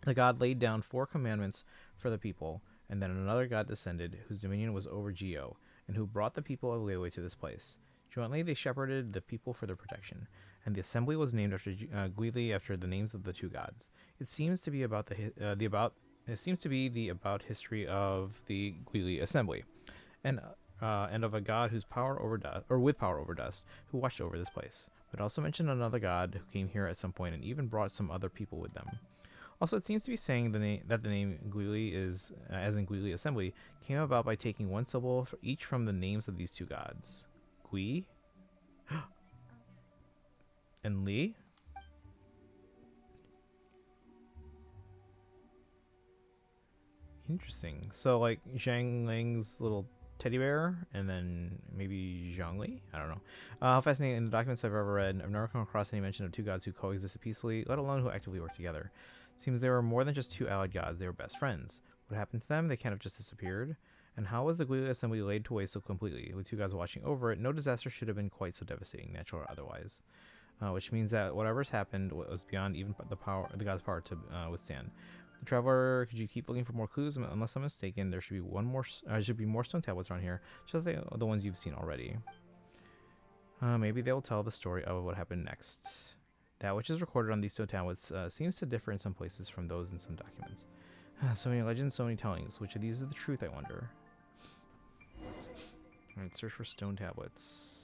The god laid down 4 commandments for the people, and then another god descended, whose dominion was over Geo, and who brought the people of Liyue to this place. Jointly, they shepherded the people for their protection, and the assembly was named after Guili after the names of the 2 gods. It seems to be about the about history of the Guili assembly, and of a god whose power over dust, or with power over dust, who watched over this place. But also mentioned another god who came here at some point and even brought some other people with them. Also, it seems to be saying that the name Guili is, as in Guili assembly, came about by taking 1 syllable for each from the names of these 2 gods. Gui and Li. Interesting. So like Zhang Ling's little teddy bear, and then maybe Zhongli? I don't know. How fascinating. In the documents I've ever read, I've never come across any mention of 2 gods who coexisted peacefully, let alone who actively work together. Seems they were more than just 2 allied gods, they were best friends. What happened to them? They kind of just disappeared. And how was the Guili assembly laid to waste so completely? With 2 gods watching over it, no disaster should have been quite so devastating, natural or otherwise. Which means that whatever's happened was beyond even the god's power to withstand. The traveler, could you keep looking for more clues? Unless I'm mistaken, there should be more stone tablets around here, just like the ones you've seen already. Maybe they will tell the story of what happened next. That which is recorded on these stone tablets seems to differ in some places from those in some documents. So many legends, so many tellings. Which of these is the truth, I wonder? Alright, search for stone tablets.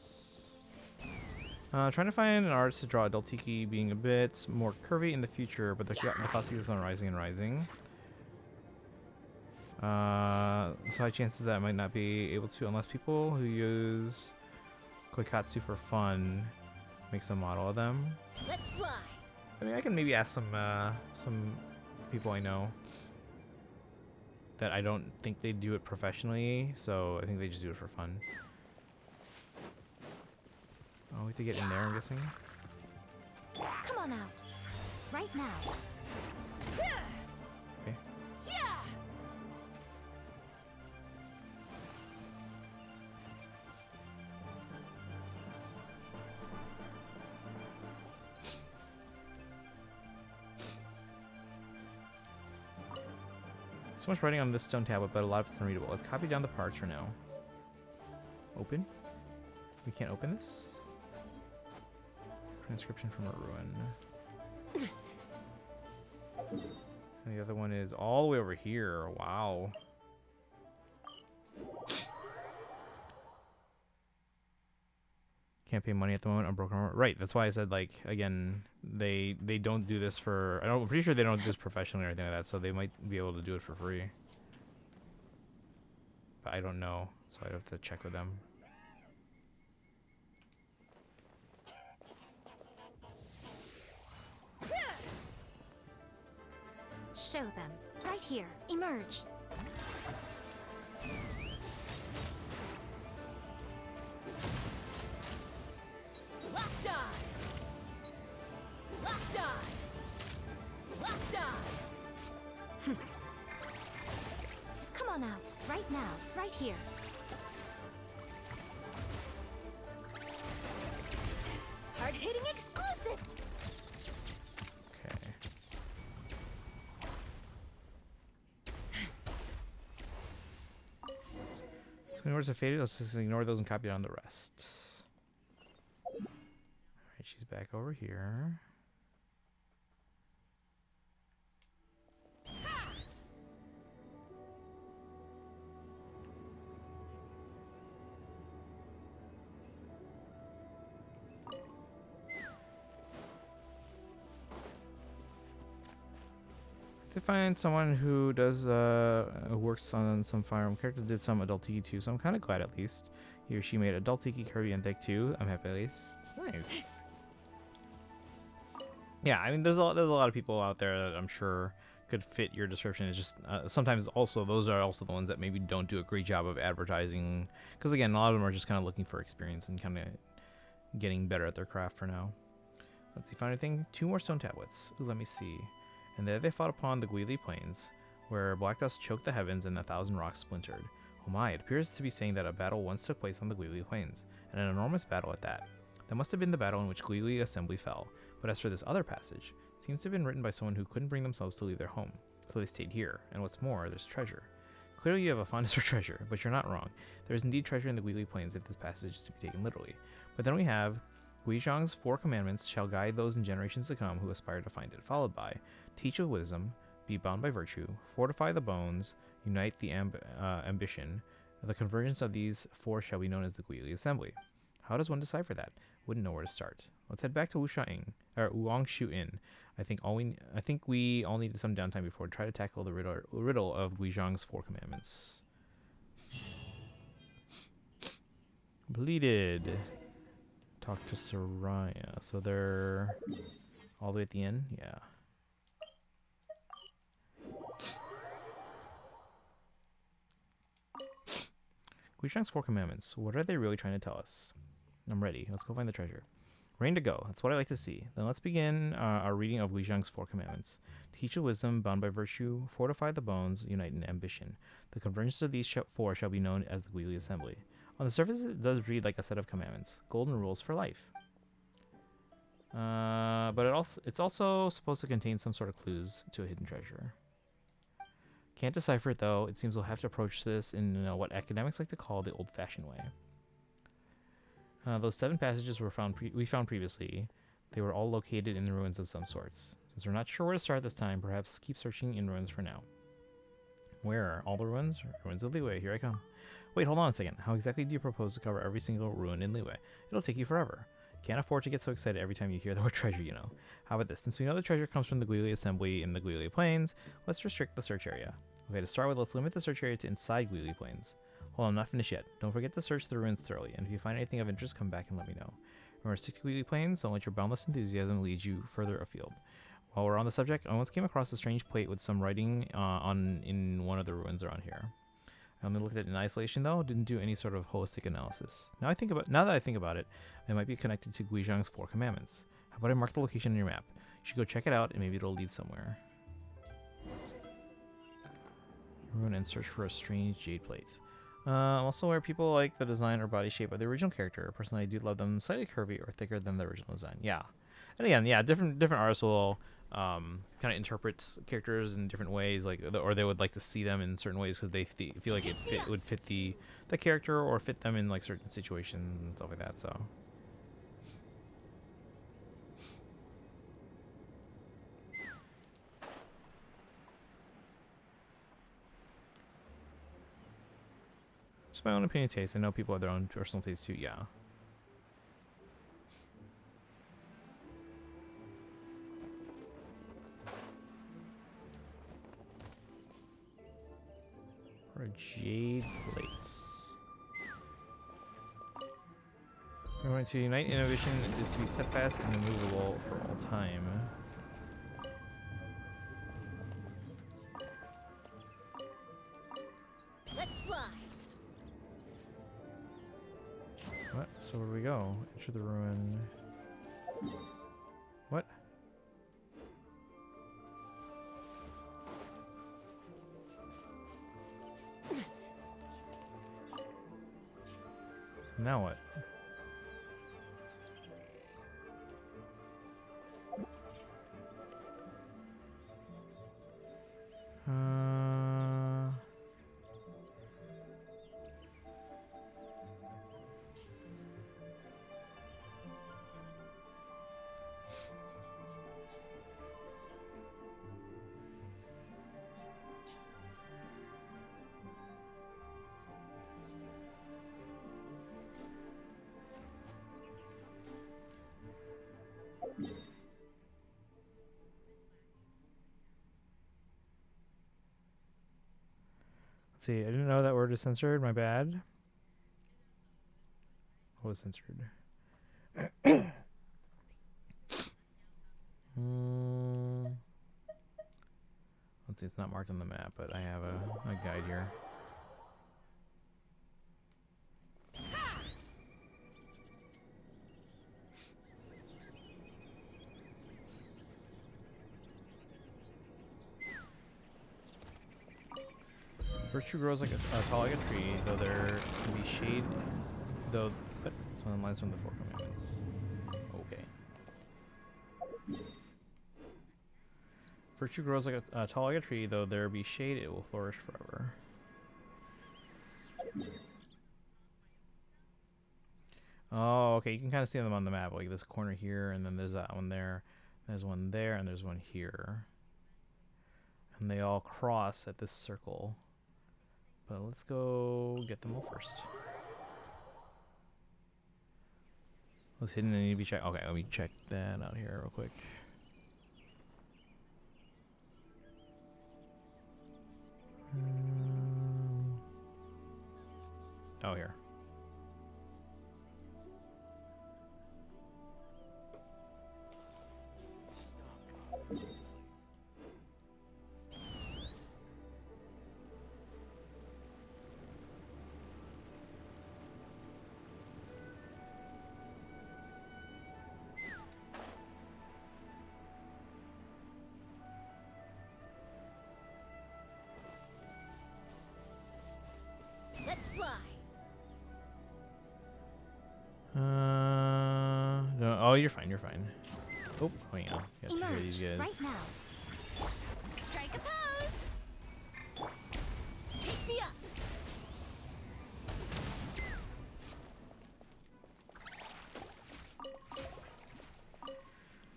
Trying to find an artist to draw adult Tiki being a bit more curvy in the future, but the cost keeps on rising and rising. So high chances that I might not be able to, unless people who use Koikatsu for fun make some model of them. Let's fly. I mean, I can maybe ask some people I know that I don't think they do it professionally, so I think they just do it for fun. Oh, we have to get in there, I'm guessing. Come on out. Right now. Okay. So much writing on this stone tablet, but a lot of it's unreadable. Let's copy down the parts for now. Open? We can't open this? Transcription from a ruin. And the other one is all the way over here. Wow. Can't pay money at the moment. I'm broken. Right. That's why I said, like, again, they don't do this for. I'm pretty sure they don't do this professionally or anything like that. So they might be able to do it for free. But I don't know. So I have to check with them. Show them. Right here. Emerge. Locked on. Locked on. Locked on. Come on out. Right now. Right here. Hard-hitting exclusive. Okay. So in order to fade it, let's just ignore those and copy down the rest. Alright, she's back over here. To find someone who does who works on some Fire Emblem characters, did some adult tiki too, so I'm kind of glad at least. He or she made adult tiki, Kirby, and thick too. I'm happy at least. Nice. Yeah, I mean, there's a lot of people out there that I'm sure could fit your description. It's just sometimes also those are also the ones that maybe don't do a great job of advertising, because again, a lot of them are just kind of looking for experience and kind of getting better at their craft for now. Let's see, find anything. 2 more stone tablets. Ooh, let me see. And there they fought upon the Guili Plains, where black dust choked the heavens and 1,000 rocks splintered. Oh my, it appears to be saying that a battle once took place on the Guili Plains, and an enormous battle at that. That must have been the battle in which Guili Assembly fell, but as for this other passage, it seems to have been written by someone who couldn't bring themselves to leave their home, so they stayed here, and what's more, there's treasure. Clearly you have a fondness for treasure, but you're not wrong. There is indeed treasure in the Guili Plains if this passage is to be taken literally. But then we have Guizhang's 4 commandments shall guide those in generations to come who aspire to find it, followed by teach with wisdom, be bound by virtue, fortify the bones, unite the ambition. The convergence of these 4 shall be known as the Guili Assembly. How does one decipher that? Wouldn't know where to start. Let's head back to Wuangshu Inn. I think we all need some downtime before to try to tackle the riddle of Guizhang's 4 commandments. Completed. Talk to Soraya. So they're all the way at the end? Yeah. Guizhang's 4 commandments. What are they really trying to tell us? I'm ready. Let's go find the treasure. Rain to go. That's what I like to see. Then let's begin our reading of Guizhang's 4 commandments. Teach with wisdom, bound by virtue, fortify the bones, unite in ambition. The convergence of these 4 shall be known as the Guili Assembly. On the surface, it does read like a set of commandments, golden rules for life. But it's also supposed to contain some sort of clues to a hidden treasure. Can't decipher it though. It seems we'll have to approach this in what academics like to call the old-fashioned way. Those 7 passages we found previously. They were all located in the ruins of some sorts. Since we're not sure where to start this time, perhaps keep searching in ruins for now. Where are all the ruins? Ruins of Liyue. Here I come. Wait, hold on a second. How exactly do you propose to cover every single ruin in Liyue? It'll take you forever. Can't afford to get so excited every time you hear the word treasure, you know. How about this? Since we know the treasure comes from the Guili Assembly in the Guili Plains, let's restrict the search area. Okay, to start with, let's limit the search area to inside Guili Plains. Hold on, I'm not finished yet. Don't forget to search the ruins thoroughly, and if you find anything of interest, come back and let me know. Remember, stick to Guili Plains, don't let your boundless enthusiasm lead you further afield. While we're on the subject, I once came across a strange plate with some writing in one of the ruins around here. I only looked at it in isolation though, didn't do any sort of holistic analysis. Now that I think about it, it might be connected to Guizhang's 4 commandments. How about I mark the location on your map? You should go check it out and maybe it'll lead somewhere. Ruin and search for a strange jade plate. Also where people like the design or body shape of the original character. Personally, I do love them slightly curvy or thicker than the original design. Yeah. And again, yeah, different artists will kind of interprets characters in different ways, like, or they would like to see them in certain ways because they feel like it would fit the character or fit them in like certain situations and stuff like that. So. Just my own opinion taste. I know people have their own personal taste too. Yeah. Or jade plates. We're going to unite innovation is to be steadfast and immovable for all time. Let's fly. What? So where do we go? Enter the ruin. What? So now what? Let's see, I didn't know that word is censored. My bad. What was censored? Let's see, it's not marked on the map, but I have a guide here. Virtue grows like tall like a tree, though there can be shade. Though, but it's one of the lines from the Four Commandments. Okay. Virtue grows like a tall like a tree, though there be shade, it will flourish forever. Oh, okay. You can kind of see them on the map, like this corner here, and then there's that one there. There's one there, and there's one here. And they all cross at this circle. But let's go get them all first. What's hidden and need to be checked? Okay, let me check that out here real quick. Oh, here. Let's fly. No, oh, you're fine, you're fine. Oh, hang on. Got to hear Emerge these guys. right now. Strike a pose. Take me up.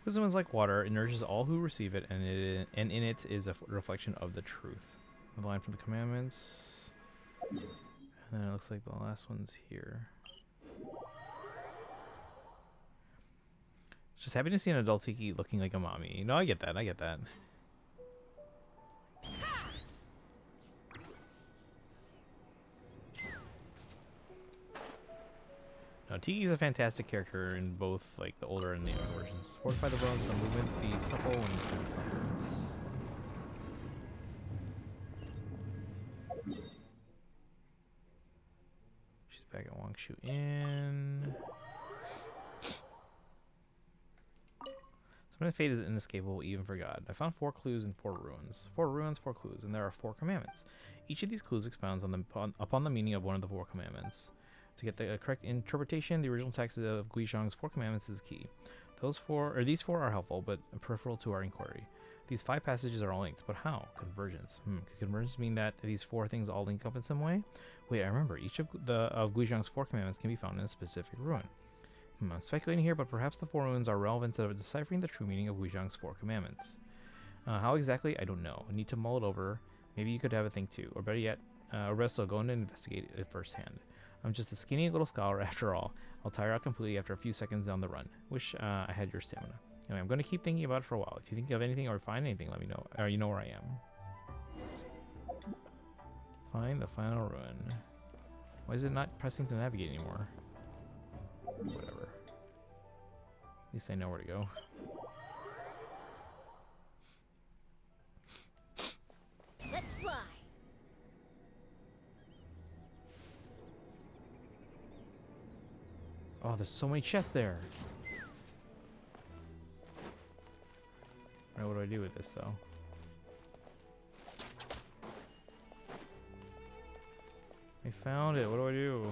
Wisdom is like water; it nourishes all who receive it, and in it is a reflection of the truth. The line from the commandments, and then it looks like the last one's here. Just happy to see an adult Tiki looking like a mommy. No, I get that. I get that. No, Tiki's a fantastic character in both like the older and the younger versions. Fortify the bones, the movement, be supple and confidence. She's back at Wangshu Inn. Some fate is inescapable even for God. I found 4 clues and 4 ruins. 4 ruins, 4 clues, and there are 4 commandments. Each of these clues expounds upon the meaning of one of the 4 commandments. To get the correct interpretation, the original text of Guizhong's 4 commandments is key. These 4 are helpful, but peripheral to our inquiry. These 5 passages are all linked, but how? Convergence. Could convergence mean that these 4 things all link up in some way? Wait, I remember. Each of Guizhong's 4 commandments can be found in a specific ruin. I'm speculating here, but perhaps the 4 ruins are relevant to deciphering the true meaning of Guizhong's 4 commandments. How exactly? I don't know. I need to mull it over. Maybe you could have a think too. Or better yet, or best I'll go in and investigate it firsthand. I'm just a skinny little scholar after all. I'll tire out completely after a few seconds down the run. Wish I had your stamina. Anyway, I'm going to keep thinking about it for a while. If you think of anything or find anything, let me know. Or you know where I am. Find the final ruin. Why is it not pressing to navigate anymore? Whatever. At least I know where to go. Let's fly. Oh, there's so many chests there. Alright, what do I do with this though? I found it. What do I do?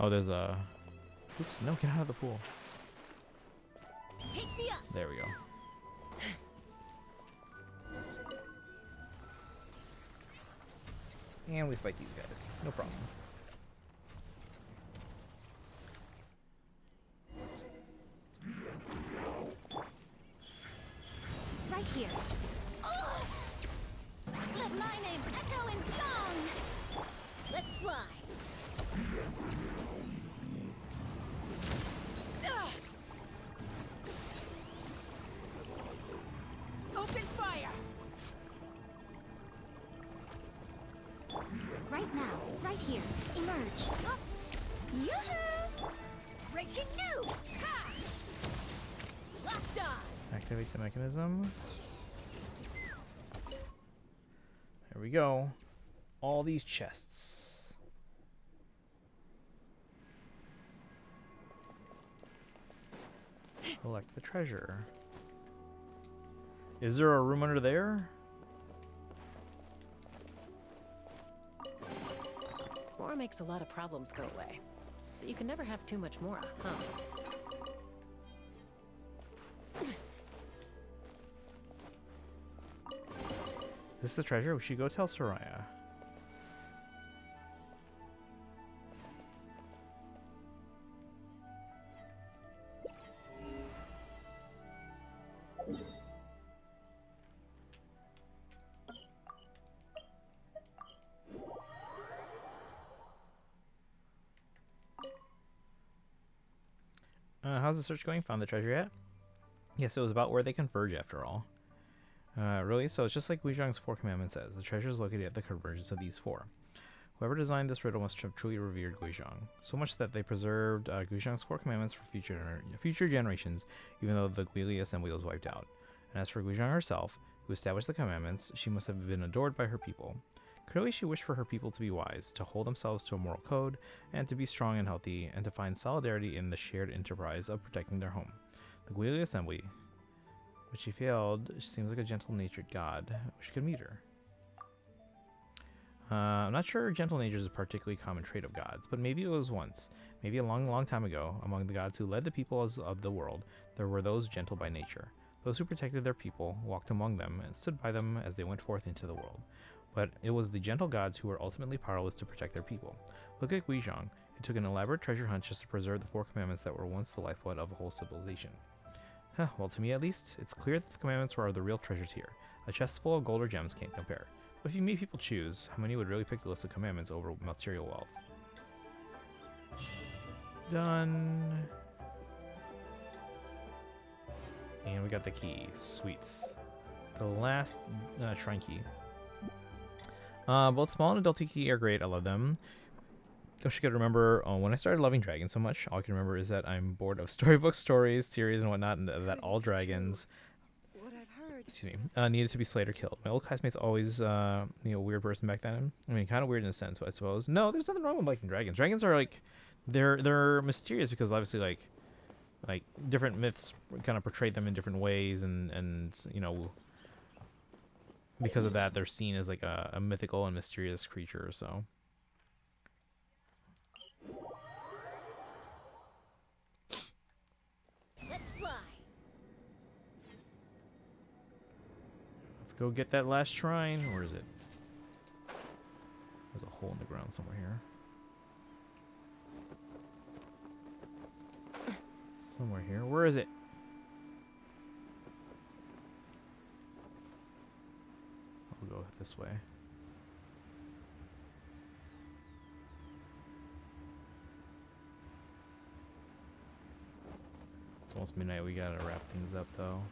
Oh, there's a... Oops, no, get out of the pool. Take me up. There we go. And we fight these guys. No problem. Right here. Oh! Let my name echo in song. Let's fly. Open fire! Right now, right here. Emerge. Oh. Yoo-hoo! Breaking news! Ha! Locked on! Activate the mechanism. There we go. All these chests. Collect the treasure. Is there a room under there? Mora makes a lot of problems go away. So you can never have too much Mora, huh? Is this the treasure? We should go tell Soraya. How's the search going? Found the treasure yet? Yes, it was about where they converge after all. Really? So it's just like Guizhang's Four Commandments says. The treasure is located at the convergence of these four. Whoever designed this riddle must have truly revered Guizhang. So much that they preserved Guizhang's Four Commandments for future generations, even though the Guili assembly was wiped out. And as for Guizhang herself, who established the commandments, she must have been adored by her people. Clearly she wished for her people to be wise, to hold themselves to a moral code, and to be strong and healthy, and to find solidarity in the shared enterprise of protecting their home. The Guili assembly, but she failed. She seems like a gentle-natured god. We should meet her. I'm not sure gentle nature is a particularly common trait of gods, but maybe it was once. Maybe a long, long time ago, among the gods who led the peoples of the world, there were those gentle by nature. Those who protected their people, walked among them, and stood by them as they went forth into the world. But it was the gentle gods who were ultimately powerless to protect their people. Look at Guizhang. It took an elaborate treasure hunt just to preserve the four commandments that were once the lifeblood of a whole civilization. Well, to me at least, it's clear that the commandments are the real treasures here. A chest full of gold or gems can't compare. But if you made people choose, how many would really pick the list of commandments over material wealth? Done. And we got the key. Sweet. The last shrine key. Both small and adult key are great. I love them. I should remember when I started loving dragons so much, all I can remember is that I'm bored of storybook stories, series, and whatnot, and that all dragons, excuse me, needed to be slayed or killed. My old classmates always, weird person back then. I mean, kind of weird in a sense, but I suppose no, there's nothing wrong with liking dragons. Dragons are like, they're mysterious because obviously like different myths kind of portray them in different ways, and because of that, they're seen as like a mythical and mysterious creature. So. Let's fly! Let's go get that last shrine. Where is it? There's a hole in the ground somewhere here. Somewhere here. Where is it? I'll go this way. It's almost midnight. We gotta wrap things up though.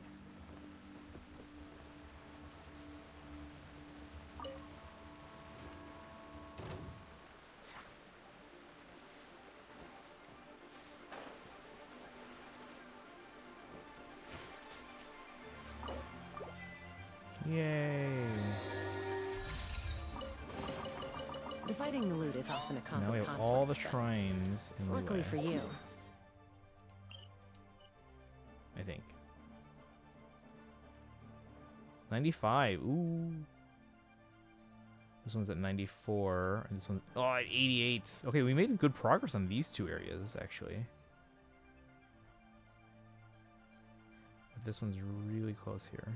Yay! Dividing the loot is often a So cause now of we have conflict. all the but shrines in luckily Liyue, for you, I think. 95. Ooh. This one's at 94, and this one's at 88. Okay, we made good progress on these two areas actually. But this one's really close here.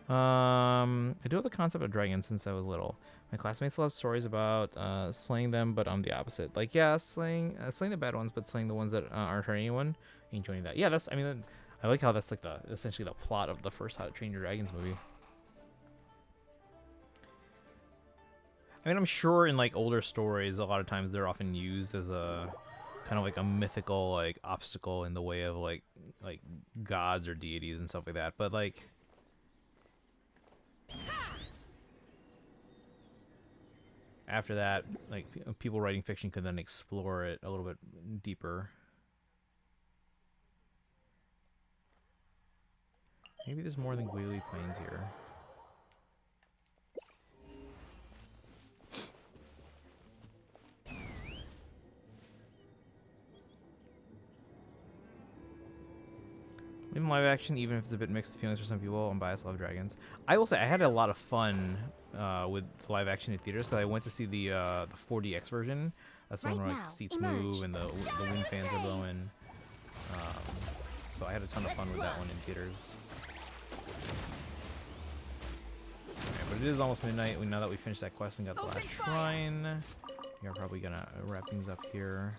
I do have the concept of dragons since I was little. My classmates love stories about slaying them, but I'm the opposite. Like, yeah, slaying the bad ones, but slaying the ones that aren't hurting anyone. Enjoying that. Yeah, I like how that's like essentially the plot of the first How to Train Your Dragons movie. I mean, I'm sure in like older stories, a lot of times they're often used as a kind of like a mythical like obstacle in the way of like gods or deities and stuff like that. But like, after that, like people writing fiction could then explore it a little bit deeper. Maybe there's more than Guili Plains here. Even live action, even if it's a bit mixed feelings for some people, I'm biased, love dragons. I will say I had a lot of fun with live action in theaters. So I went to see the 4DX version. That's the one where like, the seats move and the wind fans are blowing. So I had a ton of fun with that one in theaters. Alright, but it is almost midnight. Now that we finished that quest and got the last shrine, we are probably gonna wrap things up here.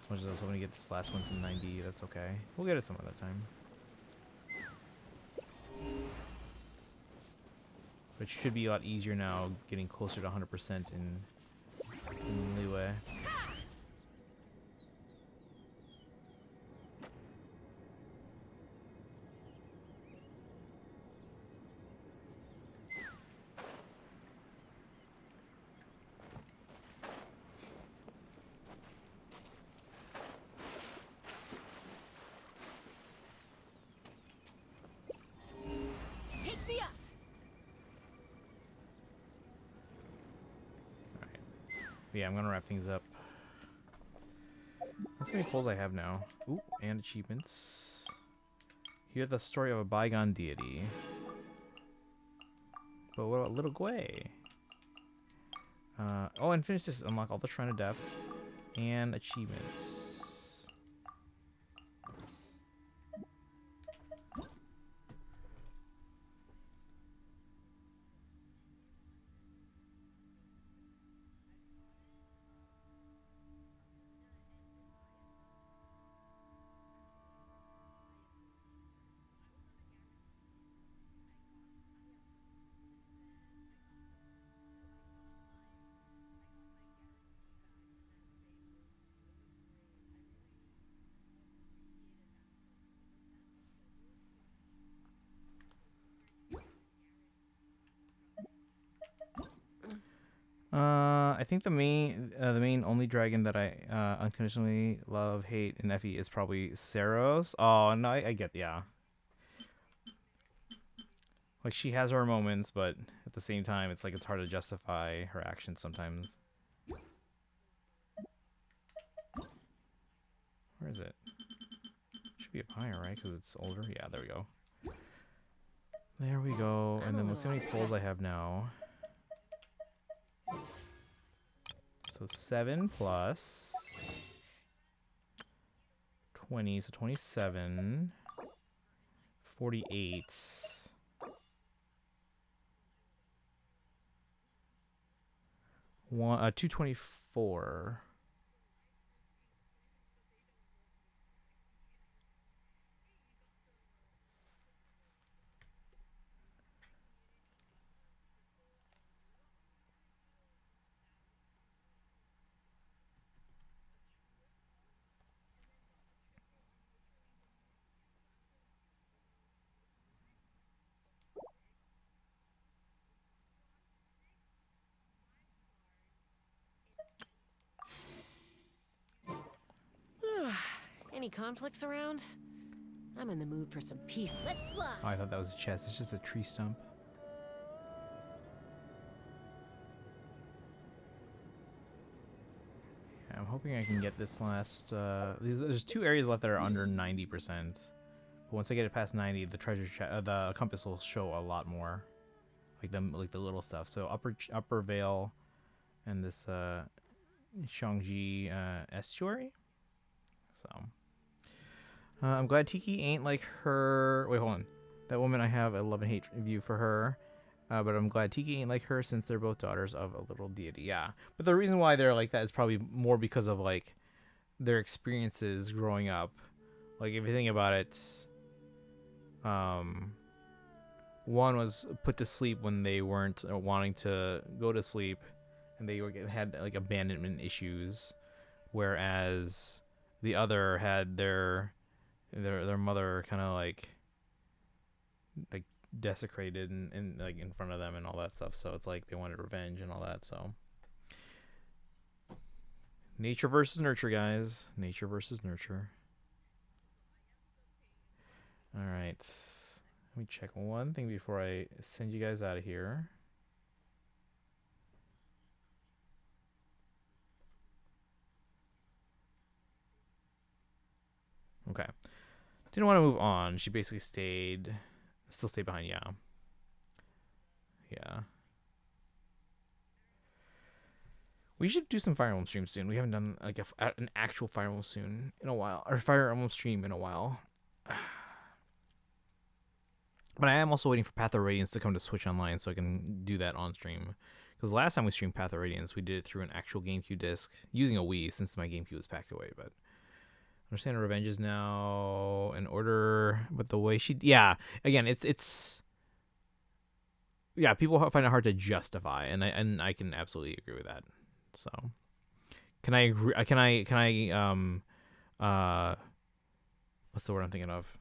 As much as I was hoping to get this last one to 90, that's okay. We'll get it some other time. But it should be a lot easier now, getting closer to 100% in Liyue. Yeah, I'm gonna wrap things up. That's how many pulls I have now. Ooh, and achievements. Hear the story of a bygone deity. But what about Little Gwei? Oh, and finish this. Unlock all the Shrine of Deaths and achievements. I think the main only dragon that I unconditionally love, hate, and Effie is probably Saros. Oh no, I get, yeah. Like she has her moments, but at the same time, it's like it's hard to justify her actions sometimes. Where is it? Should be up higher, right? Because it's older. Yeah, there we go. There we go. And then let's see how many pulls I have now. So 7 plus 20, so 27, 48, 224. Any conflicts around? I'm in the mood for some peace. Let's fly. Oh, I thought that was a chest. It's just a tree stump. Yeah, I'm hoping I can get this last. There's 2 areas left that are under 90%. But once I get it past 90, the the compass will show a lot more, like the little stuff. So upper Vale, and this Shangji estuary. So. I'm glad Tiki ain't like her. Wait, hold on. That woman, I have a love and hate view for her. But I'm glad Tiki ain't like her since they're both daughters of a little deity. Yeah. But the reason why they're like that is probably more because of like their experiences growing up. Like if you think about it, one was put to sleep when they weren't wanting to go to sleep, and they had like abandonment issues, whereas the other had their mother kind of like desecrated and like in front of them and all that stuff. So it's like they wanted revenge and all that. So nature versus nurture, guys. Nature versus nurture. All right. Let me check one thing before I send you guys out of here. Okay. Didn't want to move on. She basically still stayed behind. Yeah. Yeah. We should do some Fire Emblem streams soon. We haven't done like an actual Fire Emblem soon in a while, or Fire Emblem stream in a while. But I am also waiting for Path of Radiance to come to Switch Online so I can do that on stream. Because last time we streamed Path of Radiance, we did it through an actual GameCube disc using a Wii since my GameCube was packed away. But Understand Revenge is now in order, but the way she, yeah, again, it's yeah, people find it hard to justify, and I can absolutely agree with that. So, can I agree? What's the word I'm thinking of?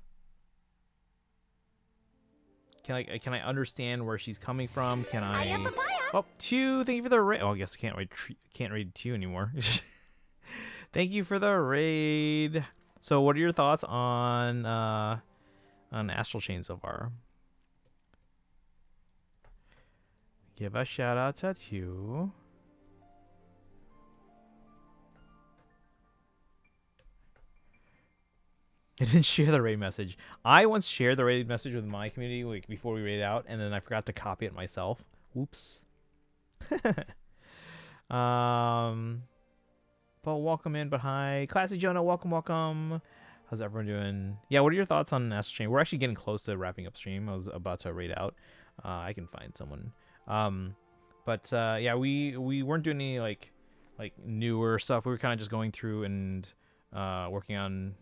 Can I understand where she's coming from? Can I? Oh, two. Thank you for the raid. Oh, I guess I can't raid two anymore. Thank you for the raid. So, what are your thoughts on Astral Chain so far? Give a shout out to you. I didn't share the raid message. I once shared the raid message with my community like before we raid out, and then I forgot to copy it myself. Whoops. But welcome in, but hi. Classy Jonah, welcome. How's everyone doing? Yeah, what are your thoughts on Astral Chain? We're actually getting close to wrapping up stream. I was about to raid out. I can find someone. Yeah, we weren't doing any like newer stuff. We were kind of just going through and working on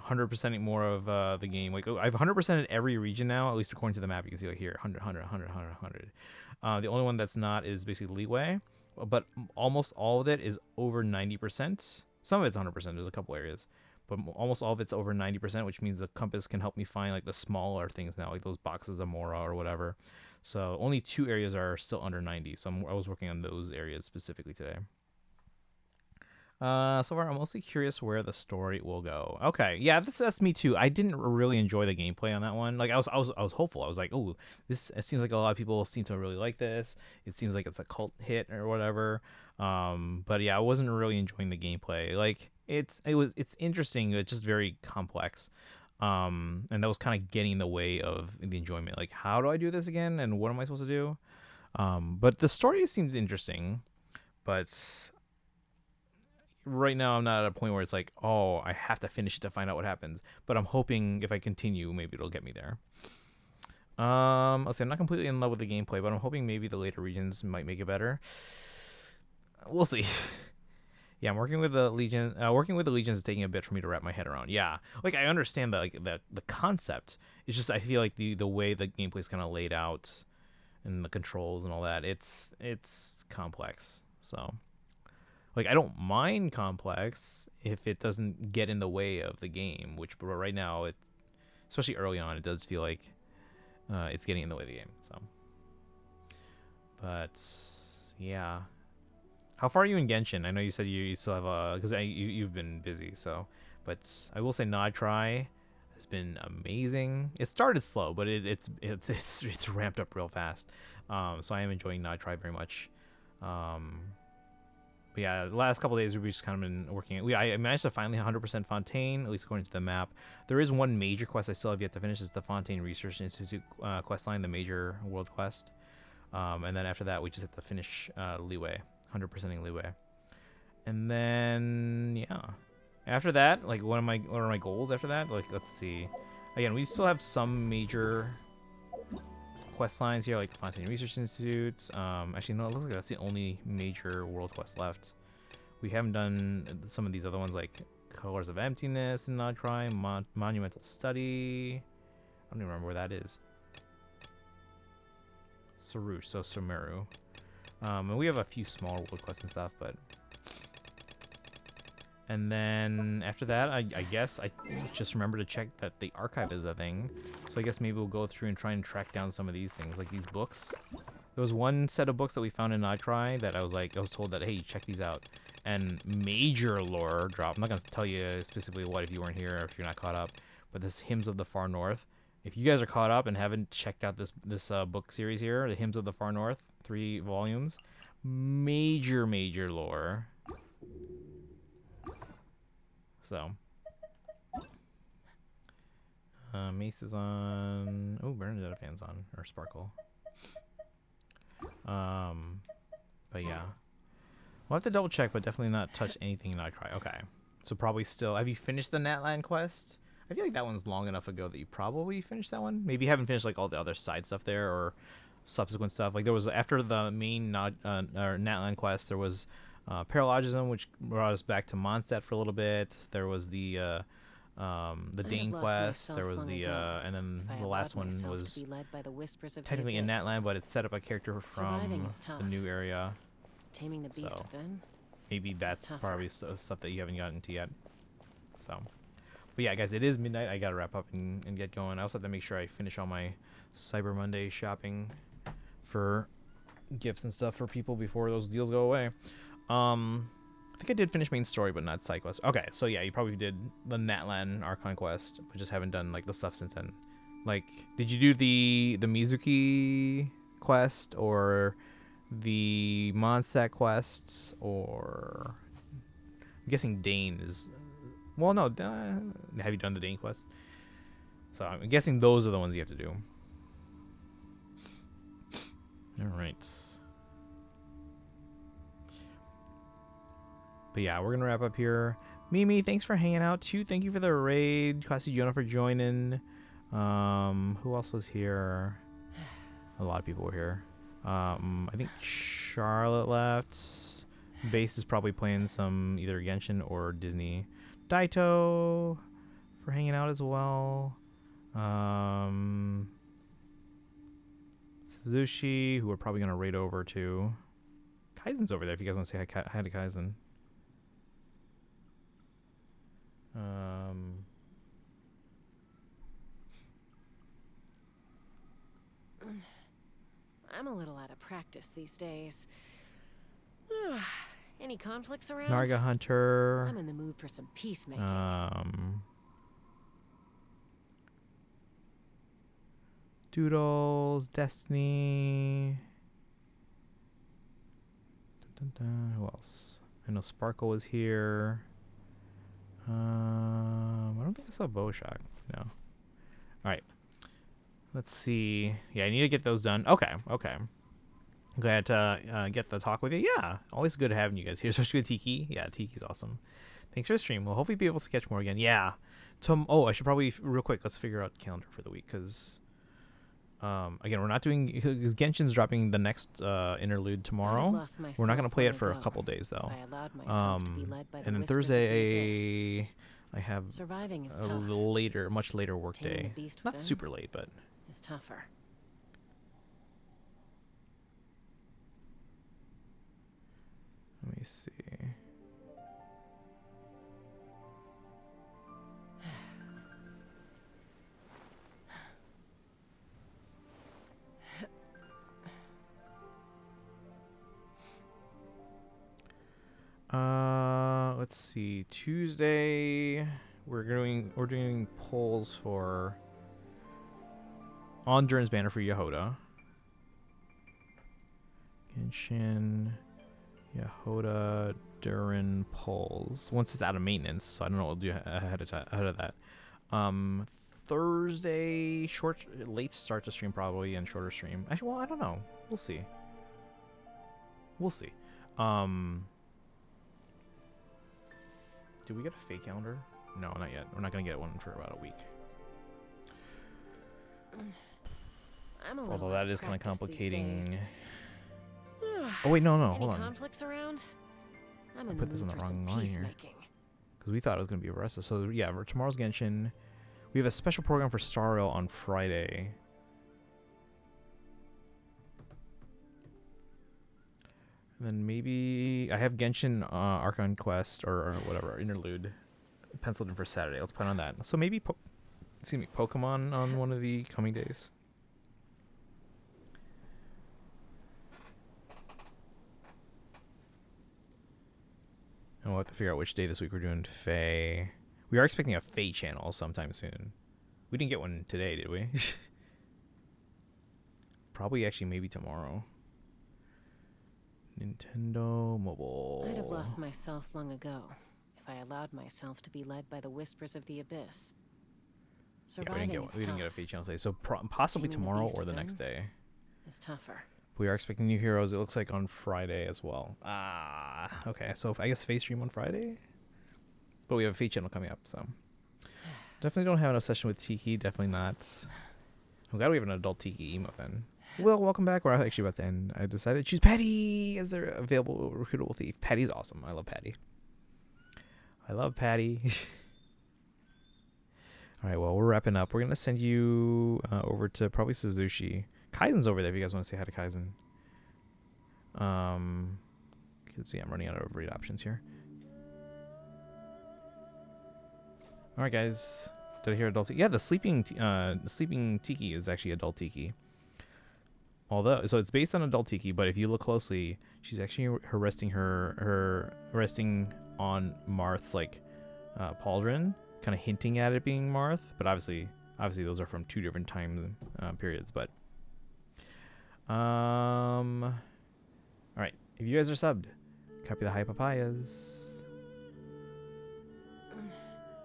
100%ing more of the game. Like I've 100%ed every region now, at least according to the map. You can see like here 100. The only one that's not is basically Liyue, but almost all of it is over 90%. Some of it's 100%. There's a couple areas, but almost all of it's over 90%, which means the compass can help me find like the smaller things now, like those boxes of Mora or whatever. So only 2 areas are still under 90. So I was working on those areas specifically today. So far, I'm mostly curious where the story will go. Okay, yeah, that's me too. I didn't really enjoy the gameplay on that one. Like I was hopeful. I was like, oh, it seems like a lot of people seem to really like this. It seems like it's a cult hit or whatever. But yeah, I wasn't really enjoying the gameplay. Like it's interesting. It's just very complex. And that was kind of getting in the way of the enjoyment. Like, how do I do this again? And what am I supposed to do? But the story seems interesting. But right now, I'm not at a point where it's like, oh, I have to finish it to find out what happens. But I'm hoping if I continue, maybe it'll get me there. Let's see, I'm not completely in love with the gameplay, but I'm hoping maybe the later regions might make it better. We'll see. Yeah, I'm working with the Legion. Working with the Legions is taking a bit for me to wrap my head around. Yeah, like I understand that, like that the concept. It's just I feel like the way the gameplay is kind of laid out, and the controls and all that. It's complex. So, like I don't mind complex if it doesn't get in the way of the game. Which right now, especially early on, it does feel like it's getting in the way of the game. So, but yeah. How far are you in Genshin? I know you said you still have because you've been busy. So, but I will say Nod Try has been amazing. It started slow, but it's ramped up real fast. So I am enjoying Nod Try very much. But yeah, the last couple of days we've just kind of been working. I managed to finally 100% Fontaine, at least according to the map. There is one major quest I still have yet to finish. It's the Fontaine Research Institute quest line, the major world quest. And then after that, we just have to finish Liyue. 100%ing Liyue, and then yeah, after that, like what are my goals after that? Like let's see, again we still have some major quest lines here, like the Fontaine Research Institute. Actually no, it looks like that's the only major world quest left. We haven't done some of these other ones like Colors of Emptiness and Not Crime, Monumental Study. I don't even remember where that is. Sarush, so Sumeru. And we have a few small world quests and stuff, but... And then after that, I guess I just remember to check that the archive is a thing. So I guess maybe we'll go through and try and track down some of these things, like these books. There was one set of books that we found in Nightcry that I was told that, hey, check these out. And major lore drop. I'm not going to tell you specifically what if you weren't here or if you're not caught up. But this Hymns of the Far North. If you guys are caught up and haven't checked out this book series here, the Hymns of the Far North, 3 volumes, major lore. So, Mace is on. Oh, Bernadette fan's on, or Sparkle. But yeah, we'll have to double check, but definitely not touch anything in Nightcry. Okay, so probably still. Have you finished the Natlan quest? I feel like that one's long enough ago that you probably finished that one. Maybe you haven't finished like all the other side stuff there or subsequent stuff. Like there was after the main Natlan quest, there was Paralogism, which brought us back to Mondstadt for a little bit. There was the Dane quest. There was the and then the last one was technically in Natlan, but it set up a character from the new area. Taming the beast So, within. maybe that's probably stuff that you haven't gotten to yet. So, but yeah, guys, it is midnight. I gotta wrap up and get going. I also have to make sure I finish all my Cyber Monday shopping for gifts and stuff for people before those deals go away. I think I did finish main story, but not side quest. Okay, so yeah, you probably did the Natlan Archon quest, but just haven't done like the stuff since then. Like, did you do the Mizuki quest or the Mondstadt quests, or I'm guessing Dane is. Well, no. Have you done the Dane quest? So I'm guessing those are the ones you have to do. All right. But yeah, we're gonna wrap up here. Mimi, thanks for hanging out too. Thank you for the raid. Classy Jonah for joining. Who else was here? A lot of people were here. I think Charlotte left. Base is probably playing some either Genshin or Disney. Daito for hanging out as well. Suzushi, who we're probably gonna raid over to. Kaizen's over there if you guys want to say hi to Kaizen. I'm a little out of practice these days. Any conflicts around? Narga Hunter. I'm in the mood for some peacemaking. Doodles, Destiny. Dun, dun, dun. Who else? I know Sparkle was here. I don't think I saw Bowshock. No. All right. Let's see. Yeah, I need to get those done. Okay. Glad to get the talk with you. Yeah, always good having you guys here, especially with Tiki. Yeah, Tiki's awesome. Thanks for the stream. We'll hopefully be able to catch more again. Yeah. I should probably, real quick, let's figure out the calendar for the week, because, again, we're not doing, because Genshin's dropping the next interlude tomorrow. We're not going to play it for a couple days, though. And then Thursday, I have a much later work day. Not super late, but... It's tougher. Let me see. Let's see. Tuesday, we're doing polls for on Jern's banner for Yehoda. Genshin, Yehoda, Durin polls. Once it's out of maintenance, so I don't know what we'll do ahead of that. Thursday, late start to stream probably, and shorter stream. Actually, well, I don't know. We'll see. Did we get a fake calendar? No, not yet. We're not gonna get one for about a week. Although that is kind of complicating. Oh wait, no, hold on. Conflicts around? I put this on the wrong line here. Because we thought it was gonna be Arresta. So yeah, for tomorrow's Genshin. We have a special program for Star Rail on Friday. And then maybe I have Genshin Archon Quest or whatever interlude penciled in for Saturday. Let's plan on that. So maybe Pokemon on one of the coming days. And we'll have to figure out which day this week we're doing Fae. We are expecting a Fae channel sometime soon. We didn't get one today, did we? Probably actually maybe tomorrow. Nintendo Mobile. I'd have lost myself long ago if I allowed myself to be led by the whispers of the abyss. Yeah, Surviving we didn't get a tough. Fae channel today, so possibly Taming the tomorrow beast or the within next day. It's tougher. We are expecting new heroes. It looks like on Friday as well. Okay. So I guess Fae stream on Friday, but we have a Fae channel coming up, so definitely don't have an obsession with Tiki. Definitely not. I'm glad we have an adult Tiki emote then. Well, welcome back. We're actually about to end. I decided to choose Patty as their available recruitable thief. Patty's awesome. I love Patty. I love Patty. All right, well, we're wrapping up. We're going to send you over to probably Suzushi. Kaizen's over there if you guys want to say hi to Kaizen. You can see I'm running out of read options here. All right, guys. Did I hear adult Tiki? Yeah, the sleeping Tiki is actually adult Tiki. Although, so it's based on adult Tiki, but if you look closely, she's actually resting on Marth's like pauldron, kind of hinting at it being Marth. But obviously those are from two different time periods. But all right, if you guys are subbed, copy the high papayas.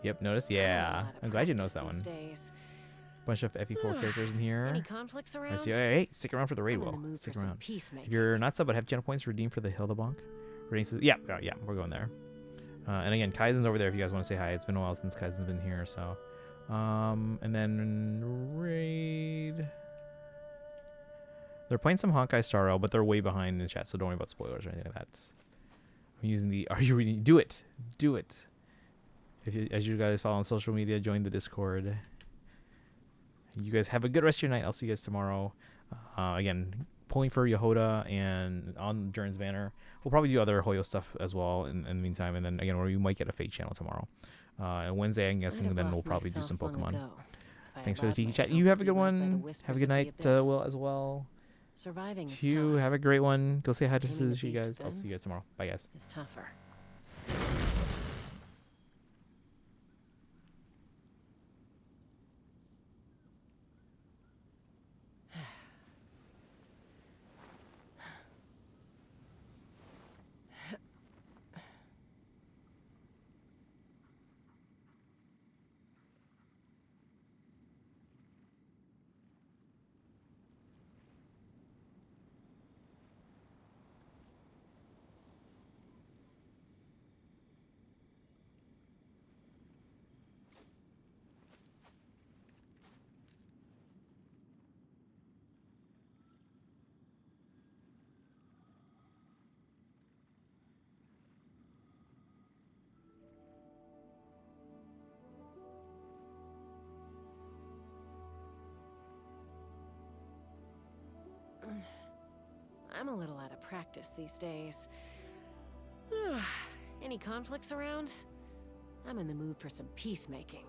Yep, notice. Yeah, I'm glad you noticed that one. Days. Bunch of FE4 characters in here. Any conflicts I around? see. Hey, stick around for the raid, I'm in the Will. mood Stick for some around. peacemaking. If you're not sub but have channel points, redeem for the Hilda Bonk. Yeah, we're going there. And again, Kaizen's over there if you guys want to say hi. It's been a while since Kaizen's been here, so. And then raid. They're playing some Honkai Star Rail, but they're way behind in the chat, so don't worry about spoilers or anything like that. I'm using the. Are you reading? Do it. Do it. As you guys follow on social media, join the Discord. You guys have a good rest of your night. I'll see you guys tomorrow. Again, pulling for Yehoda and on Jern's banner. We'll probably do other Hoyo stuff as well in the meantime. And then again, we might get a Fate channel tomorrow. And Wednesday, I'm guessing, then we'll probably do some Pokemon. Thanks for the Tiki chat. You have a good one. Have a good night, Will, as well. Surviving is You tough. have a great one. Go say hi to Taming the Suzuki, beast guys. I'll within see you guys tomorrow. Bye, guys. It's tougher. I'm a little out of practice these days. Any conflicts around? I'm in the mood for some peacemaking.